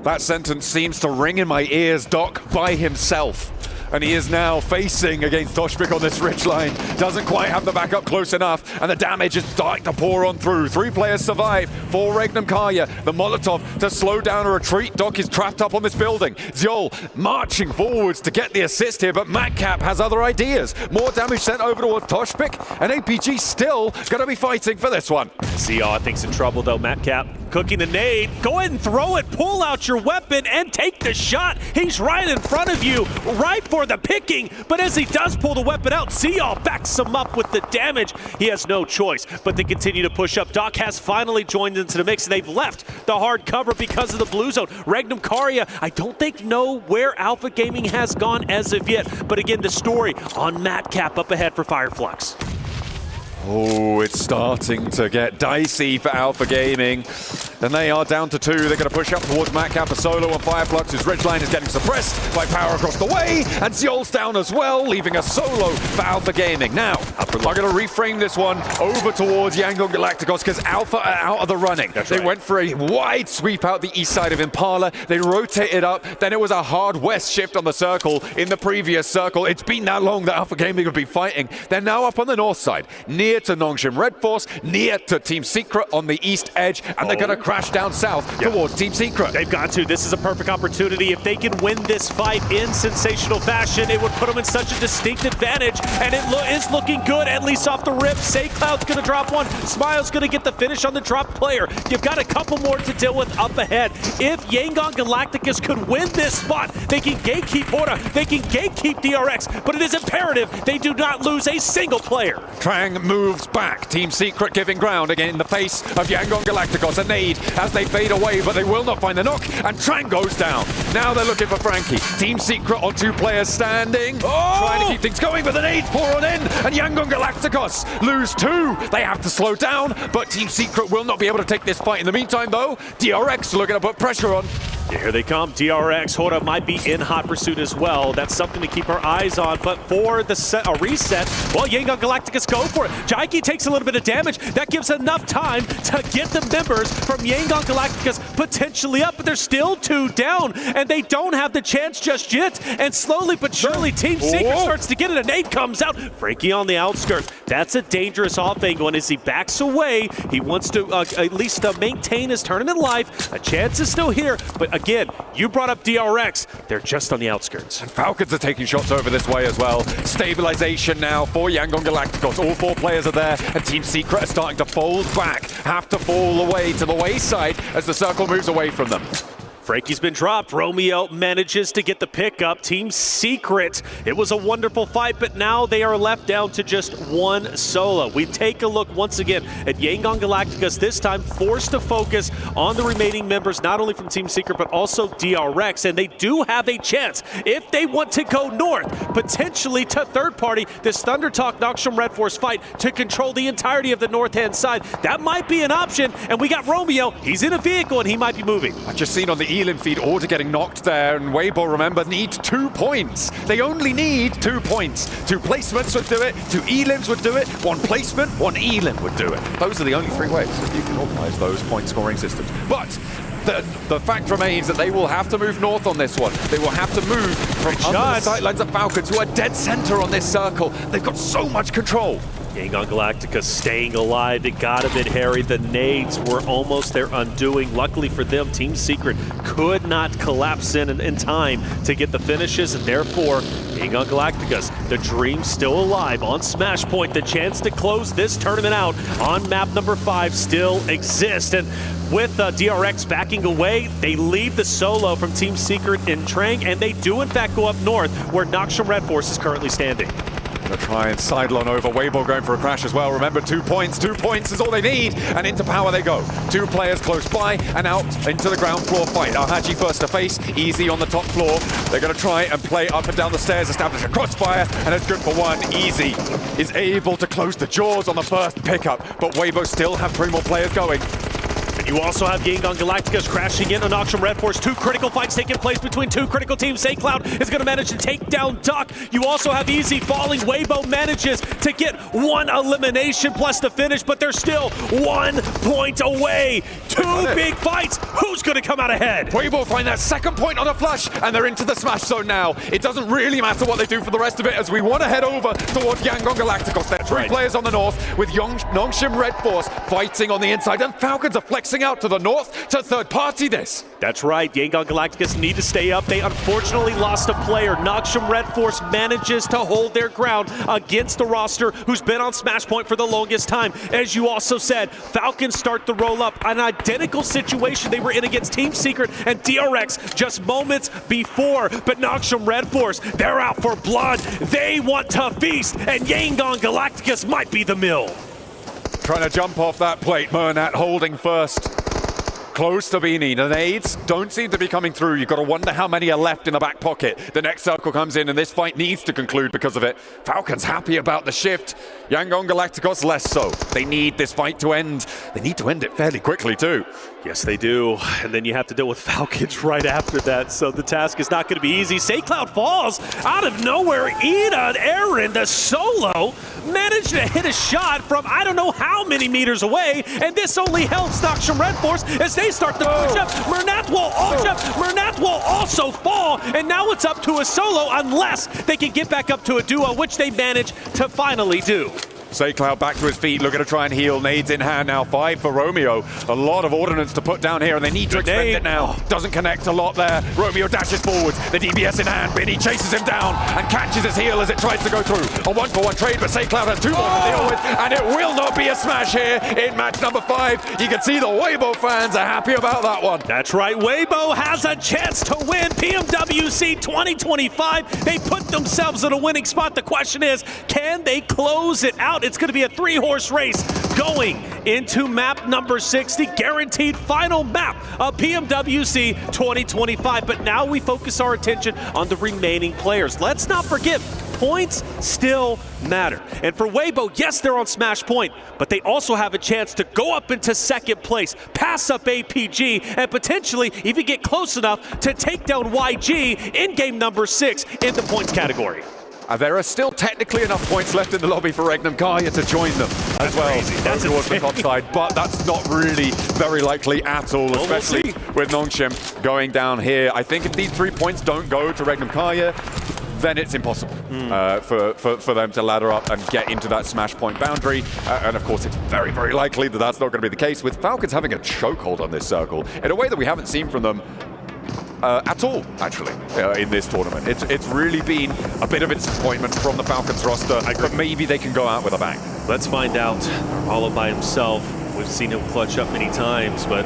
That sentence seems to ring in my ears. Doc by himself. And he is now facing against Toshbik on this ridge line. Doesn't quite have the backup close enough, and the damage is starting to pour on through. 3 players survive for Regnum Karia. The Molotov to slow down a retreat. Doc is trapped up on this building. Zyol marching forwards to get the assist here, but Matcap has other ideas. More damage sent over towards Toshbik, and APG still gonna be fighting for this one. CR thinks in trouble though, Matcap. Cooking the nade. Go ahead and throw it. Pull out your weapon and take the shot. He's right in front of you, right for the picking. But as he does pull the weapon out, CR backs him up with the damage. He has no choice but to continue to push up. Doc has finally joined into the mix, and they've left the hard cover because of the blue zone. Regnum Karia, I don't think know where Alpha Gaming has gone as of yet. But again, the story on Matcap up ahead for Fireflux. Oh, it's starting to get dicey for Alpha Gaming. And they are down to 2. They're going to push up towards Matcap, a solo on Fireflux. His ridgeline is getting suppressed by power across the way. And Zyol's down as well, leaving a solo for Alpha Gaming. Now, I'm going to reframe this one over towards Yangon Galacticos because Alpha are out of the running. They went for a wide sweep out the east side of Impala. They rotated up. Then it was a hard west shift on the circle in the previous circle. It's been that long that Alpha Gaming have been fighting. They're now up on the north side, near to Nongshim Red Force, near to Team Secret on the east edge, and they're going to crash down south towards Team Secret. They've got to. This is a perfect opportunity. If they can win this fight in sensational fashion, it would put them in such a distinct advantage, and it is looking good, at least off the rip. Saycloud's going to drop one. Smile's going to get the finish on the drop player. You've got a couple more to deal with up ahead. If Yangon Galacticus could win this spot, they can gatekeep Horda, they can gatekeep DRX, but it is imperative they do not lose a single player. Trang moves back. Team Secret giving ground again in the face of Yangon Galacticos. A nade as they fade away, but they will not find the knock, and Trang goes down. Now they're looking for Frankie. Team Secret on 2 players standing. Trying to keep things going, but the nades pour on in, and Yangon Galacticos lose 2. They have to slow down, but Team Secret will not be able to take this fight. In the meantime, though, DRX looking to put pressure on. Here they come. DRX. Horda might be in hot pursuit as well. That's something to keep our eyes on. But for the reset, well, Yangon Galacticus go for it. Jaiki takes a little bit of damage. That gives enough time to get the members from Yangon Galacticus potentially up, but they're still 2 down, and they don't have the chance just yet. And slowly but surely, Team Secret starts to get it. A nade comes out. Frankie on the outskirts. That's a dangerous off angle, and as he backs away, he wants to at least maintain his tournament life. A chance is still here, but again, you brought up DRX. They're just on the outskirts. And Falcons are taking shots over this way as well. Stabilization now for Yangon Galacticos. All 4 players are there, and Team Secret are starting to fold back, have to fall away to the wayside as the circle moves away from them. Frankie's been dropped. Romeo manages to get the pickup. Team Secret, it was a wonderful fight, but now they are left down to just 1 solo. We take a look once again at Yangon Galacticus, this time forced to focus on the remaining members, not only from Team Secret, but also DRX, and they do have a chance, if they want to go north, potentially to third party, this Thunder Talk Nongshim Red Force fight to control the entirety of the north-hand side. That might be an option, and we got Romeo. He's in a vehicle, and he might be moving. I've just seen on the healing feed order getting knocked there, and Weibo, remember, need 2 points. They only need 2 points. 2 placements would do it, 2 elims would do it, 1 placement, 1 elim would do it. Those are the only 3 ways that you can organize those point scoring systems. But the fact remains that they will have to move north on this one. They will have to move from under the sightlines of Falcons, who are dead center on this circle. They've got so much control. Yangon Galactica staying alive. It got a bit hairy. The nades were almost their undoing. Luckily for them, Team Secret could not collapse in time to get the finishes, and therefore, Yangon Galacticas, the dream still alive on Smash Point. The chance to close this tournament out on map number 5 still exists. And with DRX backing away, they leave the solo from Team Secret in Trang, and they do in fact go up north where Noxium Red Force is currently standing. Gonna try and sidle on over. Weibo going for a crash as well. Remember, 2 points. 2 points is all they need. And into power they go. 2 players close by and out into the ground floor fight. Alhaji first to face. Easy on the top floor. They're gonna try and play up and down the stairs, establish a crossfire, and it's good for 1. Easy is able to close the jaws on the first pickup, but Weibo still have 3 more players going. And you also have Yangon Galacticas crashing in on Noxium Red Force. 2 critical fights taking place between 2 critical teams. SayCloud is going to manage to take down Duck. You also have Easy falling. Weibo manages to get 1 elimination plus the finish, but they're still 1 point away. 2 big fights. Who's going to come out ahead? Weibo find that 2nd point on a flush, and they're into the smash zone now. It doesn't really matter what they do for the rest of it, as we want to head over towards Yangon Galacticos. There are 3 players on the north, with Noxium Red Force fighting on the inside, and Falcons are flexing out to the north to third party this. That's right. Yangon Galacticas need to stay up. They unfortunately lost a player. Noxium Red Force manages to hold their ground against the roster who's been on Smash Point for the longest time. As you also said, Falcons start the roll up. An identical situation they were in against Team Secret and DRX just moments before. But Noxium Red Force, they're out for blood. They want to feast, and Yangon Galacticas might be the mill. Trying to jump off that plate. Murnat holding first. Close to Beanie. The nades don't seem to be coming through. You've got to wonder how many are left in the back pocket. The next circle comes in, and this fight needs to conclude because of it. Falcons happy about the shift. Yangon Galacticos less so. They need this fight to end. They need to end it fairly quickly too. Yes, they do. And then you have to deal with Falcons right after that. So the task is not going to be easy. SayCloud falls out of nowhere. Ida, Aaron, the solo, managed to hit a shot from I don't know how many meters away. And this only helps Noxium Red Force as they start to push up. Murnat will also fall. And now it's up to a solo unless they can get back up to a duo, which they manage to finally do. SayCloud back to his feet, looking to try and heal. Nades in hand now, 5 for Romeo. A lot of ordnance to put down here, and they need to expend it now. Doesn't connect a lot there. Romeo dashes forwards, the DBS in hand. Binny chases him down and catches his heel as it tries to go through. A 1-for-1 trade, but SayCloud has 2 more to deal with, and it will not be a smash here in match number 5. You can see the Weibo fans are happy about that one. That's right, Weibo has a chance to win PMWC 2025. They put themselves in a winning spot. The question is, can they close it out? It's going to be a 3-horse race going into map number 60, guaranteed final map of PMWC 2025. But now we focus our attention on the remaining players. Let's not forget, points still matter. And for Weibo, yes, they're on Smash Point, but they also have a chance to go up into 2nd place, pass up APG, and potentially even get close enough to take down YG in game number 6 in the points category. There are still technically enough points left in the lobby for Regnum Kaya to join them as well. Crazy. That's towards the top side, but that's not really very likely at all, especially with Noxium going down here. I think if these 3 points don't go to Regnum Kaya, then it's impossible for them to ladder up and get into that Smash Point boundary. And of course, it's very, very likely that that's not going to be the case, with Falcons having a chokehold on this circle in a way that we haven't seen from them at all, actually, in this tournament. It's really been a bit of a disappointment from the Falcons roster, but maybe they can go out with a bang. Let's find out. All by himself. We've seen him clutch up many times, but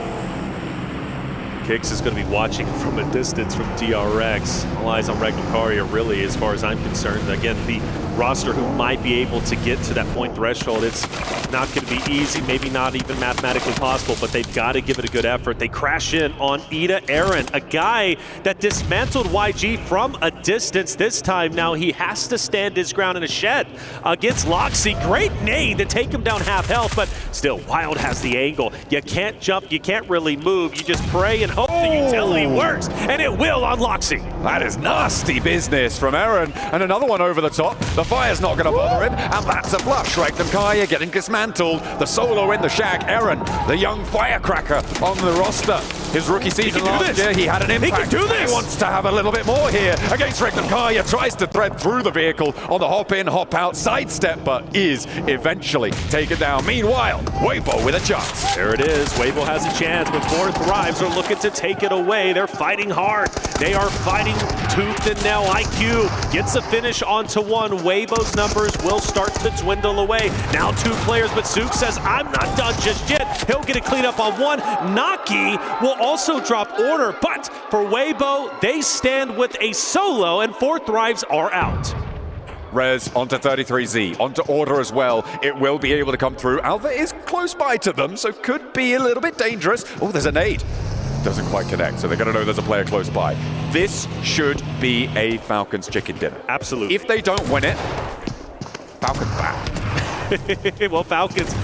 Kix is going to be watching from a distance from DRX. All eyes on Regnum Kaya, really, as far as I'm concerned. Again, the roster who might be able to get to that point threshold. It's not going to be easy, maybe not even mathematically possible, but they've got to give it a good effort. They crash in on Eren, a guy that dismantled YG from a distance. This time now he has to stand his ground in a shed against Loxy. Great nade to take him down half health, but still, Wild has the angle. You can't jump, you can't really move. You just pray and hope the utility works, and it will on Loxy. That is nasty business from Eren, and another one over the top. The fire's not going to bother him, and that's a flush. Regnum Kaya getting dismantled. The solo in the shack. Eren, the young firecracker on the roster. His rookie season last year, he had an impact. He can do this. He wants to have a little bit more here against Regnum Kaya. Tries to thread through the vehicle on the hop in, hop out, sidestep, but is eventually taken down. Meanwhile, Weibo with a chance. There it is. Weibo has a chance, but 4 Thrives are looking to take it away. They're fighting hard. They are fighting tooth and nail. IQ gets a finish onto 1. Weibo's numbers will start to dwindle away. Now 2 players, but Zook says, I'm not done just yet. He'll get a clean up on 1. Naki will also drop order, but for Weibo, they stand with a solo, and 4 Thrives are out. Rez onto 33Z, onto order as well. It will be able to come through. Alva is close by to them, so could be a little bit dangerous. Oh, there's a nade. Doesn't quite connect, so they're going to know there's a player close by. This should be a Falcons chicken dinner. Absolutely. If they don't win it, Falcons back. Well, Falcons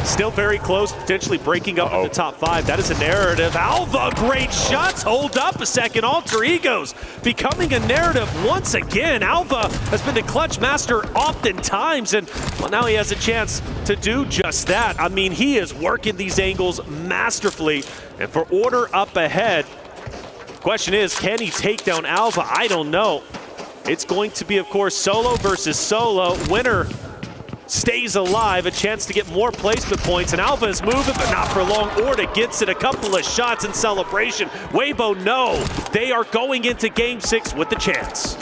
still very close, potentially breaking up in the top 5. That is a narrative. Alva, great shots. Hold up a second. Alter Egos becoming a narrative once again. Alva has been the clutch master oftentimes, and well, now he has a chance to do just that. I mean, he is working these angles masterfully. And for order up ahead, question is, can he take down Alva? I don't know. It's going to be, of course, solo versus solo. Winner stays alive, a chance to get more placement points, and Alva is moving, but not for long. Orta gets it, a couple of shots in celebration. Weibo, no, they are going into Game 6 with the chance.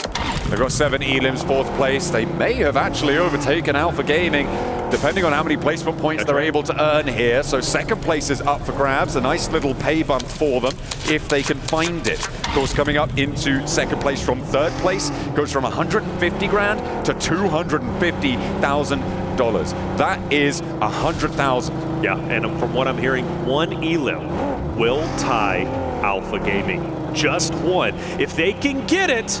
They've got 7 elims, 4th place. They may have actually overtaken Alpha Gaming, depending on how many placement points they're able to earn here. So 2nd place is up for grabs, a nice little pay bump for them if they can find it. Of course, coming up into 2nd place from 3rd place goes from 150 grand to $250,000. That is 100,000. Yeah, and from what I'm hearing, 1 elim will tie Alpha Gaming. Just 1. If they can get it,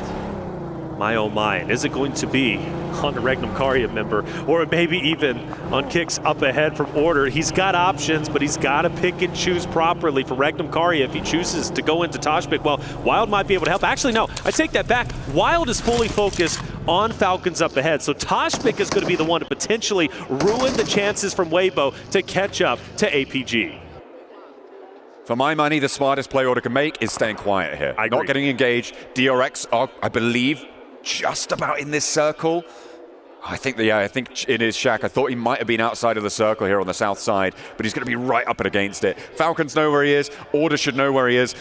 my oh my, is it going to be on a Regnum Karya member, or maybe even on kicks up ahead from order? He's got options, but he's got to pick and choose properly for Regnum Karya. If he chooses to go into Toshbik, well, Wild might be able to help. Actually, no, I take that back. Wild is fully focused on Falcons up ahead, so Toshbik is going to be the one to potentially ruin the chances from Weibo to catch up to APG. For my money, the smartest play Order can make is staying quiet here. Not getting engaged. DRX are, I believe, just about in this circle. I think in his shack. I thought he might have been outside of the circle here on the south side, but he's going to be right up and against it. Falcons know where he is. Order should know where he is.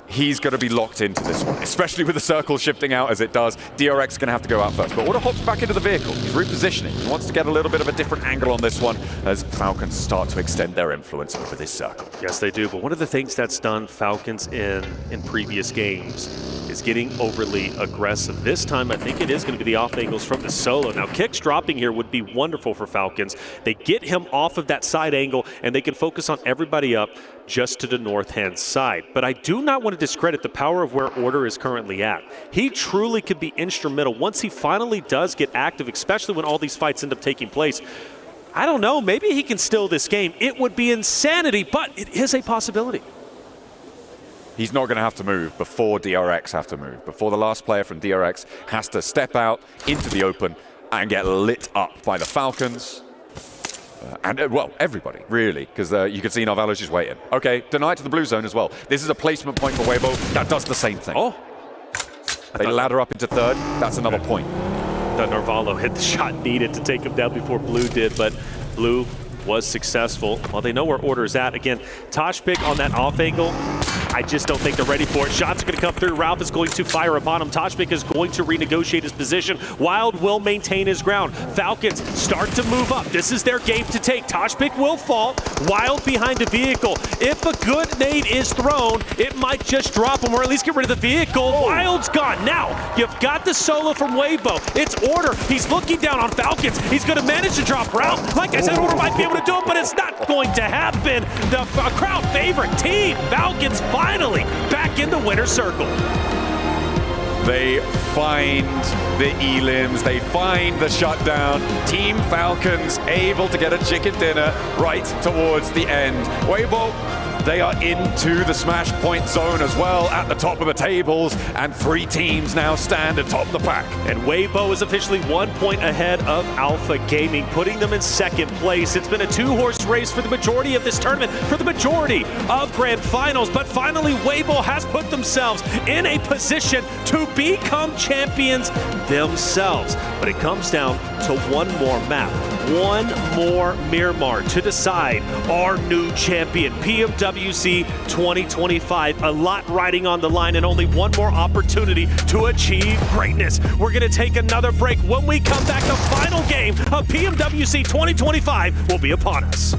He's going to be locked into this one, especially with the circle shifting out as it does. DRX is going to have to go out first, but Order hops back into the vehicle. He's repositioning. He wants to get a little bit of a different angle on this one as Falcons start to extend their influence over this circle. Yes, they do, but one of the things that's done Falcons in previous games is getting overly aggressive. This time, I think it is going to be the off angles from the solo. Now, kicks dropping here would be wonderful for Falcons. They get him off of that side angle, and they can focus on everybody up just to the north-hand side. But I do not want to discredit the power of where Order is currently at. He truly could be instrumental once he finally does get active, especially when all these fights end up taking place. I don't know, maybe he can steal this game. It would be insanity, but it is a possibility. He's not going to have to move before DRX have to move, before the last player from DRX has to step out into the open and get lit up by the Falcons. Well, everybody, really, because you can see Narvalos just waiting. Okay, deny to the blue zone as well. This is a placement point for Weibo. That does the same thing. Oh. They ladder up into 3rd. That's another point. That Narvalo hit the shot needed to take him down before Blue did, but Blue was successful. Well, they know where Order is at. Again, Toshbik on that off angle. I just don't think they're ready for it. Shots are going to come through. Ralph is going to fire upon him. Toshbik is going to renegotiate his position. Wild will maintain his ground. Falcons start to move up. This is their game to take. Toshbik will fall. Wild behind the vehicle. If a good nade is thrown, it might just drop him or at least get rid of the vehicle. Wild's gone. Now, you've got the solo from Weibo. It's Order. He's looking down on Falcons. He's going to manage to drop Ralph. Like I said, Order might be able to do it, but it's not going to happen. The crowd favorite team, Falcons, finally back in the winner's circle. They find the elims, they find the shutdown. Team Falcons able to get a chicken dinner right towards the end. Weibo, they are into the smash point zone as well at the top of the tables, and 3 teams now stand atop the pack. And Weibo is officially 1 point ahead of Alpha Gaming, putting them in second place. It's been a 2-horse race for the majority of this tournament, for the majority of grand finals, but finally Weibo has put themselves in a position to become champions themselves. But it comes down to one more map, one more Miramar to decide our new champion, PMWC 2025. A lot riding on the line and only one more opportunity to achieve greatness. We're going to take another break. When we come back, the final game of PMWC 2025 will be upon us.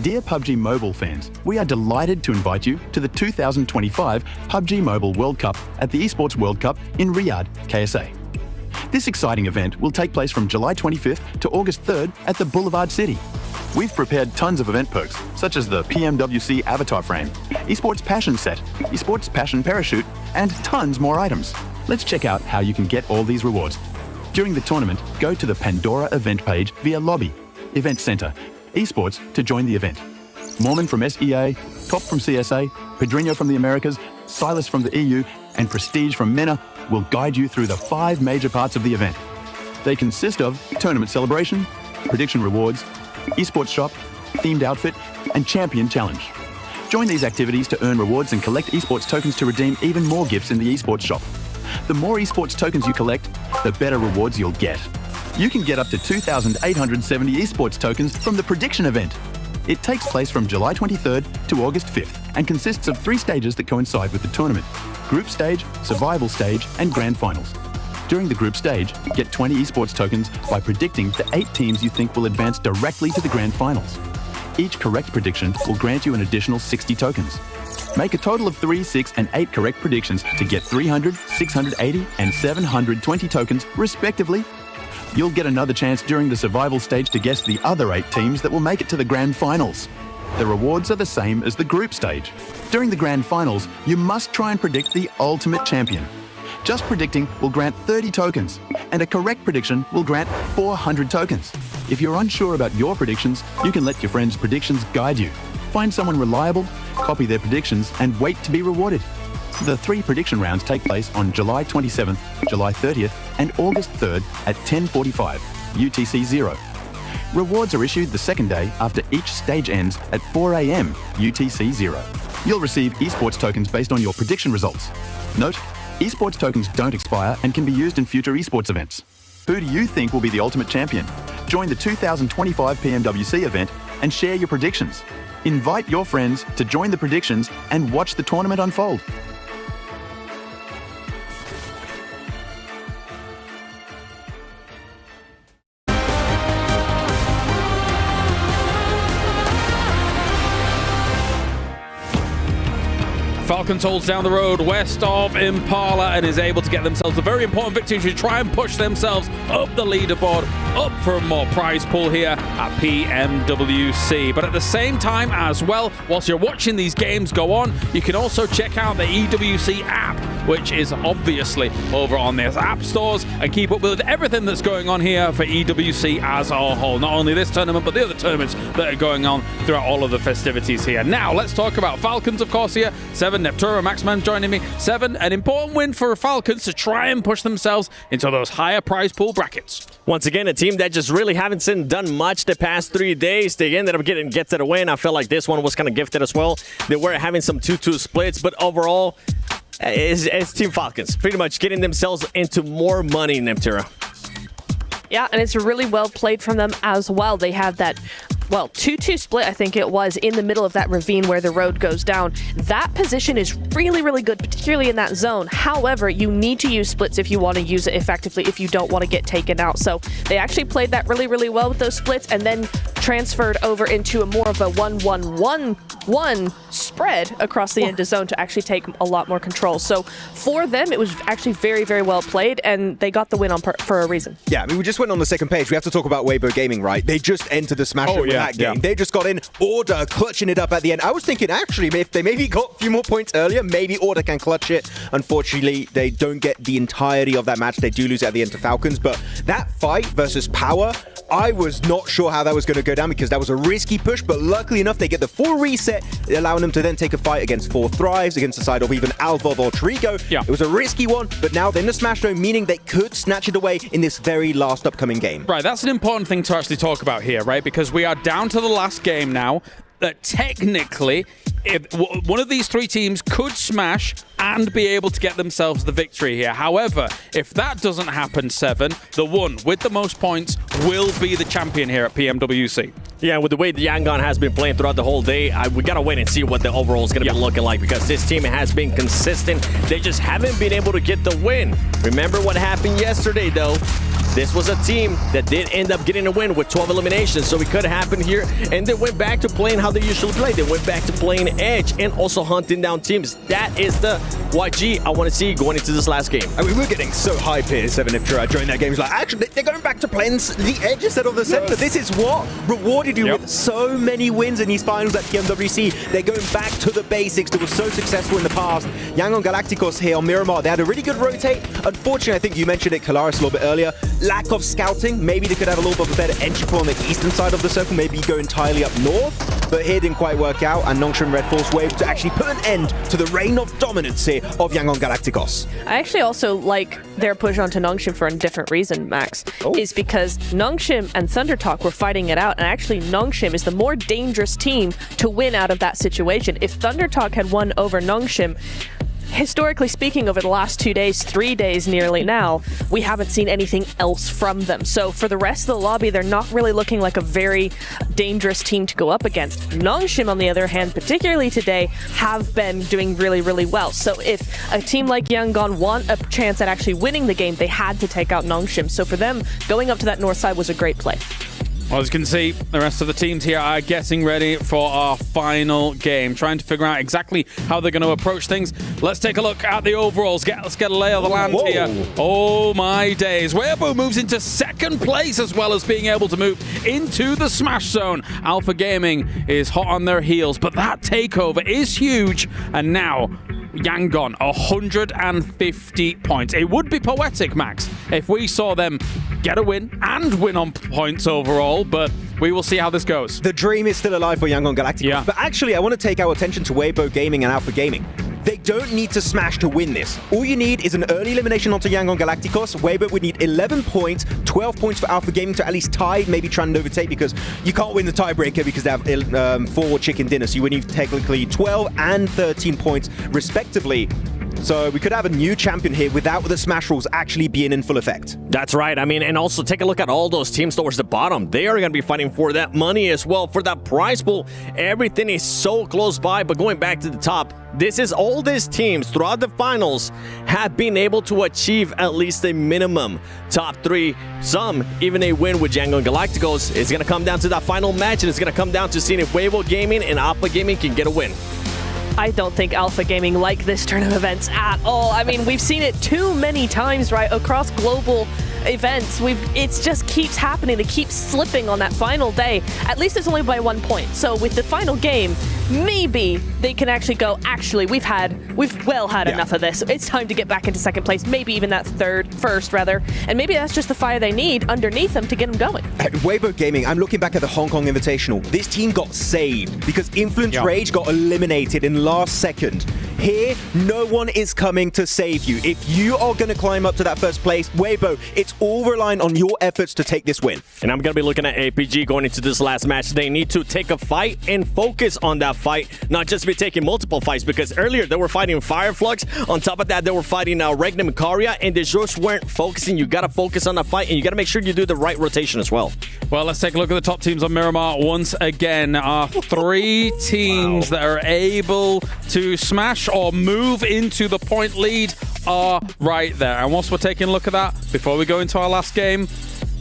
Dear PUBG Mobile fans, we are delighted to invite you to the 2025 PUBG Mobile World Cup at the ESPORTS WORLD CUP in Riyadh, KSA. This exciting event will take place from July 25th to August 3rd at the Boulevard City. We've prepared tons of event perks, such as the PMWC avatar frame, eSports Passion set, eSports Passion parachute, and tons more items. Let's check out how you can get all these rewards. During the tournament, go to the Pandora event page via Lobby, Event Center, eSports to join the event. Mormon from SEA, Top from CSA, Pedrinho from the Americas, Silas from the EU, and Prestige from MENA will guide you through the 5 major parts of the event. They consist of tournament celebration, prediction rewards, eSports shop, themed outfit, and champion challenge. Join these activities to earn rewards and collect eSports tokens to redeem even more gifts in the eSports shop. The more eSports tokens you collect, the better rewards you'll get. You can get up to 2,870 eSports tokens from the prediction event. It takes place from July 23rd to August 5th and consists of 3 stages that coincide with the tournament: Group Stage, Survival Stage, and Grand Finals. During the Group Stage, get 20 eSports tokens by predicting the 8 teams you think will advance directly to the Grand Finals. Each correct prediction will grant you an additional 60 tokens. Make a total of 3, 6, and 8 correct predictions to get 300, 680, and 720 tokens, respectively. You'll get another chance during the survival stage to guess the other 8 teams that will make it to the grand finals. The rewards are the same as the group stage. During the grand finals, you must try and predict the ultimate champion. Just predicting will grant 30 tokens, and a correct prediction will grant 400 tokens. If you're unsure about your predictions, you can let your friends' predictions guide you. Find someone reliable, copy their predictions, and wait to be rewarded. The 3 prediction rounds take place on July 27th, July 30th, and August 3rd at 10:45 UTC 0. Rewards are issued the second day after each stage ends at 4 a.m. UTC 0. You'll receive esports tokens based on your prediction results. Note, esports tokens don't expire and can be used in future esports events. Who do you think will be the ultimate champion? Join the 2025 PMWC event and share your predictions. Invite your friends to join the predictions and watch the tournament unfold. Falcons holds down the road west of Impala and is able to get themselves a very important victory to try and push themselves up the leaderboard, up for a more prize pool here at PMWC. But at the same time as well, whilst you're watching these games go on, you can also check out the EWC app, which is obviously over on their app stores, and keep up with everything that's going on here for EWC as a whole. Not only this tournament, but the other tournaments that are going on throughout all of the festivities here. Now, let's talk about Falcons, of course, here. 7, Neptura, Maxman joining me. 7, an important win for Falcons to try and push themselves into those higher prize pool brackets. Once again, a team that just really haven't done much the past 3 days. They ended up getting a win. I felt like this one was kind of gifted as well. They were having some 2-2 splits, but overall, it's Team Falcons pretty much getting themselves into more money, Neptura. Yeah, and it's really well played from them as well. They have that, well, 2-2 split, I think it was, in the middle of that ravine where the road goes down. That position is really, really good, particularly in that zone. However, you need to use splits if you want to use it effectively, if you don't want to get taken out. So they actually played that really, really well with those splits and then transferred over into a more of a 1-1-1-1 spread across the end of zone to actually take a lot more control. So for them, it was actually very, very well played, and they got the win for a reason. Yeah, I mean, we just went on the second page. We have to talk about Weibo Gaming, right? They just entered the Smash with that game. They just got in, Order clutching it up at the end. I was thinking, actually, if they maybe got a few more points earlier, maybe Order can clutch it. Unfortunately, they don't get the entirety of that match. They do lose at the end to Falcons, but that fight versus Power, I was not sure how that was going to go down because that was a risky push, but luckily enough, they get the full reset, allowing them to then take a fight against 4 Thrives, against the side of even Alva or Trigo. Yeah. It was a risky one, but now they're in the Smash Zone, meaning they could snatch it away in this very last upcoming game. Right, that's an important thing to actually talk about here, right? Because we are down to the last game now. That technically, if one of these 3 teams could smash and be able to get themselves the victory here. However, if that doesn't happen, 7, the one with the most points will be the champion here at PMWC. Yeah, with the way the Yangon has been playing throughout the whole day, we got to wait and see what the overall is going to be looking like, because this team has been consistent. They just haven't been able to get the win. Remember what happened yesterday, though? This was a team that did end up getting a win with 12 eliminations, so it could happen here. And they went back to playing how they usually play. They went back to playing Edge and also hunting down teams. That is the YG I want to see going into this last game. I mean, we're getting so hype here, 7 if I joined that game. It's like, actually, they're going back to playing the Edge instead of the center. This is what rewarded you with so many wins in these finals at PMWC. They're going back to the basics that were so successful in the past. Yangon Galacticos here on Miramar, they had a really good rotate. Unfortunately, I think you mentioned it, Kalaris, a little bit earlier. Lack of scouting. Maybe they could have a little bit of a better entry point on the eastern side of the circle. Maybe go entirely up north. But here didn't quite work out. And Nongshim Red Force were able to actually put an end to the reign of dominance here of Yangon Galacticos. I actually also like their push onto Nongshim for a different reason, Max. Is because Nongshim and Thundertalk were fighting it out. And actually, Nongshim is the more dangerous team to win out of that situation. If Thundertalk had won over Nongshim, historically speaking, over the last 2 days, 3 days nearly now, we haven't seen anything else from them. So for the rest of the lobby, they're not really looking like a very dangerous team to go up against. Nongshim, on the other hand, particularly today, have been doing really, really well. So if a team like Yangon want a chance at actually winning the game, they had to take out Nongshim. So for them, going up to that north side was a great play. Well, as you can see, the rest of the teams here are getting ready for our final game, trying to figure out exactly how they're going to approach things. Let's take a look at the overalls. Let's get a lay of the land here. Oh my days. Weibo moves into second place, as well as being able to move into the Smash Zone. Alpha Gaming is hot on their heels, but that takeover is huge. And now, Yangon, 150 points. It would be poetic, Max, if we saw them get a win and win on points overall, but we will see how this goes. The dream is still alive for Yangon Galacticos. But actually, I want to take our attention to Weibo Gaming and Alpha Gaming. They don't need to smash to win this. All you need is an early elimination onto Yangon Galacticos. Weibo would need 11 points, 12 points for Alpha Gaming to at least tie, maybe try and overtake, because you can't win the tiebreaker because they have 4 chicken dinners. So you would need technically 12 and 13 points respectively. So we could have a new champion here without the smash rules actually being in full effect. That's right. I mean, and also take a look at all those teams towards the bottom. They are going to be fighting for that money as well, for that prize pool. Everything is so close by, but going back to the top, this is all these teams throughout the finals have been able to achieve at least a minimum top 3. Some even a win with Yangon Galacticos. It's going to come down to that final match, and it's going to come down to seeing if Weibo Gaming and Alpha Gaming can get a win. I don't think Alpha Gaming like this turn of events at all. I mean, we've seen it too many times, right, across global events. It just keeps happening. They keep slipping on that final day. At least it's only by 1 point. So with the final game, maybe they can actually go, actually, we've well had enough of this. It's time to get back into second place, maybe even that first rather. And maybe that's just the fire they need underneath them to get them going. At Weibo Gaming, I'm looking back at the Hong Kong Invitational. This team got saved because Influence Rage got eliminated in last second. Here, no one is coming to save you. If you are going to climb up to that first place, Weibo, it's all relying on your efforts to take this win. And I'm going to be looking at APG going into this last match. They need to take a fight and focus on that fight, not just be taking multiple fights, because earlier they were fighting Fireflux. On top of that, they were fighting Regnum Karia, and they just weren't focusing. You got to focus on that fight, and you got to make sure you do the right rotation as well. Well, let's take a look at the top teams on Miramar once again. Our 3 teams that are able to smash or move into the point lead are right there. And whilst we're taking a look at that, before we go into our last game,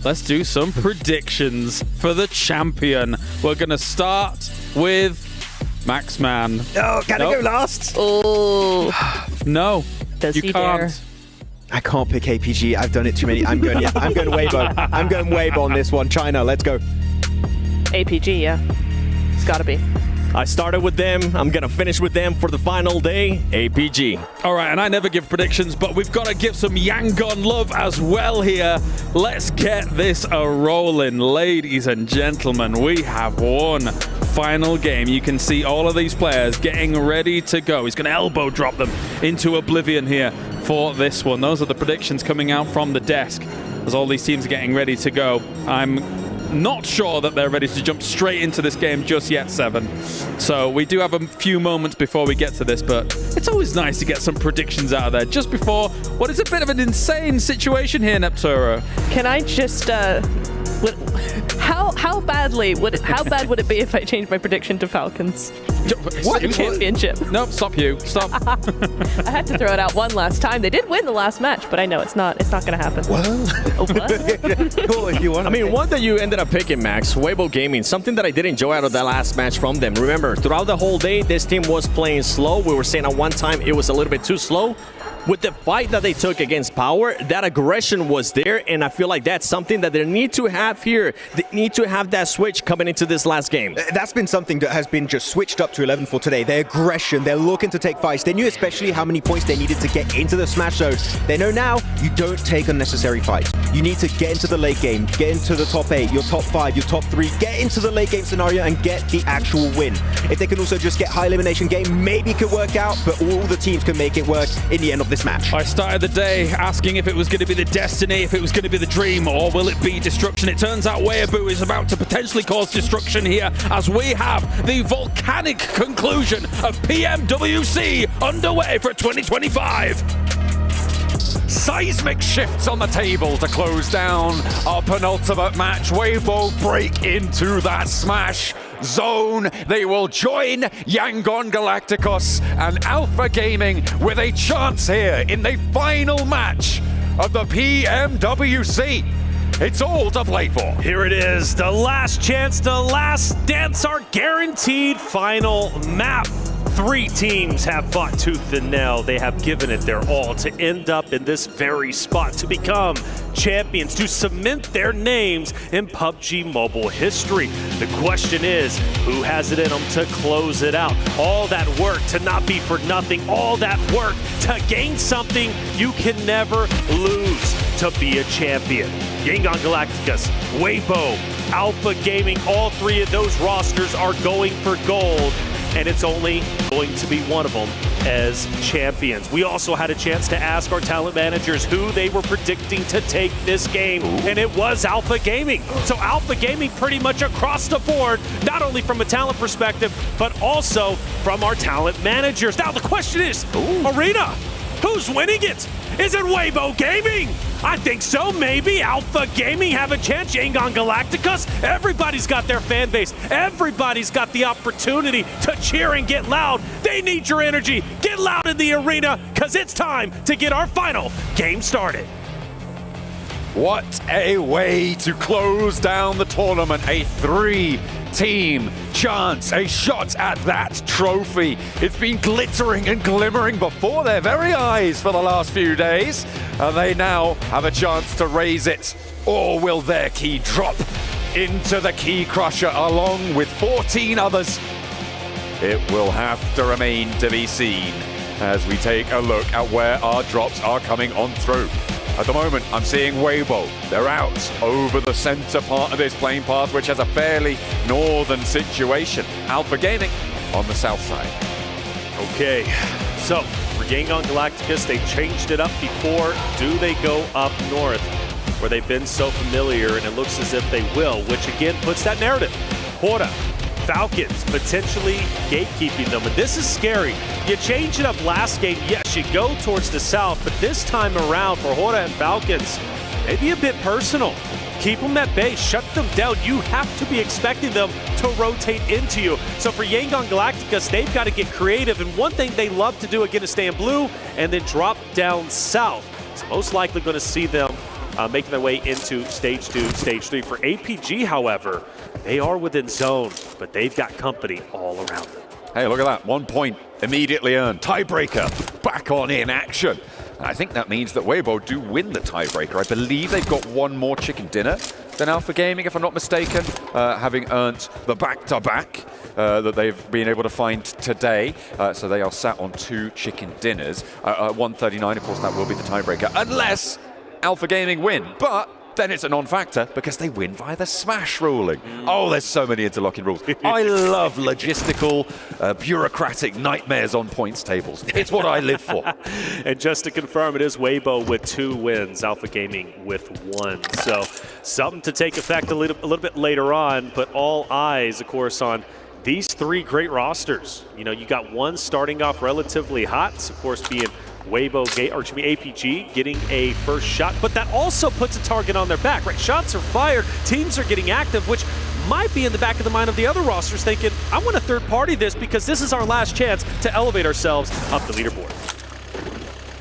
let's do some predictions for the champion. We're going to start with Maxman. Oh, can I go last? Oh. No, Does you he can't. dare? I can't pick APG. I've done it too many. I'm going Weibo. I'm going Weibo on this one. China, let's go. APG, yeah. It's got to be. I started with them. I'm going to finish with them for the final day. APG. All right, and I never give predictions, but we've got to give some Yangon love as well here. Let's get this a-rolling. Ladies and gentlemen, we have one final game. You can see all of these players getting ready to go. He's going to elbow drop them into oblivion here for this one. Those are the predictions coming out from the desk as all these teams are getting ready to go. I'm not sure that they're ready to jump straight into this game just yet, Seven. So we do have a few moments before we get to this, but it's always nice to get some predictions out of there just before what is a bit of an insane situation here, Nepturo. Can I just how bad would it be if I changed my prediction to Falcons? What? Championship. Nope, stop you. Stop. I had to throw it out one last time. They did win the last match, but I know it's not going to happen. What? Cool, if you want. I mean, one that you ended up picking, Max, Weibo Gaming, something that I did enjoy out of that last match from them. Remember, throughout the whole day, this team was playing slow. We were saying at one time it was a little bit too slow. With the fight that they took against Power, that aggression was there, and I feel like that's something that they need to have here. They need to have that switch coming into this last game. That's been something that has been just switched up to 11 for today. Their aggression, they're looking to take fights. They knew especially how many points they needed to get into the smash zone. They know now you don't take unnecessary fights. You need to get into the late game, get into the top 8, your top 5, your top 3, get into the late game scenario and get the actual win. If they can also just get high elimination game, maybe it could work out, but all the teams can make it work in the end of this match. I started the day asking if it was going to be the destiny, if it was going to be the dream, or will it be destruction? It turns out Weeaboo is about to potentially cause destruction here as we have the volcanic conclusion of PMWC underway for 2025. Seismic shifts on the table to close down our penultimate match. Weibo break into that smash zone. They will join Yangon Galacticos and Alpha Gaming with a chance here in the final match of the PMWC. It's all to play for. Here it is, the last chance, the last dance, our guaranteed final map. 3 teams have fought tooth and nail. They have given it their all to end up in this very spot, to become champions, to cement their names in PUBG Mobile history. The question is, who has it in them to close it out? All that work to not be for nothing, all that work to gain something you can never lose, to be a champion. Yangon Galacticos, Weibo, Alpha Gaming, all 3 of those rosters are going for gold. And it's only going to be one of them as champions. We also had a chance to ask our talent managers who they were predicting to take this game, and it was Alpha Gaming. So Alpha Gaming pretty much across the board, not only from a talent perspective, but also from our talent managers. Now the question is, Arena, who's winning it? Is it Weibo Gaming? I think so, maybe. Alpha Gaming have a chance. Yangon Galacticus, everybody's got their fan base. Everybody's got the opportunity to cheer and get loud. They need your energy. Get loud in the arena, because it's time to get our final game started. What a way to close down the tournament. A 3-team chance, a shot at that trophy. It's been glittering and glimmering before their very eyes for the last few days, and they now have a chance to raise it. Or will their key drop into the key crusher along with 14 others? It will have to remain to be seen as we take a look at where our drops are coming on through. At the moment, I'm seeing Weibo. They're out over the center part of this playing path, which has a fairly northern situation. Alpha Gaming on the south side. Okay, so for Yangon Galacticus, they changed it up before. Do they go up north, where they've been so familiar, and it looks as if they will, which again puts that narrative. Hora, Falcons potentially gatekeeping them, and this is scary. You changed it up last game, yes, you go towards the south, but this time around for Hora and Falcons, maybe a bit personal. Keep them at bay, shut them down. You have to be expecting them to rotate into you. So for Yangon Galacticus, they've got to get creative, and one thing they love to do again is stay in blue and then drop down south. It's most likely going to see them making their way into stage 2, stage 3. For APG, however, they are within zone, but they've got company all around them. Hey, look at that. 1 point immediately earned. Tiebreaker back on in action. I think that means that Weibo do win the tiebreaker. I believe they've got one more chicken dinner than Alpha Gaming, if I'm not mistaken, having earned the back-to-back that they've been able to find today. So they are sat on 2 chicken dinners. 139, of course, that will be the tiebreaker, unless Alpha Gaming win. But then it's a non-factor because they win via the smash ruling. Oh, there's so many interlocking rules. I love logistical, bureaucratic nightmares on points tables. It's what I live for. And just to confirm, it is Weibo with 2 wins, Alpha Gaming with 1. So something to take effect a little bit later on, but all eyes, of course, on these 3 great rosters. You know, you got one starting off relatively hot, of course, being Weibo, APG getting a first shot, but that also puts a target on their back, right? Shots are fired, teams are getting active, which might be in the back of the mind of the other rosters thinking, I want to third party this because this is our last chance to elevate ourselves up the leaderboard.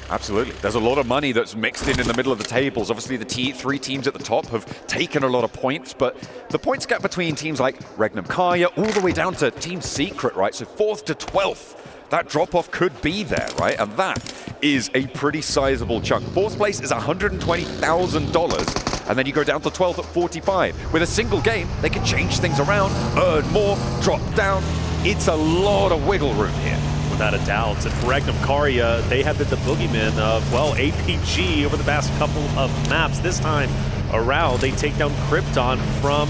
Absolutely. There's a lot of money that's mixed in the middle of the tables. Obviously, the 3 teams at the top have taken a lot of points, but the points gap between teams like Regnum Karya all the way down to Team Secret, right? So 4th to 12th. That drop-off could be there, right? And that is a pretty sizable chunk. 4th place is $120,000, and then you go down to 12th at 45. With a single game, they can change things around, earn more, drop down. It's a lot of wiggle room here. Without a doubt. And for Regnum Karya, they have been the boogeyman of, well, APG over the past couple of maps. This time around, they take down Krypton from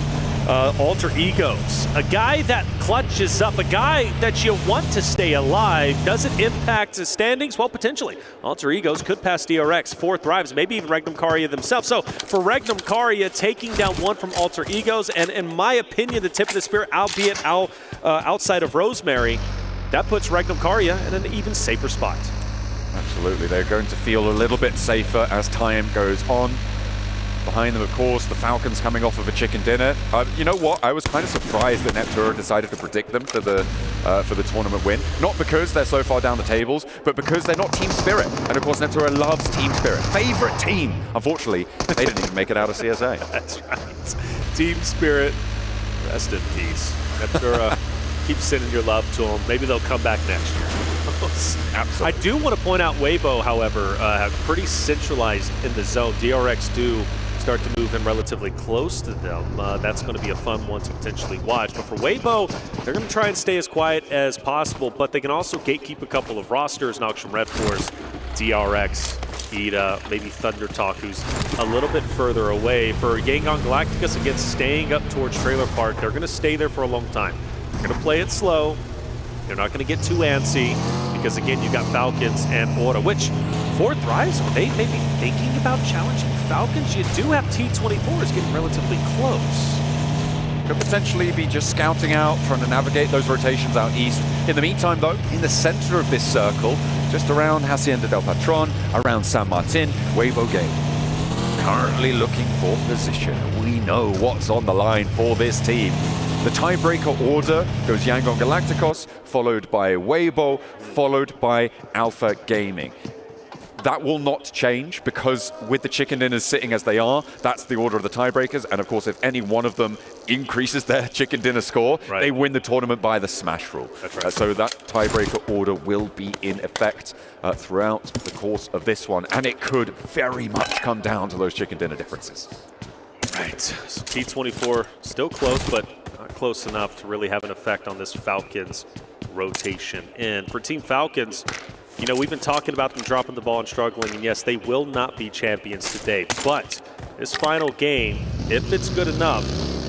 Alter Egos. A guy that clutches up, a guy that you want to stay alive. Does it impact his standings? Well, potentially. Alter Egos could pass DRX, 4 thrives, maybe even Regnum Karya themselves. So for Regnum Karya, taking down 1 from Alter Egos, and in my opinion, the tip of the spear, albeit outside of Rosemary, that puts Regnum Karya in an even safer spot. Absolutely. They're going to feel a little bit safer as time goes on. Behind them, of course, the Falcons coming off of a chicken dinner. You know what? I was kind of surprised that Neptura decided to predict them for the tournament win. Not because they're so far down the tables, but because they're not Team Spirit. And of course, Neptura loves Team Spirit. Favorite team. Unfortunately, they didn't even make it out of CSA. That's right. Team Spirit, rest in peace. Neptura, keep sending your love to them. Maybe they'll come back next year. Absolutely. I do want to point out Weibo, however, pretty centralized in the zone. DRX do start to move in relatively close to them. That's going to be a fun one to potentially watch. But for Weibo, they're going to try and stay as quiet as possible, but they can also gatekeep a couple of rosters, Noxium Red Force, DRX, Ida, maybe Thunder Talk, who's a little bit further away. For Yangon Galacticus, again, staying up towards Trailer Park, they're going to stay there for a long time. They're going to play it slow. They're not going to get too antsy because again, you got Falcons and Aura, which Fourth Rise, are they maybe thinking about challenging Falcons? You do have T24s getting relatively close. Could potentially be just scouting out, trying to navigate those rotations out east. In the meantime, though, in the center of this circle, just around Hacienda del Patron, around San Martin, Weibo Game. Currently looking for position. We know what's on the line for this team. The tiebreaker order goes Yangon Galacticos, followed by Weibo, followed by Alpha Gaming. That will not change because with the chicken dinners sitting as they are, that's the order of the tiebreakers. And of course, if any one of them increases their chicken dinner score, they win the tournament by the smash rule. That's right. So that tiebreaker order will be in effect throughout the course of this one. And it could very much come down to those chicken dinner differences. Right, so T24 still close, but not close enough to really have an effect on this Falcons rotation. And for Team Falcons, you know, we've been talking about them dropping the ball and struggling, and yes, they will not be champions today, but this final game, if it's good enough,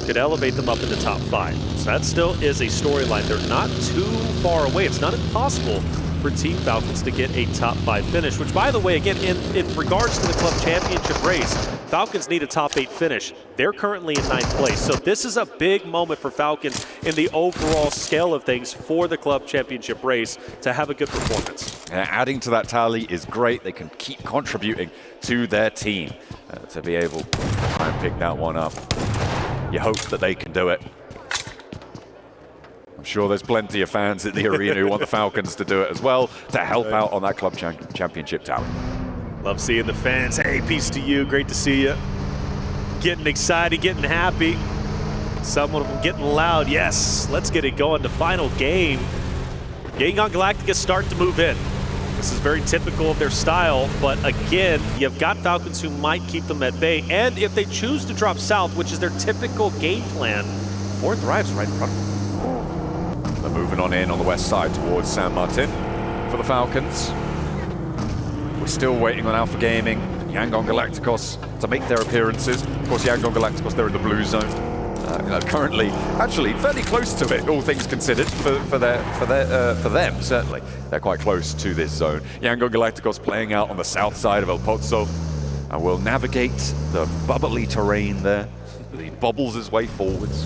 could elevate them up in the top 5. So that still is a storyline. They're not too far away. It's not impossible for Team Falcons to get a top 5 finish, which, by the way, again, in regards to the club championship race, Falcons need a top 8 finish. They're currently in 9th place. So this is a big moment for Falcons in the overall scale of things for the club championship race to have a good performance. Adding to that tally is great. They can keep contributing to their team to be able to try and pick that one up. You hope that they can do it. I'm sure there's plenty of fans at the arena who want the Falcons to do it as well, to help out on that club championship tally. Love seeing the fans. Hey, peace to you. Great to see you. Getting excited, getting happy. Some of them getting loud. Yes, let's get it going. The final game. Yangon Galactica start to move in. This is very typical of their style, but again, you've got Falcons who might keep them at bay, and if they choose to drop south, which is their typical game plan, Fourth Rive's right in front of them. They're moving on in on the west side towards San Martin for the Falcons. We're still waiting on Alpha Gaming and Yangon Galacticos to make their appearances. Of course, Yangon Galacticos, they're in the blue zone. Currently, actually, fairly close to it, all things considered, for them, certainly. They're quite close to this zone. Yangon Galacticos playing out on the south side of El Pozo, and will navigate the bubbly terrain there. He bobbles his way forwards.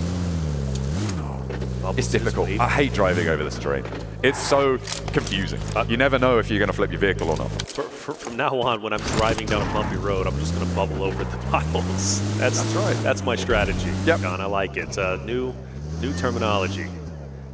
It's difficult. I hate driving over this terrain. It's so confusing. You never know if you're going to flip your vehicle or not. From now on, when I'm driving down a bumpy road, I'm just going to bubble over the potholes. That's right. That's my strategy. Yep. John, I like it. New terminology.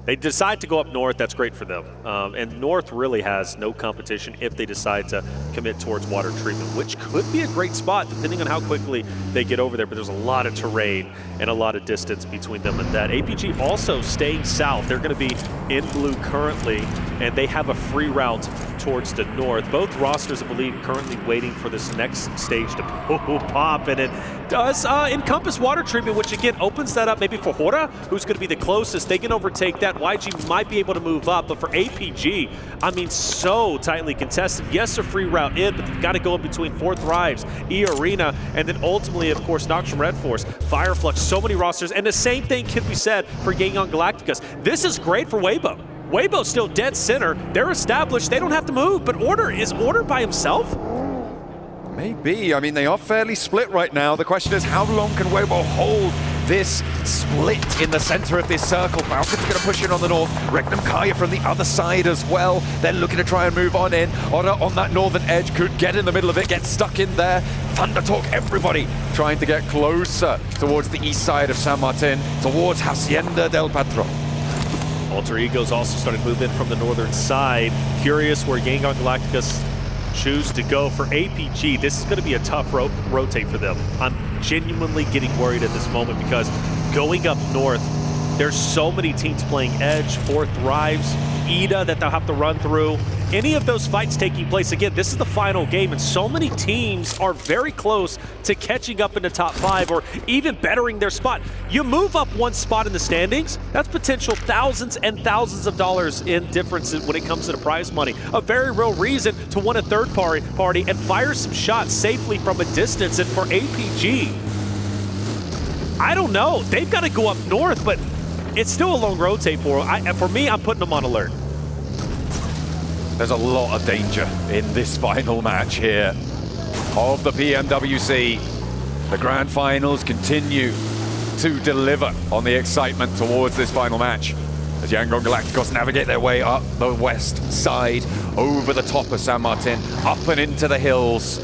They decide to go up north, that's great for them. And north really has no competition if they decide to commit towards water treatment, which could be a great spot depending on how quickly they get over there. But there's a lot of terrain and a lot of distance between them and that. APG also staying south. They're going to be in blue currently, and they have a free route towards the north. Both rosters, I believe, currently waiting for this next stage to pop, and it does encompass water treatment, which again opens that up maybe for Hora, who's going to be the closest. They can overtake that. YG might be able to move up, but for APG, I mean, so tightly contested. Yes, a free route in, but they've got to go in between Fourth Rives, E-Arena, and then ultimately, of course, Nocturne Red Force, Fireflux, so many rosters, and the same thing can be said for Yangon Galacticos. This is great for Weibo. Weibo's still dead center. They're established. They don't have to move, but is Order by himself? Maybe. I mean, they are fairly split right now. The question is, how long can Weibo hold this split in the center of this circle? Falcons are going to push in on the north. Regnum Kaya from the other side as well. They're looking to try and move on in. Ora on that northern edge could get in the middle of it, get stuck in there. Thunder Talk, everybody trying to get closer towards the east side of San Martin, towards Hacienda del Patron. Alter Egos also started to move in from the northern side. Curious where Yangon Galacticos choose to go. For APG, this is going to be a tough rotate for them. I'm genuinely getting worried at this moment because going up north, there's so many teams playing Edge, Fourth Rives, Ida that they'll have to run through. Any of those fights taking place, again, this is the final game, and so many teams are very close to catching up in the top 5 or even bettering their spot. You move up one spot in the standings, that's potential thousands and thousands of dollars in difference when it comes to the prize money. A very real reason to win a third party and fire some shots safely from a distance. And for APG, I don't know. They've got to go up north, but it's still a long rotate for me. I'm putting them on alert. There's a lot of danger in this final match here of the PMWC. The grand finals continue to deliver on the excitement towards this final match as Yangon Galacticos navigate their way up the west side, over the top of San Martin, up and into the hills.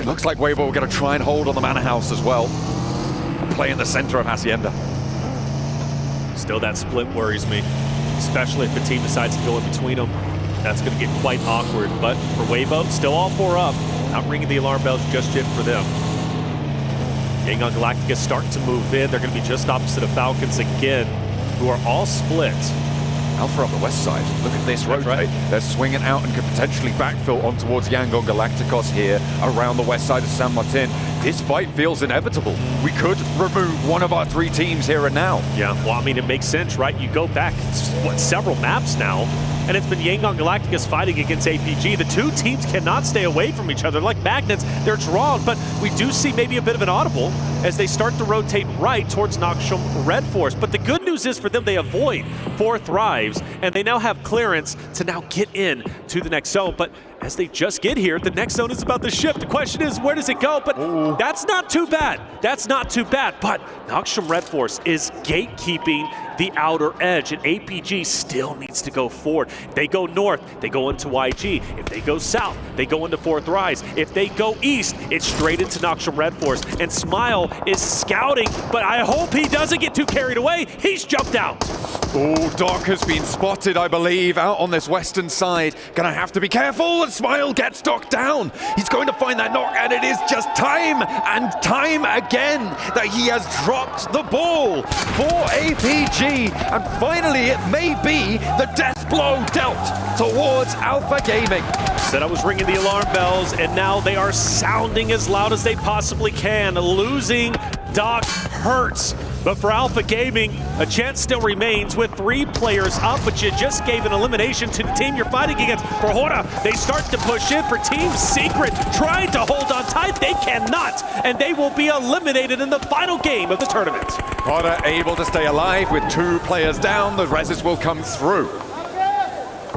It looks like Weibo are going to try and hold on the Manor House as well, and play in the center of Hacienda. Still, that split worries me, especially if the team decides to go in between them. That's going to get quite awkward, but for Weibo, still all 4 up. Not ringing the alarm bells just yet for them. Yangon Galacticos starting to move in. They're going to be just opposite of Falcons again, who are all split. Alpha on the west side. Look at this rotate. Right. They're swinging out and could potentially backfill on towards Yangon Galacticos here around the west side of San Martin. This fight feels inevitable. We could remove one of our 3 teams here and now. Yeah, well, I mean, it makes sense, right? You go back, what, several maps now, and it's been Yangon Galacticos fighting against APG. The 2 teams cannot stay away from each other. Like magnets, they're drawn, but we do see maybe a bit of an audible as they start to rotate right towards Nakshum Red Force. But the good news is for them, they avoid 4 thrives, and they now have clearance to now get in to the next zone. But as they just get here, the next zone is about to shift. The question is, where does it go? But that's not too bad. That's not too bad. But Nakshum Red Force is gatekeeping the outer edge, and APG still needs to go forward. If they go north, they go into YG. If they go south, they go into 4th Rise. If they go east, it's straight into Nakshum Red Force. And Smile is scouting, but I hope he doesn't get too carried away. He's jumped out. Oh, Doc has been spotted, I believe, out on this western side. Gonna have to be careful, and Smile gets Doc down. He's going to find that knock, and it is just time and time again that he has dropped the ball for APG. And finally, it may be the death blow dealt towards Alpha Gaming. Said I was ringing the alarm bells, and now they are sounding as loud as they possibly can. Losing Doc hurts. But for Alpha Gaming, a chance still remains with 3 players up, but you just gave an elimination to the team you're fighting against. For Hora, they start to push in for Team Secret, trying to hold on tight. They cannot, and they will be eliminated in the final game of the tournament. Hora able to stay alive with 2 players down. The reses will come through.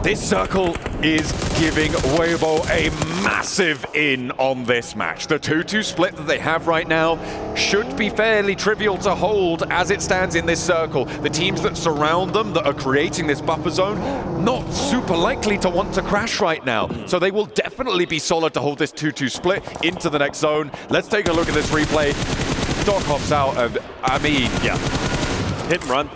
This circle is giving Weibo a massive in on this match. The 2-2 split that they have right now should be fairly trivial to hold as it stands in this circle. The teams that surround them, that are creating this buffer zone, not super likely to want to crash right now. So they will definitely be solid to hold this 2-2 split into the next zone. Let's take a look at this replay. Doc hops out, and I mean, yeah, hit and run.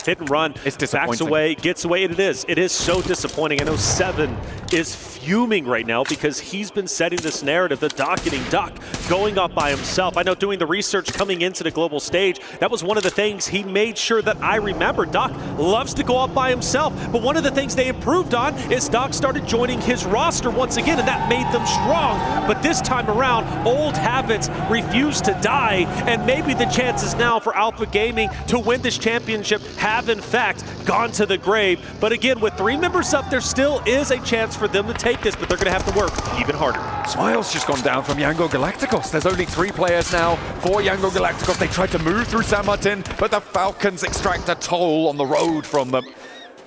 Hit and run, it's disappointing. Backs away, gets away, and it is so disappointing. I know Seven is fuming right now because he's been setting this narrative, the docketing Doc going up by himself. I know doing the research coming into the global stage, that was one of the things he made sure that I remember. Doc loves to go up by himself, but one of the things they improved on is Doc started joining his roster once again, and that made them strong. But this time around, old habits refuse to die, and maybe the chances now for Alpha Gaming to win this championship have in fact gone to the grave. But again, with 3 members up, there still is a chance for them to take this, but they're going to have to work even harder. Smile's just gone down from Yangon Galacticos. There's only 3 players now for Yangon Galacticos. They tried to move through San Martin, but the Falcons extract a toll on the road from them.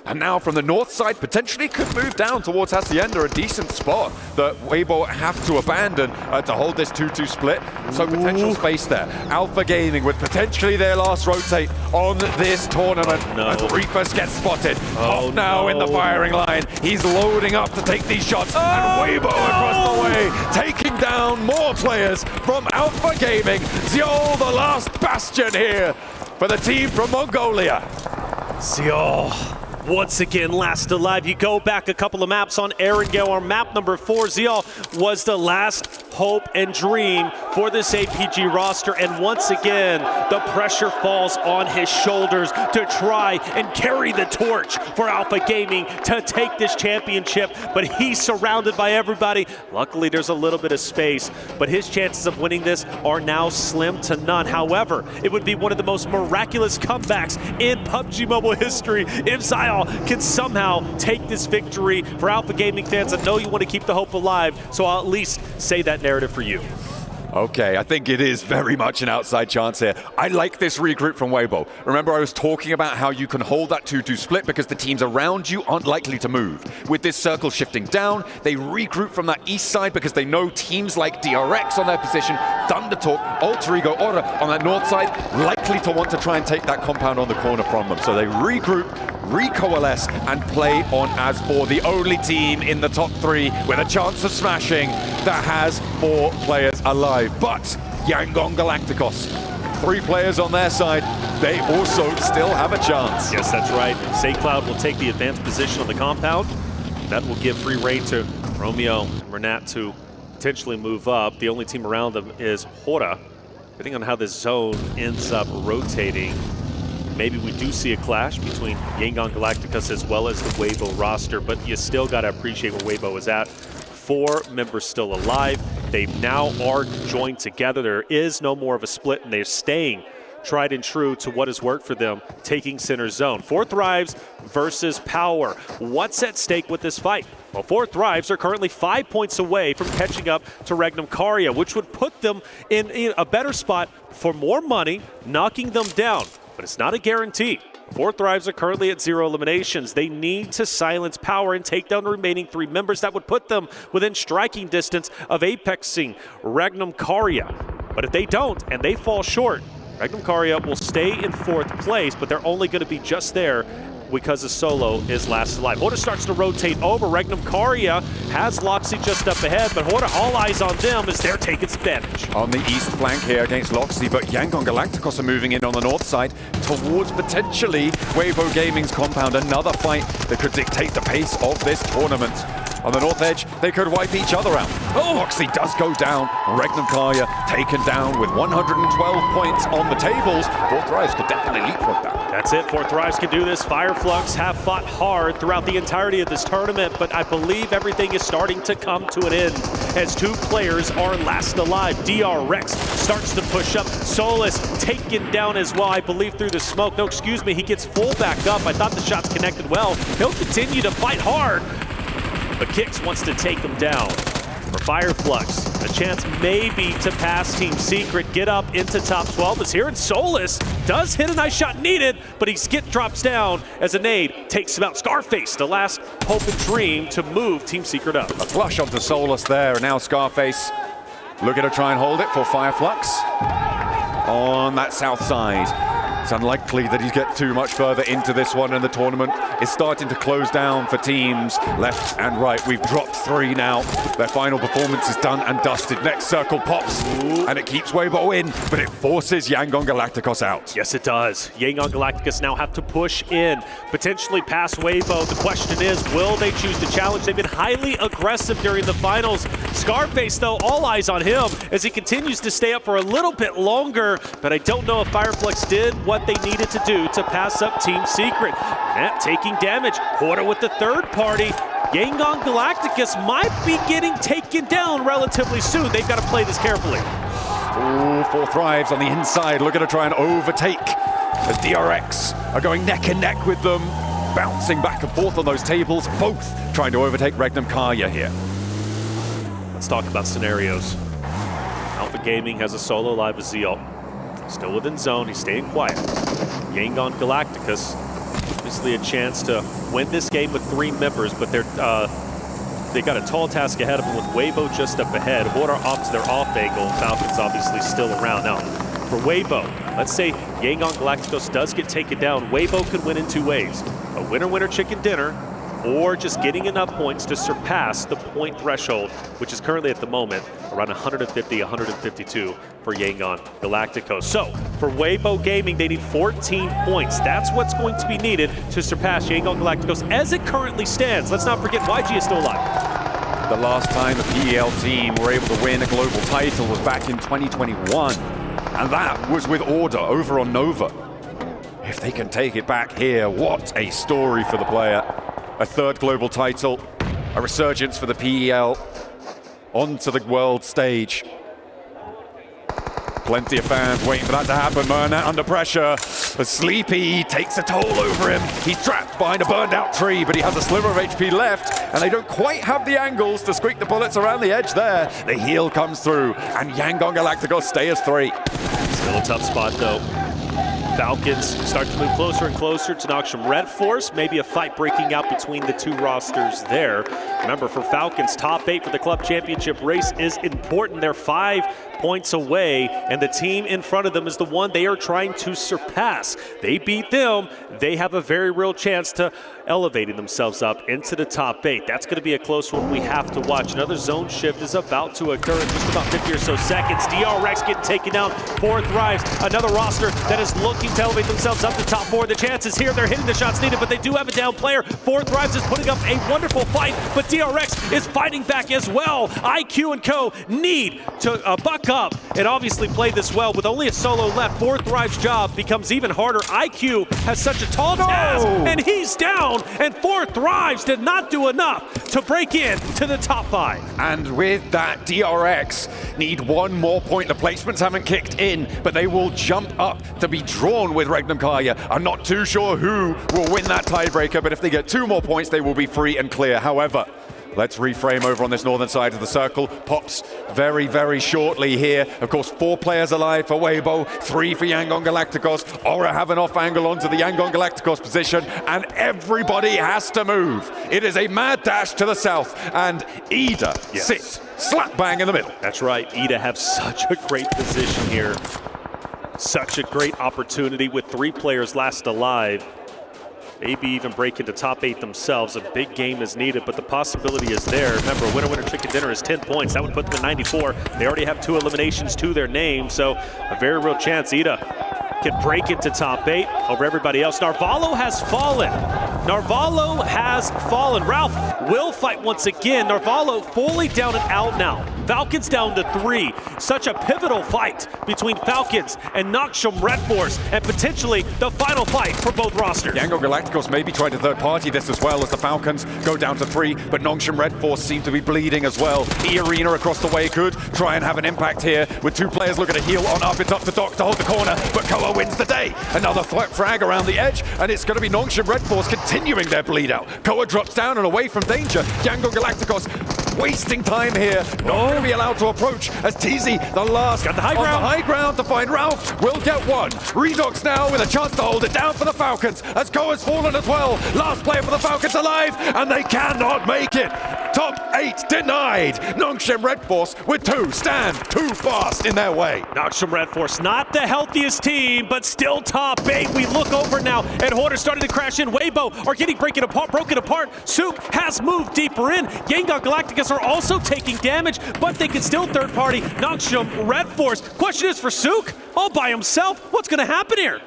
And now from the north side, potentially could move down towards Hacienda, a decent spot that Weibo have to abandon to hold this 2-2 split. So potential space there. Alpha Gaming with potentially their last rotate on this tournament. As Reefus gets spotted. Now in the firing line. He's loading up to take these shots. And Weibo across the way, taking down more players from Alpha Gaming. Xiol, the last bastion here for the team from Mongolia. Xiol, once again, last alive. You go back a couple of maps on Erangel, or map number 4, Xiol was the last hope and dream for this APG roster, and once again, the pressure falls on his shoulders to try and carry the torch for Alpha Gaming to take this championship, but he's surrounded by everybody. Luckily, there's a little bit of space, but his chances of winning this are now slim to none. However, it would be one of the most miraculous comebacks in PUBG Mobile history if Xiol can somehow take this victory. For Alpha Gaming fans, I know you want to keep the hope alive, so I'll at least say that narrative for you. Okay, I think it is very much an outside chance here. I like this regroup from Weibo. Remember, I was talking about how you can hold that 2-2 split because the teams around you aren't likely to move. With this circle shifting down, they regroup from that east side because they know teams like DRX on their position, Thundertalk, Alter Ego, Aura on that north side, likely to want to try and take that compound on the corner from them. So they regroup, recoalesce, and play on Asbor, the only team in the top 3 with a chance of smashing that has 4 players alive. But Yangon Galacticos, 3 players on their side, they also still have a chance. Yes, that's right. SayCloud will take the advanced position on the compound. That will give free reign to Romeo and Renat to potentially move up. The only team around them is Hora. Depending on how this zone ends up rotating, maybe we do see a clash between Yangon Galacticos as well as the Weibo roster, but you still got to appreciate where Weibo is at. 4 members still alive. They now are joined together. There is no more of a split, and they're staying tried and true to what has worked for them, taking center zone. 4 Thrives versus Power. What's at stake with this fight? Well, 4 Thrives are currently 5 points away from catching up to Regnum Karya, which would put them in a better spot for more money, knocking them down. But it's not a guarantee. 4 Thrives are currently at 0 eliminations. They need to silence Power and take down the remaining 3 members. That would put them within striking distance of apexing Regnum Karya. But if they don't and they fall short, Regnum Karya will stay in 4th place, but they're only going to be just there because the solo is last alive. Hora starts to rotate over. Regnum Karya has Loxy just up ahead, but Hora, all eyes on them as they're taking advantage. On the east flank here against Loxy, but Yangon Galacticos are moving in on the north side towards potentially Weibo Gaming's compound. Another fight that could dictate the pace of this tournament. On the north edge, they could wipe each other out. Oh, Loxy does go down. Regnum Karya taken down with 112 points on the tables. 4 Thrives could definitely leapfrog that. That's it. 4 Thrives can do this. Fireflux have fought hard throughout the entirety of this tournament, but I believe everything is starting to come to an end as 2 players are last alive. DRX starts to push up. Solus taken down as well, I believe, through the smoke. No, excuse me, he gets full back up. I thought the shots connected well. He'll continue to fight hard, but Kix wants to take him down. For Fireflux, a chance maybe to pass Team Secret, get up into top 12 is here, and Solus does hit a nice shot needed, but he drops down as a nade takes him out. Scarface, the last hope and dream to move Team Secret up. A flush onto Solus there, and now Scarface looking to try and hold it for Fireflux on that south side. It's unlikely that he gets too much further into this one, and the tournament is starting to close down for teams left and right. We've dropped 3 now. Their final performance is done and dusted. Next circle pops, and it keeps Weibo in, but it forces Yangon Galacticos out. Yes, it does. Yangon Galacticos now have to push in, potentially pass Weibo. The question is, will they choose to challenge? They've been highly aggressive during the finals. Scarface, though, all eyes on him as he continues to stay up for a little bit longer, but I don't know if Fireflux did what they needed to do to pass up Team Secret. Matt taking damage. Hora with the 3rd party. Yangon Galacticos might be getting taken down relatively soon. They've got to play this carefully. Ooh, 4 Thrives on the inside, looking to try and overtake as DRX are going neck and neck with them, bouncing back and forth on those tables, both trying to overtake Regnum Karya here. Let's talk about scenarios. Alpha Gaming has a solo live with Zeal. Still within zone, he's staying quiet. Yangon Galacticos, obviously a chance to win this game with 3 members, but they got a tall task ahead of them with Weibo just up ahead. Hora off to their off angle. Falcons obviously still around. Now, for Weibo, let's say Yangon Galacticos does get taken down. Weibo could win in 2 ways. A winner-winner chicken dinner, or just getting enough points to surpass the point threshold, which is currently at the moment around 150, 152 for Yangon Galacticos. So for Weibo Gaming, they need 14 points. That's what's going to be needed to surpass Yangon Galacticos as it currently stands. Let's not forget YG is still alive. The last time the PEL team were able to win a global title was back in 2021, and that was with Order over on Nova. If they can take it back here, what a story for the player. A 3rd global title, a resurgence for the PEL onto the world stage. Plenty of fans waiting for that to happen. Murnat under pressure. But Sleepy takes a toll over him. He's trapped behind a burned out tree, but he has a sliver of HP left, and they don't quite have the angles to squeak the bullets around the edge there. The heal comes through, and Yangon Galacticos stay as 3. Still a tough spot, though. Falcons start to move closer and closer to Noxium Red Force. Maybe a fight breaking out between the two rosters there. Remember, for Falcons, top 8 for the club championship race is important. They're 5 points away, and the team in front of them is the one they are trying to surpass. They beat them, they have a very real chance to elevating themselves up into the top 8. That's going to be a close one we have to watch. Another zone shift is about to occur in just about 50 or so seconds. DRX getting taken down. 4 Thrives, another roster that is looking to elevate themselves up to top 4. The chances here, they're hitting the shots needed, but they do have a down player. 4 Thrives is putting up a wonderful fight, but DRX is fighting back as well. IQ and Co need to buck up and obviously play this well. With only a solo left, 4 Thrives' job becomes even harder. IQ has such a tall task, and he's down, and 4 Thrives did not do enough to break in to the top 5. And with that, DRX need 1 more point. The placements haven't kicked in, but they will jump up to be drawn with Regnum Karya. I'm not too sure who will win that tiebreaker, but if they get 2 more points, they will be free and clear. However, let's reframe over on this northern side of the circle. Pops very, very shortly here. Of course, 4 players alive for Weibo, 3 for Yangon Galacticos. Aura have an off angle onto the Yangon Galacticos position, and everybody has to move. It is a mad dash to the south, and Ida sits slap bang in the middle. That's right. Ida have such a great position here. Such a great opportunity with 3 players last alive. Maybe even break into top 8 themselves. A big game is needed, but the possibility is there. Remember, winner chicken dinner is 10 points. That would put them at 94. They already have 2 eliminations to their name, so a very real chance Ida can break into top 8 over everybody else. Narvalo has fallen. Narvalo has fallen. Ralph will fight once again. Narvalo fully down and out now. Falcons down to 3. Such a pivotal fight between Falcons and Noxium Red Force, and potentially the final fight for both rosters. Yangon Galacticos maybe trying to third party this as well, as the Falcons go down to 3, but Noxium Red Force seem to be bleeding as well. E-Arena across the way could try and have an impact here, with 2 players looking to heal on up. It's up to Doc to hold the corner, but Koa wins the day. Another frag around the edge, and it's going to be Noxium Red Force continuing their bleed out. Koa drops down and away from danger. Yangon Galacticos wasting time here. Not going to be allowed to approach, as TZ, the last got the high ground to find Ralph, will get 1. Redox now with a chance to hold it down for the Falcons, as Koa's fallen as well. Last player for the Falcons alive, and they cannot make it. Top 8 denied. Noxium Red Force with 2 stand too fast in their way. Noxium Red Force, not the healthiest team, but still top 8. We look over now, and Hoarder starting to crash in. Weibo are getting broken apart. Sook has moved deeper in. Yangon Galacticos are also taking damage, but they can still third party Noxium Red Force. Question is for Sook, all by himself. What's going to happen here?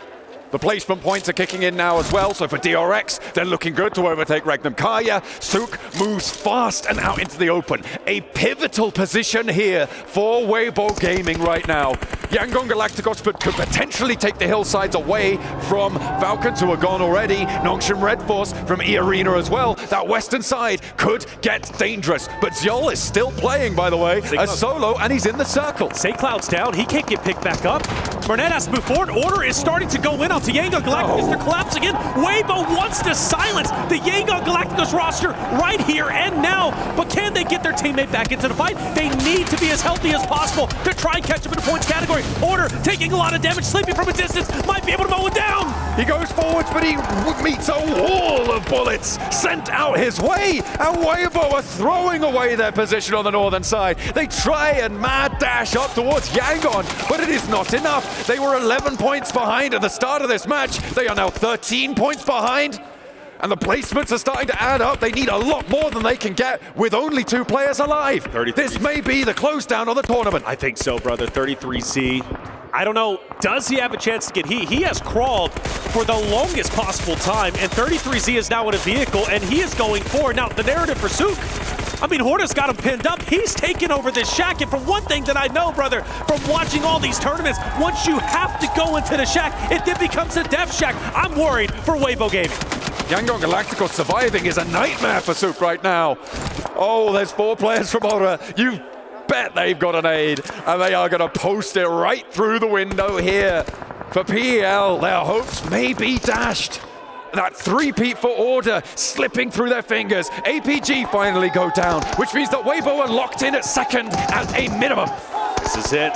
The placement points are kicking in now as well, so for DRX, they're looking good to overtake Regnum Karya. Sook moves fast and out into the open. A pivotal position here for Weibo Gaming right now. Yangon Galacticos could potentially take the hillsides away from Falcons, who are gone already. Noxium Red Force from E-Arena as well. That western side could get dangerous, but Zyol is still playing, by the way, as solo, and he's in the circle. St. Cloud's down. He can't get picked back up. Burnett has to move forward. Order is starting to go in to Yangon Galacticos. They're collapsing in. Weibo wants to silence the Yangon Galacticos roster right here and now, but can they get their teammate back into the fight? They need to be as healthy as possible to try and catch up in the points category. Order taking a lot of damage, sleeping from a distance, might be able to mow it down. He goes forwards, but he meets a wall of bullets sent out his way, and Weibo are throwing away their position on the northern side. They try and mad dash up towards Yangon, but it is not enough. They were 11 points behind at the start of this match. They are now 13 points behind, and the placements are starting to add up. They need a lot more than they can get with only 2 players alive. This may be the close down on the tournament. I think so, brother. 33Z. I don't know, does he have a chance to get He has crawled for the longest possible time, and 33Z is now in a vehicle, and he is going forward. Now, the narrative for Sook, I mean, Horda's got him pinned up. He's taken over this shack, and from one thing that I know, brother, from watching all these tournaments, once you have to go into the shack, it then becomes a death shack. I'm worried for Weibo Gaming. Yangon Galacticos surviving is a nightmare for Sook right now. Oh, there's 4 players from Aura. bet they've got an aid, and they are going to post it right through the window here. For PEL, their hopes may be dashed. That three-peat for Order slipping through their fingers. APG finally go down, which means that Weibo are locked in at second at a minimum. This is it.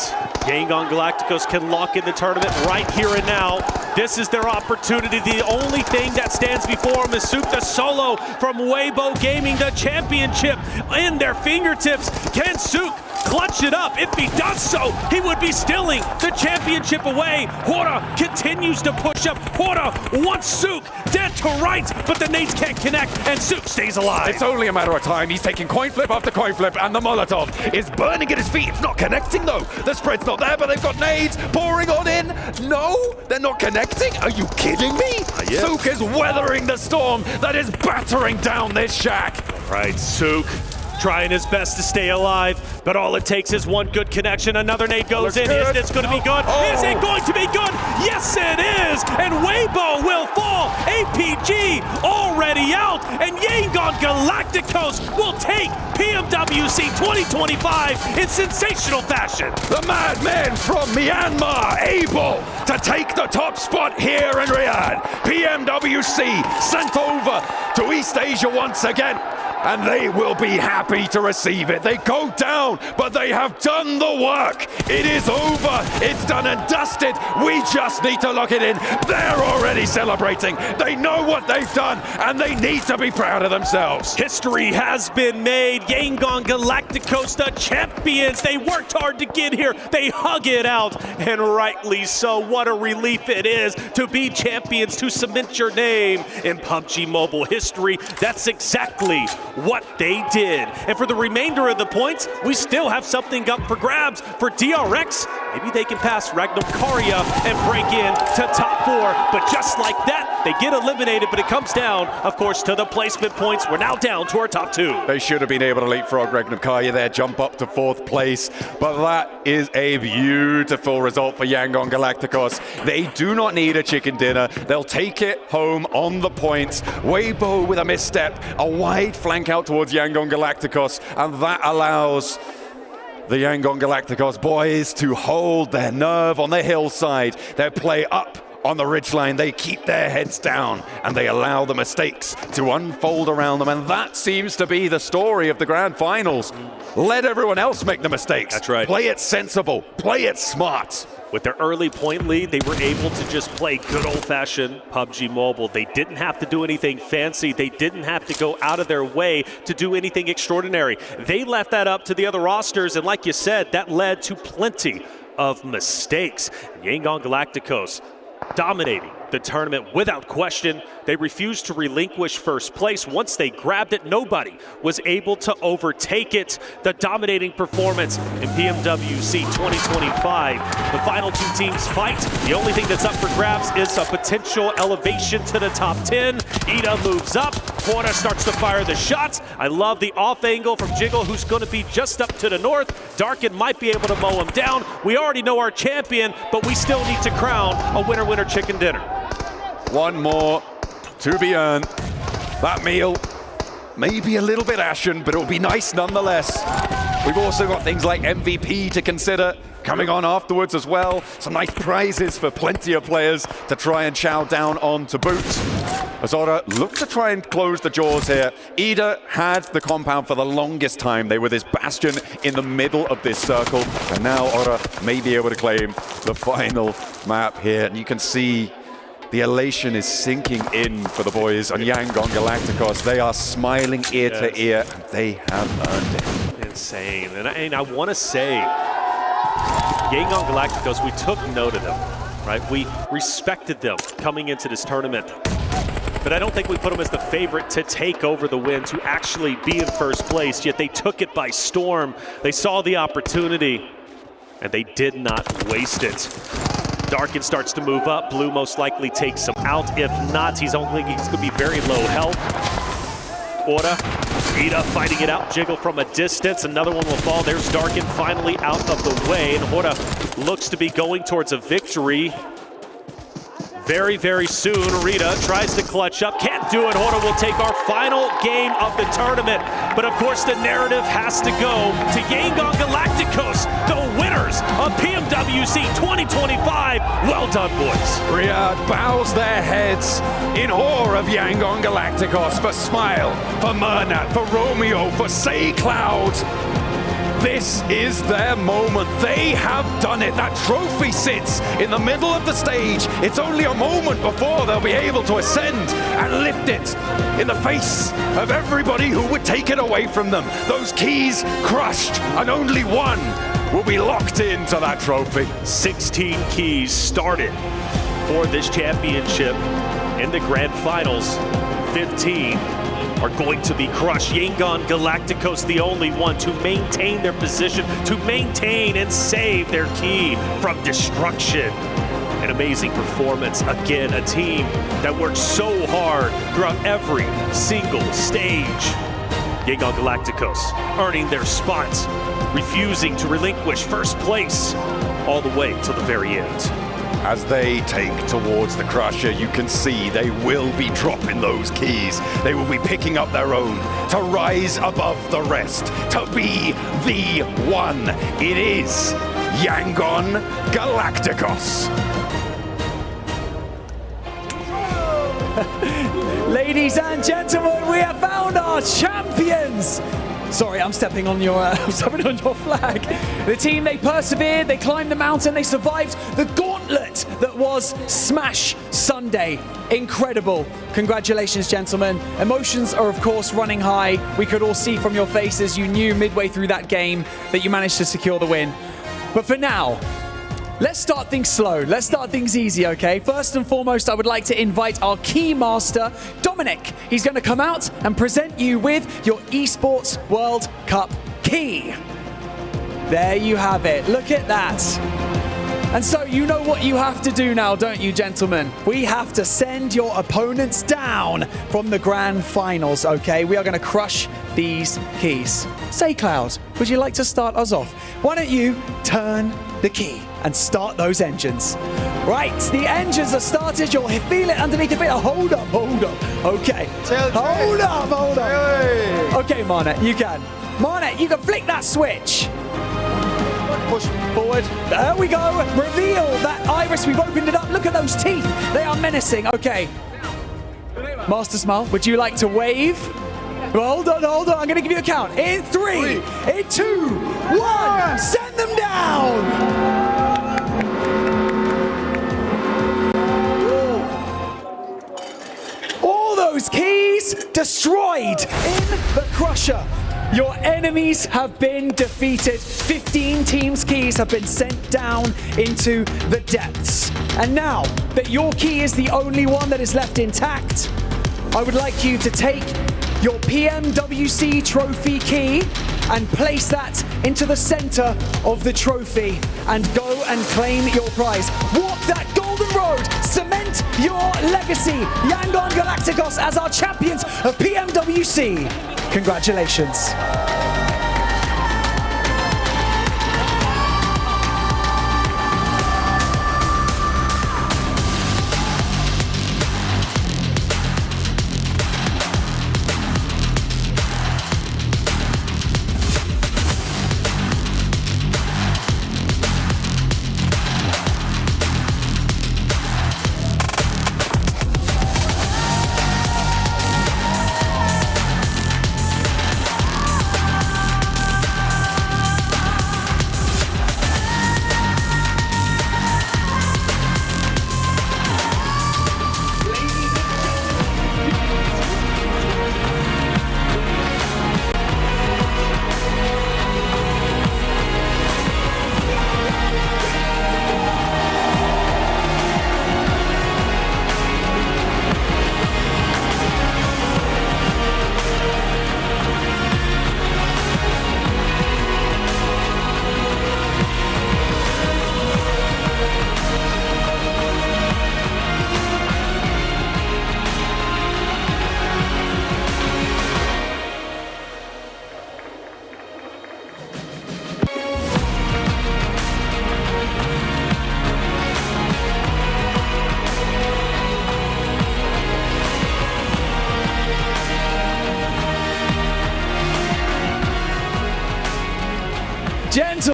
Yangon Galacticos can lock in the tournament right here and now. This is their opportunity. The only thing that stands before them is the solo from Weibo Gaming, the championship in their fingertips. Can Sook clutch it up? If he does so, he would be stealing the championship away. Hora continues to push up. Hora wants Sook dead to rights, but the nades can't connect, and Sook stays alive. It's only a matter of time. He's taking coin flip after coin flip, and the Molotov is burning at his feet. It's not connecting, though. The spread's not there, but they've got nades pouring on in. No, they're not connecting. Are you kidding me? Yes. Sook is weathering the storm that is battering down this shack. Right, Sook trying his best to stay alive, but all it takes is one good connection. Another nade goes in. Is this going to be good? Is it going to be good? Yes, it is! And Weibo will fall. APG already out, and Yangon Galacticos will take PMWC 2025 in sensational fashion. The madman from Myanmar able to take the top spot here in Riyadh. PMWC sent over to East Asia once again, and they will be happy to receive it. They go down, but they have done the work. It is over. It's done and dusted. We just need to lock it in. They're already celebrating. They know what they've done, and they need to be proud of themselves. History has been made. Yangon Galacticos, the champions. They worked hard to get here. They hug it out, and rightly so. What a relief it is to be champions, to cement your name in PUBG Mobile history. That's exactly what they did. And for the remainder of the points, we still have something up for grabs. For DRX, maybe they can pass Ragnar Karia and break in to top 4. But just like that, they get eliminated, but it comes down, of course, to the placement points. We're now down to our top 2. They should have been able to leapfrog Ragnar Karia there, jump up to 4th place. But that is a beautiful result for Yangon Galacticos. They do not need a chicken dinner. They'll take it home on the points. Weibo with a misstep, a wide flank out towards Yangon Galacticos, and that allows the Yangon Galacticos boys to hold their nerve on the hillside. They play up on the ridgeline. They keep their heads down, and they allow the mistakes to unfold around them, and that seems to be the story of the grand finals. Let everyone else make the mistakes. That's right. Play it sensible. Play it smart. With their early point lead, they were able to just play good old-fashioned PUBG Mobile. They didn't have to do anything fancy. They didn't have to go out of their way to do anything extraordinary. They left that up to the other rosters, and like you said, that led to plenty of mistakes. Yangon Galacticos dominating the tournament without question. They refused to relinquish first place. Once they grabbed it, nobody was able to overtake it. The dominating performance in PMWC 2025. The final 2 teams fight. The only thing that's up for grabs is a potential elevation to the top 10. Ida moves up. Porta starts to fire the shots. I love the off angle from Jiggle, who's going to be just up to the north. Darkin might be able to mow him down. We already know our champion, but we still need to crown a winner-winner chicken dinner. One more to be earned. That meal may be a little bit ashen, but it'll be nice nonetheless. We've also got things like MVP to consider coming on afterwards as well. Some nice prizes for plenty of players to try and chow down on to boot. Azora look to try and close the jaws here. Ida had the compound for the longest time. They were this bastion in the middle of this circle, and now Ora may be able to claim the final map here. And you can see the elation is sinking in for the boys on Yangon Galacticos. They are smiling ear to ear. They have earned it. Insane. And I want to say, Yangon Galacticos, we took note of them, right? We respected them coming into this tournament. But I don't think we put them as the favorite to take over the win, to actually be in first place, yet they took it by storm. They saw the opportunity, and they did not waste it. Darkin starts to move up. Blue most likely takes him out. If not, he's going to be very low health. Orta, Ida fighting it out. Jiggle from a distance. Another one will fall. There's Darkin finally out of the way, and Orta looks to be going towards a victory very, very soon. Rita tries to clutch up. Can't do it. Orta will take our final game of the tournament. But of course, the narrative has to go to Yangon Galacticos, the winners of PMWC 2025. Well done, boys. Riyadh bows their heads in awe of Yangon Galacticos, for Smile, for Murnat, for Romeo, for Say Cloud. This is their moment. They have done it. That trophy sits in the middle of the stage. It's only a moment before they'll be able to ascend and lift it in the face of everybody who would take it away from them. Those keys crushed, and only one will be locked into that trophy. 16 keys started for this championship in the grand finals. 15 are going to be crushed. Yangon Galacticos, the only one to maintain their position, to maintain and save their key from destruction. An amazing performance. Again, a team that worked so hard throughout every single stage. Yangon Galacticos earning their spot, refusing to relinquish first place all the way to the very end. As they take towards the Crusher, you can see they will be dropping those keys. They will be picking up their own to rise above the rest, to be the one. It is Yangon Galacticos. Ladies and gentlemen, we have found our champions. Sorry, I'm stepping on your flag. The team, they persevered, they climbed the mountain, they survived the gauntlet that was Smash Sunday. Incredible. Congratulations, gentlemen. Emotions are, of course, running high. We could all see from your faces, you knew midway through that game that you managed to secure the win. But for now, let's start things slow. Let's start things easy, okay? First and foremost, I would like to invite our key master, Dominic. He's going to come out and present you with your Esports World Cup key. There you have it. Look at that. And so you know what you have to do now, don't you, gentlemen? We have to send your opponents down from the grand finals, okay? We are going to crush these keys. Say, Cloud, would you like to start us off? Why don't you turn the key and start those engines? Right, the engines are started. You'll feel it underneath the bit. Hold up. Okay. Hold up. Okay, Marnet, you can. Marnet, you can flick that switch. Push forward. There we go. Reveal that iris. We've opened it up. Look at those teeth. They are menacing. Okay. Master Smile, would you like to wave? Hold on. I'm going to give you a count. In 3, in 2, 1. Send them down. All those keys destroyed in the Crusher. Your enemies have been defeated. 15 teams' keys have been sent down into the depths. And now that your key is the only one that is left intact, I would like you to take your PMWC trophy key and place that into the center of the trophy and go and claim your prize. Walk that golden road, cement your legacy. Yangon Galacticos as our champions of PMWC. Congratulations.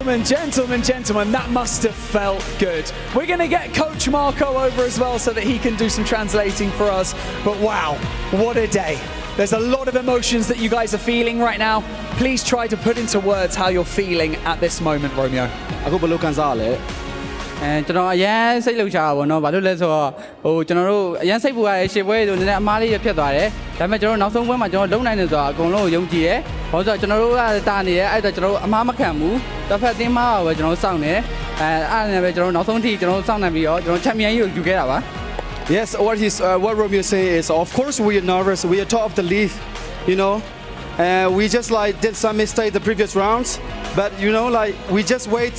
Gentlemen, that must have felt good. We're going to get Coach Marco over as well so that he can do some translating for us. But wow, what a day. There's a lot of emotions that you guys are feeling right now. Please try to put into words how you're feeling at this moment, Romeo. ကျွန်တော်အရန်စိတ်လှုပ်ရှားတာပေါ့နော်ဘာလို့လဲဆိုတော့ကျွန်တော်တို့အရန်စိတ်ပူရတယ်ရှေ့ပွဲတို့နည်းနည်းအမားလေးဖြစ်သွားတယ်ဒါပေမဲ့ကျွန်တော်နောက်ဆုံးပွဲမှာကျွန်တော်လုံနိုင်တယ်ဆိုတာအကုန်လုံးကိုယုံကြည်တယ်ဘာလို့ဆိုတော့ကျွန်တော်တို့ကတာနေတယ်အဲ့တော့ကျွန်တော်တို့အမားမခံဘူးတစ်ဖက်သင်းမှာပဲကျွန်တော်တို့စောင့်တယ်အဲ့ဒါနဲ့ပဲကျွန်တော်တို့နောက်ဆုံးထိကျွန်တော်တို့စောင့်နိုင်ပြီးတော့ကျွန်တော်ချန်ပီယံကြီးကိုယူခဲ့တာပါ Yes, what Romeo say is, of course we are nervous. We are top of the league, you know. We just like did some mistake the previous rounds, but you know, like we just wait.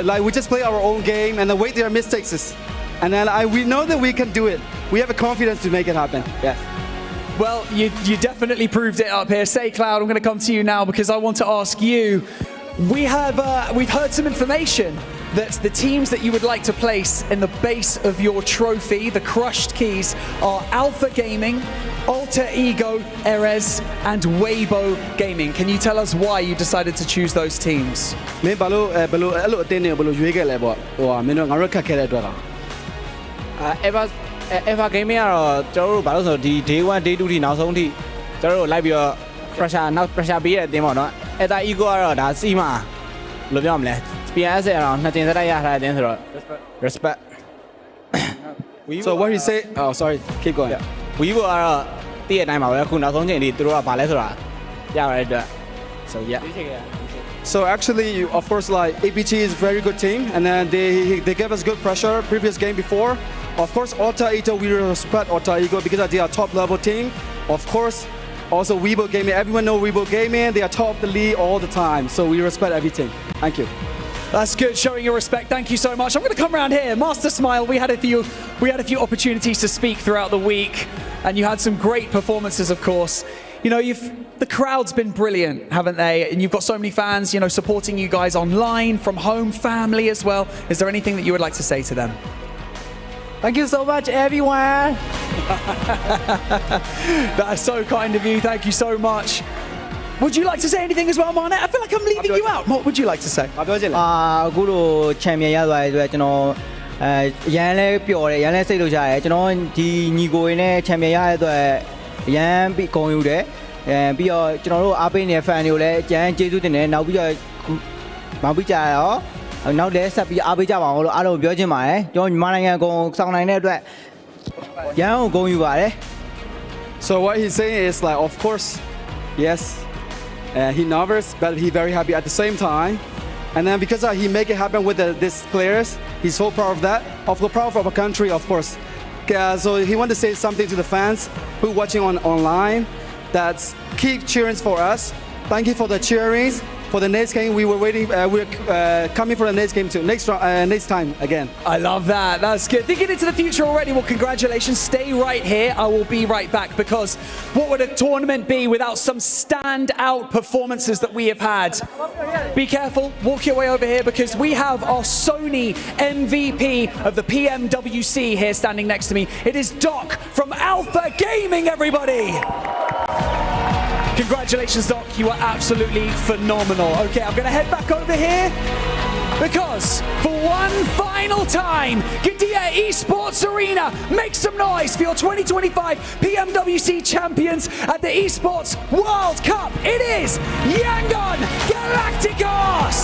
Like we just play our own game and then wait their mistakes, and then we know that we can do it. We have a confidence to make it happen. Yeah. Well, you definitely proved it up here. Say, Cloud, I'm going to come to you now because I want to ask you. We've heard some information that the teams that you would like to place in the base of your trophy, the crushed keys, are Alpha Gaming, Alter Ego, Erez, and Weibo Gaming. Can you tell us why you decided to choose those teams? မင်းဘာလို့အဲ့လိုအတင်းနေဘလို့ရွေးခဲ့လဲပေါ့ဟိုဟာမင်းတို့ငါတို့ခက်ခဲတဲ့အတွက်လား Eva Gaming ကတော့ကျွန်တော်တို့ဘာလို့ဆိုတော့ဒီ day 1 day 2ထိနောက်ဆုံးထိကျွန်တော်တို့လိုက်ပြီးတော့ pressure ပေးတဲ့အတင်းပေါ့နော် Alter Ego ကတော့ဒါစီမှာဘယ်လိုပြောမလဲ PNS အောင်နှစ်တင်စတိုက်ရထားတဲ့အတင်းဆိုတော့ respect So what he say oh sorry keep going Weibo ကတော့တည့်ရတိုင်းပါပဲအခုနောက်ဆုံးချိန်ထိသူတို့ကဘာလဲဆိုတာရရတဲ့အတွက် so yeah So actually, of course, like APG is a very good team, and then they gave us good pressure previous game before. Of course, Alter Ego, we respect Alter Ego because they are top level team. Of course, also Weibo Gaming. Everyone know Weibo Gaming. They are top of the league all the time. So we respect everything. Thank you. That's good, showing your respect. Thank you so much. I'm going to come around here. Master Smile, we had a few opportunities to speak throughout the week, and you had some great performances, of course. You know, the crowd's been brilliant, haven't they? And you've got so many fans, you know, supporting you guys online, from home, family as well. Is there anything that you would like to say to them? Thank you so much, everyone. That's so kind of you. Thank you so much. Would you like to say anything as well, Mane? I feel like I'm leaving you out. What would you like to say? အခုလို champion ရသွားတဲ့အတွက်ကျွန်တော်ရန်လဲပျော်တယ်ရန်လဲစိတ်လို့ရှာတယ်ကျွန်တော်ဒီညီကိုရင်းနဲ့ champion ရတဲ့အတွက်ရန်ပြီးဂုဏ်ယူတယ်ပြီးတော့ကျွန်တော်တို့အားပေးနေတဲ့ fan တွေကိုလည်းအကျန်းကျေးဇူးတင်တယ်နောက်ပြီးတော့မောင်ပြီးကြရောနောက်လည်းဆက်ပြီးအားပေးကြပါအောင်လို့အားလုံးပြောချင်ပါတယ်ကျွန်တော်မြန်မာနိုင်ငံကိုစောင့်နိုင်တဲ့အတွက်ရန်ကိုဂုဏ်ယူပါတယ် So what he's saying is like, of course, yes, he nervous, but he very happy at the same time. And then because he make it happen with these players, he's so proud of that. Of course, proud of our country, of course. So he want to say something to the fans who watching online. That's keep cheering for us. Thank you for the cheerings. For the next game, we were waiting. We're coming for the next game too. Next time again. I love that. That's good. Thinking into the future already. Well, congratulations. Stay right here. I will be right back because what would a tournament be without some standout performances that we have had? Be careful. Walk your way over here because we have our Sony MVP of the PMWC here standing next to me. It is Doc from Alpha Gaming, everybody. Congratulations, Doc. You are absolutely phenomenal. Okay, I'm going to head back over here because for one final time, Gidea Esports Arena, make some noise for your 2025 PMWC champions at the Esports World Cup. It is Yangon Galacticos!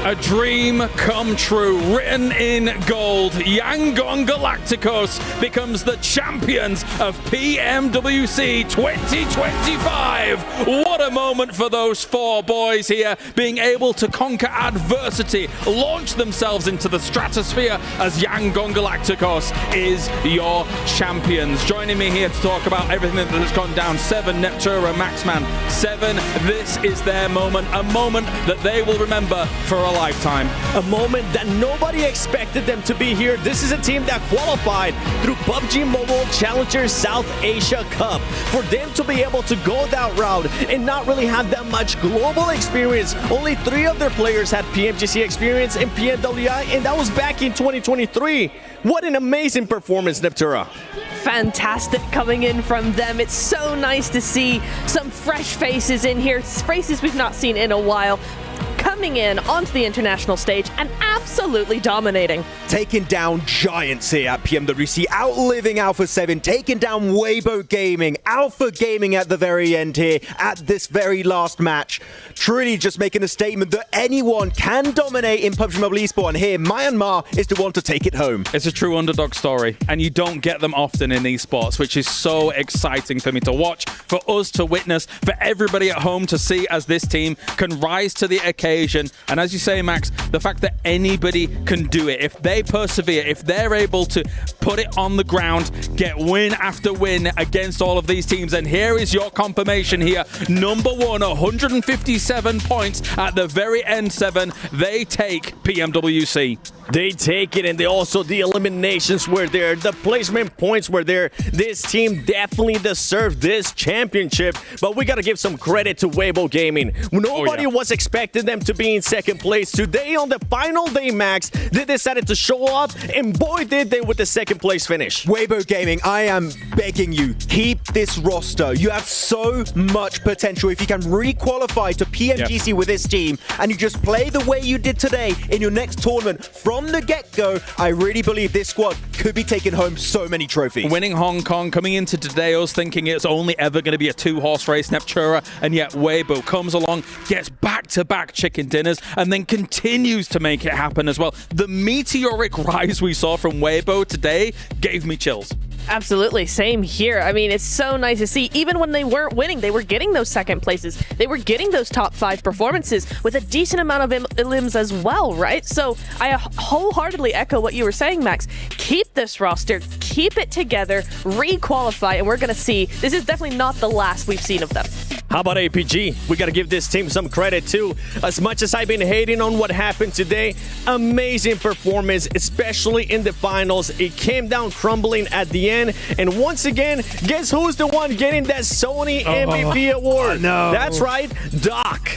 A dream come true, written in gold. Yangon Galacticos becomes the champions of PMWC 2025. What a moment for those four boys here, being able to conquer adversity, launch themselves into the stratosphere as Yangon Galacticos is your champions. Joining me here to talk about everything that has gone down, Seven, Neptura, Maxman. Seven, this is their moment, a moment that they will remember for a lifetime. A moment that nobody expected them to be here. This is a team that qualified through PUBG Mobile Challenger South Asia Cup. For them to be able to go that route and not really have that much global experience. Only 3 of their players had PMGC experience in PMWI, and that was back in 2023. What an amazing performance, Neptura. Fantastic coming in from them. It's so nice to see some fresh faces in here, faces we've not seen in a while, coming in onto the international stage and absolutely dominating. Taking down giants here at PMWC, outliving Alpha 7, taking down Weibo Gaming, Alpha Gaming at the very end here, at this very last match. Truly just making a statement that anyone can dominate in PUBG Mobile Esports, and here Myanmar is the one to take it home. It's a true underdog story, and you don't get them often in esports, which is so exciting for me to watch, for us to witness, for everybody at home to see as this team can rise to the occasion. And as you say, Max, the fact that anybody can do it, if they persevere, if they're able to put it on the ground, get win after win against all of these teams. And here is your confirmation here. Number 1, 157 points at the very end 7. They take PMWC. They take it, and they also, the eliminations were there, the placement points were there. This team definitely deserved this championship, but we got to give some credit to Weibo Gaming. Nobody was expecting them to be in second place. Today, on the final day, Max, they decided to show up, and boy, did they with the second place finish. Weibo Gaming, I am begging you, keep this roster. You have so much potential. If you can re-qualify to PMGC with this team, and you just play the way you did today in your next tournament, from the get-go, I really believe this squad could be taking home so many trophies. Winning Hong Kong, coming into today, us thinking it's only ever going to be a 2-horse race, Neptura, and yet Weibo comes along, gets back-to-back chicken dinners, and then continues to make it happen as well. The meteoric rise we saw from Weibo today gave me chills. Absolutely, same here. I mean, it's so nice to see. Even when they weren't winning, they were getting those second places. They were getting those top 5 performances with a decent amount of elims as well, right? So I wholeheartedly echo what you were saying, Max. Keep this roster, keep it together, re-qualify, and we're going to see. This is definitely not the last we've seen of them. How about APG? We got to give this team some credit too. As much as I've been hating on what happened today, amazing performance, especially in the finals. It came down crumbling at the end. And once again, guess who's the one getting that Sony MVP award? No. That's right, Doc.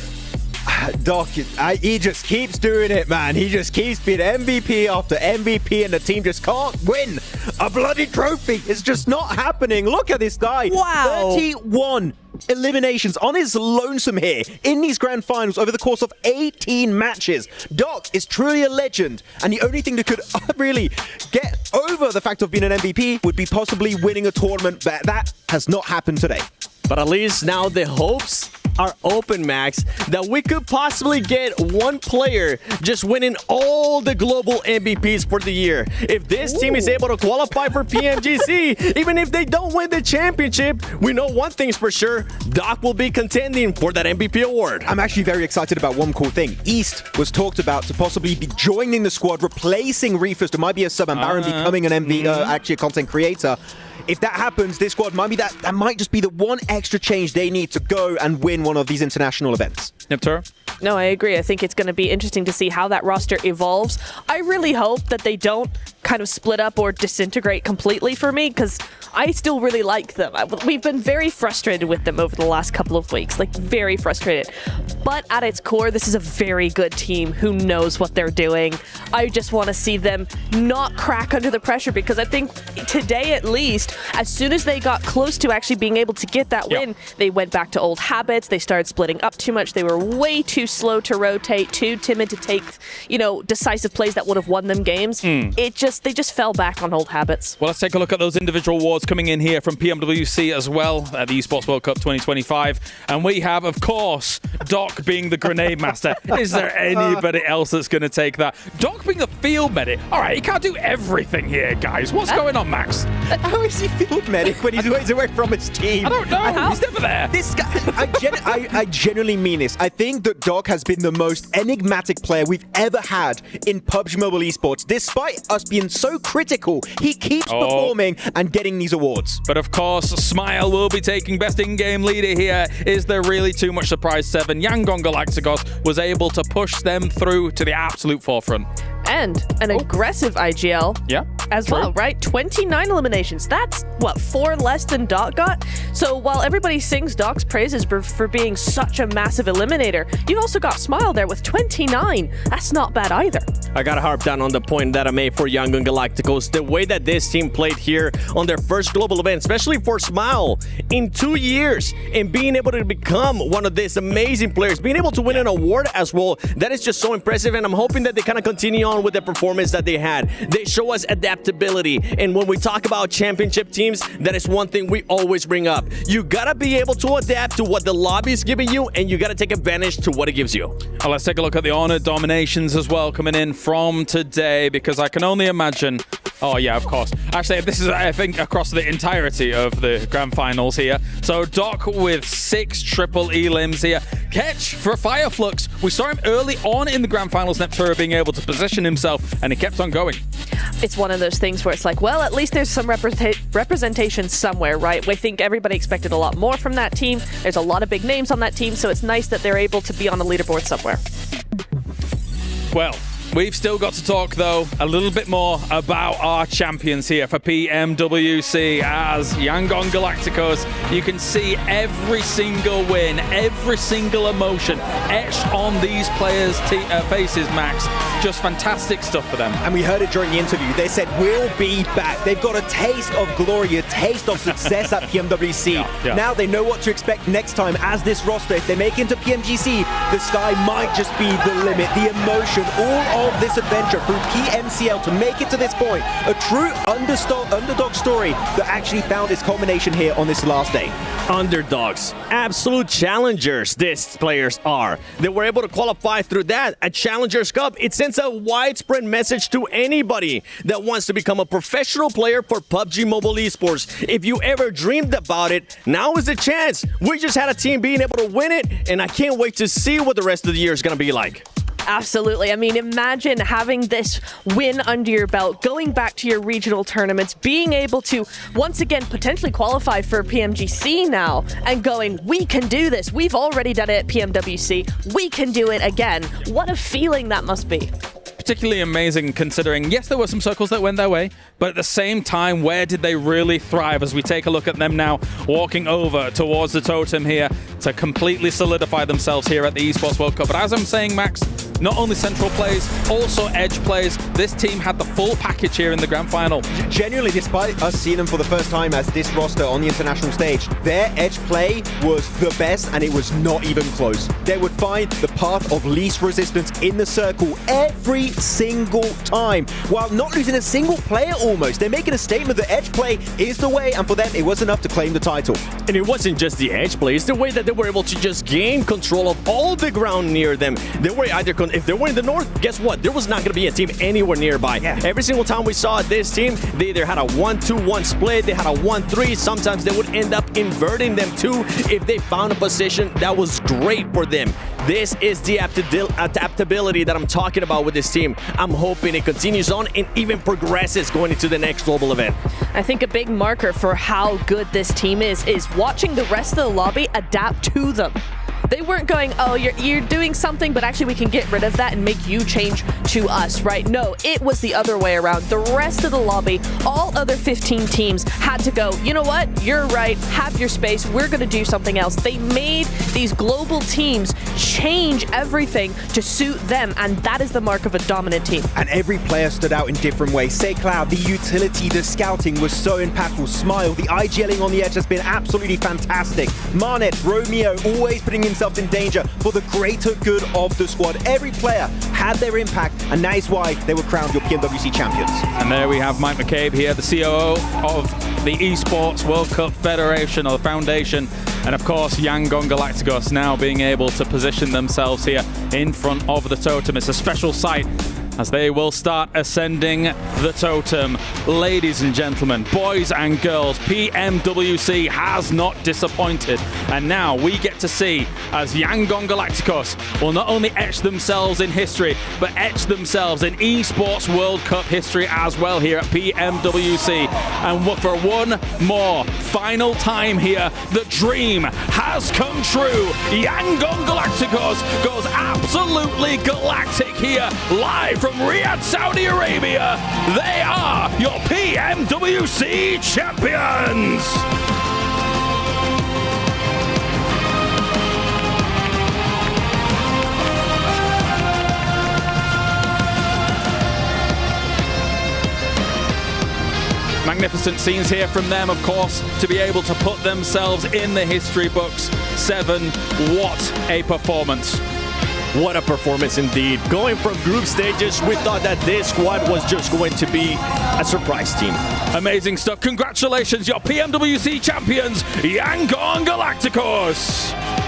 Doc, he just keeps doing it, man. He just keeps being MVP after MVP, and the team just can't win a bloody trophy. It's just not happening. Look at this guy. Wow. 31 eliminations on his lonesome here in these grand finals over the course of 18 matches. Doc is truly a legend, and the only thing that could really get over the fact of being an MVP would be possibly winning a tournament, but that has not happened today. But at least now the hopes are open, Max, that we could possibly get one player just winning all the global MVPs for the year. If this team is able to qualify for PMGC, even if they don't win the championship, we know one thing's for sure, Doc will be contending for that MVP award. I'm actually very excited about one cool thing. East was talked about to possibly be joining the squad, replacing Reefus. There might be a sub, and Baron becoming an actually a content creator. If that happens, this squad might be that might just be the one extra change they need to go and win one of these international events. Neptura? No, I agree. I think it's going to be interesting to see how that roster evolves. I really hope that they don't kind of split up or disintegrate completely for me, because I still really like them. We've been very frustrated with them over the last couple of weeks, like very frustrated. But at its core, this is a very good team who knows what they're doing. I just want to see them not crack under the pressure, because I think today at least, as soon as they got close to actually being able to get that win, they went back to old habits. They started splitting up too much. They were way too slow to rotate, too timid to take, decisive plays that would have won them games. They just fell back on old habits. Well, let's take a look at those individual awards coming in here from PMWC as well at the Esports World Cup 2025. And we have, of course, Doc being the grenade master. Is there anybody else that's going to take that? Doc being the field medic. All right, he can't do everything here, guys. What's going on, Max? How is he field medic when he's always away from his team? I don't know. He's never there. This guy, I genuinely mean this. I think that Doc has been the most enigmatic player we've ever had in PUBG Mobile Esports. Despite us being so critical, he keeps performing and getting these awards. But of course, Smile will be taking best in-game leader here. Is there really too much surprise? 7. Yang Yangon Galacticos was able to push them through to the absolute forefront. And an aggressive IGL as well, right? 29 eliminations. That's, what, 4 less than Doc got? So while everybody sings Doc's praises for being such a massive eliminator, you've also got Smile there with 29. That's not bad either. I gotta harp down on the point that I made for Yangon Galacticos. The way that this team played here on their first global event, especially for Smile, in 2 years, and being able to become one of these amazing players, being able to win an award as well, that is just so impressive, and I'm hoping that they kind of continue on with the performance that they had. They show us adaptability, and when we talk about championship teams, that is one thing we always bring up. You gotta be able to adapt to what the lobby is giving you, and you gotta take advantage to what it gives you. Well, let's take a look at the Honor dominations as well coming in from today, because I can only imagine. Oh yeah, of course. Actually, this is, I think, across the entirety of the grand finals here. So Doc with 6 triple elims here. Ketch for a Fireflux. We saw him early on in the grand finals, Neptura being able to position himself, and he kept on going. It's one of those things where it's like, well, at least there's some representation somewhere, right? We think everybody expected a lot more from that team. There's a lot of big names on that team, so it's nice that they're able to be on the leaderboard somewhere. Well, we've still got to talk, though, a little bit more about our champions here for PMWC. As Yangon Galacticos, you can see every single win, every single emotion etched on these players' faces, Max. Just fantastic stuff for them. And we heard it during the interview. They said, we'll be back. They've got a taste of glory, a taste of success at PMWC. Now they know what to expect next time as this roster. If they make it into PMGC, the sky might just be the limit. The emotion, all of this adventure through PMCL to make it to this point. A true underdog story that actually found its culmination here on this last day. Underdogs, absolute challengers these players are. They were able to qualify through that at Challengers Cup. It sends a widespread message to anybody that wants to become a professional player for PUBG Mobile Esports. If you ever dreamed about it, now is the chance. We just had a team being able to win it, and I can't wait to see what the rest of the year is going to be like. Absolutely. I mean, imagine having this win under your belt, going back to your regional tournaments, being able to once again potentially qualify for PMGC now, and going, we can do this. We've already done it at PMWC. We can do it again. What a feeling that must be. Particularly amazing considering, yes, there were some circles that went their way, but at the same time, where did they really thrive? As we take a look at them now walking over towards the totem here to completely solidify themselves here at the Esports World Cup. But as I'm saying, Max, not only central plays, also edge plays. This team had the full package here in the grand final. Genuinely, despite us seeing them for the first time as this roster on the international stage, their edge play was the best, and it was not even close. They would find the path of least resistance in the circle every single time, while not losing a single player almost. They're making a statement that edge play is the way, and for them, it was enough to claim the title. And it wasn't just the edge play, it's the way that they were able to just gain control of all the ground near them. They were either, if they were in the north, guess what? There was not going to be a team anywhere nearby. Every single time we saw this team, they either had a 1-2-1 split, they had a 1-3, sometimes they would end up inverting them too if they found a position that was great for them. This is the adaptability that I'm talking about with this team. I'm hoping it continues on and even progresses going into the next global event. I think a big marker for how good this team is watching the rest of the lobby adapt to them. They weren't going, oh, you're doing something, but actually we can get rid of that and make you change to us, right? No, it was the other way around. The rest of the lobby, all other 15 teams had to go, you know what? You're right. Have your space. We're going to do something else. They made these global teams change everything to suit them, and that is the mark of a dominant team. And every player stood out in different ways. Say Cloud, the utility, the scouting was so impactful. Smile, the IGLing on the edge has been absolutely fantastic. Marnet, Romeo, always putting himself in danger for the greater good of the squad. Every player had their impact, and that is why they were crowned your PMWC champions. And there we have Mike McCabe here, the COO of the Esports World Cup Federation, or the Foundation. And of course, Yangon Galacticos now being able to position themselves here in front of the totem. It's a special sight as they will start ascending the totem. Ladies and gentlemen, boys and girls, PMWC has not disappointed. And now we get to see as Yangon Galacticos will not only etch themselves in history, but etch themselves in Esports World Cup history as well here at PMWC. And for one more final time here, the dream has come true. Yangon Galacticos goes absolutely galactic here, live from Riyadh, Saudi Arabia. They are your PMWC champions! Magnificent scenes here from them, of course, to be able to put themselves in the history books. 7, what a performance. What a performance indeed. Going from group stages, we thought that this squad was just going to be a surprise team. Amazing stuff. Congratulations, your PMWC champions, Yangon Galacticos.